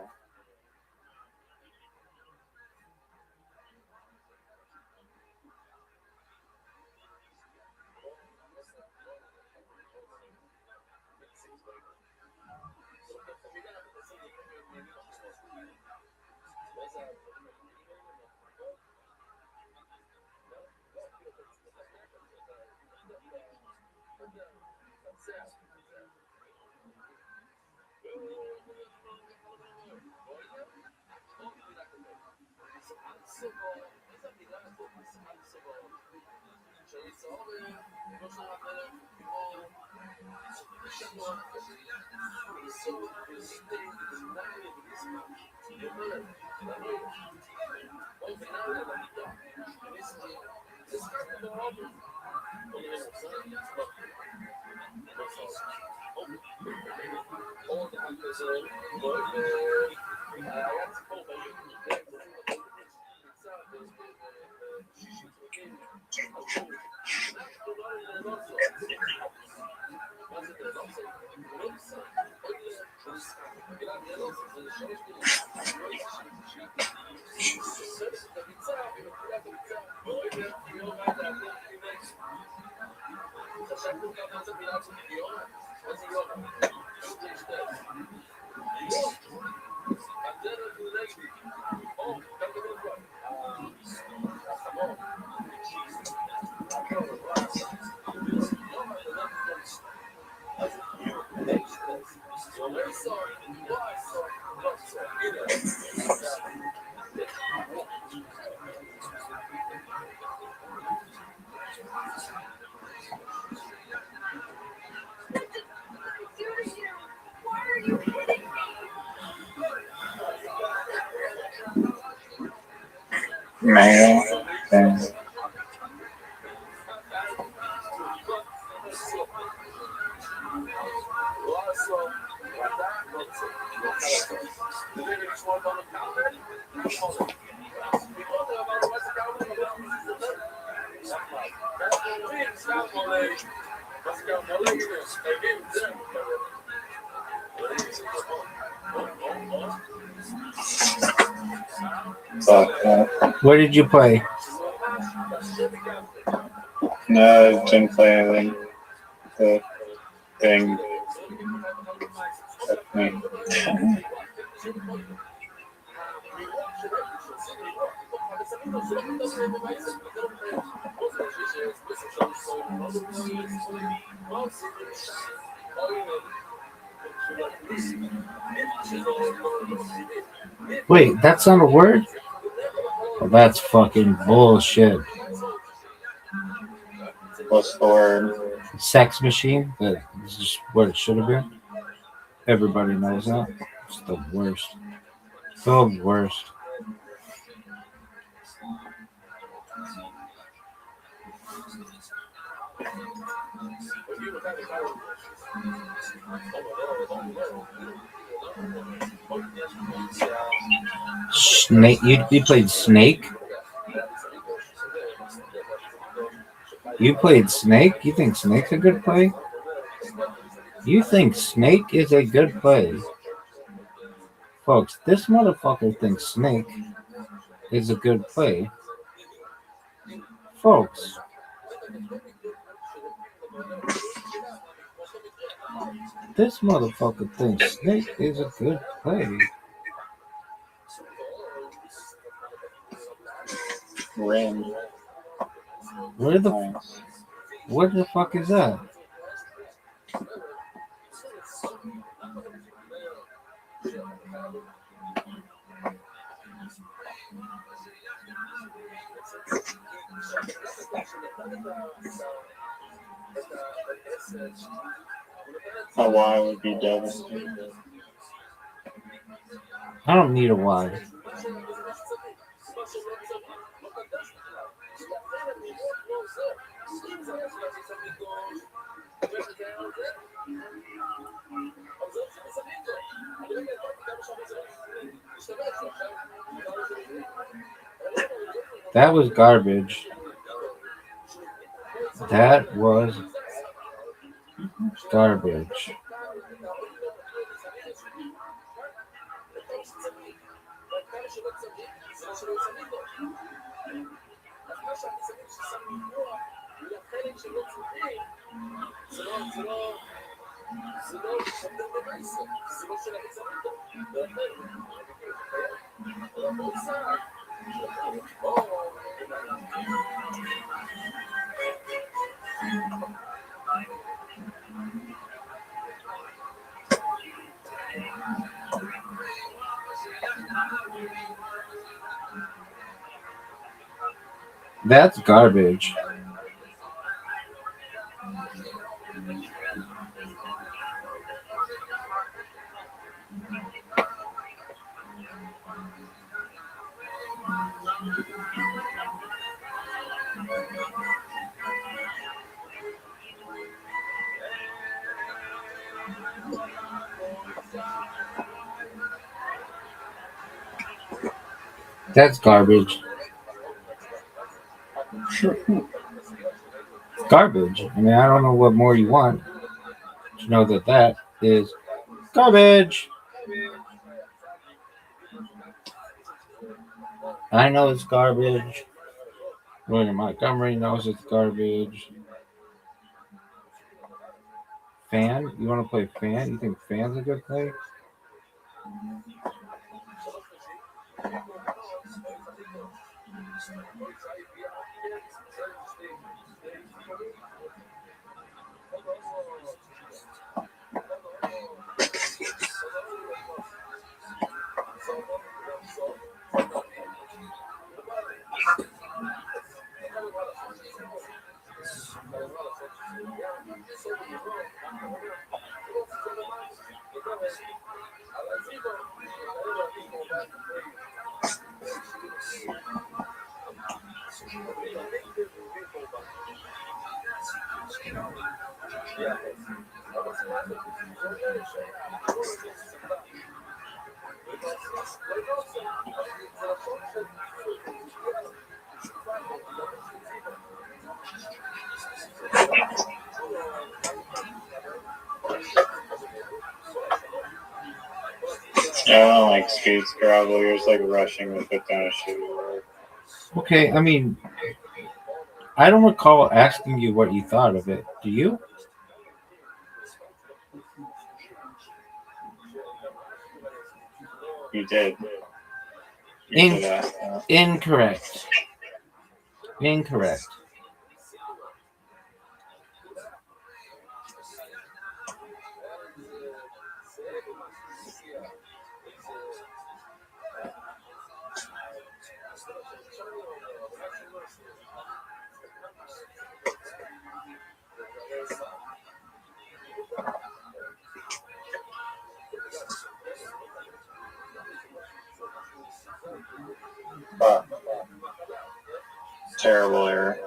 Mail. Thing. But Where did you play? no, I didn't play anything. The thing took me. Wait, that's not a word? Well, that's fucking bullshit. What's the word? Sex machine? That's just what it should have been. Everybody knows that. It's the worst. The worst. Snake. You played Snake? You played Snake? You think Snake's a good play? You think Snake is a good play? Folks, this motherfucker thinks Snake is a good play. Folks. This motherfucker thinks Snake is a good play. Ring. Where the Nice. what the fuck is that? A Y would be devastating. I don't need a Y. That was garbage. That was garbage. That's garbage. That's garbage. Garbage. I mean, I don't know what more you want. To know that that is garbage. I know it's garbage. William Montgomery knows it's garbage. Fan? You want to play Fan? You think Fan's a good play? Yeah, I don't like speed Scrabble. You're just like rushing to put down a shitty word. Okay, I mean, I don't recall asking you what you thought of it. Do you? You did. You did ask that. Incorrect. Incorrect. But terrible error.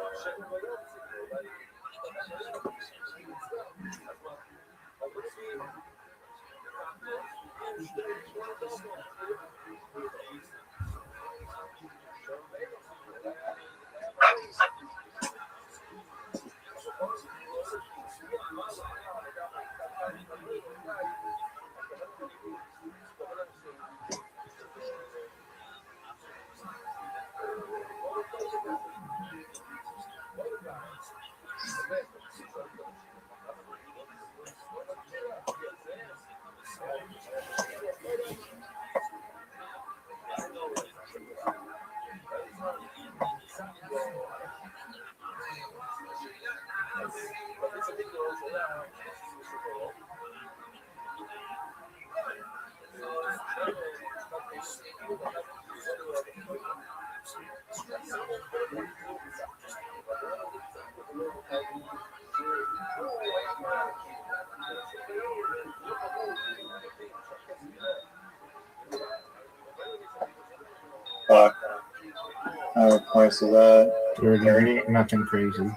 Fuck. How many points is that? 30? Nothing crazy.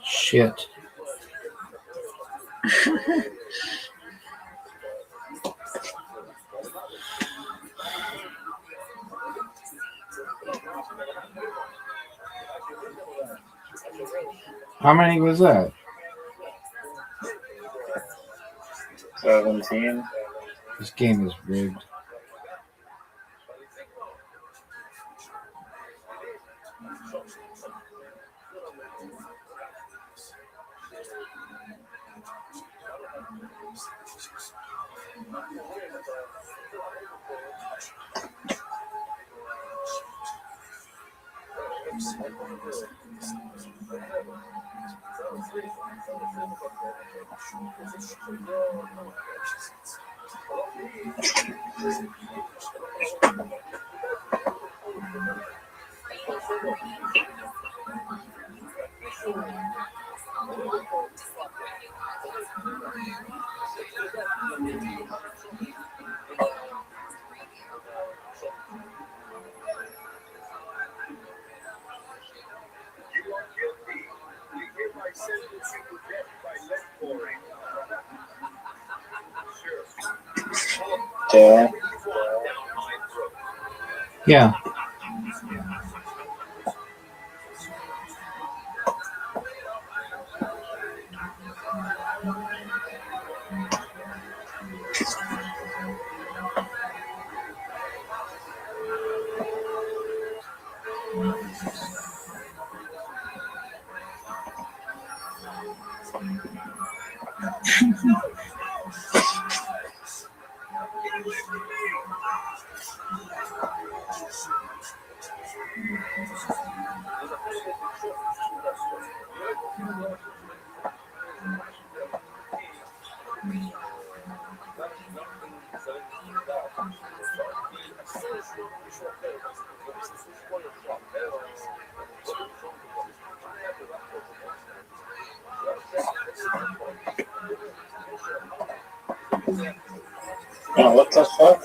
Shit. How many was that? 17. This game is rigged. Yeah. Yeah. Oh, what the fuck?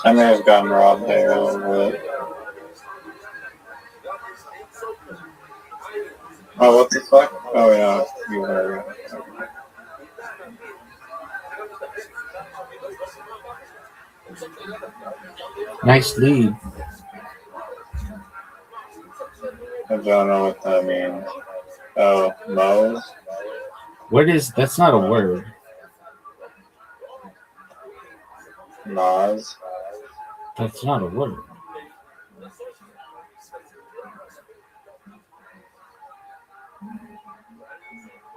I may have gotten robbed there a little bit. Oh, what the fuck? Oh, yeah, you were. Nice lead. I don't know what that means. Oh, Moe's? What is that's not a word. Moz? That's not a word.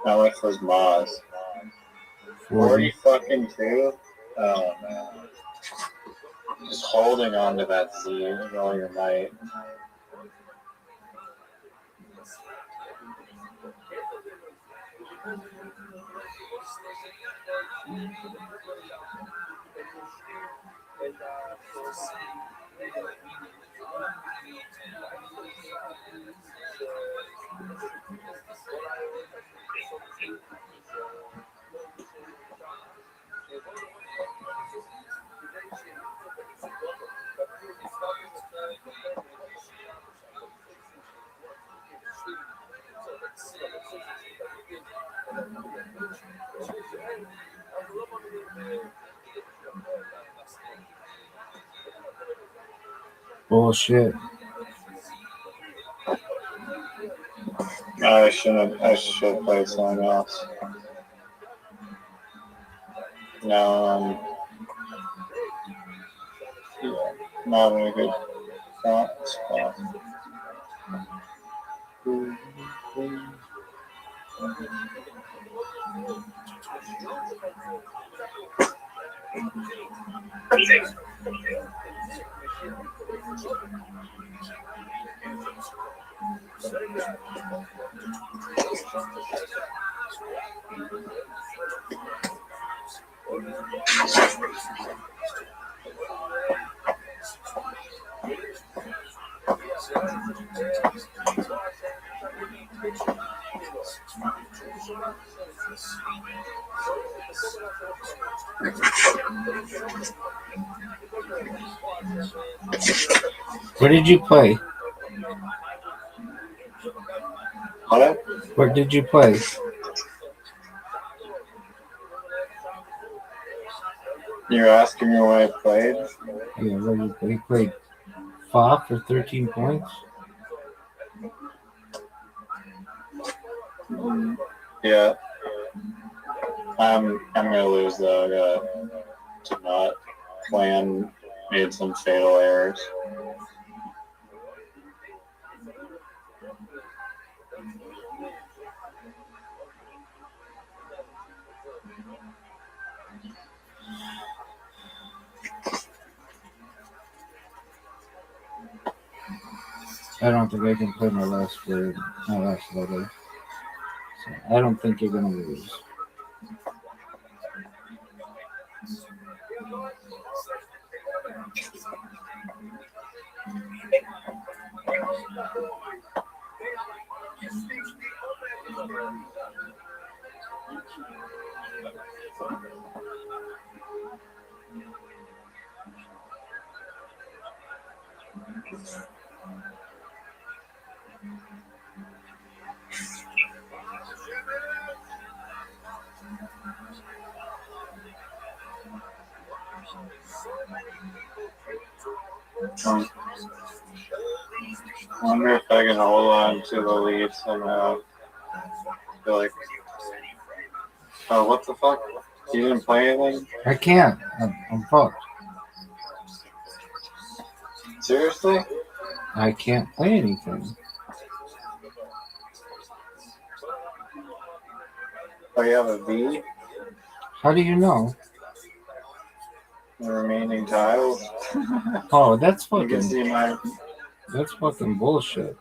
How much was Moz? 40 fucking 2? Oh, man. Just holding on to that seed all your might. Bullshit. I should have played something else. No, not in a good spot. Where did you play? What? Where did you play? You're asking me where I played? Yeah, where did you play? He played Fa for 13 points. Yeah. I'm gonna lose though. I got to not plan. Made some fatal errors. I don't think I can play my last letter. So I don't think you're gonna lose. I wonder if I can hold on to the lead somehow. I feel like. Oh, what the fuck? You didn't play anything? I can't. I'm fucked. Seriously? I can't play anything. Oh, you have a V? How do you know? The remaining tiles? Oh, that's You can fucking. see my. That's fucking bullshit.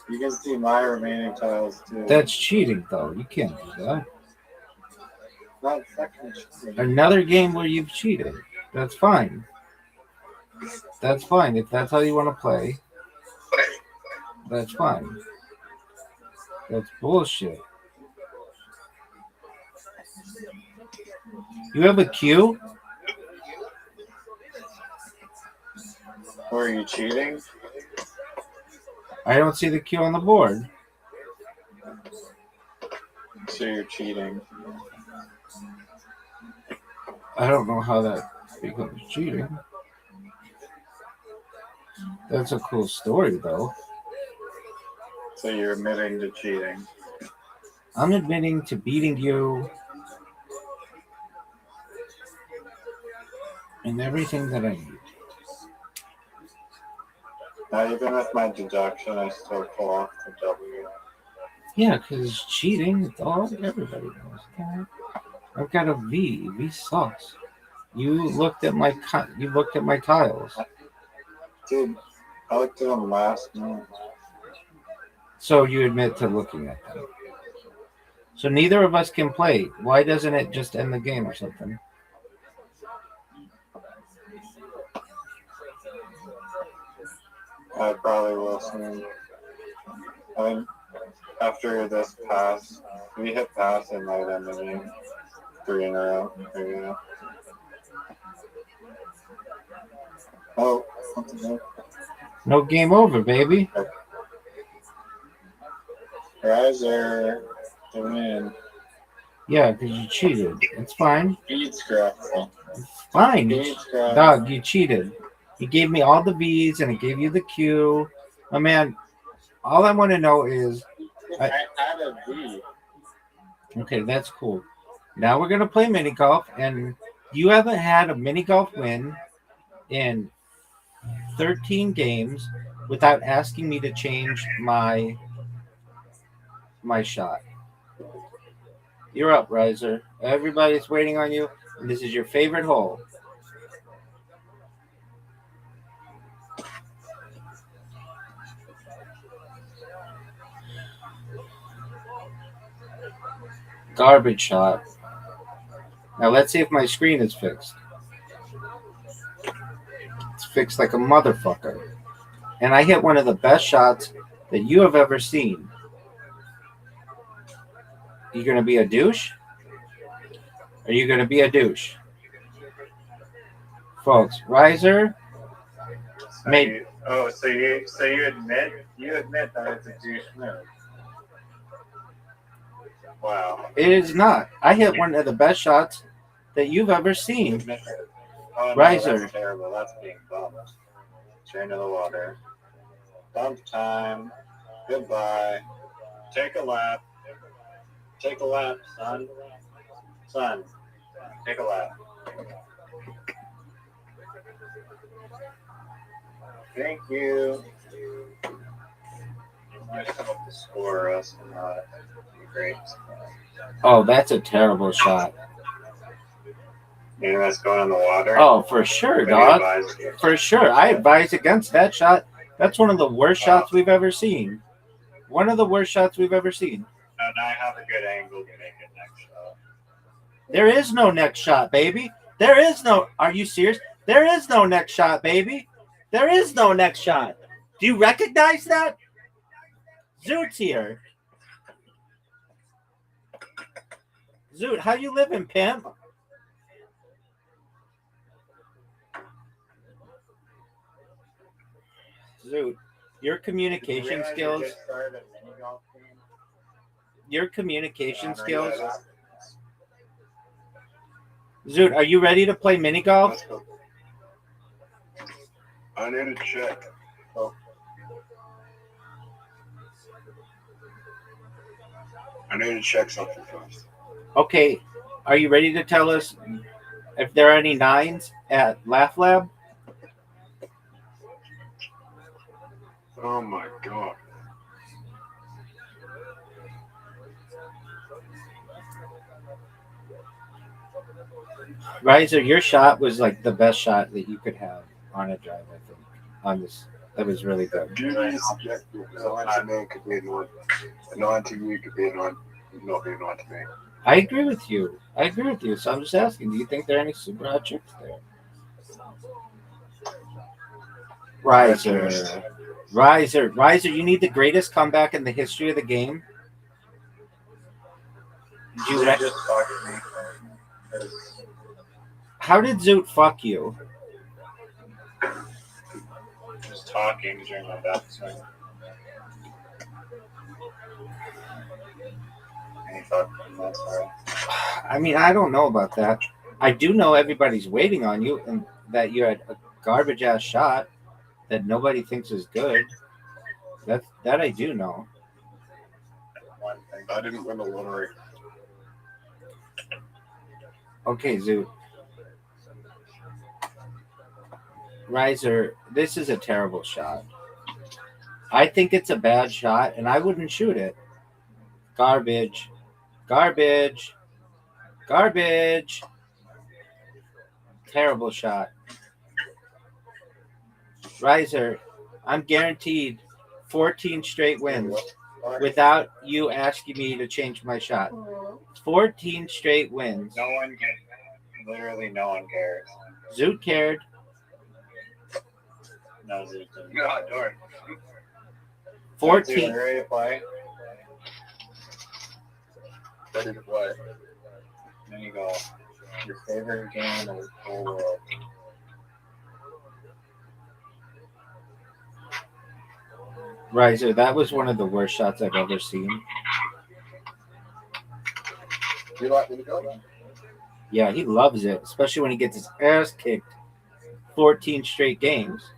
You can see my remaining tiles too. That's cheating, though. You can't do that. Not fucking cheating. Another game where you've cheated. That's fine. That's fine. If that's how you want to play, that's fine. That's bullshit. You have a queue? Were you cheating? I don't see the queue on the board. So you're cheating. I don't know how that becomes cheating. That's a cool story, though. So you're admitting to cheating. I'm admitting to beating you in everything that I need. Now, even with my deduction, I still pull off the W. Yeah, because cheating, dog, everybody knows that. I've got a V. V sucks. You looked at my tiles. Dude, I looked at them last month. So you admit to looking at them. So neither of us can play. Why doesn't it just end the game or something? I probably will soon. I think after this pass, if we hit pass, it might end the game. 3 in a row. Maybe not. Oh, something else. No game over, baby. Riser to win. Yeah, because you cheated. It's fine. Beat scrap. It's fine. Beat scrap. Dog, you cheated. You gave me all the V's and it gave you the Q. Oh, man, all I want to know is... I had a V. Okay, that's cool. Now we're going to play mini golf, and you haven't had a mini golf win in 13 games without asking me to change my shot. You're up, Riser. Everybody's waiting on you, and this is your favorite hole. Garbage shot. Now let's see if my screen is fixed. It's fixed like a motherfucker. And I hit one of the best shots that you have ever seen. You gonna be a douche? Are you gonna be a douche? Folks, Riser made... So you admit that it's a douche move. Wow. It is not. I hit one of the best shots that you've ever seen. Oh, no, Riser. That's terrible. That's being bummed. Straight into the water. Bump time. Goodbye. Take a lap. Take a lap, son. Son. Take a lap. Thank you. I just hope to score us and not be great. Oh, that's a terrible shot. Maybe that's going in the water. Oh, for sure, dog. For sure. I advise against that shot. That's one of the worst shots we've ever seen. One of the worst shots we've ever seen. No, now I have a good angle to make it next shot. There is no next shot, baby. There is no... Are you serious? There is no next shot, baby. There is no next shot. Do you recognize that? Zoot's here. Zoot, how you living, pimp? Zoot, your communication skills... Your communication skills... Zoot, are you ready to play mini golf? I need to check. Oh. I need to check something first. Okay, Are you ready to tell us if there are any 9s at Laugh Lab? Oh my god. Riser, your shot was like the best shot that you could have on a drive, I think. On this, that was really good. Really subjective. A 9 to me could be a 9. A 9 to you could be a 9. Not be a 9 to me. I agree with you. So I'm just asking, do you think there are any super hot chicks there? Riser, you need the greatest comeback in the history of the game. Did you just talk to me. How did Zoot fuck you? Just talking during my bath swing. And he fucked me, that's all. I mean, I don't know about that. I do know everybody's waiting on you and that you had a garbage ass shot that nobody thinks is good. That I do know. One thing. I didn't win the lottery. Okay, Zoot. Riser, this is a terrible shot. I think it's a bad shot, and I wouldn't shoot it. Garbage. Terrible shot. Riser, I'm guaranteed 14 straight wins without you asking me to change my shot. 14 straight wins. No one can. Literally, no one cares. Zoot cared. No, Zoot didn't. No, I don't. 14. Zoot, ready to play? Ready to play. There you go. Your favorite game in the whole world. Riser, that was one of the worst shots I've ever seen. Do you like me to go? Yeah, he loves it, especially when he gets his ass kicked 14 straight games.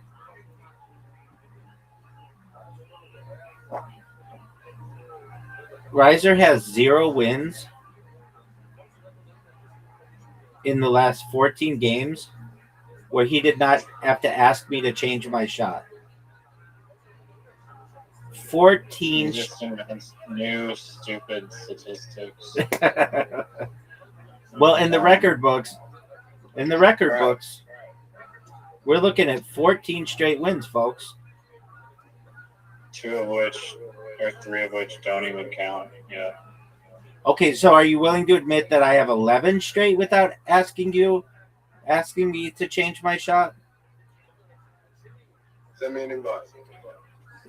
Riser has 0 wins in the last 14 games where he did not have to ask me to change my shot. 14. These are some new stupid statistics. Well, in the record books, we're looking at 14 straight wins, folks. 2 of which, or 3 of which, don't even count. Yeah. Okay, so are you willing to admit that I have 11 straight without asking me to change my shot? Send me an invite.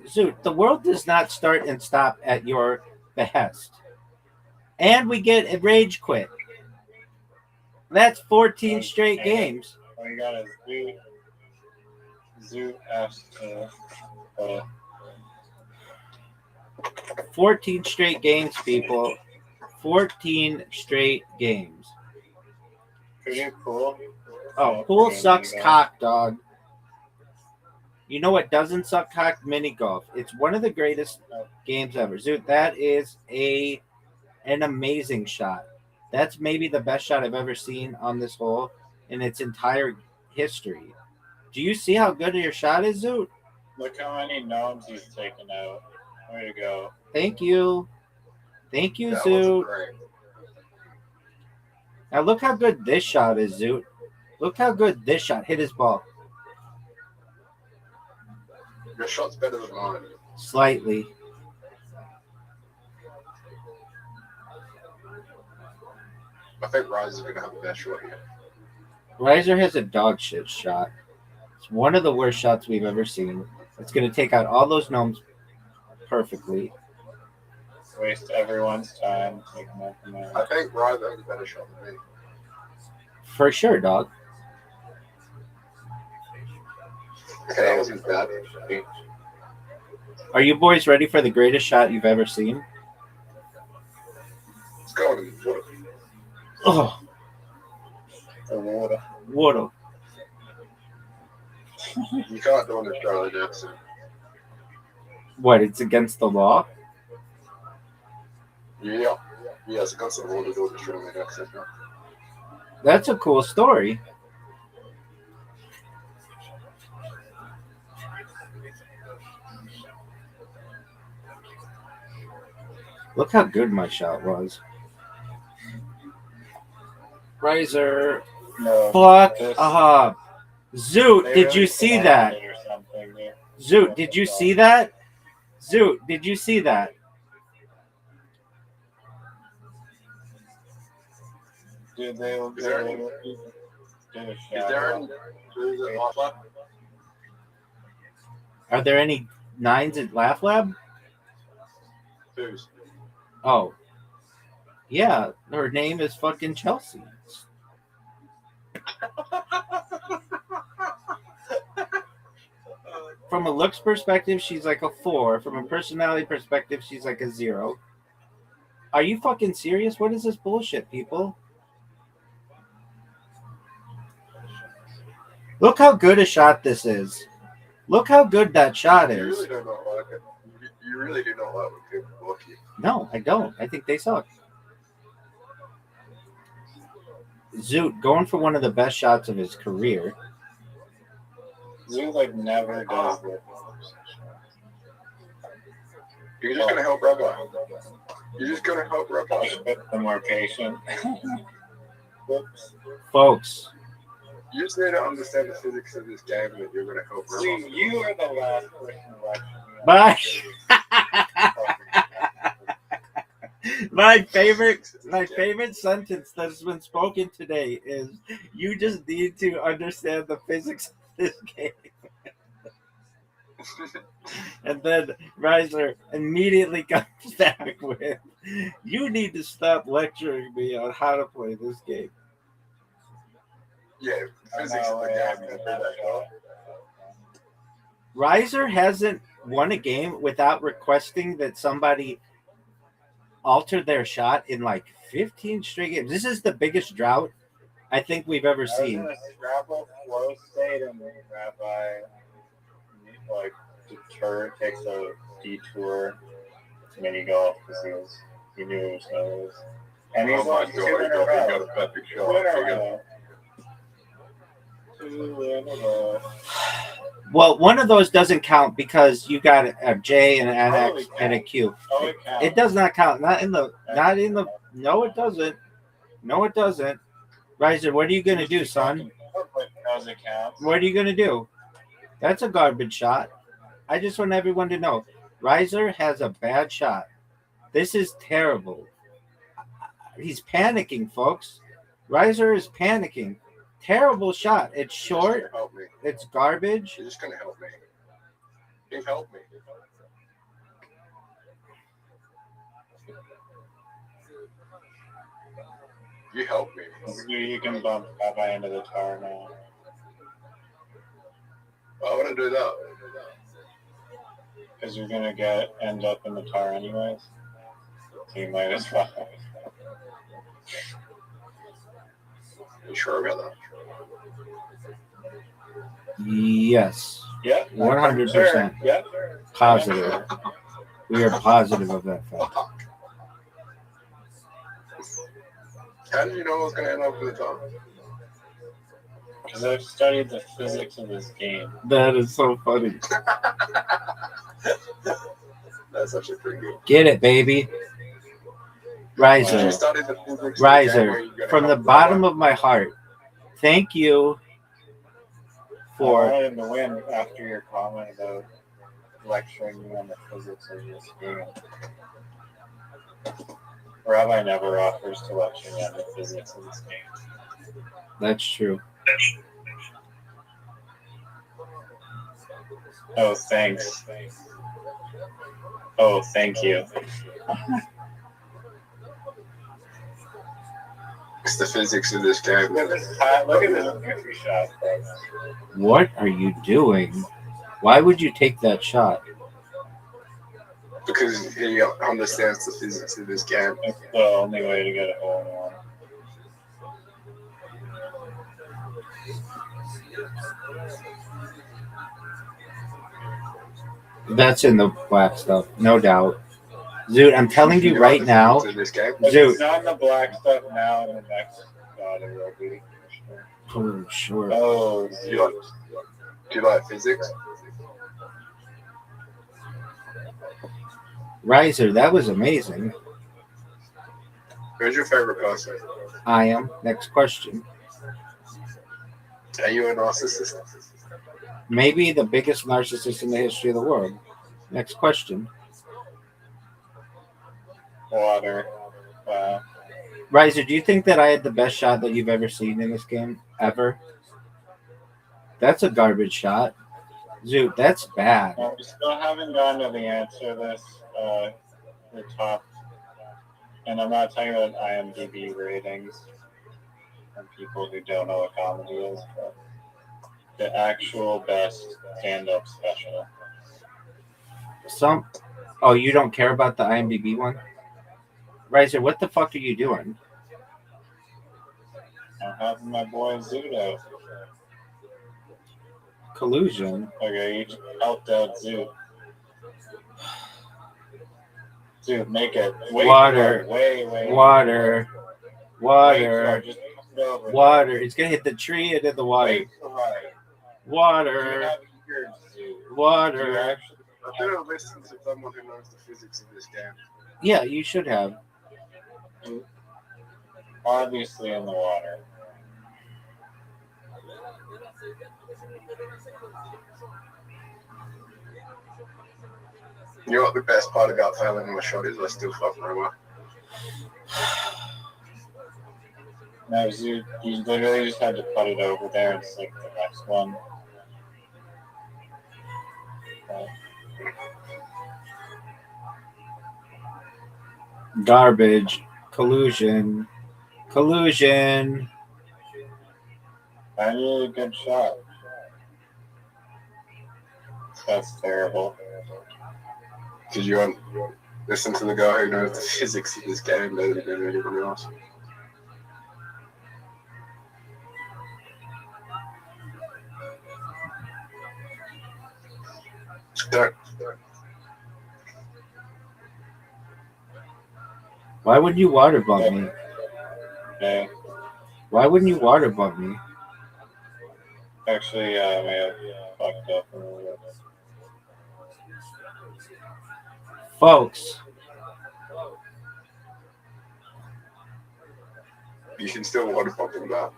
Zoot, the world does not start and stop at your behest. And we get a rage quit. That's 14 straight games. All you got is Zoot asked 14 straight games, people. 14 straight games. pretty cool. Oh, pool sucks cock, dog. You know what doesn't suck cock? Mini golf. It's one of the greatest games ever. Zoot, that is an amazing shot. That's maybe the best shot I've ever seen on this hole in its entire history. Do you see how good your shot is, Zoot? Look how many gnomes he's taken out. Way to go. Thank you. Thank you, That was Zoot. great. Now look how good this shot is, Zoot. Look how good this shot hit his ball. Your shot's better than mine. Slightly. I think Rise is going to have the best shot here. Riser has a dog shit shot. It's one of the worst shots we've ever seen. It's going to take out all those gnomes perfectly. Waste everyone's time taking out the gnomes. I think Rise has a better shot than me. For sure, dog. Okay, that wasn't bad. Are you boys ready for the greatest shot you've ever seen? Let's go in the water. Oh, The water. water. You can't do an Australian accent. What, it's against the law? Yeah. Yeah, it's against the law to do an Australian accent. No. That's a cool story. Look how good my shot was. Riser. No. Fuck This- up. Zoot, They did really you see combined that? it or something, dude. Zoot, did you see that? Zoot, did you see that? Dude, they Is there any- did a Is shot. there any is it off left? Are there any nines at Laugh Lab? Who's? Oh. Yeah, her name is fucking Chelsea. From a looks perspective, she's like a 4. From a personality perspective, she's like a 0. Are you fucking serious? What is this bullshit, people? Look how good a shot this is. Look how good that shot You is. really don't know like it. You really do not like when people look you. No, I don't. I think they suck. Zoot going for one of the best shots of his career. Zoot like never does it. You're just gonna help Rabbi. You're just gonna help Rabbi. The more patient. Whoops. Folks, You just need to understand the physics of this game and that you're gonna help Rabbi. See, you are the last person watching. bye. My favorite sentence that's been spoken today is you just need to understand the physics of this game. And then Riser immediately comes back with, you need to stop lecturing me on how to play this game. Yeah, physics of the game. Riser hasn't won a game without requesting that somebody alter their shot in like 15 straight games. This is the biggest drought I think we've ever I was seen. in a Scrabble flow state and Rabbi like takes a detour to mini golf because he knew it was and he's Oh my like God, two in a he got row. a perfect Two shot. in a row. Two in a row. Well, one of those doesn't count because you got a J and an Totally X and a Q. Oh, it counts. It does not count. Not in the. No, it doesn't. No, it doesn't. Riser, what are you gonna do, son? Does it count? What are you gonna do? That's a garbage shot. I just want everyone to know. Riser has a bad shot. This is terrible. He's panicking, folks. Riser is panicking. Terrible shot. It's short. Help me. It's garbage. You're just gonna help me. You help me. You help me. You can bump Rabbi into the tar now. Why would I do that? Because you're gonna end up in the tar anyways. So you might as well. You sure about Yes. Yeah. 100%. Sure. Yeah. Positive. We are positive of that fact. that? How did you know I was gonna end up with the top? Because I've studied the physics of this game. That is so funny. That's actually pretty good. Get it, baby. Did Riser. you study the physics of the game where Riser. you're gonna From the help bottom Rabbi? of my heart, thank you I for. wanted him to win after your comment about lecturing me on the physics of this game. Rabbi never offers to lecture me on the physics of this game. That's true. Oh, thanks. Oh, thank you. It's the physics of this game. Look at this goofy shot. What are you doing? Why would you take that shot? Because he understands the physics of this game. It's the only way to get a hole in one. That's in the black stuff, no doubt. Zoot, I'm telling you right now. In this game. But Dude. it's not in the black stuff now in the next daughter will be. For sure. Oh, Do you like physics? Riser, that was amazing. Who's your favorite person? I am. Next question. Are you a narcissist? Maybe the biggest narcissist in the history of the world. Next question. water. Wow. Riser, do you think that I had the best shot that you've ever seen in this game? Ever? That's a garbage shot. Zoot, that's bad. Well, we still haven't gotten to the answer to this. The top, and I'm not talking about IMDb ratings from people who don't know what comedy is, but the actual best stand-up special. Oh, you don't care about the IMDb one? Riser, what the fuck are you doing? I'm having my boy Zudo. Collusion. Okay, you just helped out Zoot. Zoot, make it. Water. Way. Water. Water. Just put it over. Water. It's gonna hit the tree and in the water. Wait for right. Water. Water. I didn't listen to someone who knows the physics of this game. Yeah, you should have. Obviously in the water. You know what the best part about failing my shot is? I still fucking remember. No, you literally just had to put it over there and stick the next one. Garbage. Collusion. Collusion. I need a good shot. That's terrible. Did you listen to the guy who knows the physics of this game better than anyone else? Don't. Why wouldn't you water bump me? Okay. Why wouldn't you water bump me? Actually, I may have fucked up a little bit. Folks, You can still water bump him back.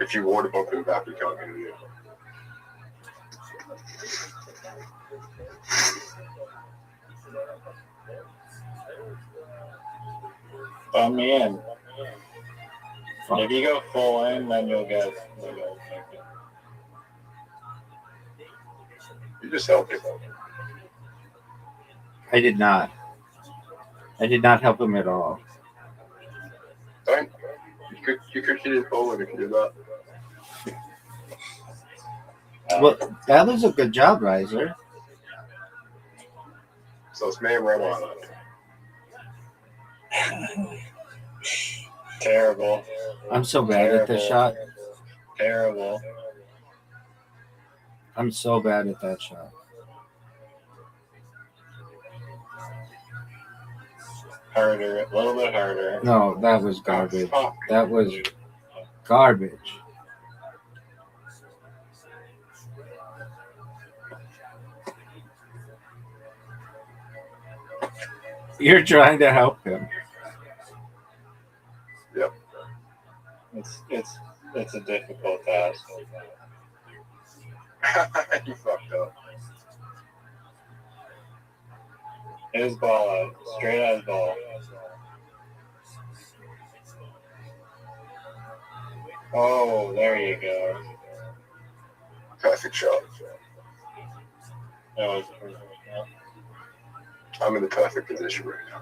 If you water bump him back, you can't get it. Bump me in. If you go full in, then you'll get. You just helped him. I did not. I did not help him at all. Don't. You could hit it forward if you do that. Well, that was a good job, Riser. So it's me and Red on. Terrible. I'm so bad at this shot. Terrible. I'm so bad at that shot. Harder. A little bit harder. No, that was garbage. That was garbage. You're trying to help him. Yep. It's a difficult task. You fucked up. His ball out. Straight out his ball. Oh, there you go. Perfect shot. That was perfect. I'm in the perfect position right now.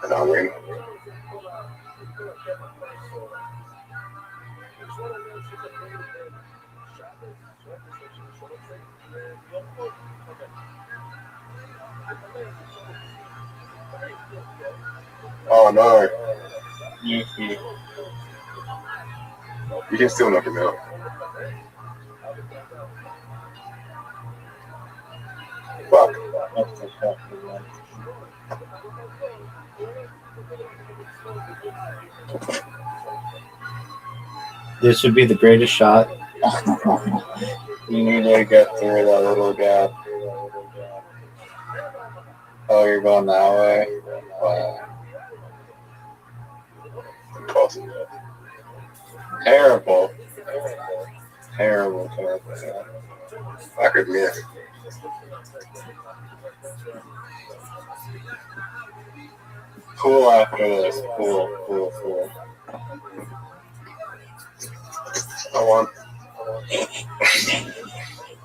And I'll win. Oh no, Yeeky. you can still knock him out. Fuck. That's the fucking one. This would be the greatest shot. You need to get through that little gap. Oh, you're going that way? Wow. Impossible. Terrible. Terrible. I could miss. Pool after this. Pool. I won.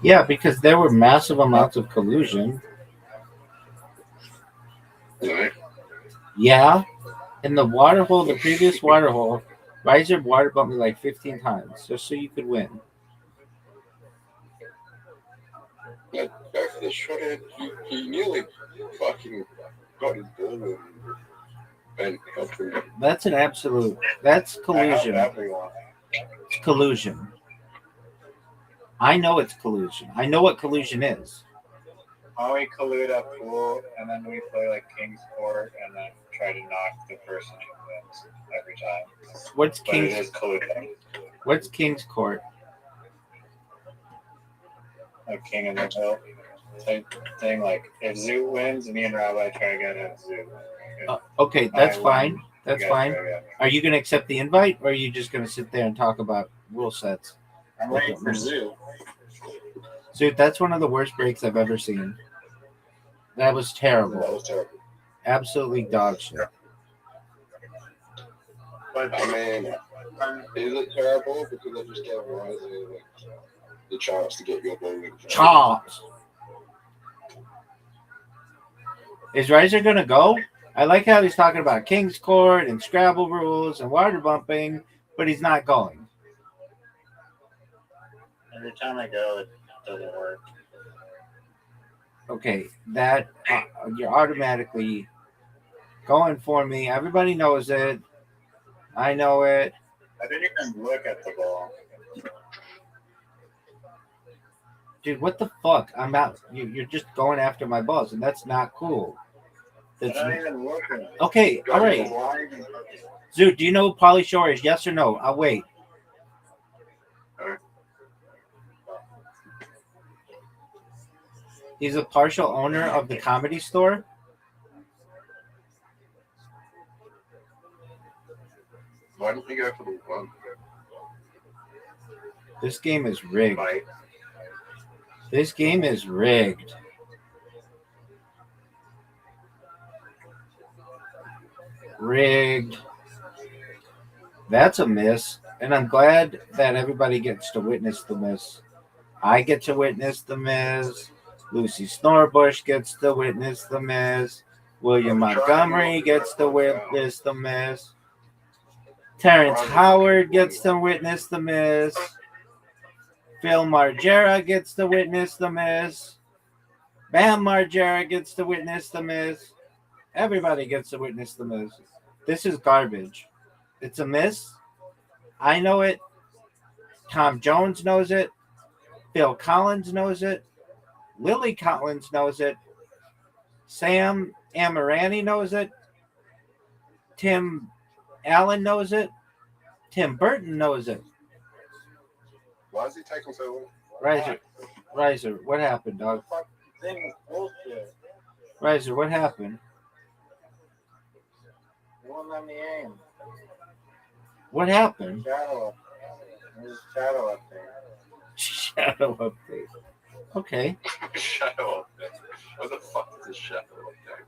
Yeah, because there were massive amounts of collusion. No. Yeah. In the water hole, the previous water hole, Riser water bumped me like 15 times just so you could win. That back for the shot, he nearly fucking got his ball and helped him. That's an absolute. That's collusion. Everyone. It's collusion. I know it's collusion. I know what collusion is. Why we collude at pool and then we play like King's Court and then try to knock the person who wins every time. What's But it King's? is colluding. What's King's Court? Like King in the Hill type thing. Like if Zoo wins, me and Rabbi try to get at Zoo. Okay, that's I win, fine. you That's guys fine. try to get- Are you going to accept the invite, or are you just going to sit there and talk about rule sets? I'm waiting for Zoo. Dude, that's one of the worst breaks I've ever seen. That was terrible. That was terrible. Absolutely dog shit. But I mean, is it terrible? Because I just gave Riser like, the chance to get your ball in. Chomps. Is Riser going to go? I like how he's talking about King's Court and Scrabble rules and water bumping, but he's not going. every time I go, it doesn't work. Okay, that you're automatically going for me. Everybody knows it. I know it. I didn't even look at the ball. Dude, what the fuck? I'm out. You're just going after my balls, and that's not cool. I'm That's not even looking. okay. All right, Zoo. Do you know who Pauly Shore is? Yes or no? I'll wait. He's a partial owner of the Comedy Store. Why didn't you go for the one? This game is rigged. Fight. This game is rigged. Rigged. That's a miss. And I'm glad that everybody gets to witness the miss. I get to witness the miss. Lucy Snorbush gets to witness the miss. William Montgomery gets to witness the miss. Terrence Howard gets to witness the miss. Phil Margera gets to witness the miss. Bam Margera gets to witness the miss. Everybody gets to witness the miss. This is garbage. It's a miss. I know it. Tom Jones knows it. Phil Collins knows it. Lily Collins knows it. Sam Amirani knows it. Tim Allen knows it. Tim Burton knows it. Why is he taking so long? Riser, what happened, dog? Thing is bullshit. Riser, what happened? You won't let me aim. What happened? Shadow up. There's a shadow up there. Shadow update. Okay. Shadow up there. What the fuck is a shadow up there?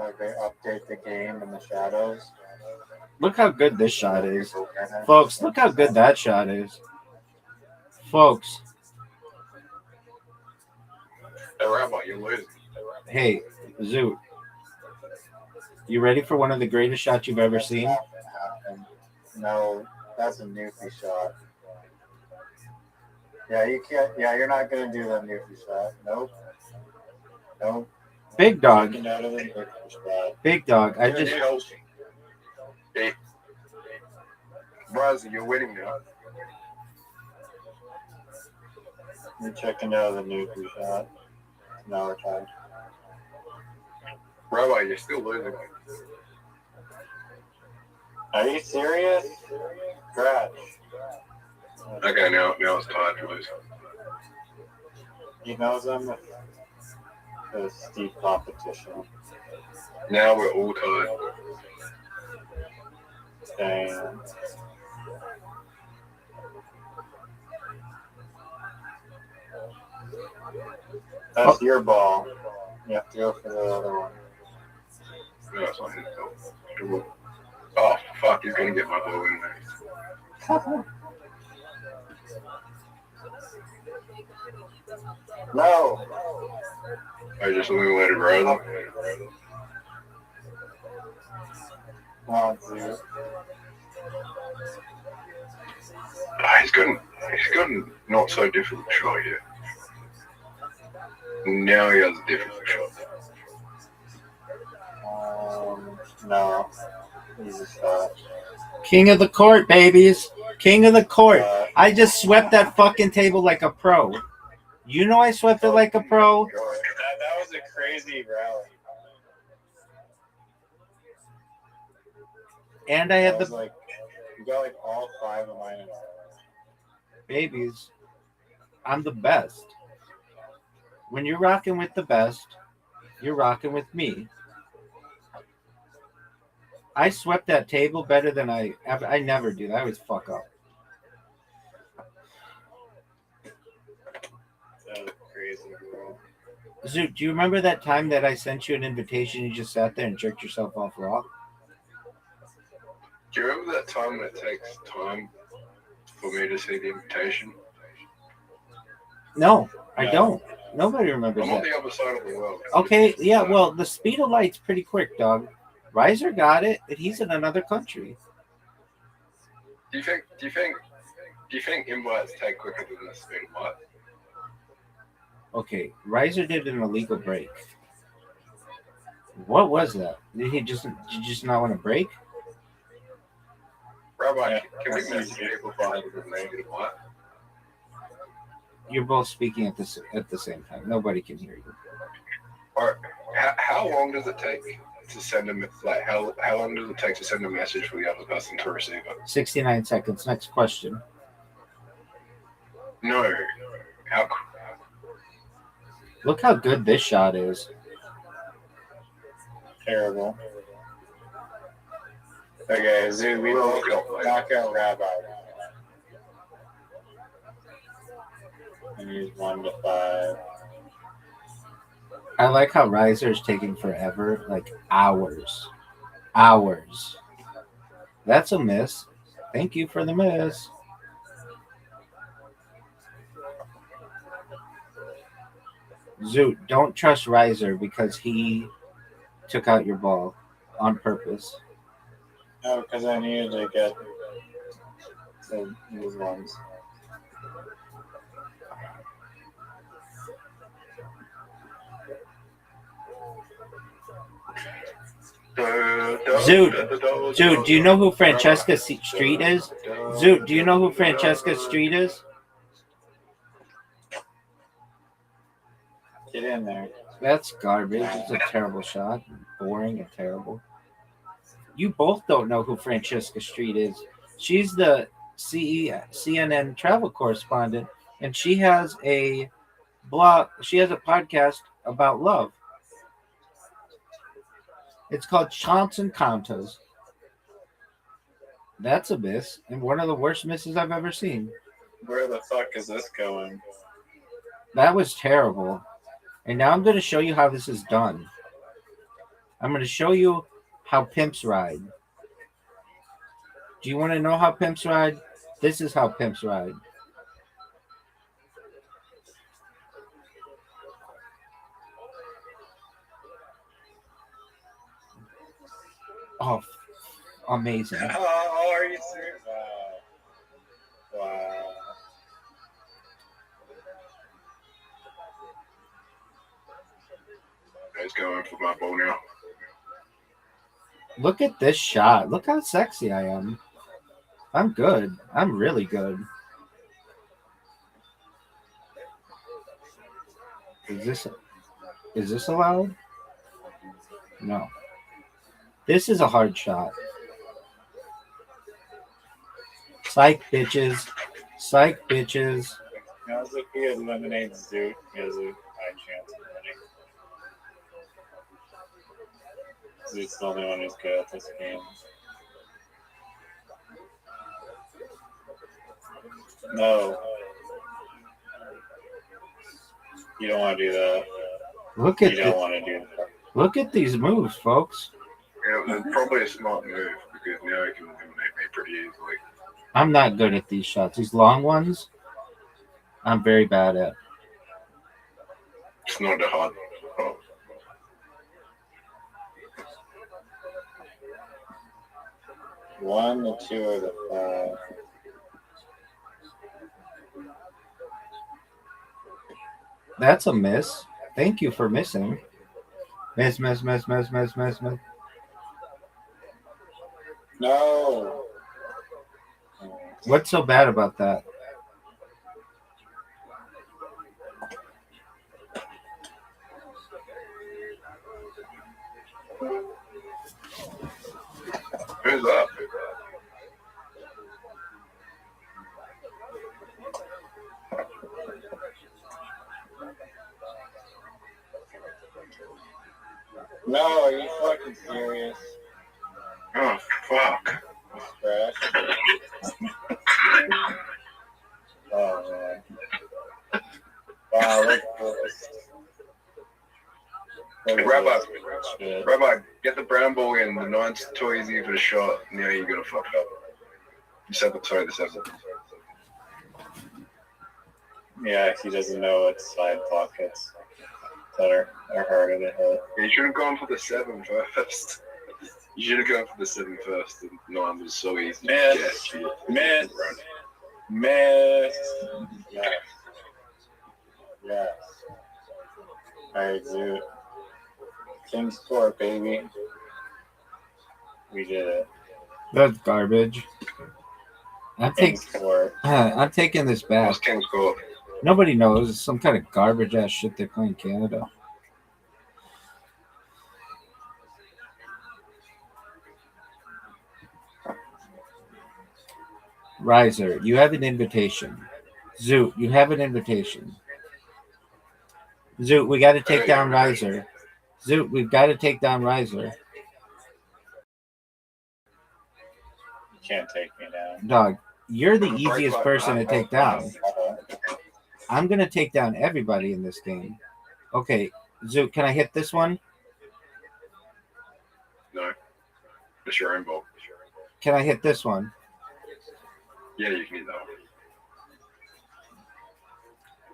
Okay, update the game in the shadows. Look how good this shot is. Folks, look how good that shot is. Folks, Hey, Rabbi, you're losing. hey, Zoo. You ready for one of the greatest shots you've ever seen? No, that's a newfie shot. Yeah, you can't. Yeah, you're not gonna do the Newton shot. Nope. Nope. Big dog. Checking out of the Newton shot. Big dog. I Dude, just it helps. Hey, Brazil, you're winning now. You're checking out of the Newton shot. Now we're tied. Rabbi, you're still losing. Are you serious? Scratch. Okay, now it's tied, boys. He knows I'm a steep competition. Now we're all tied. Damn. That's your ball. You have to go for the other one. No, it's not his fault. Oh, fuck, he's gonna get my ball in there. No. I just eliminated Riley. Oh, dude. He's got a not so difficult shot yet. Now he has a difficult shot. No. Easy shot. king of the court, babies. King of the court. I just swept that fucking table like a pro. You know I swept it like a pro. That was a crazy rally. And I had That was the like, you got like all 5 of mine in a row. babies. I'm the best. When you're rocking with the best, you're rocking with me. I swept that table better than I never do. I always fuck up. That was crazy, bro. Zoot, do you remember that time that I sent you an invitation? You just sat there and jerked yourself off raw? Do you remember that time when it takes time for me to see the invitation? No, I No. don't. Nobody remembers I'm on that. the other side of the world. Okay, yeah, well, the speed of light's pretty quick, dog. Riser got it, but he's in another country. Do you think invites take quicker than the speed of light? Okay, Riser did an illegal break. What was that? Did you just not want to break? Rabbi, Yeah. can we message people behind the negative light? You're both speaking at the same time. Nobody can hear you. Or how long does it take to send a how long does it take to send a message for the other person to receive it? 69 seconds. Next question. No. How? Look how good this shot is. Terrible. Okay, Zoo, we both knock out Rabbi. And use 1 to 5. I like how Riser is taking forever, like hours. Hours. That's a miss. Thank you for the miss. Zoot, don't trust Riser because he took out your ball on purpose. No, because I needed to get these ones. Zoot, do you know who Francesca Street is? Zoot, do you know who Francesca Street is? Get in there. That's garbage. It's a terrible shot. Boring and terrible. You both don't know who Francesca Street is. She's the CNN travel correspondent, and she has a blog. She has a podcast about love. It's called Chance Encounters. That's a miss, and one of the worst misses I've ever seen. Where the fuck is this going? That was terrible. And now I'm going to show you how this is done. I'm going to show you how pimps ride. Do you want to know how pimps ride? This is how pimps ride. Oh, amazing. Oh, are you serious? Wow. He's going for my ball now. Look at this shot. Look how sexy I am. I'm good. I'm really good. Is this allowed? No. This is a hard shot. Psych, bitches. Psych, bitches. Now, if he eliminates Zoot, he has a high chance of winning. Zoot's the only one who's good at this game. No. You don't want to do that. Look You at don't want to do that. Look at these moves, folks. Yeah, it's probably a smart move because now he can eliminate me pretty easily. I'm not good at these shots. These long ones, I'm very bad at. It's not that hard. Oh. One, the two, or the five. That's a miss. Thank you for missing. Miss. No. What's so bad about that? Who's up? No, are you fucking serious? Oh, fuck. Trash. Oh, man. Wow, look at this. Look at Rabbi, this shit. Rabbi, get the brown ball in. The nine's too easy for the shot. Now you're going to fuck it up. The 7th. Yeah, he doesn't know what side pockets that are harder to hit. Yeah, you should have gone for the 7 first. You should have gone for the 7 first. The 9 was so easy. Miss. Yeah, Miss. Miss. Yes. Yes. Alright, Zoot. King's Court, baby. We did it. That's garbage. I'm King's Court. taking this back. What's King's Court? Nobody knows. It's some kind of garbage ass shit they play in Canada. Riser, you have an invitation. Zoot, you have an invitation. Zoot, we got to take down Riser. Zoot, we've got to take down Riser. You can't take me down. Dog, you're the easiest person to take down. Uh-huh. I'm going to take down everybody in this game. Okay, Zoot, can I hit this one? No. It's your own ball. Can I hit this one? Yeah, you can hit that one.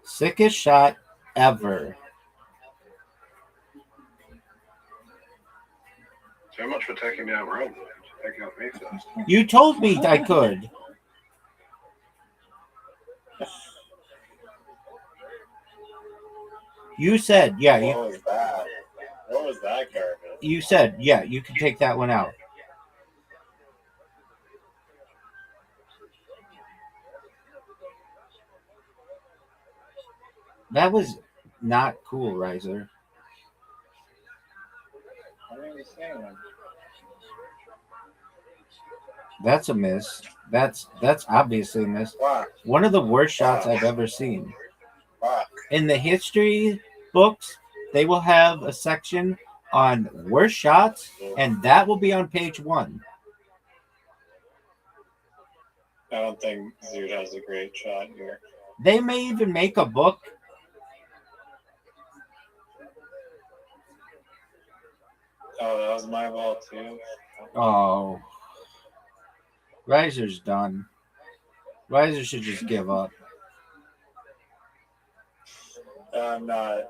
Sickest shot ever. So much for taking down Rome. Taking out me first. You told me I could. You said, yeah. What was that? What was that garbage? You said, yeah, you can take that one out. That was not cool, Riser. What are you saying? That's a miss. That's obviously a miss. Fuck. One of the worst shots I've ever seen. Fuck. In the history books, they will have a section on worst shots, and that will be on page 1. I don't think Zoot has a great shot here. They may even make a book. Oh, that was my ball too. Oh. Riser's done. Riser should just give up. I'm not.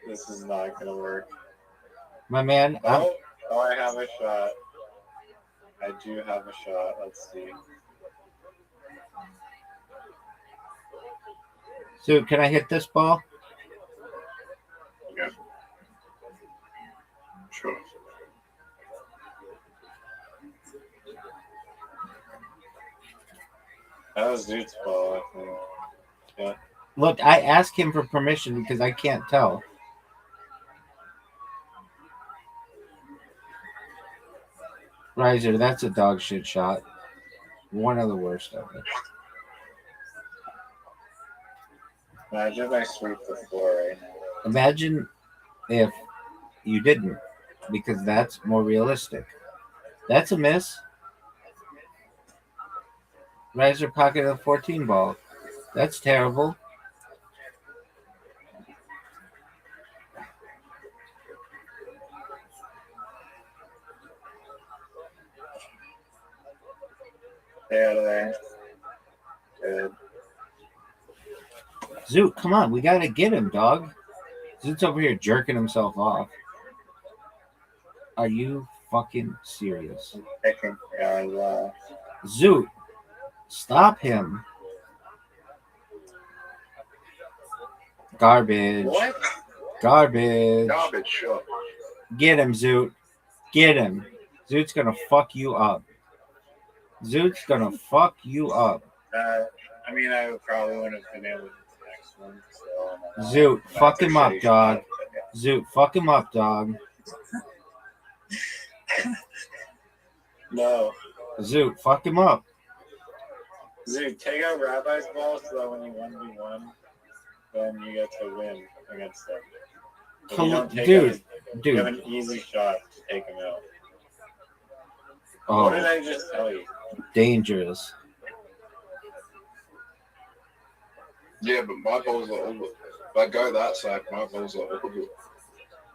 This is not gonna work. My man, Oh, I have a shot. I do have a shot. Let's see. So can I hit this ball? Yeah. Sure. That was Dude's ball, I think. Yeah. Look, I asked him for permission because I can't tell. Riser, that's a dog shit shot. One of the worst ever. Imagine if I sweep the floor right now. Imagine if you didn't, because that's more realistic. That's a miss. Riser pocket of 14 ball. That's terrible. Stay out of there. Good. Zoot, come on. We got to get him, dog. Zoot's over here jerking himself off. Are you fucking serious? Picking guys. Zoot, stop him. Garbage. What? Garbage. Garbage, sure. Get him, Zoot. Get him. Zoot's gonna fuck you up. Zoot's gonna fuck you up. I mean, I probably wouldn't have been able to do the next one. So, Zoot, that's fuck a him up, shitty dog. shot, but yeah. Zoot, fuck him up, dog. No. Zoot, fuck him up. Dude, take out Rabbi's ball so that when you 1v1, then you get to win against them. If you don't take out his- you have Dude. an easy shot to take him out. Oh, What did I just tell you? dangerous. Yeah, but my balls are all. If I go that side, my balls are all.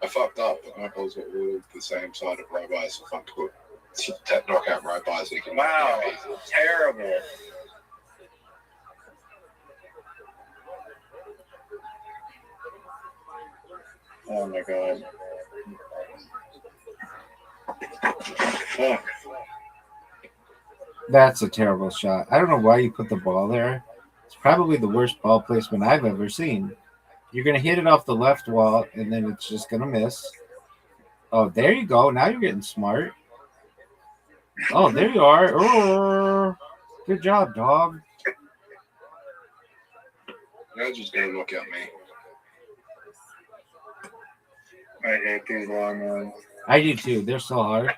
I fucked up, but my balls are all the same side of Rabbi's. If I could knock out Rabbi's, he can. Wow, Yeah, terrible. Oh my god. Fuck. That's a terrible shot. I don't know why you put the ball there. It's probably the worst ball placement I've ever seen. You're going to hit it off the left wall, and then it's just going to miss. Oh, there you go. Now you're getting smart. Oh, there you are. Oh, good job, dog. They're just gonna knock out me. I hate these long ones. I do too. They're so hard.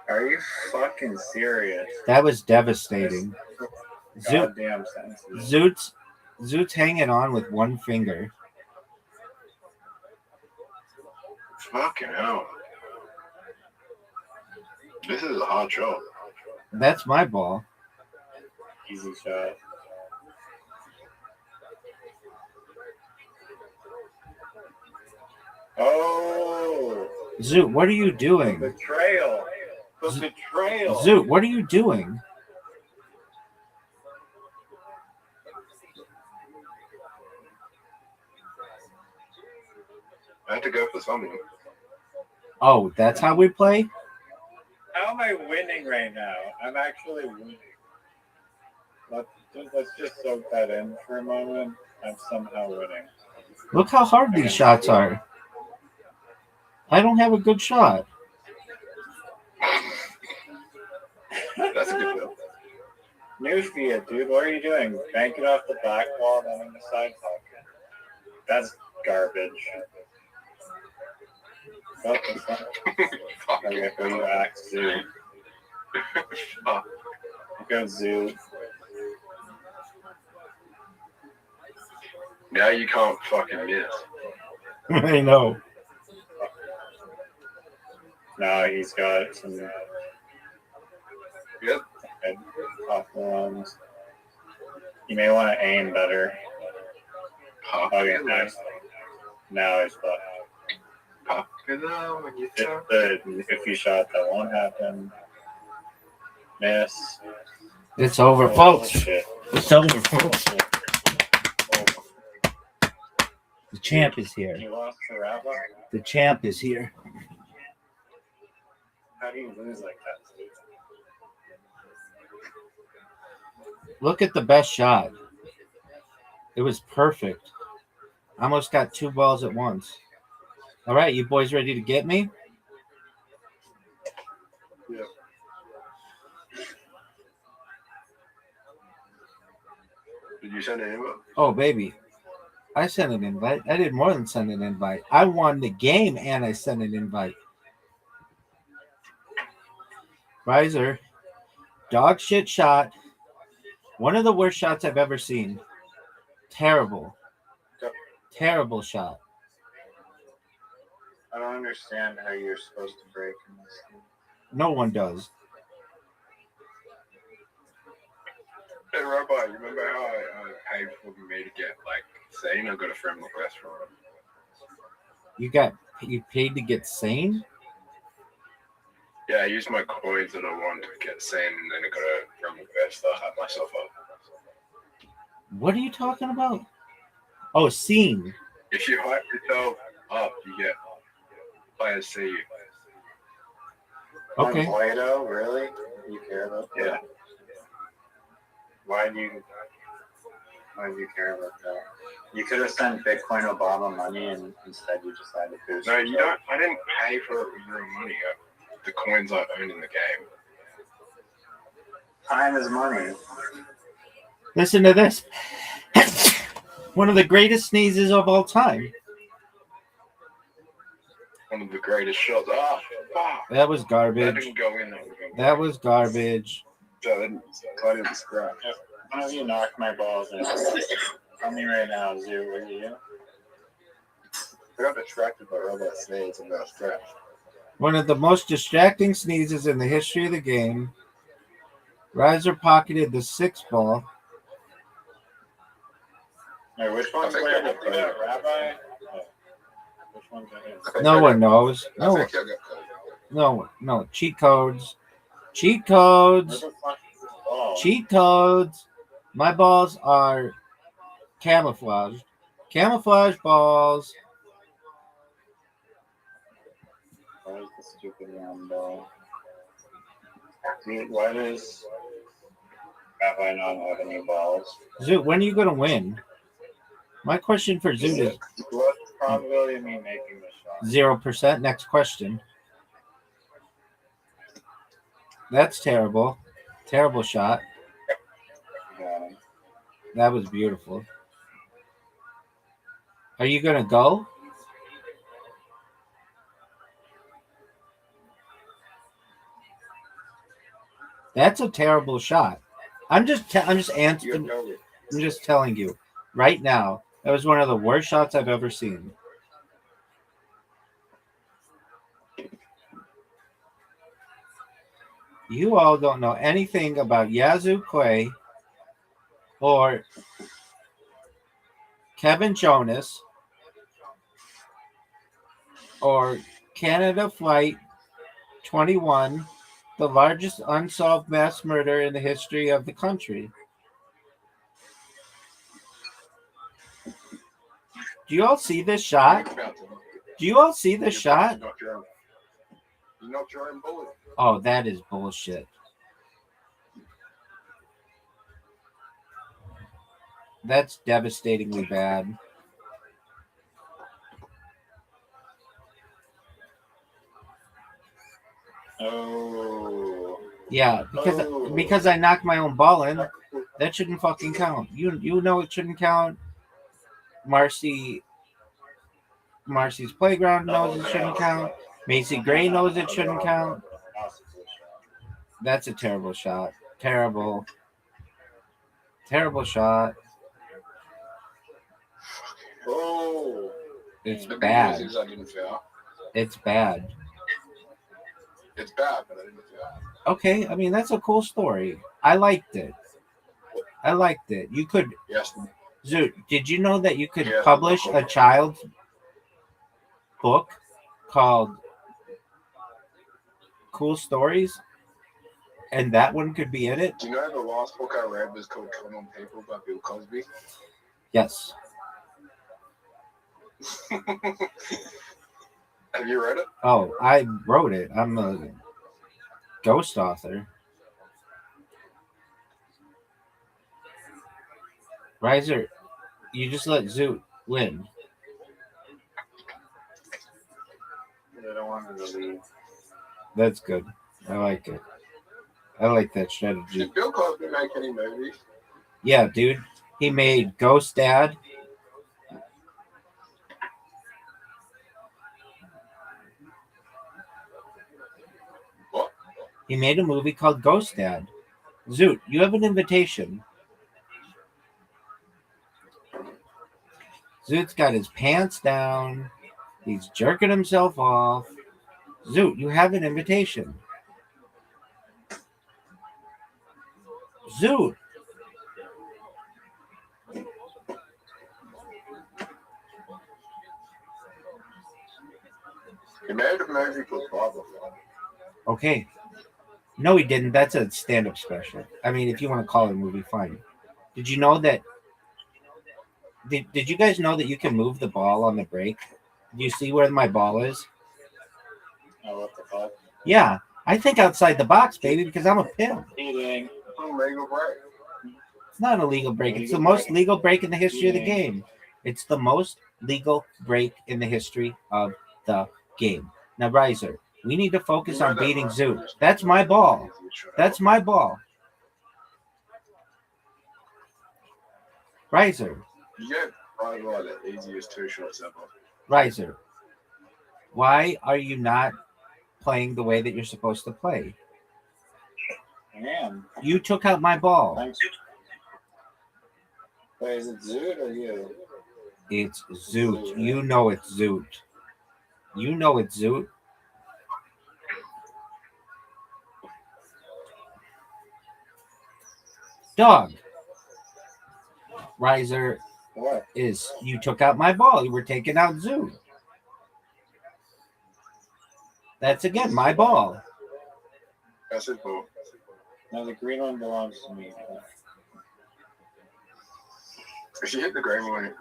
Are you fucking serious? That was devastating. Zoot, Goddamn sensitive. Zoot's hanging on with one finger. Fucking hell. This is a hard shot. That's my ball. Easy shot. Oh, Zoot, what are you the doing? betrayal. The betrayal. Zoot, what are you doing? I had to go for something. Oh, that's how we play? How am I winning right now? I'm actually winning. Let's just soak that in for a moment. I'm somehow winning. Look how hard these shots are. I don't have a good shot. That's a good bill. New feed, dude. What are you doing? Bank it off the back wall, then in the side pocket. That's garbage. Oh, that's not. Okay, go you axe Zoo. Fuck. Go Zoo. Now you can't fucking miss. I know. No, he's got some Yep. head off the ones. You may want to aim better. Okay, nice. Now he's fucked. Popular when you talk. If you shot, that won't happen. Miss. It's over, Oh, folks. shit. It's over, folks. The champ is here. You lost to Rabbi? The champ is here. How do you lose like that, dude? Look at the best shot. It was perfect. I almost got two balls at once. All right, you boys ready to get me? Yeah. Did you send an invite? Oh, baby. I sent an invite. I did more than send an invite. I won the game and I sent an invite. Riser, dog shit shot. One of the worst shots I've ever seen. Terrible. Yep. Terrible shot. I don't understand how you're supposed to break in this game. No one does. Hey, Rabbi, you remember how I paid for me to get, like, sane? I got a friend request for it. You paid to get sane? Yeah, I used my coins that I wanted to get sane, and then I got a friend request that I had myself up. What are you talking about? Oh, scene. If you hype yourself up, you get players see you. Okay. On Play-Doh, really? You care about that? Yeah. Why do you care about that? You could have sent Bitcoin Obama money and instead you decided to boost. No, you don't. I didn't pay for it with real money. The coins I own in the game. Time is money. Listen to this. One of the greatest sneezes of all time. One of the greatest shots. Ah, fuck. That was That garbage. didn't go in. That was garbage. That didn't. I didn't scratch. One of you knocked my balls in. Tell me right now, Zoo, were you? I got distracted by robot snakes and got scratched. One of the most distracting sneezes in the history of the game. Riser pocketed the 6 ball. Hey, which one's I think playing I got that code. Rabbi? Oh. Which one's that? No one knows. I No, think I got code. no. Cheat codes. Cheat codes. Where the fuck is this ball? Cheat codes. My balls are camouflaged. Camouflage balls. Where's the stupid round ball? Dude, why does Rabbi not have any balls? Zoot, when are you going to win? My question for Zoot is What's the probability of me making this shot? 0%. Next question. That's terrible. Terrible shot. Got him. That was beautiful. Are you going to go? That's a terrible shot. I'm just answering. You know it. I'm just telling you right now. That was one of the worst shots I've ever seen. You all don't know anything about Yazoo Quay or Kevin Jonas or Canada Flight 21, the largest unsolved mass murder in the history of the country. Do you all see this shot? Do you all see this shot? You're not your own bullet. Oh, that is bullshit. That's devastatingly bad. Oh. Yeah, because I knocked my own ball in. That shouldn't fucking count. You know it shouldn't count. Marcy's playground knows it shouldn't count. Macy Gray knows it shouldn't count. That's a terrible shot. Terrible shot. Oh. It's The good bad. news is I didn't fail. It's bad. It's bad, but I didn't fail. Okay, I mean that's a cool story. I liked it. You could Yes. Zoot, did you know that you could Yeah. publish a child's book called Cool Stories? And that one could be in it? Do you know the last book I read was called Common People by Bill Cosby? Yes. Have you read it? Oh, I wrote it. I'm a ghost author. Riser, you just let Zoot win. I don't want him to leave. That's good. I like it. I like that strategy. Did Bill Cosby make any movies? Yeah, dude. He made Ghost Dad. What? He made a movie called Ghost Dad. Zoot, you have an invitation. Zoot's got his pants down. He's jerking himself off. Zoot, you have an invitation. Zoot. He made a movie called Father. Okay. No, he didn't. That's a stand-up special. I mean, if you want to call it a movie, fine. Did you know that? Did you guys know that you can move the ball on the break? Do you see where my ball is? Oh, what the fuck? Yeah. I think outside the box, baby, because I'm a pimp. Eating. Legal break. It's not a legal break. It's the most legal break in the history of the game. It's the most legal break in the history of the game. Now, Riser, we need to focus on beating Zoot. That's my ball. That's my ball. Riser, You get probably one of the easiest two shots ever. Riser, why are you not playing the way that you're supposed to play? I am. You took out my ball. Thanks. Wait, is it Zoot or you? It's Zoot. You know it's Zoot. You know it's Zoot. Dog. Riser What? is you took out my ball. You were taking out Zoot. That's again my ball. That's his ball. No, the green one belongs to me. If you hit the green one,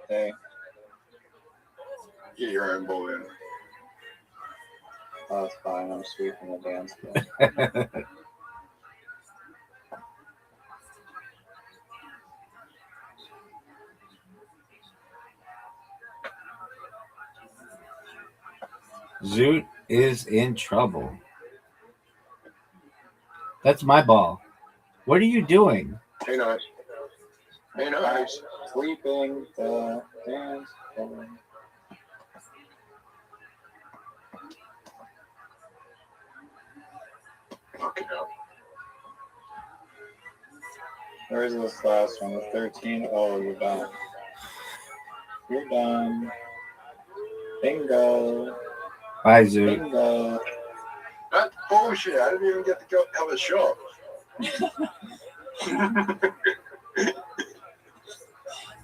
Hey, get your own ball in. oh, it's fine. I'm sweeping the dance floor. Zoot is in trouble. That's my ball. What are you doing? Who knows? Who knows? Sweeping the dance floor. Fucking hell. Where's this last one? The 13? Oh, you're done. You're done. Bingo. Bye, Zoot. Bingo. That's bullshit. I didn't even get to go have a shot.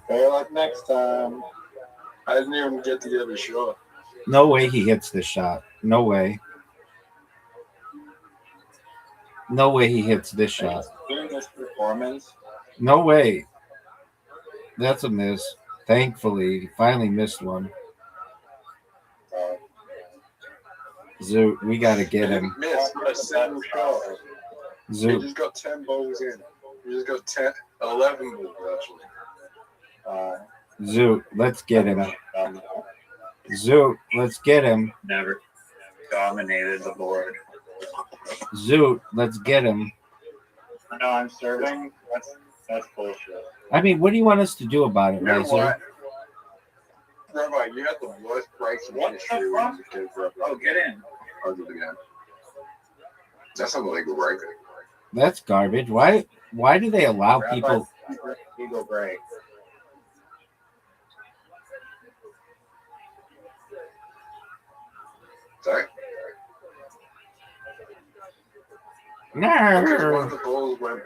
Better luck next time. I didn't even get to get a shot. No way he hits this shot. No way. No way he hits this shot. Doing this performance. No way. That's a miss. Thankfully, he finally missed one. Zoot, we got to get him. Missed a single shot. He Zoot, just got 10 balls in. He just got 11 balls, actually. Zoot, let's get him. Zoot, let's get him. Never dominated the board. Zoot, let's get him. No, I'm serving. That's bullshit. I mean, what do you want us to do about it, You know Riser? what? Rabbi, you had the worst breaks in What history the when fuck? you was a kid, Rabbi. Oh, get in. I'll do it again. That's an illegal break. That's garbage. Why do they allow Rabbi, people? Eagle break. Sorry? Because one of No. the balls went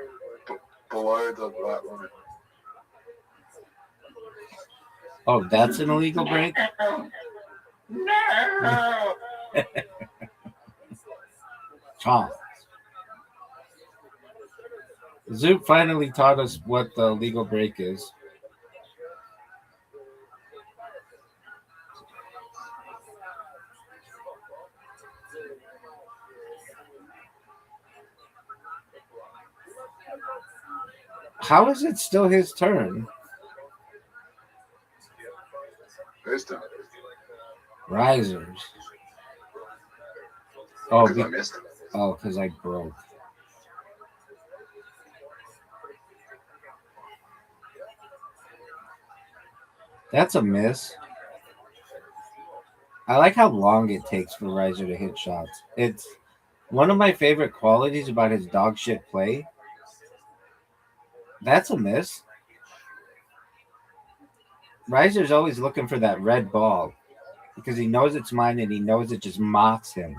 below the black line. Oh, that's an illegal break? No. Tom. Zoot finally taught us what the legal break is. How is it still his turn? This time. Risers. Oh, Because I missed it. because I broke. That's a miss. I like how long it takes for Riser to hit shots. It's one of my favorite qualities about his dog shit play. That's a miss. Riser's always looking for that red ball because he knows it's mine and he knows it just mocks him.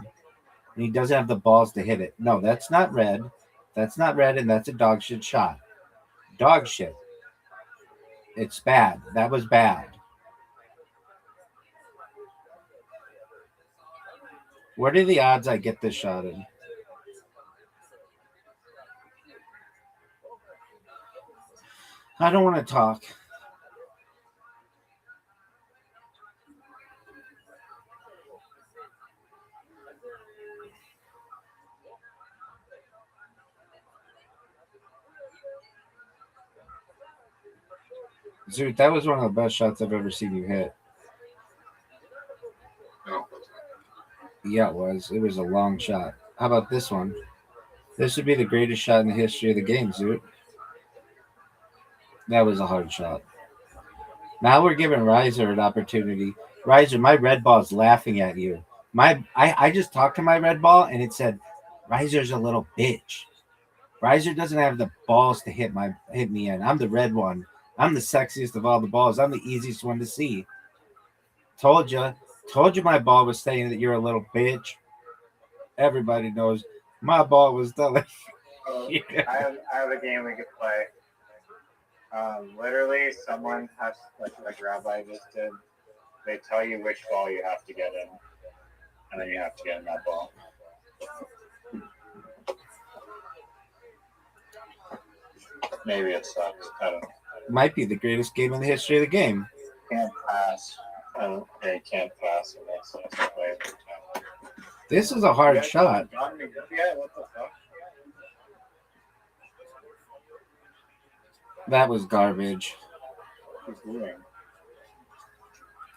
And he doesn't have the balls to hit it. No, that's not red. That's not red, and that's a dog shit shot. Dog shit. It's bad. That was bad. What are the odds I get this shot in? I don't want to talk. Dude, that was one of the best shots I've ever seen you hit. No. Yeah, it was. It was a long shot. How about this one? This would be the greatest shot in the history of the game, dude. That was a hard shot. Now we're giving Riser an opportunity. Riser, my red ball's laughing at you. I just talked to my red ball and it said, Riser's a little bitch. Riser doesn't have the balls to hit me in. I'm the red one. I'm the sexiest of all the balls. I'm the easiest one to see. Told you my ball was saying that you're a little bitch. Everybody knows my ball was telling. I have a game we could play. Literally, someone has, like Rabbi just did, they tell you which ball you have to get in, and then you have to get in that ball. Maybe it sucks. I don't know. Might be the greatest game in the history of the game. Can't pass. They can't pass. And that's the way every time. This is a hard shot. Yeah, what the fuck? That was garbage. He's doing.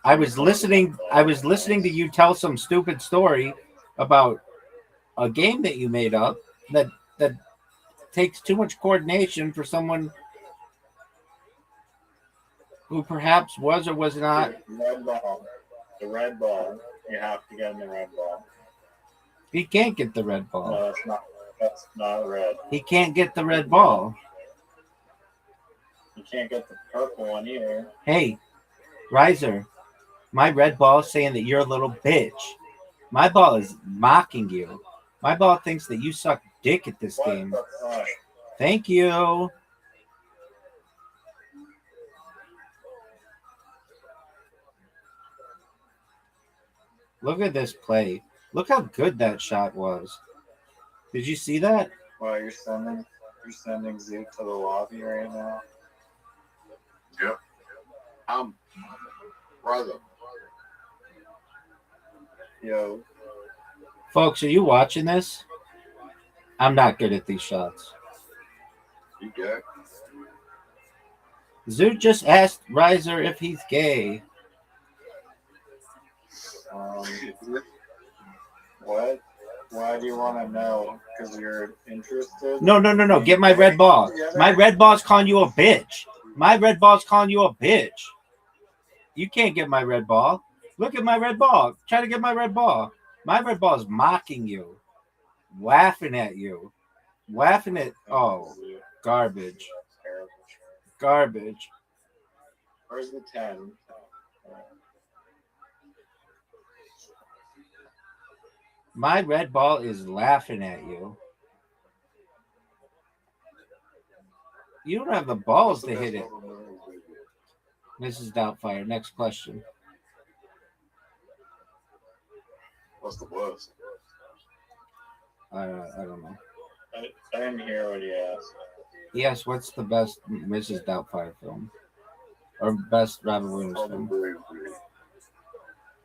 I was listening to you tell some stupid story about a game that you made up that takes too much coordination for someone who perhaps was or was not. Red ball. The red ball. You have to get in the red ball. He can't get the red ball. No, that's not red. He can't get the red ball. You can't get the purple one either. Hey, Riser, my red ball is saying that you're a little bitch. My ball is mocking you. My ball thinks that you suck dick at this game. The fuck? Thank you. Look at this play. Look how good that shot was. Did you see that? Well, you're sending Zeke to the lobby right now. Yep. Brother. Yo, Folks, are you watching this? I'm not good at these shots. You good? Zoot just asked Riser if he's gay. What? Why do you want to know? Because you're interested? No. Get my red ball. My red ball's calling you a bitch. My red ball's calling you a bitch. You can't get my red ball. Look at my red ball. Try to get my red ball. My red ball is mocking you. Laughing at you. Laughing at... Oh, garbage. Garbage. Where's the 10? My red ball is laughing at you. You don't have the balls to hit it. Mrs. Doubtfire, next question. What's the worst? I don't know. I didn't hear what he asked. Yes, what's the best Mrs. Doubtfire film? Or best Robin Williams film?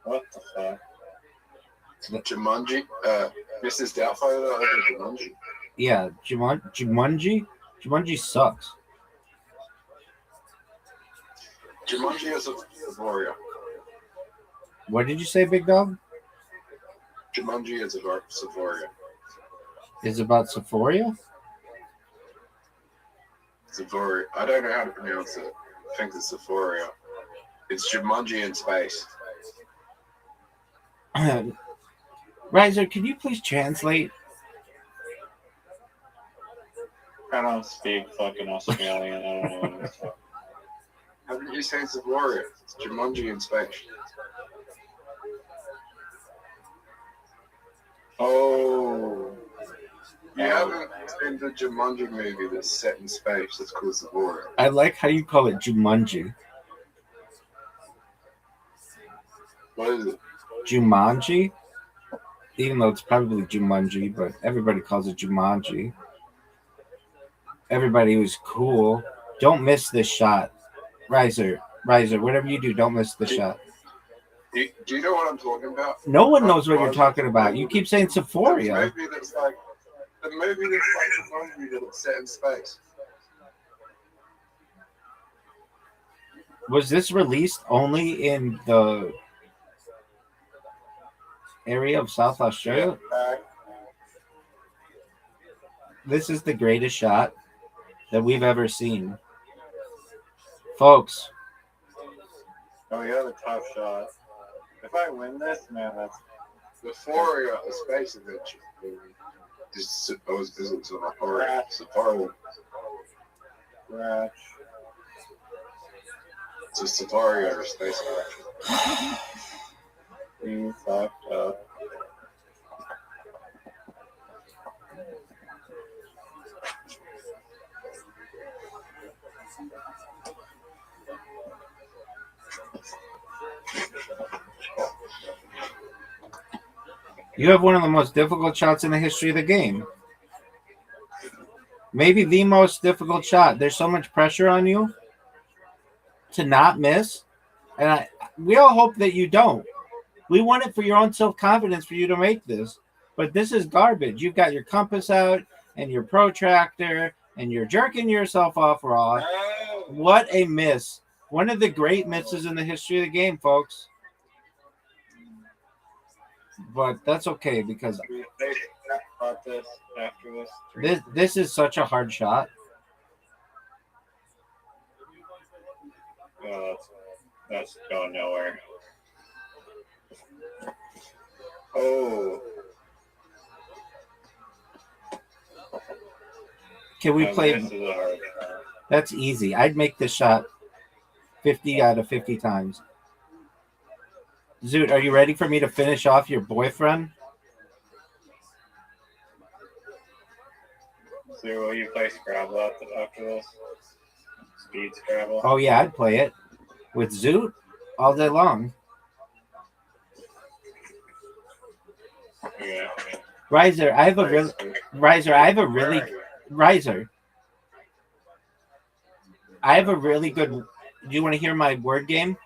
What the fuck? Jumanji? Mrs. Doubtfire? Jumanji? Yeah, Jumanji? Jumanji sucks. Jumanji is a Savoria. What did you say, big dog? Jumanji is a Savoria. Is about Sephoria? Savoria. I don't know how to pronounce it. I think it's Sephoria. It's Jumanji in space. Riser, can you please translate? I don't speak fucking Australian. I don't know what you're talking. How did you say Savoria? It's Jumanji in space. Oh. You haven't seen the Jumanji movie that's set in space that's called Savoria. I like how you call it Jumanji. What is it? Jumanji? Even though it's probably Jumanji, but everybody calls it Jumanji. Everybody was cool. Don't miss this shot. Riser, whatever you do, don't miss the shot. Do you know what I'm talking about? No one knows what you're talking about. You keep saying Sephoria. The movie that's like Jumanji that's set in space. Was this released only in the area of South Australia? This is the greatest shot that we've ever seen. Folks. Oh, you have a tough shot. If I win this, man, that's Euphoria, a space adventure movie. Just supposed visits on a horror safari. scratch. It's a safari over space adventure. You fucked up. You have one of the most difficult shots in the history of the game. Maybe the most difficult shot. There's so much pressure on you to not miss. And we all hope that you don't. We want it for your own self-confidence for you to make this. But this is garbage. You've got your compass out and your protractor and you're jerking yourself off raw. What a miss. One of the great misses in the history of the game, folks. But that's okay because this is such a hard shot. That's going nowhere. Oh. Can we play? That's easy. I'd make this shot 50 out of 50 times. Zoot, are you ready for me to finish off your boyfriend? So will you play Scrabble after this? Speed Scrabble? Oh, yeah, I'd play it. With Zoot all day long. Yeah. Riser, I have a really good. Do you want to hear my word game?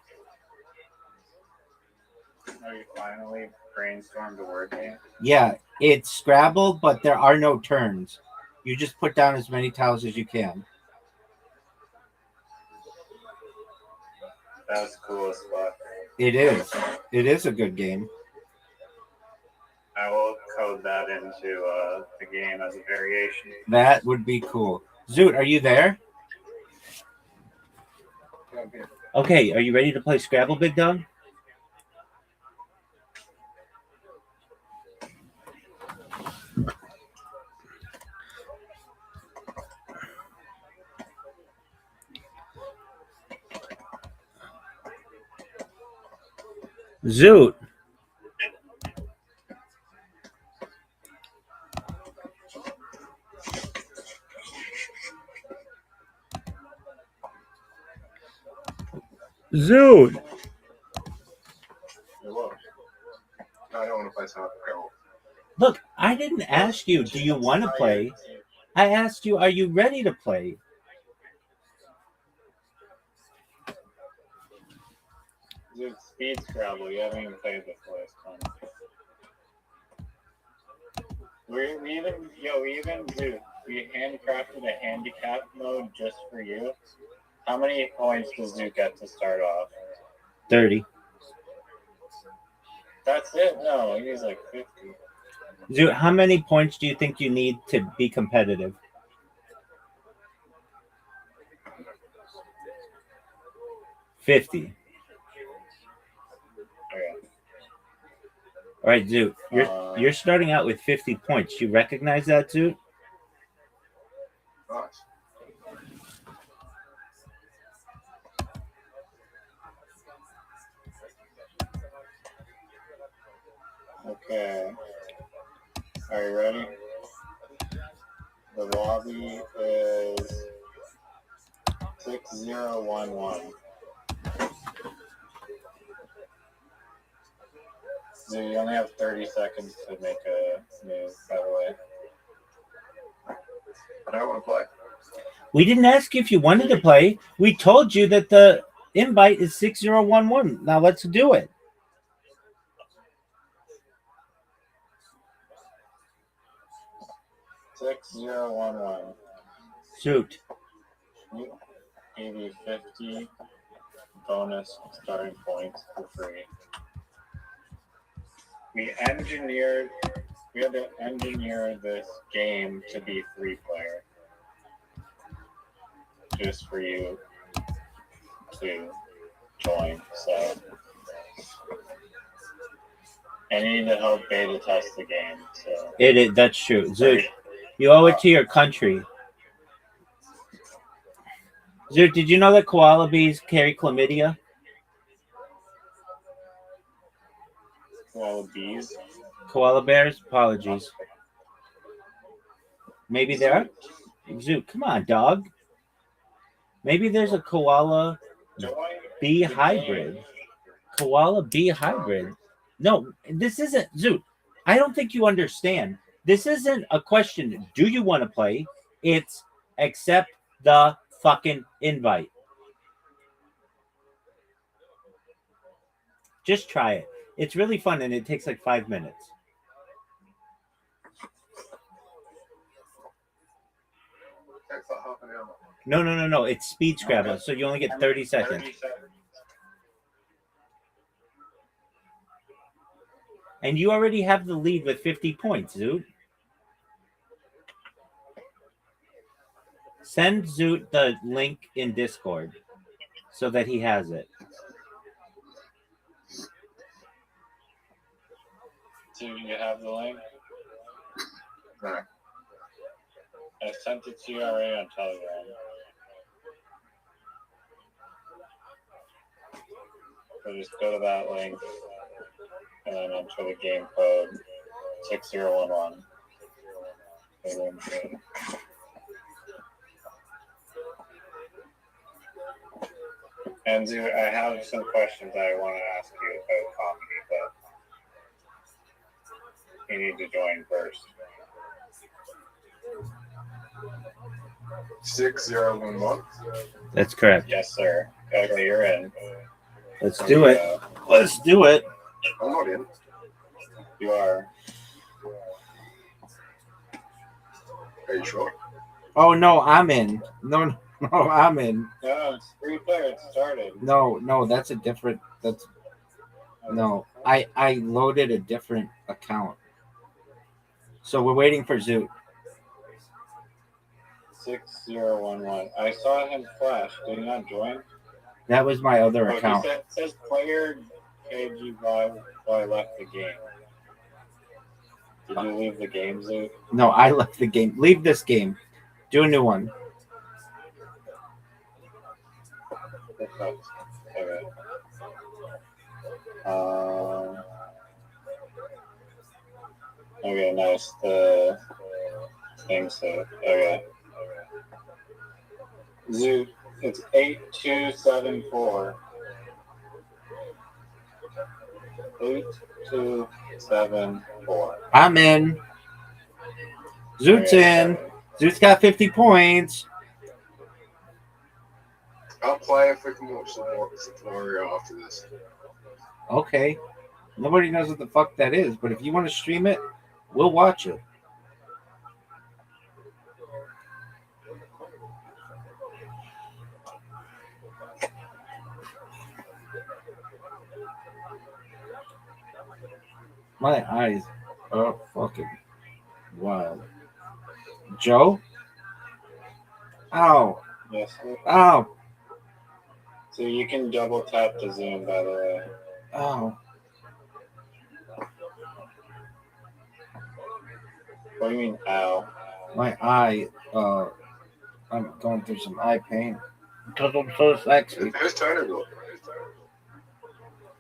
Are you finally brainstormed a word game? Yeah, it's Scrabble, but there are no turns. You just put down as many tiles as you can. That's cool as fuck. It is. It is a good game. I will code that into the game as a variation. That would be cool. Zoot, are you there? Okay, are you ready to play Scrabble, Big Dog? Zoot. Zoot. I don't want to play soccer. Look, I didn't ask you, do you want to play? I asked you, are you ready to play? Dude, Speed Scrabble, you haven't even played before this time. We handcrafted a handicap mode just for you. How many points does you get to start off? 30. That's it? No, he needs like 50. Zoot, how many points do you think you need to be competitive? 50. Okay. All right, Zoot. You're starting out with 50 points. You recognize that, Zoot? Nice. Okay. Are you ready? The lobby is 6011. So you only have 30 seconds to make a move, by the way. But I want to play. We didn't ask you if you wanted to play. We told you that the invite is 6011. Now let's do it. Six zero one one. Zoot. Give you 50 bonus starting points for free. We had to engineer this game to be 3-player. Just for you to join, so. I need to help beta test the game, so. It is, that's true. Zoot, you owe it to your country. Zoot, did you know that koala bees carry chlamydia? Koala bees? Koala bears? Apologies. Maybe there are. Zoot, come on, dog. Maybe there's a koala bee hybrid. Koala bee hybrid. No, this isn't, Zoot. I don't think you understand. This isn't a question, do you want to play? It's accept the fucking invite. Just try it. It's really fun and it takes like 5 minutes. Takes like half an hour. No. It's speed Scrabble, so you only get 30 seconds. 30 seconds. And you already have the lead with 50 points, Zoot. Send Zoot the link in Discord so that he has it. Do you have the link? No. I sent it to you already on Telegram. So just go to that link and then enter the game code 6011. And I have some questions I want to ask you about comedy, but you need to join first. 6011. That's correct. Yes, sir. Okay, you're in. Let's do it. Let's do it. I'm not in. You are. Are you sure? Oh no, I'm in. No, I'm in. No, it's 3-player. It started. No, that's a different. That's no. I loaded a different account. So we're waiting for Zoot. 6011. I saw him flash. Did he not join? That was my other Oh, account. it says player KG while I left the game. Did you leave the game, Zoot? No, I left the game. Leave this game. Do a new one. Okay. Okay, nice. The thing so okay. Zoot, it's 8274. 8274. I'm in. Zoot's in. Zoot's got 50 points. I'll play if we can watch some Mario after this. Okay. Nobody knows what the fuck that is, but if you want to stream it, we'll watch it. My eyes are fucking wild. Joe? Ow. Yes. Ow. So you can double tap to zoom, by the way. Ow. What do you mean, ow? My eye, I'm going through some eye pain. Because I'm so sexy. Whose turn is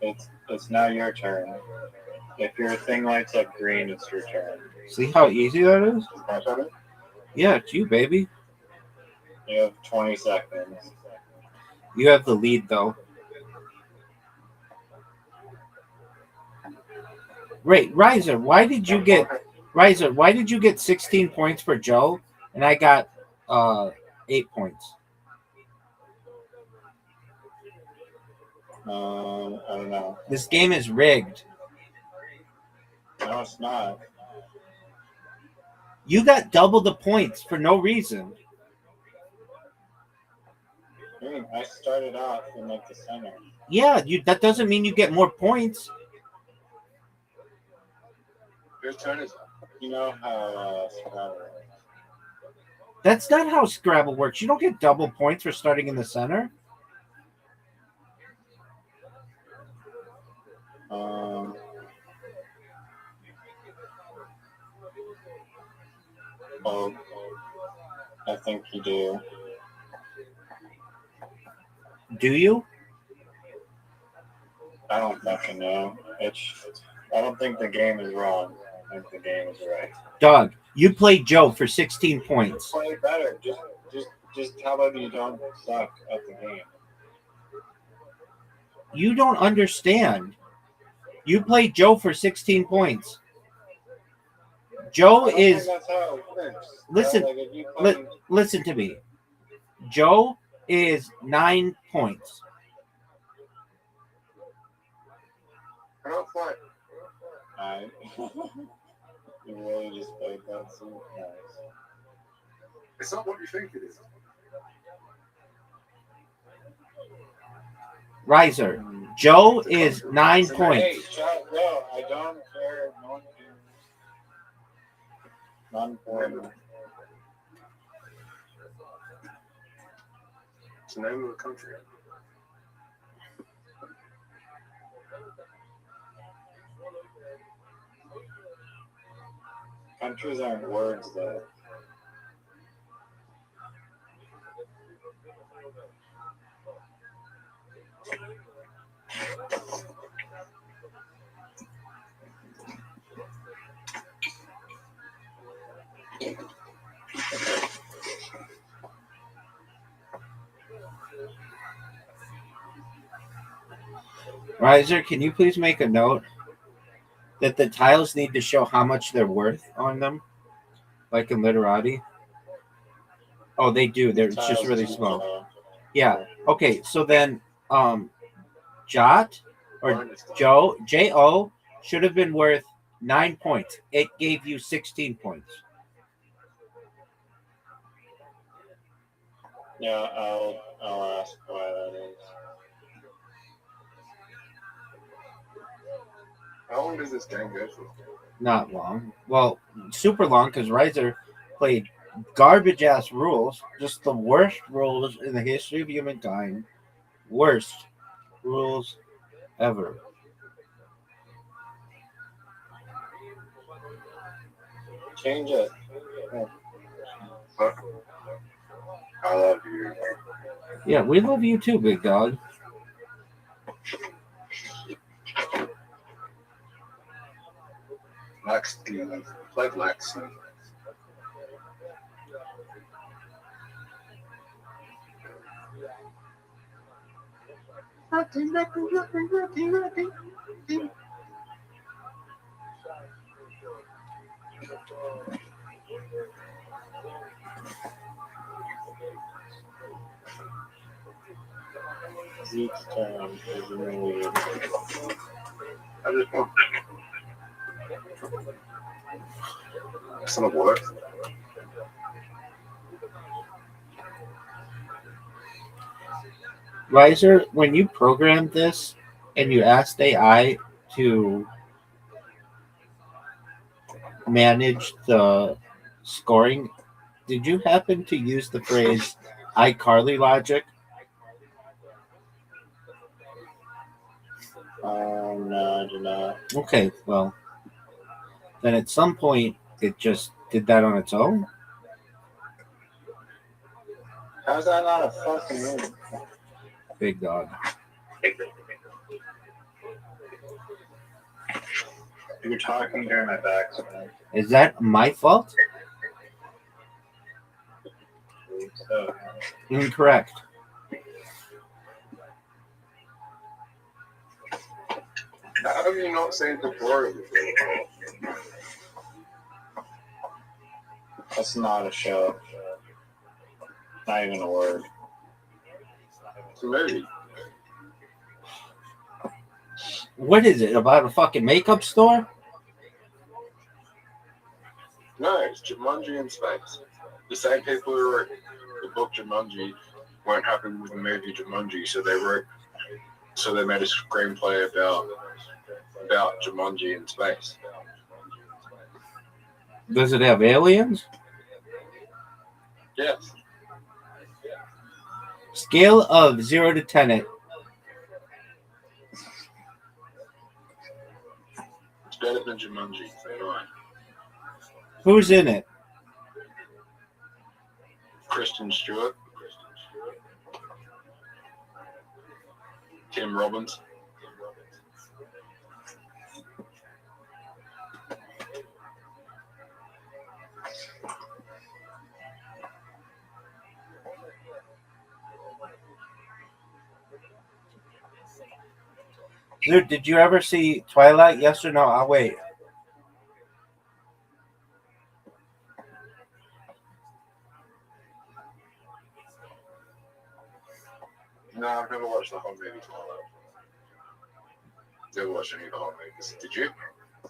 it? It's now your turn. If your thing lights up green, it's your turn. See how easy that is? Is my turn? Yeah, it's you, baby. You have 20 seconds. You have the lead, though. Wait, Riser, why did you get 16 points for Joe and I got 8 points? I don't know. This game is rigged. No, it's not. You got double the points for no reason. I started off in like the center. Yeah, that doesn't mean you get more points. Whose turn is it? You know how Scrabble works. That's not how Scrabble works. You don't get double points for starting in the center. Well, I think you do. Do you? I don't fucking know. I don't think the game is wrong. I think the game is right. Doug, you played Joe for 16 points. Play better. Just how about you don't suck at the game? You don't understand. You played Joe for 16 points. Joe I don't is. think that's how it works. Listen, Like if you play, listen to me. Joe is 9 points. I don't play. you really just played that so nice. It's not what you think it is. Riser, Joe is 9 Hey, points. shut no, I don't care. No one cares. Non-important. It's the name of the country. Countries aren't words, though. Riser, can you please make a note that the tiles need to show how much they're worth on them? Like in literati? Oh, they do. It's just really small. Yeah. Okay, so then Jot or Joe, J-O, should have been worth 9 points. It gave you 16 points. Yeah, I'll ask why that is. How long does this game go for? Not long. Well, super long because Riser played garbage ass rules. Just the worst rules in the history of humankind. Worst rules ever. Change it. I love you. Yeah, we love you too, big dog. Steve. Like Steve. Zeke's turn is in the lead. I just want. It's not work. Riser, when you programmed this and you asked AI to managed the scoring, did you happen to use the phrase iCarly logic? No, I do not. Okay, well, then at some point it just did that on its own. How's that not a fucking movie? Big dog. You're talking during my back, man. Is that my fault? So, Incorrect. How have you not seen Euphoria before? that's not a show. Not even a word. It's a movie. What is it? About a fucking makeup store? No, it's Jumanji in space. The same people who wrote the book Jumanji weren't happy with the movie Jumanji, so they made a screenplay about Jumanji in space. Does it have aliens? Yes. Scale of 0 to 10 it. It's better than Jumanji. Right. Who's in it? Kristen Stewart. Tim Robbins. Dude, did you ever see Twilight? Yes or no? I'll wait. No, I've never watched the whole movie. Never watched any of the whole movies. Did you?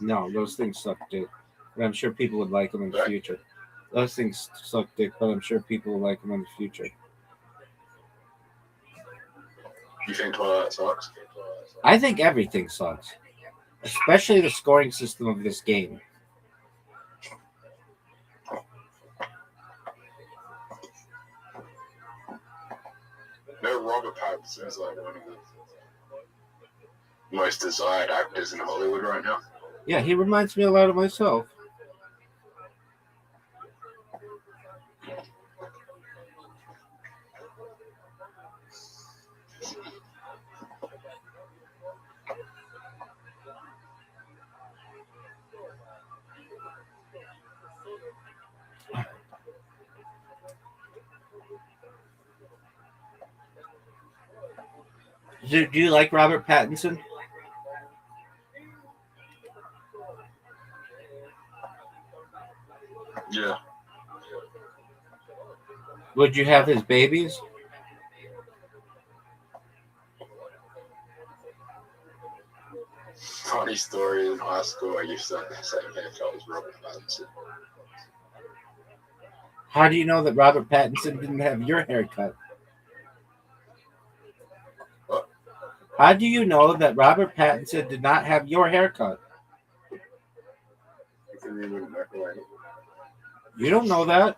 No, those things suck dick. But I'm sure people would like them in the Right. future. Those things suck dick, but I'm sure people will like them in the future. You think Twilight sucks? I think everything sucks, especially the scoring system of this game. No, Robert Pattinson is like one of the most desired actors in Hollywood right now. Yeah, he reminds me a lot of myself. Do you like Robert Pattinson? Yeah. Would you have his babies? Funny story, in high school I used to have the same haircut as Robert Pattinson. How do you know that Robert Pattinson didn't have your haircut? What? How do you know that Robert Pattinson did not have your haircut? Because he wouldn't microwave it. You don't know that.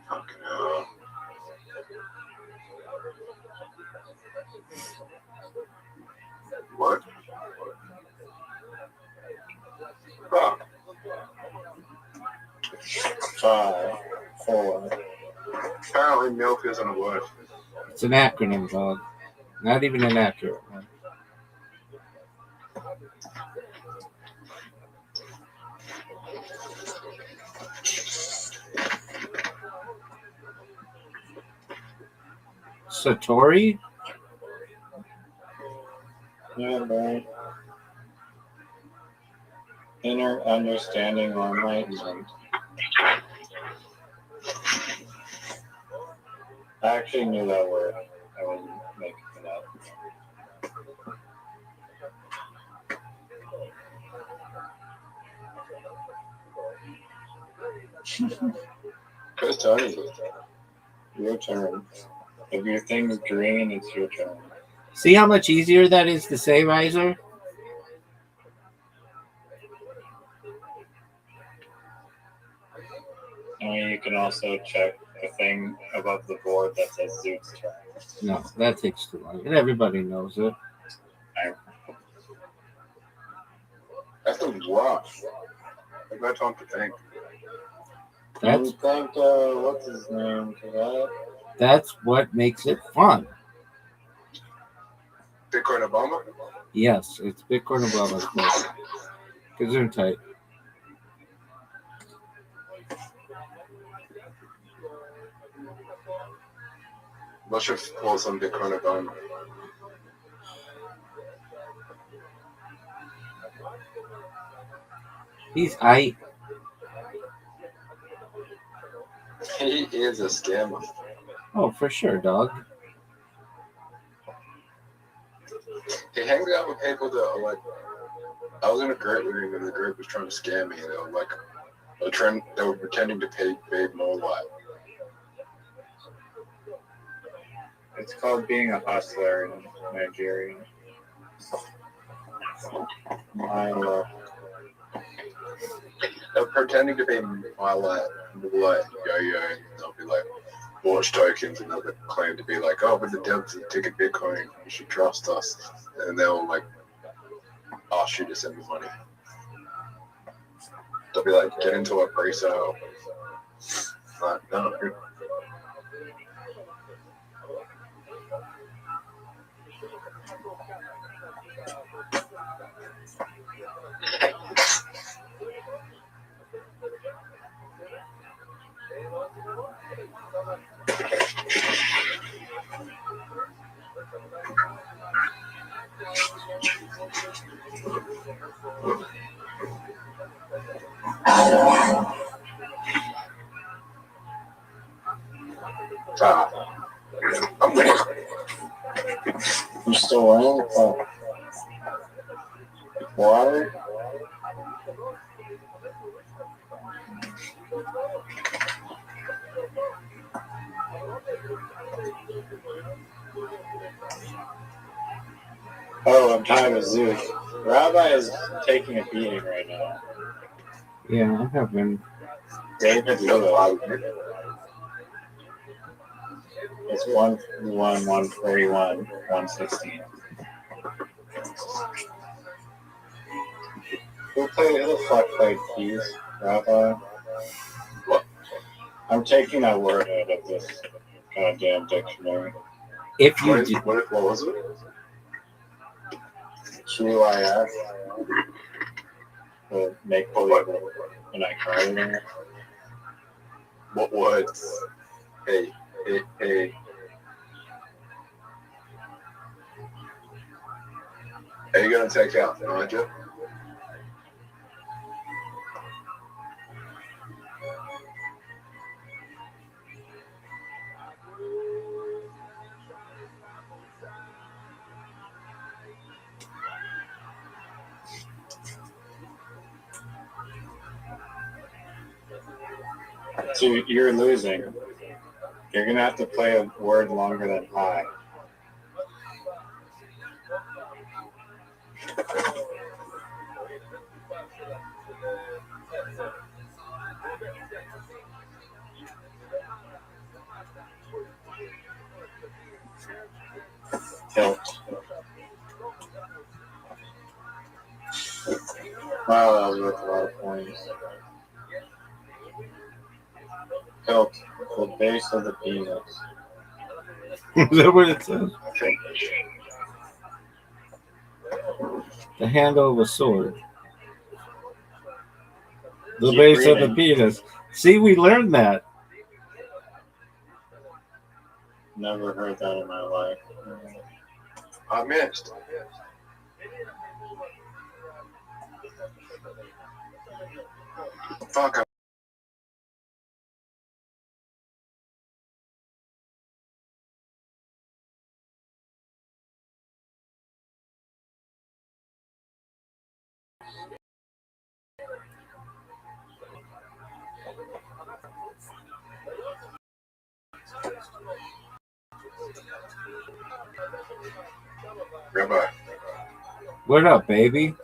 Fucking hell. What? Fuck. 5, 4. Apparently milk isn't a word. It's an acronym, dog. Not even an accurate one. Satori? Yeah, right. Inner understanding or enlightenment. I actually knew that word. I wasn't making it up. Whose turn is it? Your turn. If your thing is green, it's your turn. See how much easier that is to say, Riser? I mean, you can also check the thing above the board that says Zoot's turn. No, that takes too long. And everybody knows it. That's a rough. I've got time to think. That's Thank what's his name for that? that's what makes it fun. Bitcoin Obama? Yes, it's Bitcoin Obama's book. Gesundheit. What's your thoughts on Bitcoin Obama? He's I. He is a scammer. Oh, for sure, dog. He hangs out with people that are like, I was in a group with him and the group was trying to scam me. They were like, they were pretending to pay more like. It's called being a hustler in Nigeria. My luck. They're pretending to be my like yo-yo, and they'll be like, watch tokens, and they'll claim to be like, oh, but the devs are ticket Bitcoin, you should trust us. And they'll like ask you to send me money. They'll be like, get into a pre-sale. Like, no. I'm winning. You still wearing water? Oh, I'm tired of Zeus. Rabbi is taking a beating right now. Yeah, I'm having. David Lewis. It's 141, 141, 116. Who the fuck played keys? Rabbi? What? I'm taking that word out of this goddamn dictionary. If you do, What was it? QIF. The make believe and I cried there. What words? Hey. Are you going to take out Nigel? So you're losing. You're gonna have to play a word longer than I. Tilt. Wow, that was worth a lot of points. Tilt. The base of the penis. is that what it says? The handle of a sword. The Keep base of the reading. penis. See, we learned that. Never heard that in my life. I missed. Fuck. Rabbi. What up, baby?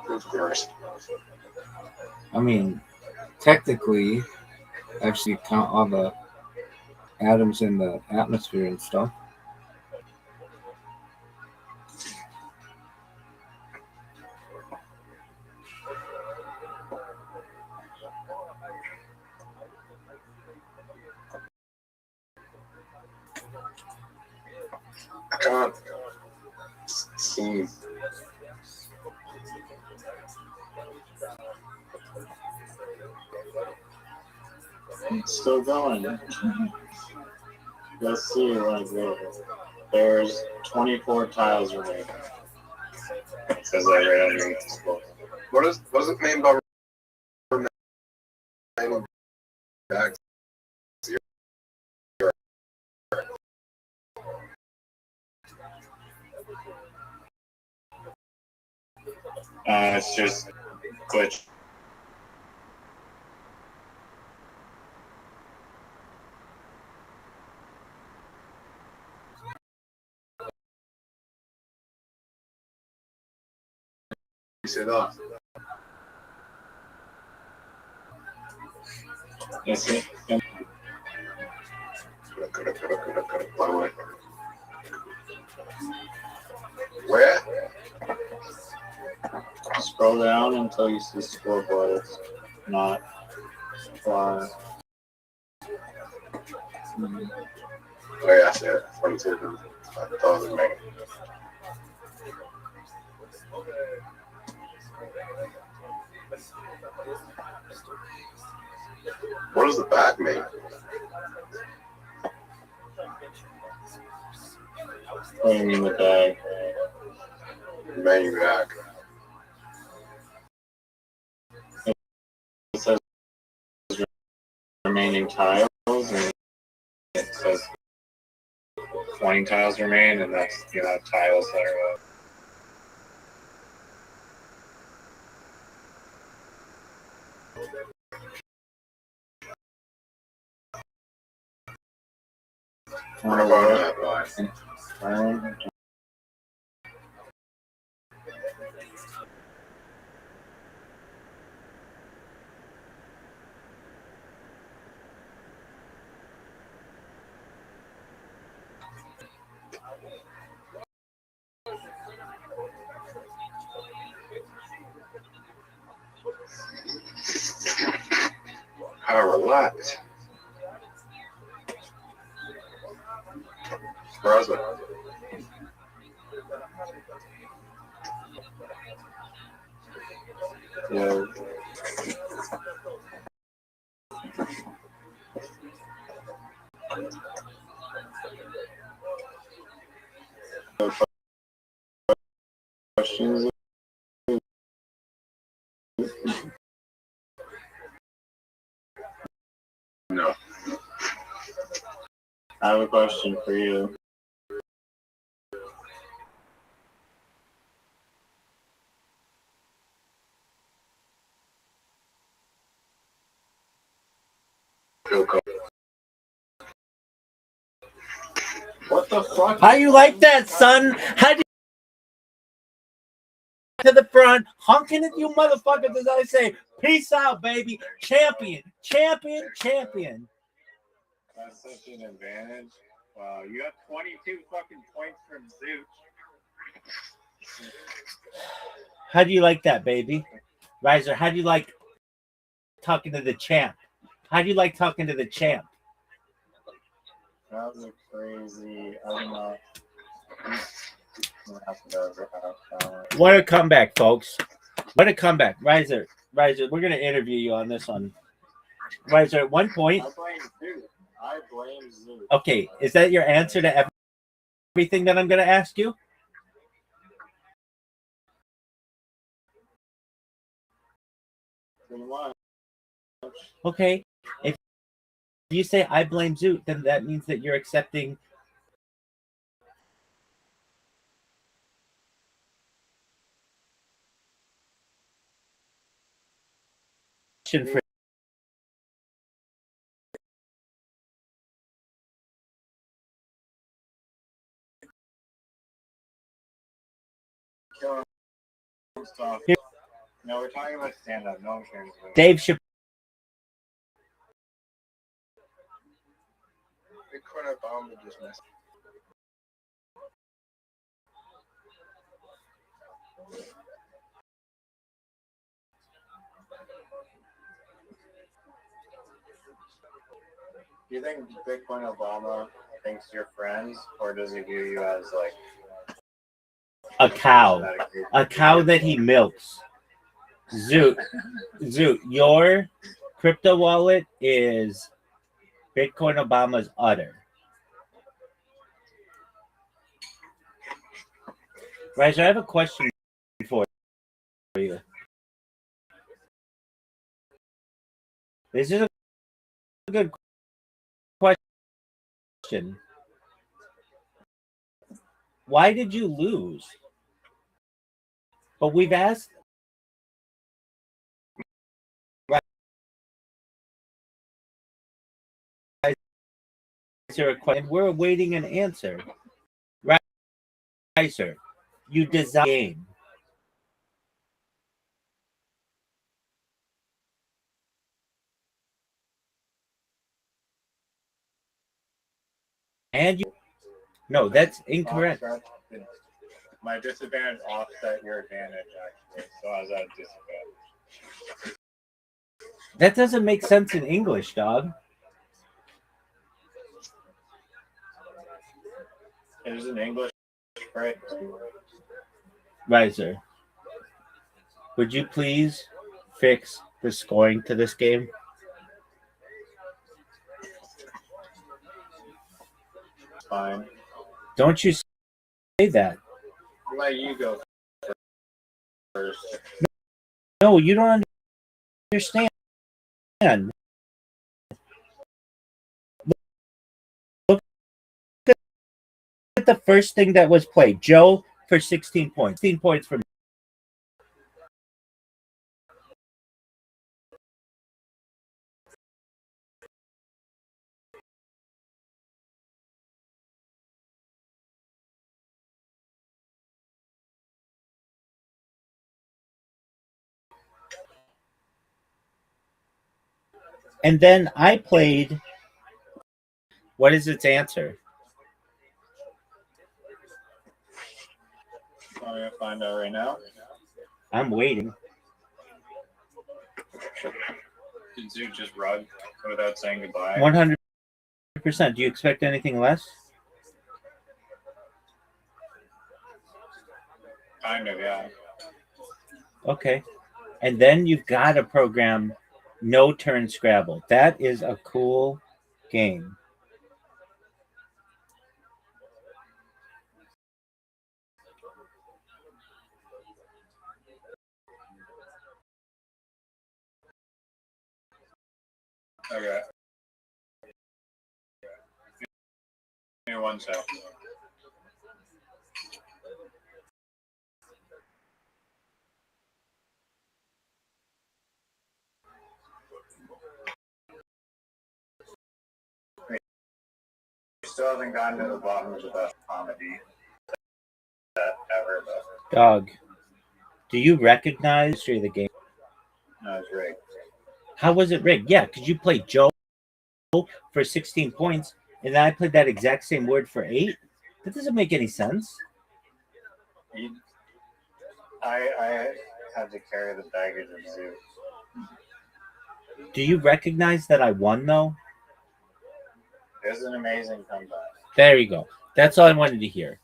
Of course. I mean, technically, actually count all the atoms in the atmosphere and stuff. I can't see. It's still going. Let's see, like, there's 24 tiles remaining. It says that right underneath the scroll. What does it mean by remaining back? It's just glitch. You say that? Yes, it. Where? Scroll down until you see scoreboard. It's not fly. Oh yeah, I see it. 42,000 meg. What does the back mean? What do you mean the bag? Remaining back. It says remaining tiles, and it says 20 tiles remain, and that's tiles that are. What about that? How relaxed. Where's it? Yeah. Questions? No. I have a question for you. What the fuck? How you like that, son? How do to the front, honking at you motherfuckers as I say, peace out, baby. Champion, champion, champion. That's such an advantage. Wow, you got 22 fucking points from Zoot. How do you like that, baby? Riser, how do you like talking to the champ? How do you like talking to the champ? That was a crazy. I'm not. What a comeback, folks. What a comeback. Riser, we're going to interview you on this one. Riser, at one point. I blame Zoot. I blame Zoot. Okay, is that your answer to everything that I'm going to ask you? Okay. If you say I blame Zoot, then that means that you're accepting for Stop. No, we're talking about stand-up. No, I'm sharing. Dave Chappelle. Bitcoin Obama just messed. Do you think Bitcoin Obama thinks you're friends, or does he view you as like A cow that he milks? Zoot, your crypto wallet is Bitcoin Obama's udder. Riser, I have a question for you. This is a good question. Why did you lose? But we've asked. And we're awaiting an answer. Riser, you design a game. And you. No, that's incorrect. My disadvantage offset your advantage, actually. So I was at a disadvantage. That doesn't make sense in English, dog. It is an English phrase. Riser, would you please fix the scoring to this game? Fine. Don't you say that. I'll let you go first. No, you don't understand. Look at the first thing that was played. Joe for 16 points. 16 points for me. And then I played. What is its answer? I'm going to find out right now. I'm waiting. Did Zoot just rug without saying goodbye? 100%. Do you expect anything less? Kind of, yeah. Okay. And then you've got to program no turn Scrabble. That is a cool game. Okay. Give me 1 second. Still haven't gotten to the bottom of the best comedy that ever. But Dog. Do you recognize the history of the game? No, it's rigged. How was it rigged? Yeah, because you played Joe for 16 points, and then I played that exact same word for 8. That doesn't make any sense. I had to carry the baggage of Zoo. Do you recognize that I won, though? It was an amazing comeback. There you go. That's all I wanted to hear.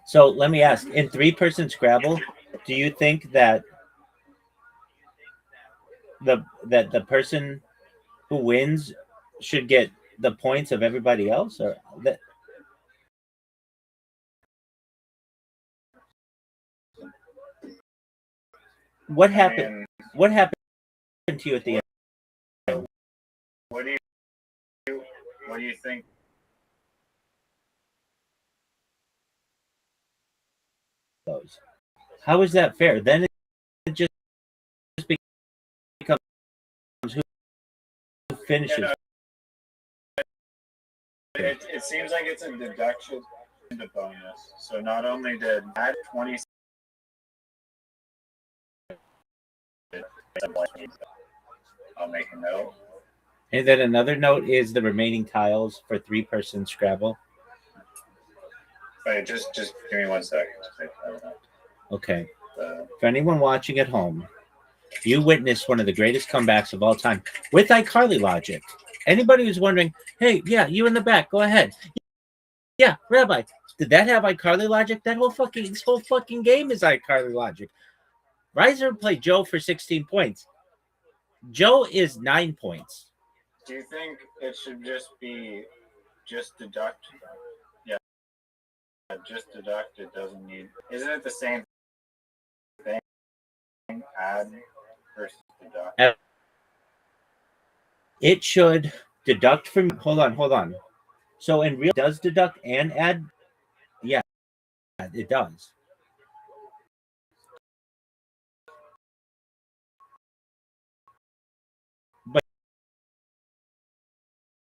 So let me ask, in 3-person Scrabble, do you think that the person who wins should get the points of everybody else, or that? What happened? I mean, What happened to you at the end? what do you think? Those. How is that fair? Then it just becomes who finishes. You know, it seems like it's a deduction into bonus. So not only did I add 20, I'll make a note. And then another note is the remaining tiles for 3-person Scrabble. Wait, just give me 1 second. Okay. For anyone watching at home, you witnessed one of the greatest comebacks of all time with iCarly logic. Anybody who's wondering, hey, yeah, you in the back, go ahead. Yeah, Rabbi, did that have iCarly logic? This whole fucking game is iCarly logic. Riser played Joe for 16 points. Joe is 9 points. Do you think it should just deduct? Yeah, just deduct. It doesn't need. Isn't it the same thing? Add versus deduct. It should deduct from. Hold on. So in real, does deduct and add? Yeah, it does.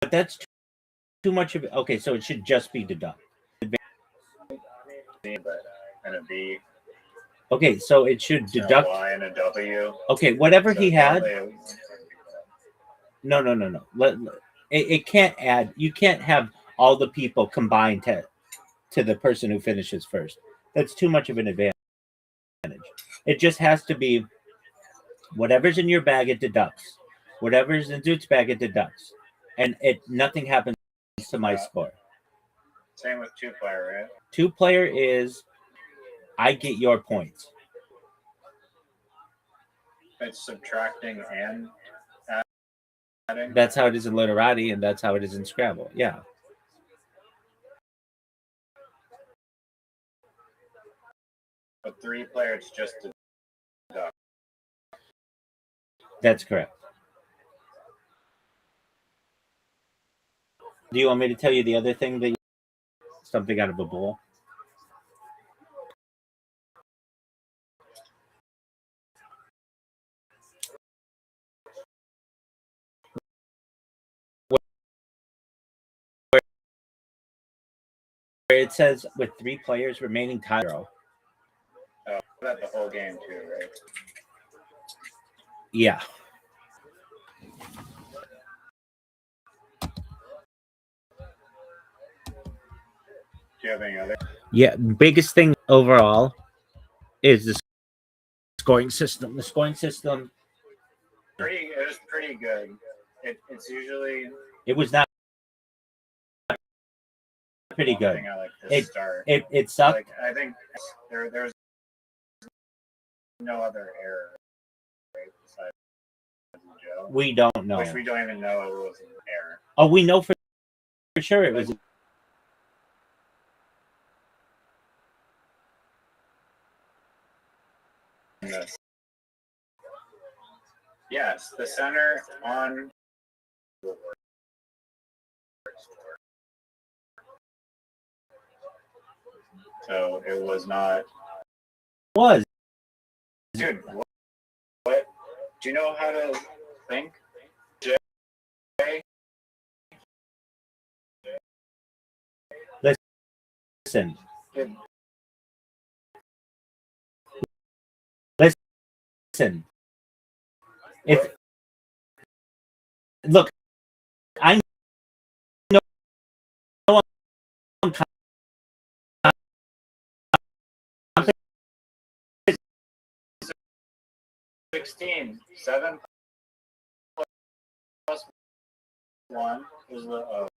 But that's too much of it. Okay, so it should just be deduct. And a B. Okay, so it should deduct. A Y and a W. Okay, whatever So he had. probably- No. It can't add. You can't have all the people combined to the person who finishes first. That's too much of an advantage. It just has to be whatever's in your bag, it deducts. Whatever's in Zoot's bag, it deducts. And nothing happens to my score. Same with 2-player, right? 2-player is I get your points. It's subtracting and adding. That's how it is in Literati, and that's how it is in Scrabble. Yeah. But 3-player, it's just deduct. That's correct. Do you want me to tell you the other thing that something out of a bowl? Where it says with 3 players remaining tie. Oh, that the whole game too, right? Yeah. Do you have any other? Yeah, biggest thing overall is the scoring system. The scoring system. It was pretty good. It's usually. It was not pretty good. I like to start. It sucked. Like, I think there's no other error right, besides Joe. We don't know. Which we don't even know it was an error. Oh, we know for sure it was. Yes, the center on. So it was not. Was. Dude, what? Do you know how to think? Listen, Listen, if look, I know I'm 16. 7 plus 1 is the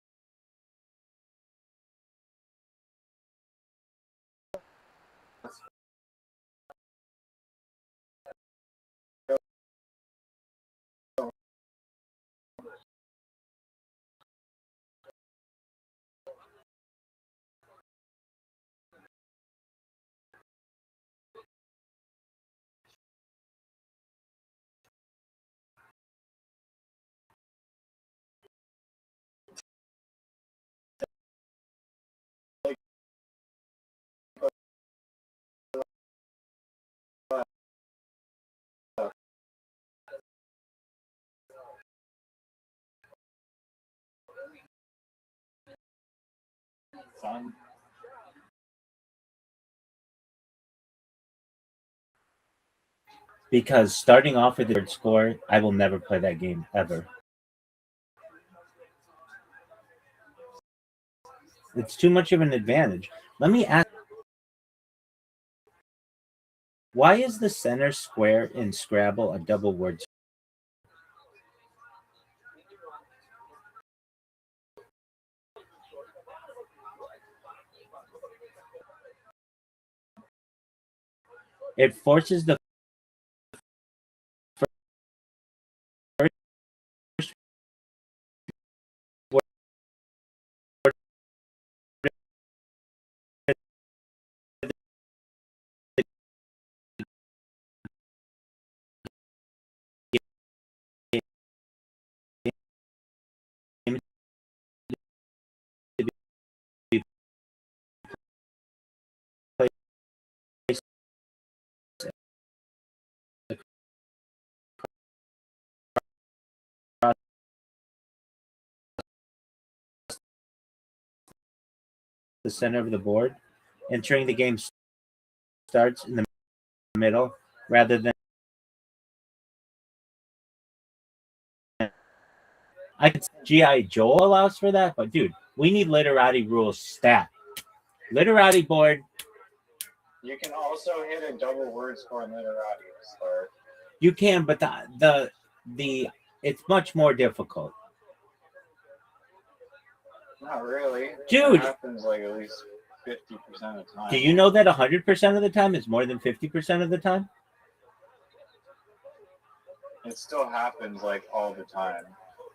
sun. because starting off with the third score, I will never play that game ever. It's too much of an advantage. Let me ask, why is the center square in Scrabble a double word? It forces the first word to be placed across the center of the board. Entering the game starts in the middle rather than I could G.I. Joe allows for that, but dude, we need literati rules stat. Literati board. You can also hit a double word score in literati. Or You can, but the it's much more difficult. not really. Dude. It happens like at least 50% of the time. Do you know that 100% of the time is more than 50% of the time? It still happens like all the time.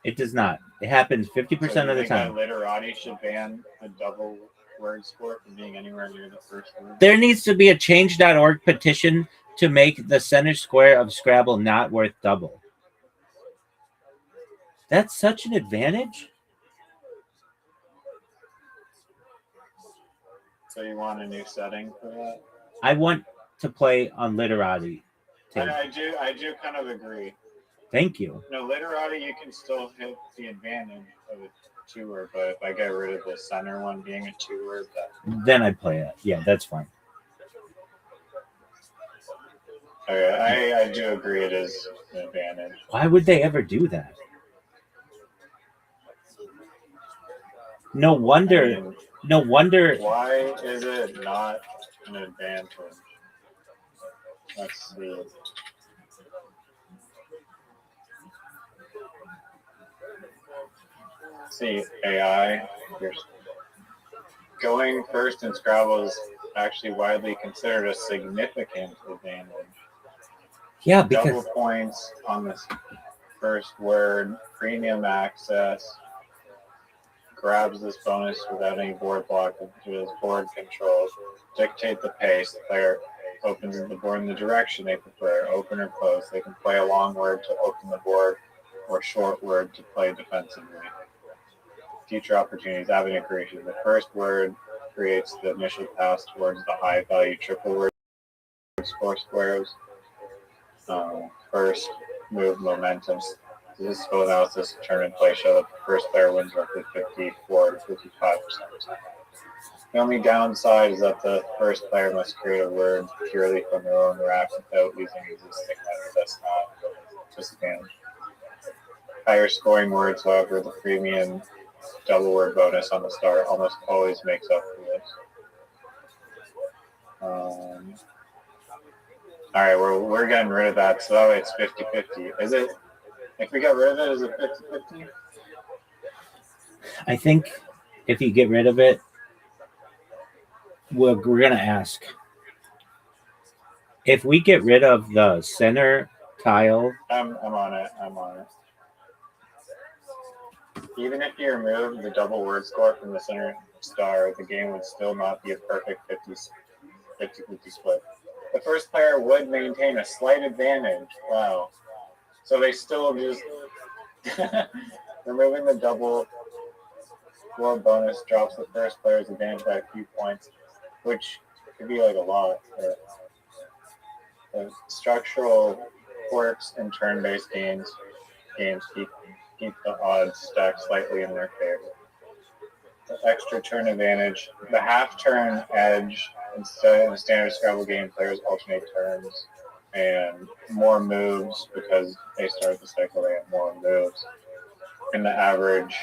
It does not. It happens 50% of the time. That literati should ban the double word score from being anywhere near the first word. There needs to be a change.org petition to make the center square of Scrabble not worth double. That's such an advantage. So you want a new setting for that? I want to play on literati. I do kind of agree. Thank you. No, literati, you can still hit the advantage of a two-word, but if I get rid of the center one being a two-word, then I play it. Yeah, that's fine. Okay, I do agree it is an advantage. Why would they ever do that? No wonder. Why is it not an advantage? Let's see. See, AI. Going first in Scrabble is actually widely considered a significant advantage. Yeah, because double points on this first word, premium access, grabs this bonus without any board block due to his board controls, dictate the pace. The player opens the board in the direction they prefer, open or close. They can play a long word to open the board or short word to play defensively. Future opportunities, avenue creation. The first word creates the initial pass towards the high value triple word score squares. First move momentum. This allows this turn and play show that the first player wins roughly 54 to 55% of the time. The only downside is that the first player must create a word purely from their own rack without using existing letters. That's not just a game. Higher scoring words, however, the premium double word bonus on the start almost always makes up for this. All right, we're getting rid of that, so that way it's 50-50. Is it? If we get rid of it, is it 50-50? I think if you get rid of it, we're going to ask. If we get rid of the center tile, I'm on it. Even if you remove the double word score from the center star, the game would still not be a perfect 50-50 split. The first player would maintain a slight advantage. Wow. So they still just removing the double word bonus drops the first player's advantage by a few points, which could be like a lot. The structural quirks in turn-based games keep the odds stacked slightly in their favor. The extra turn advantage, the half-turn edge, instead in a standard Scrabble game, players alternate turns and more moves because they start the cycle, they have more moves. And the average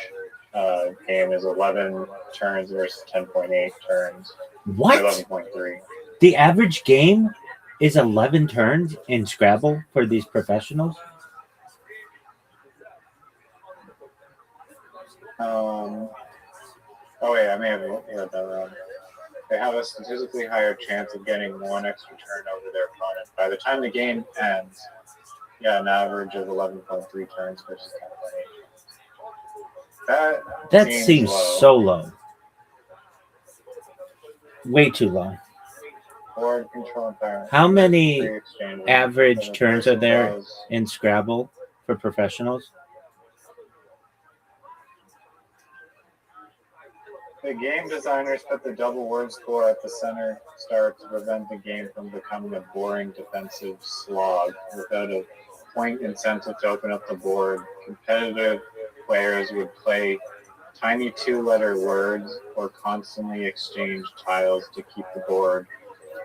game is 11 turns versus 10.8 turns. What? 11.3. The average game is 11 turns in Scrabble for these professionals? Oh wait, I may have read that wrong. They have a statistically higher chance of getting one extra turn over their opponent. By the time the game ends, an average of 11.3 turns versus 10.8. That seems low. so low. Way too low. Board control environment. How many average turns are there in Scrabble for professionals? The game designers put the double word score at the center start to prevent the game from becoming a boring defensive slog. Without a point incentive to open up the board, competitive players would play tiny two-letter words or constantly exchange tiles to keep the board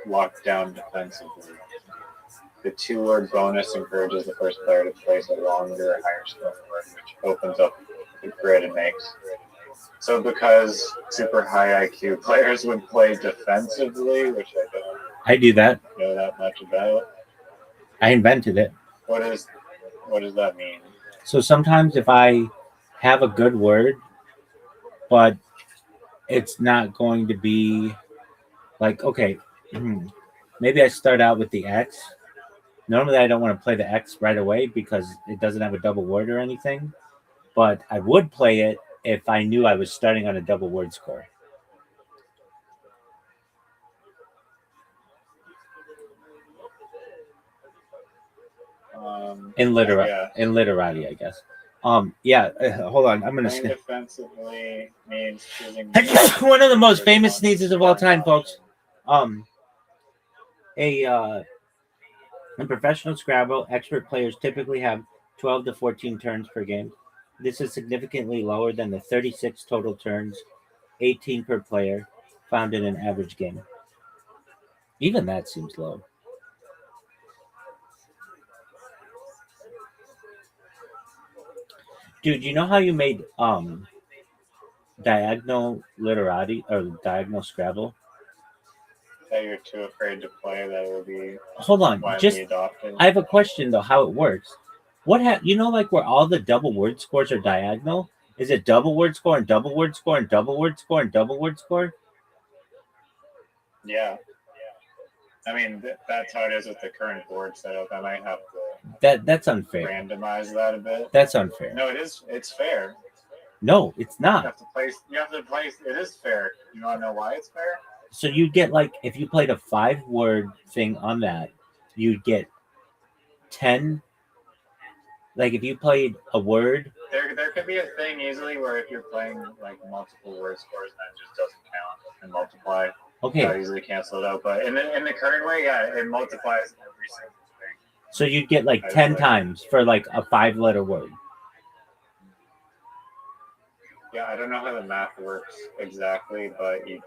locked down defensively. The two-word bonus encourages the first player to place a longer, higher scoring word, which opens up the grid and makes. So because super high IQ players would play defensively, which I do that. Know that much about. I invented it. What does that mean? So sometimes if I have a good word, but it's not going to be like, okay, maybe I start out with the X. Normally I don't want to play the X right away because it doesn't have a double word or anything, but I would play it if I knew I was starting on a double word score. In literati, I guess. Hold on. I'm gonna sneeze. Defensively means choosing one of the most famous sneezes of all time, folks. In professional Scrabble, expert players typically have 12 to 14 turns per game. This is significantly lower than the 36 total turns, 18 per player, found in an average game. Even that seems low. Dude, you know how you made diagonal literati or diagonal Scrabble? That you're too afraid to play, that will be. Hold on, adopted. I have a question though. How it works? Like where all the double word scores are diagonal? Is it double word score and double word score and double word score and double word score? Yeah. I mean, that's how it is with the current board setup. I might have to. That's unfair. Randomize that a bit. That's unfair. No, it is. It's fair. No, it's not. You have to place. It is fair. You want to know why it's fair? So you'd get if you played a 5-word thing on that, you'd get 10. Like if you played a word. There could be a thing easily where if you're playing multiple word scores, that just doesn't count and multiply. Okay. I usually cancel it out, but in the current way, it multiplies every single thing. So you'd get 10 times for a 5-letter word. Yeah, I don't know how the math works exactly, but you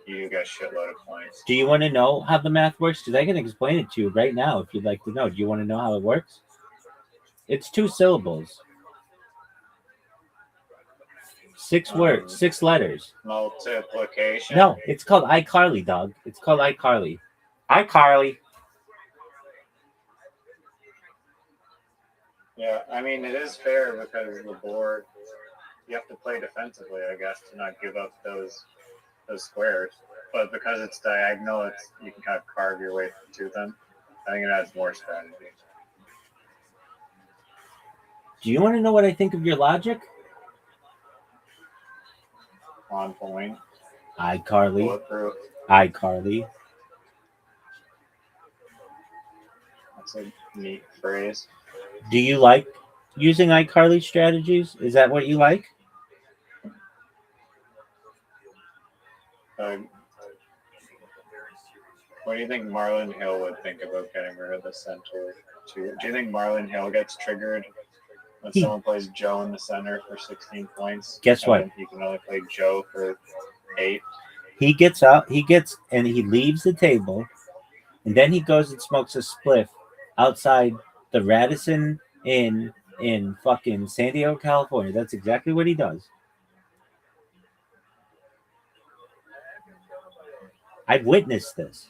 get a shitload of points. Do you want to know how the math works? Because I can explain it to you right now if you'd like to know. Do you want to know how it works? It's 2 syllables. 6 words, 6 letters. Multiplication. No, it's called iCarly, dog. It's called iCarly. iCarly. Yeah, I mean it is fair because the board you have to play defensively, I guess, to not give up those squares. But because it's diagonal, you can kind of carve your way to them. I think it adds more strategy. Do you want to know what I think of your logic? On point. iCarly. Bulletproof. iCarly. That's a neat phrase. Do you like using iCarly strategies? Is that what you like? What do you think Marlon Hill would think about getting rid of the center? Do you think Marlon Hill gets triggered when someone plays Joe in the center for 16 points? Guess what? He can only play Joe for 8. He gets and he leaves the table, and then he goes and smokes a spliff outside the Radisson Inn in fucking San Diego, California. That's exactly what he does. I've witnessed this.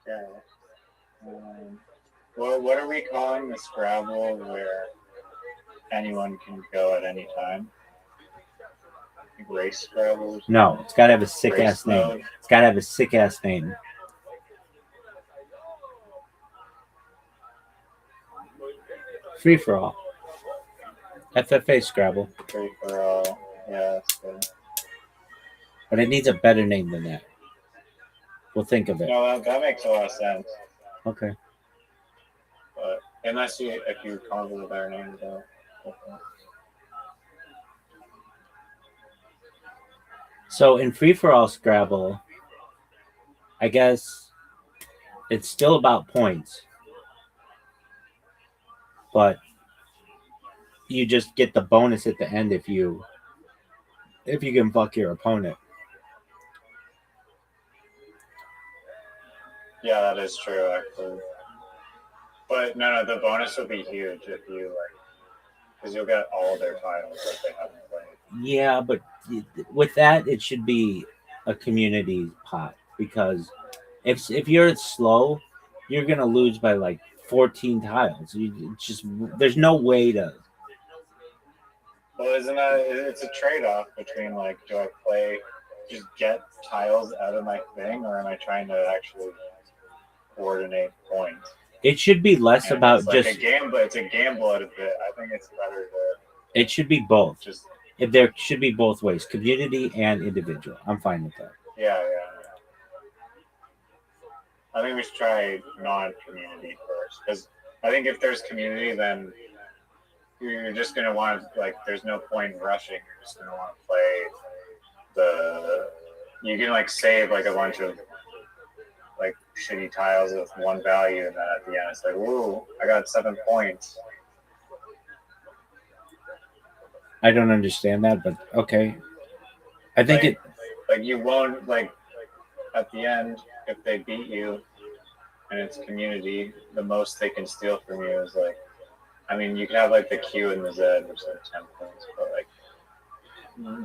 Yeah. Well, what are we calling the Scrabble where anyone can go at any time? Like race Scrabble? No, it's got to have a sick Race ass name. mode? It's got to have a sick ass name. Free for all. FFA Scrabble. Free for all. Yeah, that's good. But it needs a better name than that. We'll think of it. No, that makes a lot of sense. Okay. But if you come up with a better name, though. So in free for all Scrabble, I guess it's still about points, but you just get the bonus at the end if you can fuck your opponent. Yeah, that is true, actually. But no, the bonus would be huge if you because you'll get all their titles that they haven't played. Yeah, but with that, it should be a community pot because if you're slow, you're gonna lose by like 14 tiles. There's no way to. Well, it's a trade-off between do I just get tiles out of my thing, or am I trying to actually coordinate points? It should be less about it's just a gamble. It's a gamble at a bit. I think it's better to. It should be both. Just there should be both ways, community and individual. I'm fine with that. Yeah. I think we should try non-community first, because I think if there's community, then you're just gonna want there's no point in rushing. You're just gonna want to play you can save a bunch of shitty tiles with one value, and then at the end it's woo, I got 7 points. I don't understand that, but okay. I think you won't at the end if they beat you and it's community, the most they can steal from you is you can have the Q and the Z, which is 10 points, but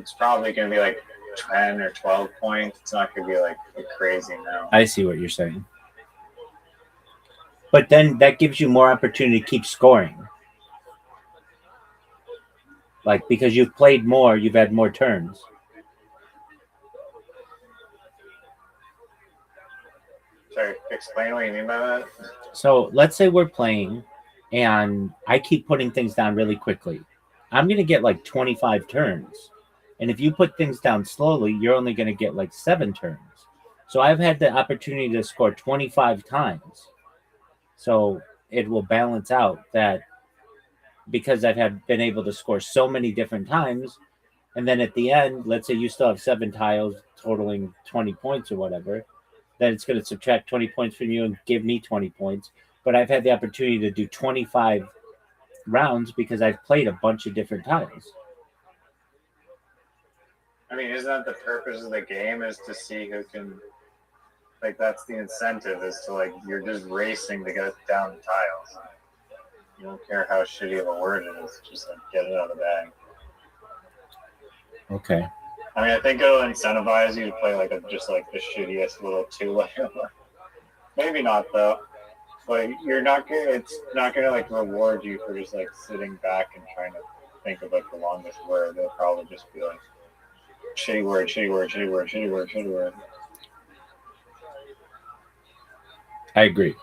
it's probably gonna be 10 or 12 points. It's not gonna be a crazy now. I see what you're saying. But then that gives you more opportunity to keep scoring. Because you've played more, you've had more turns. Sorry, explain what you mean by that. So let's say we're playing and I keep putting things down really quickly. I'm going to get 25 turns. And if you put things down slowly, you're only going to get 7 turns. So I've had the opportunity to score 25 times. So it will balance out that because I've been able to score so many different times. And then at the end, let's say you still have 7 tiles totaling 20 points or whatever. that it's going to subtract 20 points from you and give me 20 points. But I've had the opportunity to do 25 rounds because I've played a bunch of different tiles. I mean, isn't that the purpose of the game? Is to see who can. Like, that's the incentive. Is to like you're just racing to get down the tiles. You don't care how shitty of a word it is. Just like get it out of the bag. Okay. I mean, I think it'll incentivize you to play like just like the shittiest little 2-layer. Maybe not though. But you're not gonna. It's not gonna like reward you for just like sitting back and trying to think of like the longest word. They'll probably just be like shitty word, shitty word, shitty word, shitty word, shitty word. I agree.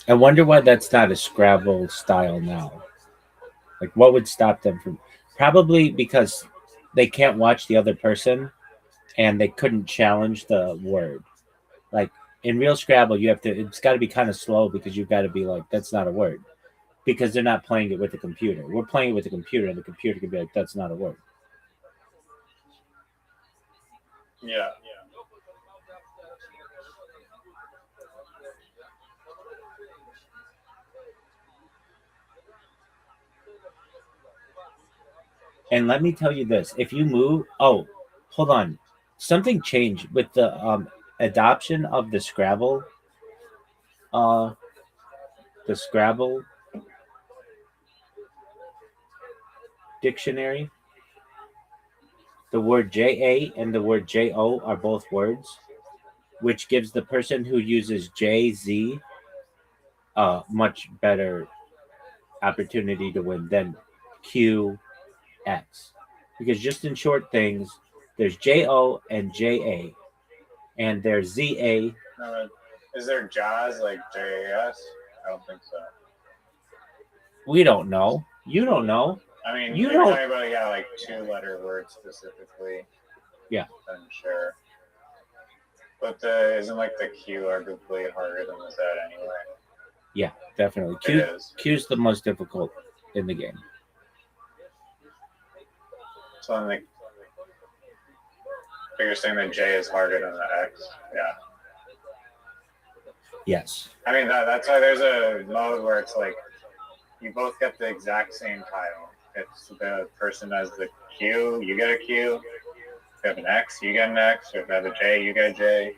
I wonder why that's not a Scrabble style now. Like, what would stop them from? Probably because they can't watch the other person and they couldn't challenge the word. Like, in real Scrabble, you have to, it's got to be kind of slow because you've got to be like, that's not a word. Because they're not playing it with the computer. We're playing it with the computer, and the computer can be like, that's not a word. Yeah. And let me tell you this: if you move, hold on, something changed with the adoption of the Scrabble. The Scrabble dictionary. The word JA and the word JO are both words, which gives the person who uses JZ a much better opportunity to win than QX. Because just in short things, there's JO and JA, and there's ZA. Is there jazz like JAS? I don't think so. We don't know. You don't know. I mean, You you're don't- talking about like 2-letter words specifically. Yeah. I'm sure. But isn't like the Q arguably harder than the Z anyway? Yeah, definitely. It is. Q's the most difficult in the game. So I'm like, you're saying that J is harder than the X? Yeah. Yes. I mean, that's why there's a mode where it's like you both get the exact same tile. If the person has the Q, you get a Q. If you have an X, you get an X. If you have a J, you get a J.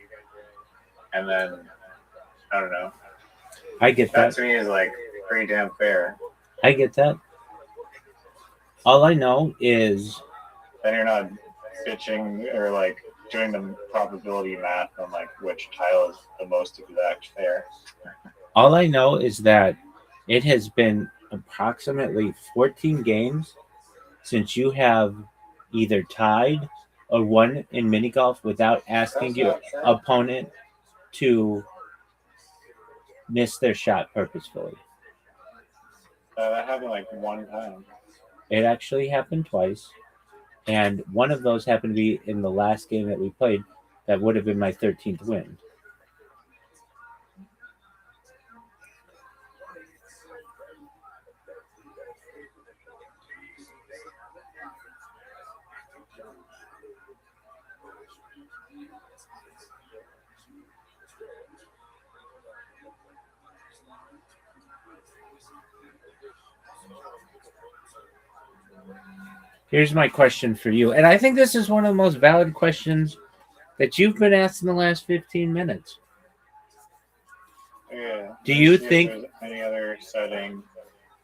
And then, I don't know. I get That that. to me is like pretty damn fair. I get that. All I know is Then you're not bitching or like doing the probability math on like which tile is the most exact fair. all I know is that it has been approximately 14 games since you have either tied or won in mini golf without asking That's your not true. opponent to miss their shot purposefully. That happened like one time. It actually happened twice, and one of those happened to be in the last game that we played. That would have been my 13th win. Here's my question for you, and I think this is one of the most valid questions that you've been asked in the last 15 minutes. Yeah. Do you Let's see if think- there's any other setting?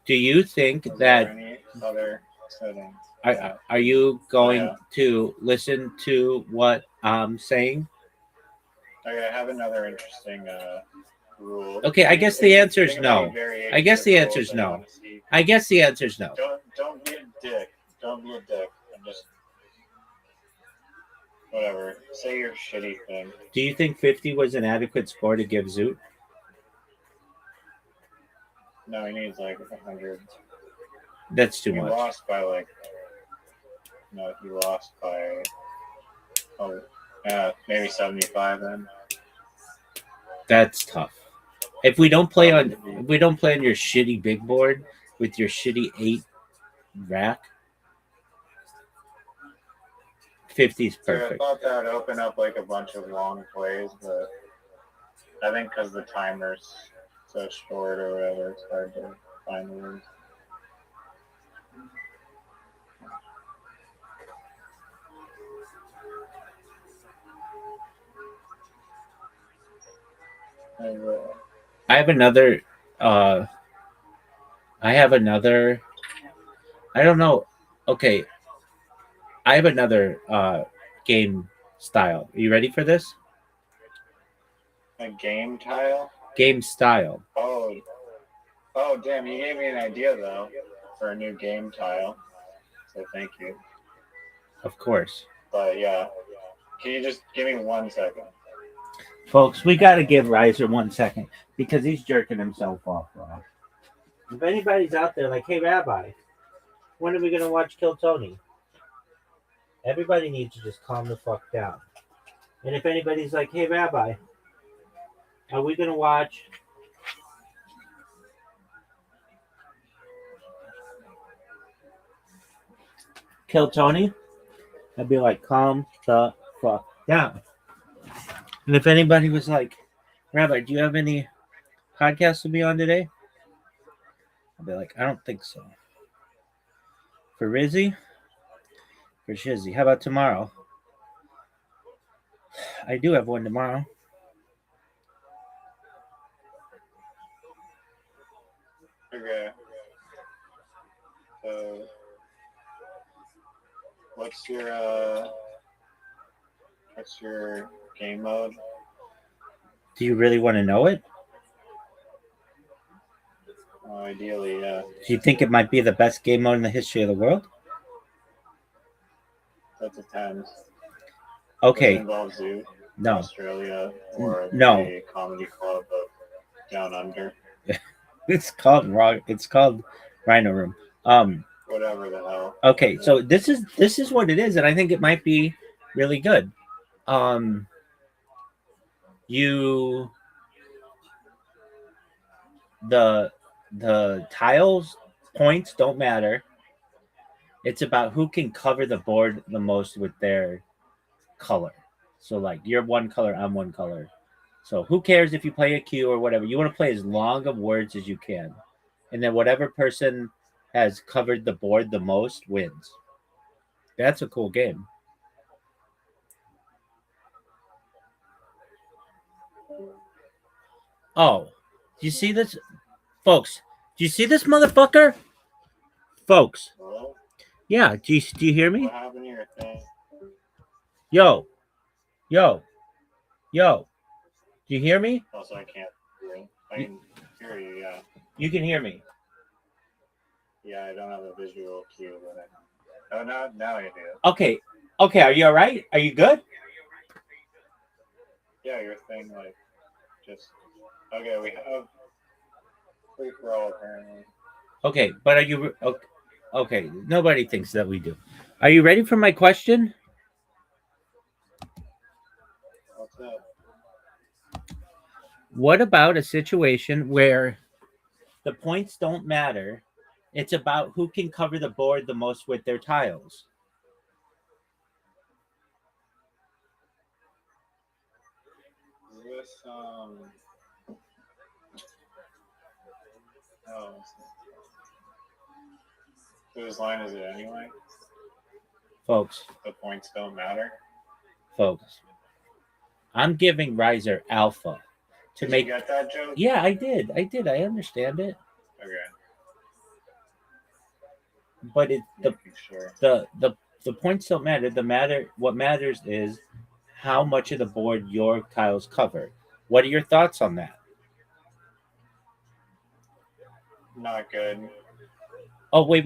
Do you think Is there that any other setting? are you going Yeah. to listen to what I'm saying? Okay, I have another interesting rule. Okay, I guess the answer is Think about no. any variations I guess the of answer rules is that you no. wanna see. I guess the answer is no. Don't be a dick. Don't be a dick. I'm just whatever. Say your shitty thing. Do you think 50 was an adequate score to give Zoot? No, he needs like 100. That's too He much. lost by like. No, he lost by. Oh, maybe 75 then. That's tough. If we don't play on your shitty big board with your shitty 8 rack, 50's So I perfect. thought that would open up like a bunch of long plays, but I think because the timer's so short or whatever, it's hard to find the words. I have another. I have another. I don't know. Okay, I have another game style. Are you ready for this? A game tile? Game style. Oh, damn! You gave me an idea though for a new game tile. So thank you. Of course. But yeah, can you just give me 1 second? Folks, we got to give Riser 1 second because he's jerking himself off. If anybody's out there like, hey, Rabbi, when are we going to watch Kill Tony? Everybody needs to just calm the fuck down. And if anybody's like, hey, Rabbi, are we going to watch Kill Tony? I'd be like, calm the fuck down. And if anybody was like, Rabbi, do you have any podcasts to be on today? I'd be like, I don't think so. For Rizzy? For Shizzy. How about tomorrow? I do have one tomorrow. Okay. So, what's your game mode? Do you really want to know it? Ideally, yeah. Do you think it might be the best game mode in the history of the world? That depends. Does it Okay. involve Zoo, No. Australia, or No. the comedy club of Down Under? It's called Rhino Room. Whatever the hell. Okay, so this is what it is, and I think it might be really good. The tiles points don't matter. It's about who can cover the board the most with their color. So like you're one color, I'm one color. So who cares if you play a Q or whatever? You want to play as long of words as you can. And then whatever person has covered the board the most wins. That's a cool game. Oh, do you see this? Folks, do you see this motherfucker? Folks. Hello? Yeah, do you hear me? What happened to your thing? Yo. Do you hear me? Also, I can't hear you. I can hear you, yeah. You can hear me. Yeah, I don't have a visual cue, but oh, now I do. Okay, are you all right? Are you good? Yeah, your thing, like, just... Okay, we have free-for-all, apparently. Okay, but are you... Okay, nobody thinks that we do. Are you ready for my question? What's up? What about a situation where the points don't matter? It's about who can cover the board the most with their tiles. Is this, oh, whose line is it anyway? Folks, The points don't matter? I'm giving Riser alpha to Did make... you get that joke? Yeah, I did. I understand it. Okay. But Sure. the points don't matter. What matters is how much of the board your tiles cover. What are your thoughts on that? Not good. Oh wait.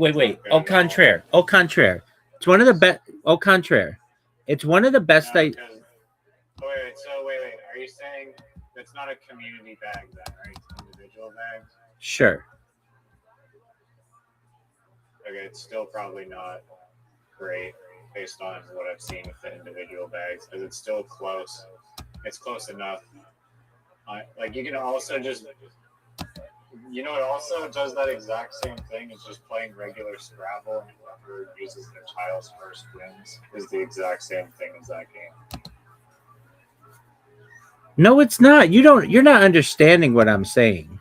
Au contraire. It's one of the best. Au contraire. It's one of the best. No, wait. Are you saying it's not a community bag then, right? It's individual bags? Sure. Okay, it's still probably not great based on what I've seen with the individual bags, because it's still close. It's close enough. Like, you can also just You know, it also does that exact same thing as just playing regular Scrabble, and whoever uses their tiles first wins is the exact same thing as that game. No, it's not. You're not understanding what I'm saying.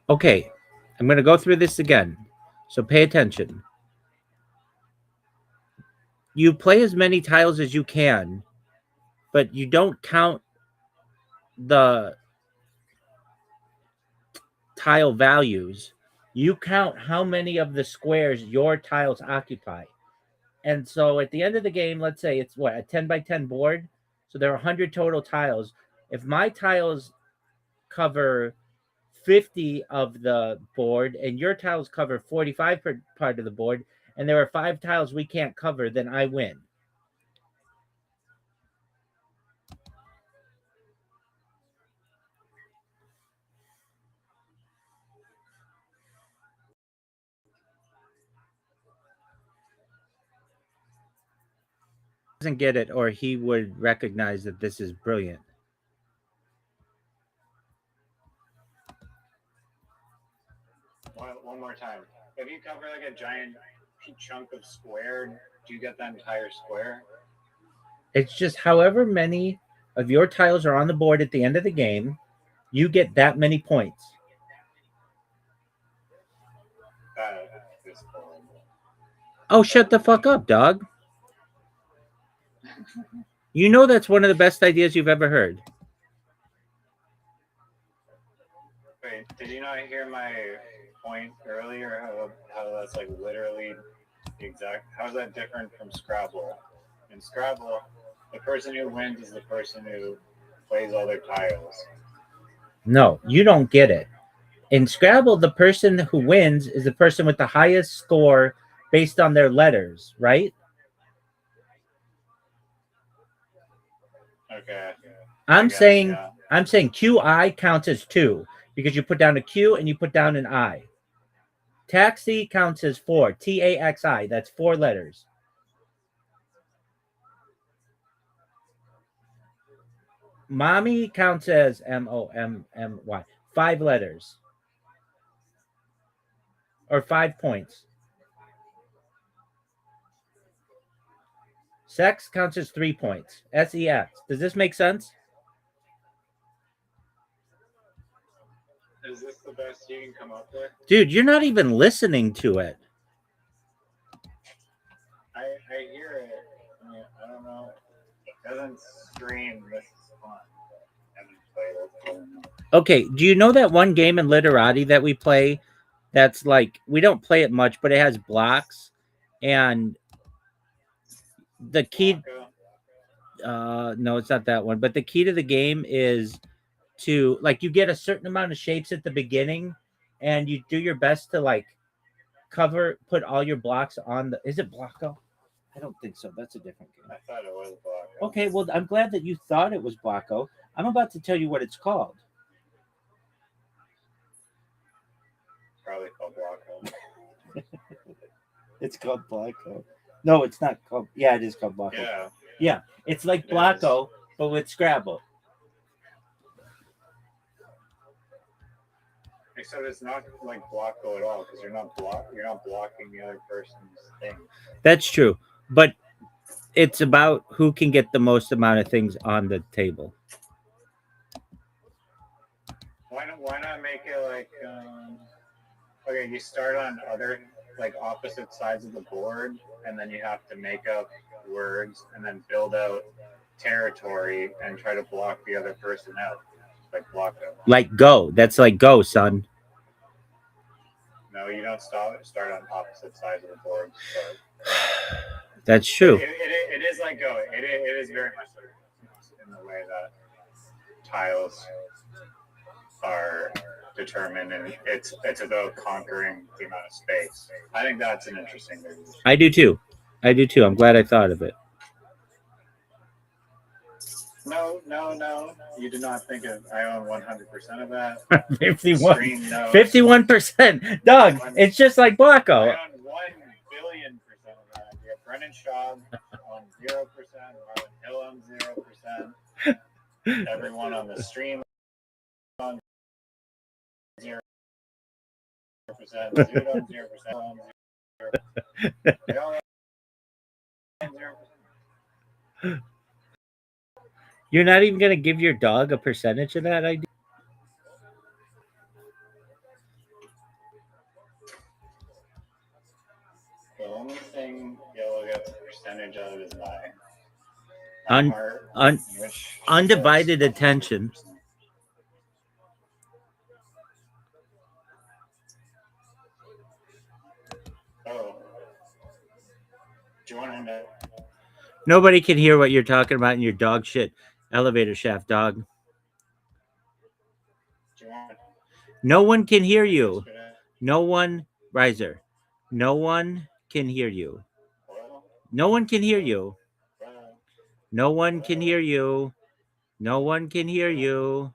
Okay, I'm going to go through this again. So pay attention. You play as many tiles as you can, but you don't count the tile values. You count how many of the squares your tiles occupy. And so at the end of the game, let's say it's what, a 10 by 10 board? So there are 100 total tiles. If my tiles cover 50 of the board and your tiles cover 45 per part of the board, and there are 5 tiles we can't cover, then I win. Doesn't get it, or he would recognize that this is brilliant. One more time. If you cover like a giant chunk of square, do you get that entire square? It's just however many of your tiles are on the board at the end of the game, you get that many points. That is horrible. Oh, shut the fuck up, dog. You know that's one of the best ideas you've ever heard. Wait, did you not hear my point earlier? How that's like literally the exact. How is that different from Scrabble? In Scrabble, the person who wins is the person who plays all their tiles. No, you don't get it. In Scrabble, the person who wins is the person with the highest score based on their letters, right? Okay. I'm guess, saying yeah. I'm saying QI counts as 2 because you put down a Q and you put down an I. Taxi counts as 4. TAXI. That's 4 letters. Mommy counts as MOMMY. 5 letters. Or 5 points. Sex counts as 3 points. SEX. Does this make sense? Is this the best you can come up with? Dude, you're not even listening to it. I hear it. I mean, I don't know. It doesn't scream this is fun. I haven't played it. Okay, do you know that one game in Literati that we play that's like, we don't play it much, but it has blocks, and the key no, it's not that one, but the key to the game is to, like, you get a certain amount of shapes at the beginning and you do your best to like put all your blocks on the, is it Blocko? I don't think so. That's a different game. I thought it was Blocko. Okay, well, I'm glad that you thought it was Blocko. I'm about to tell you what it's called. Probably called Blocko. It's called Blocko. No, it's not called. Yeah, it is called Blocko. Yeah. Yeah, it's like It Blocko, but with Scrabble. Except it's not like Blocko at all because you're not blocking the other person's thing. That's true, but it's about who can get the most amount of things on the table. Why not make it like okay, you start on other like opposite sides of the board, and then you have to make up words and then build out territory and try to block the other person out, like Blocko. Like Go. That's like Go, son. No, you don't start on opposite sides of the board. So. That's true. It is like Go. It is very much like in the way that tiles are determined, and it's about conquering the amount of space. I think that's an interesting thing. I do too. I'm glad I thought of it. No. You did not think of. I own 100% of that. 51. Screen, no. 51%. Doug, it's just like Blocko. I own 1,000,000,000% of that. You have Brennan Schaub on 0%. Marlon Hill on 0%. everyone on the stream on 0%, dude on 0%, on 0%. They all on 0%. You're not even gonna give your dog a percentage of that idea? The only thing Yellow gets a percentage of is my heart, which undivided attention. Oh, do you want to know? Nobody can hear what you're talking about in your dog shit elevator shaft, dog. Do you want No one can hear you. yesterday? No one, Riser. No one can hear you. Well, No one can hear you. well, No one can hear you. No one can hear you.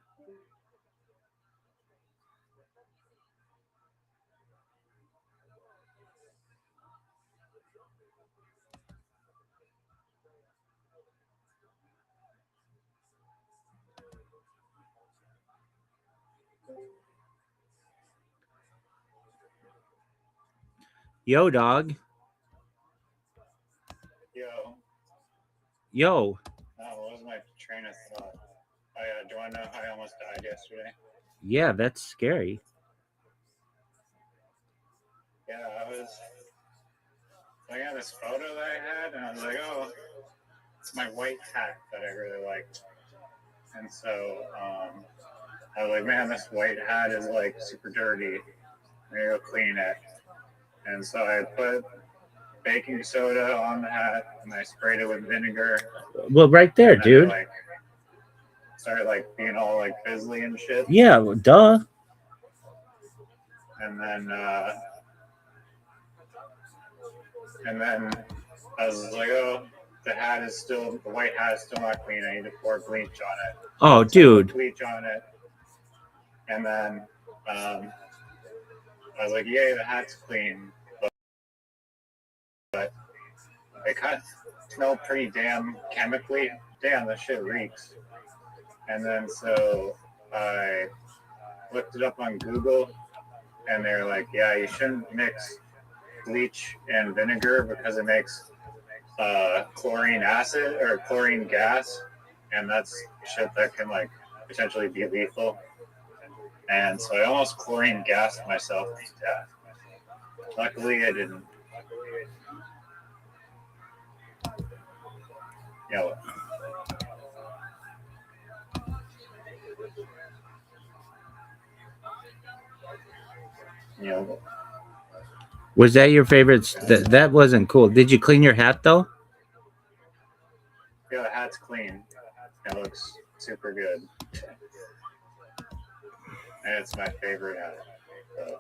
Yo, dog. yo, Yo. what was my train of thought? Do you want to know how I almost died yesterday? Yeah, that's scary. Yeah, I got this photo that I had, and I was like, oh, it's my white hat that I really liked. And so I was like, man, this white hat is like super dirty. Maybe I'll clean it. And so I put baking soda on the hat, and I sprayed it with vinegar. Well, right there, And then dude. I, started being all fizzly and shit. Yeah, well, duh. And then I was like, oh, the white hat is still not clean. I need to pour bleach on it. Oh, So dude. I put bleach on it. And then I was like, yay, the hat's clean. But it kind of smelled pretty damn chemically. Damn, that shit reeks. And then so I looked it up on Google, and they're like, yeah, you shouldn't mix bleach and vinegar because it makes chlorine acid or chlorine gas, and that's shit that can potentially be lethal. And so I almost chlorine gassed myself to death. Luckily, I didn't. Yeah. Was that your favorite? That wasn't cool. Did you clean your hat though? Yeah, the hat's clean. It looks super good. And it's my favorite hat. So.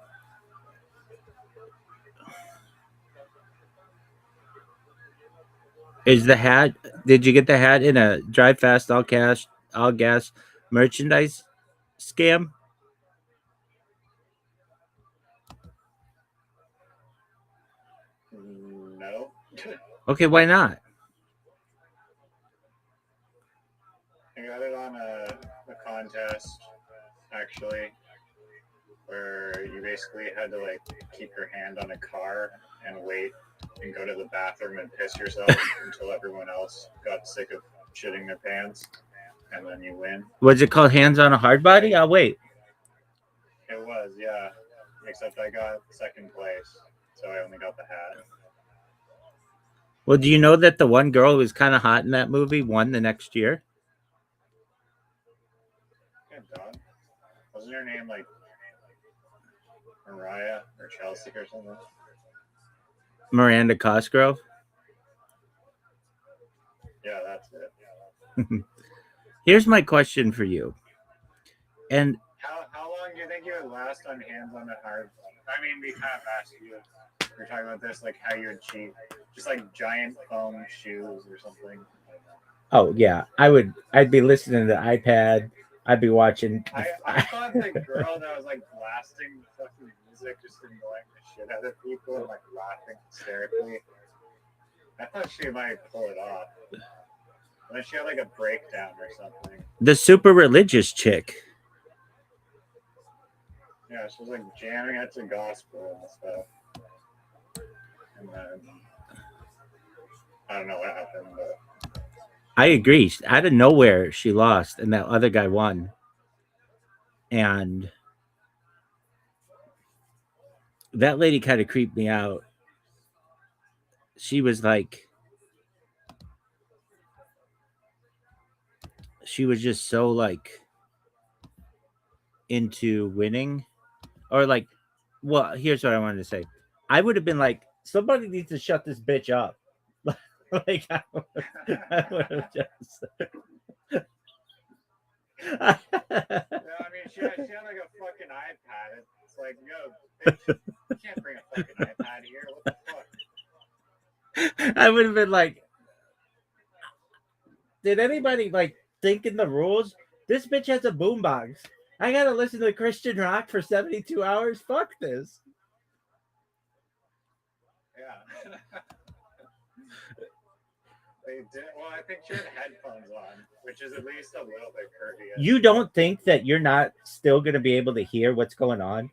Is the hat? Did you get the hat in a drive fast all gas merchandise scam? No. Okay, why not? I got it on a contest, actually, where you basically had to keep your hand on a car and wait and go to the bathroom and piss yourself until everyone else got sick of shitting their pants, and then you win. Was it called Hands on a Hard Body? I'll wait. It was, yeah. Except I got second place, so I only got the hat. Well, do you know that the one girl who was kind of hot in that movie won the next year? Good dog. Wasn't her name Mariah or Chelsea or something? Miranda Cosgrove. Yeah, that's it. Here's my question for you. And how long do you think you would last on Hands on the Hard? I mean, we kind of asked you. We're talking about this, how you would cheat, just giant foam shoes or something. oh yeah, I'd be listening to the iPad. I'd be watching. I thought the girl that was blasting fucking music, just annoying the shit out of people and laughing hysterically. I thought she might pull it off. And then she had like a breakdown or something. The super religious chick. Yeah, she was like jamming out to gospel and stuff. And then I don't know what happened, but I agree. Out of nowhere, she lost, and that other guy won. And that lady kind of creeped me out. She was like, she was just so like into winning, or like, well, here's what I wanted to say. I would have been like, somebody needs to shut this bitch up. Like, I would have just. yeah, I mean, she had like a fucking iPad. It's like, yo, bitch, you can't bring a fucking iPad here. What the fuck? I would have been like, did anybody like think in the rules? This bitch has a boombox. I gotta listen to Christian rock for 72 hours. Fuck this. Yeah. They did. Well, I think she had headphones on, which is at least a little bit courteous. You don't think that you're not still gonna be able to hear what's going on?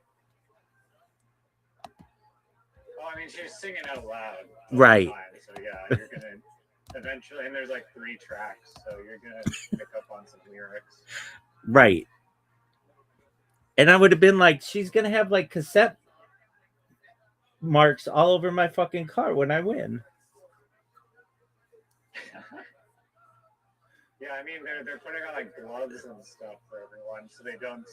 Well, I mean, she's singing out loud. Right. So yeah, you're gonna eventually, and there's like 3 tracks, so you're gonna pick up on some lyrics. Right. And I would have been like, she's gonna have like cassette marks all over my fucking car when I win. Yeah, I mean, they're putting on like gloves and stuff for everyone, so they don't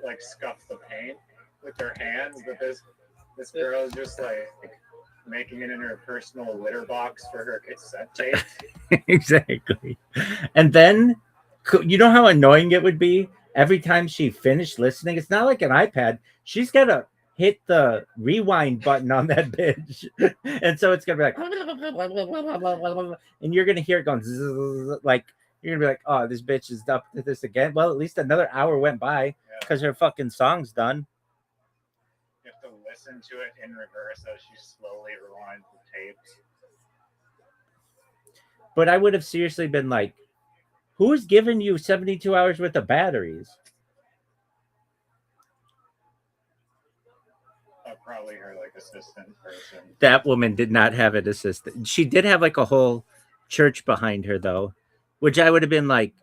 like scuff the paint with their hands. But this girl is just like making it in her personal litter box for her cassette tape. Exactly. And then, you know how annoying it would be every time she finished listening? It's not like an iPad. She's got to hit the rewind button on that bitch. And so it's going to be like, and you're going to hear it going, zzz, like, you're going to be like, oh, this bitch is up to this again. Well, at least another hour went by because her fucking song's done. You have to listen to it in reverse as she slowly rewinds the tapes. But I would have seriously been like, who's giving you 72 hours worth of batteries? Probably her like assistant person. That woman did not have an assistant. She did have like a whole church behind her though, which I would have been like,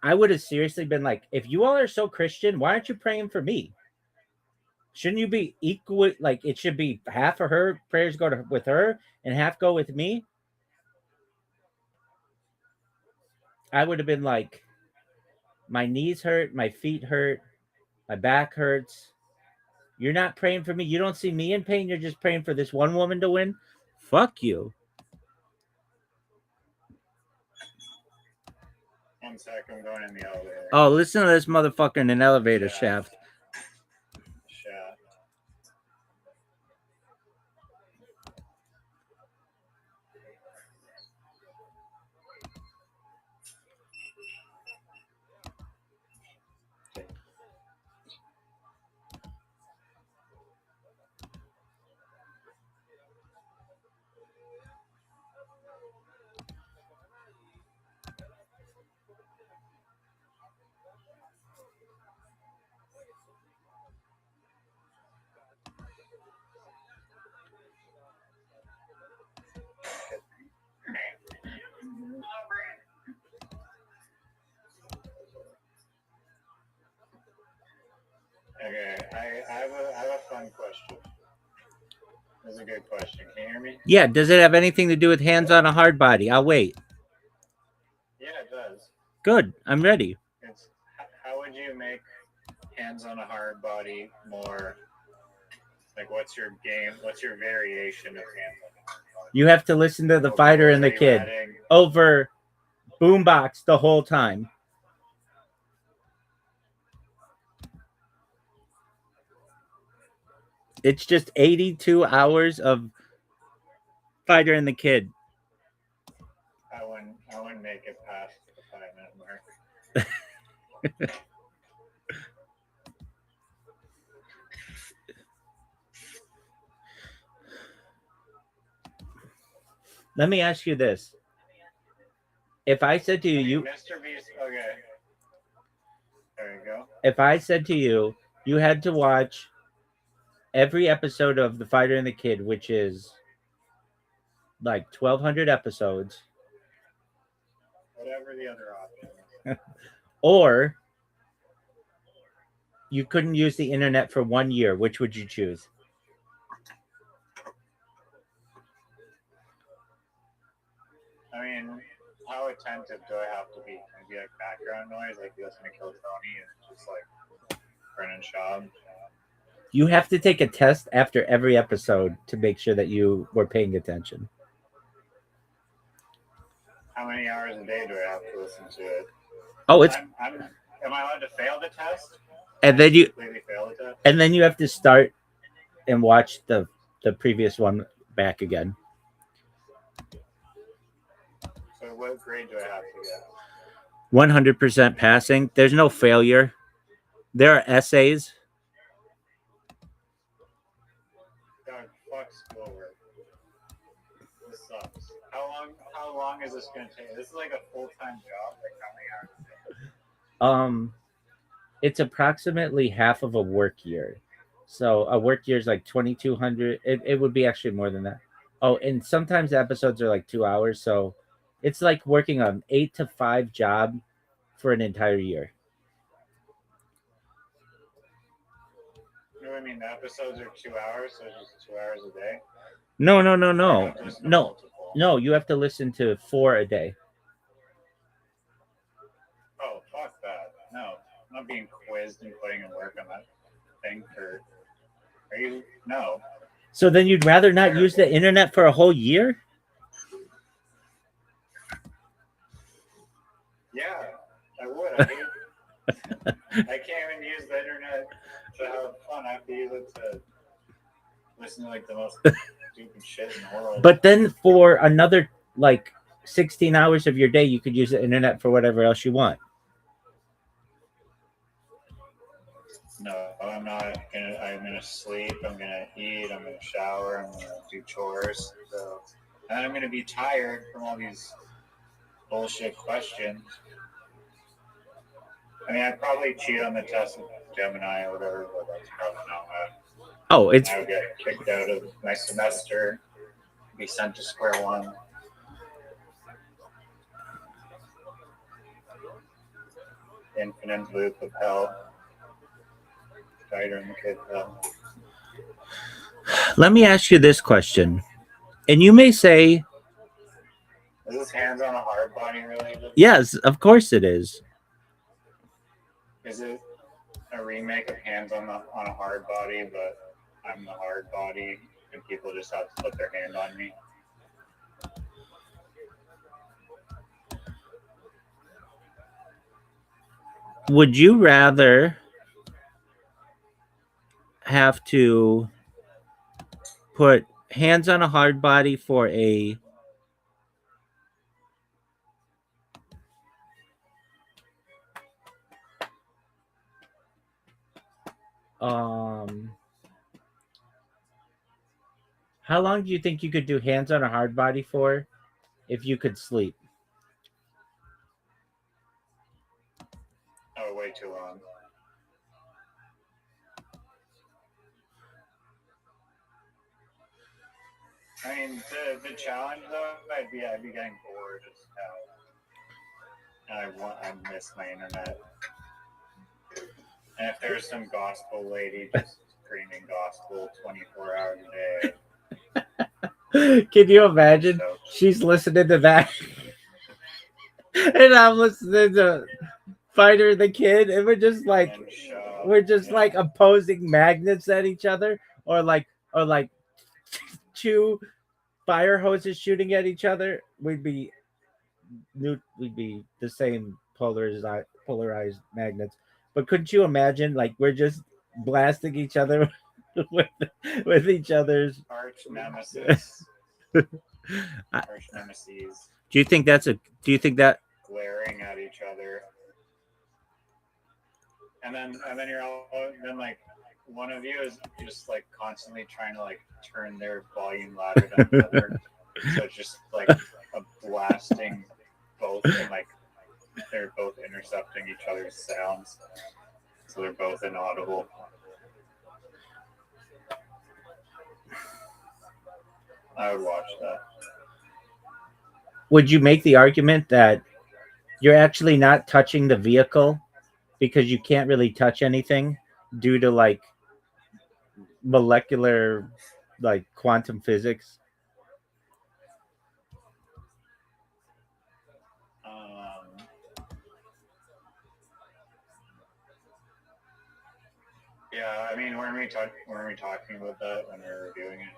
I would have seriously been like, if you all are so Christian, why aren't you praying for me? Shouldn't you be equal? Like, it should be half of her prayers go with her and half go with me. I would have been like, my knees hurt, my feet hurt, my back hurts. You're not praying for me. You don't see me in pain. You're just praying for this one woman to win. Fuck you. 1 sec, I'm going in the elevator. Oh, listen to this motherfucker in an elevator shaft. Okay, I have a fun question. This is a good question. Can you hear me? Yeah, does it have anything to do with hands on a hard body? I'll wait. Yeah, it does. Good, I'm ready. It's how would you make hands on a hard body more like what's your game? What's your variation of hands on a hard body? You have to listen to the fighter and the kid over boombox the whole time. It's just 82 hours of fighter and the kid. I wouldn't make it past the 5-minute mark. Let me ask you this: if I said to I mean, you, Mr. Beast. Okay. There you go. if I said to you, you had to watch every episode of The Fighter and the Kid, which is like 1,200 episodes, Whatever the other option is. or you couldn't use the internet for 1 year, which would you choose? I mean, how attentive do I have to be? Can it be like background noise, like you listen to Kill Tony and just like Brennan Schaub? You have to take a test after every episode to make sure that you were paying attention. How many hours a day do I have to listen to it? Oh, it's am I allowed to fail the test? and then you Completely fail the test? and then you have to start and watch the previous one back again. So what grade do I have to get? 100% passing. There's no failure. There are essays. God, fuck schoolwork. This sucks. How long is this gonna take? This is like a full-time job. Like how many hours a day? It's approximately half of a work year. So a work year is like 2,200. It would be actually more than that. Oh, and sometimes the episodes are like 2 hours. So it's like working an 8 to 5 job for an entire year. You know what I mean? The episodes are 2 hours, so it's just 2 hours a day. No. I have to listen to multiple. No, you have to listen to 4 a day. Oh, fuck that. No. I'm not being quizzed and putting in work on that thing for. Are you? No. So then you'd rather not use the internet for a whole year? Yeah, I would. I can't even use the internet to have fun. I have to use it to listen to like the most stupid shit in the world. But then for another like 16 hours of your day, you could use the internet for whatever else you want. No, I'm not gonna. I'm gonna sleep. I'm gonna eat. I'm gonna shower. I'm gonna do chores. So, and I'm gonna be tired from all these bullshit questions. I mean, I'd probably cheat on the test with Gemini or whatever, but that's probably not bad. Oh, it's I would get kicked out of my semester, be sent to square one. Infinite loop of hell. Fighter and the Kid hell. let me ask you this question. And you may say, Is this hands on a hard body related? yes, of course it is. Is it a remake of Hands on a Hard Body, but I'm the hard body and people just have to put their hand on me? Would you rather have to put hands on a hard body for a how long do you think you could do hands on a hard body for if you could sleep? Oh, way too long. I mean, the challenge though, I'd be getting bored as hell, and I miss my internet. And if there's some gospel lady just screaming gospel 24 hours a day, Can you imagine? so She's listening to that, and I'm listening to Fighter the Kid, and we're just like opposing magnets at each other, or like two fire hoses shooting at each other. We'd be the same polarized magnets. But couldn't you imagine, like, we're just blasting each other with each other's arch nemesis. Arch nemesis Do you think that glaring at each other, and then you're all then like one of you is just like constantly trying to like turn their volume louder than the other. So it's just like a blasting both, and like they're both intercepting each other's sounds, so they're both inaudible. I would watch that. Would you make the argument that you're actually not touching the vehicle because you can't really touch anything due to like molecular, like quantum physics? Yeah, I mean, weren't we talking about that when we were reviewing it?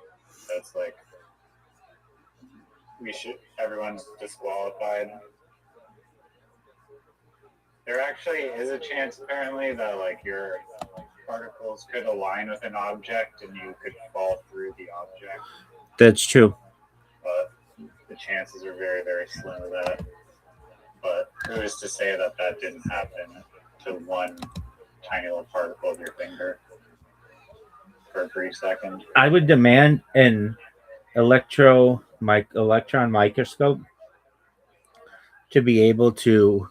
That's like everyone's disqualified. There actually is a chance, apparently, that like your particles could align with an object and you could fall through the object. That's true. But the chances are very, very slim of that. But who's to say that that didn't happen to one tiny little particle of your finger for a brief second? I would demand an electron microscope to be able to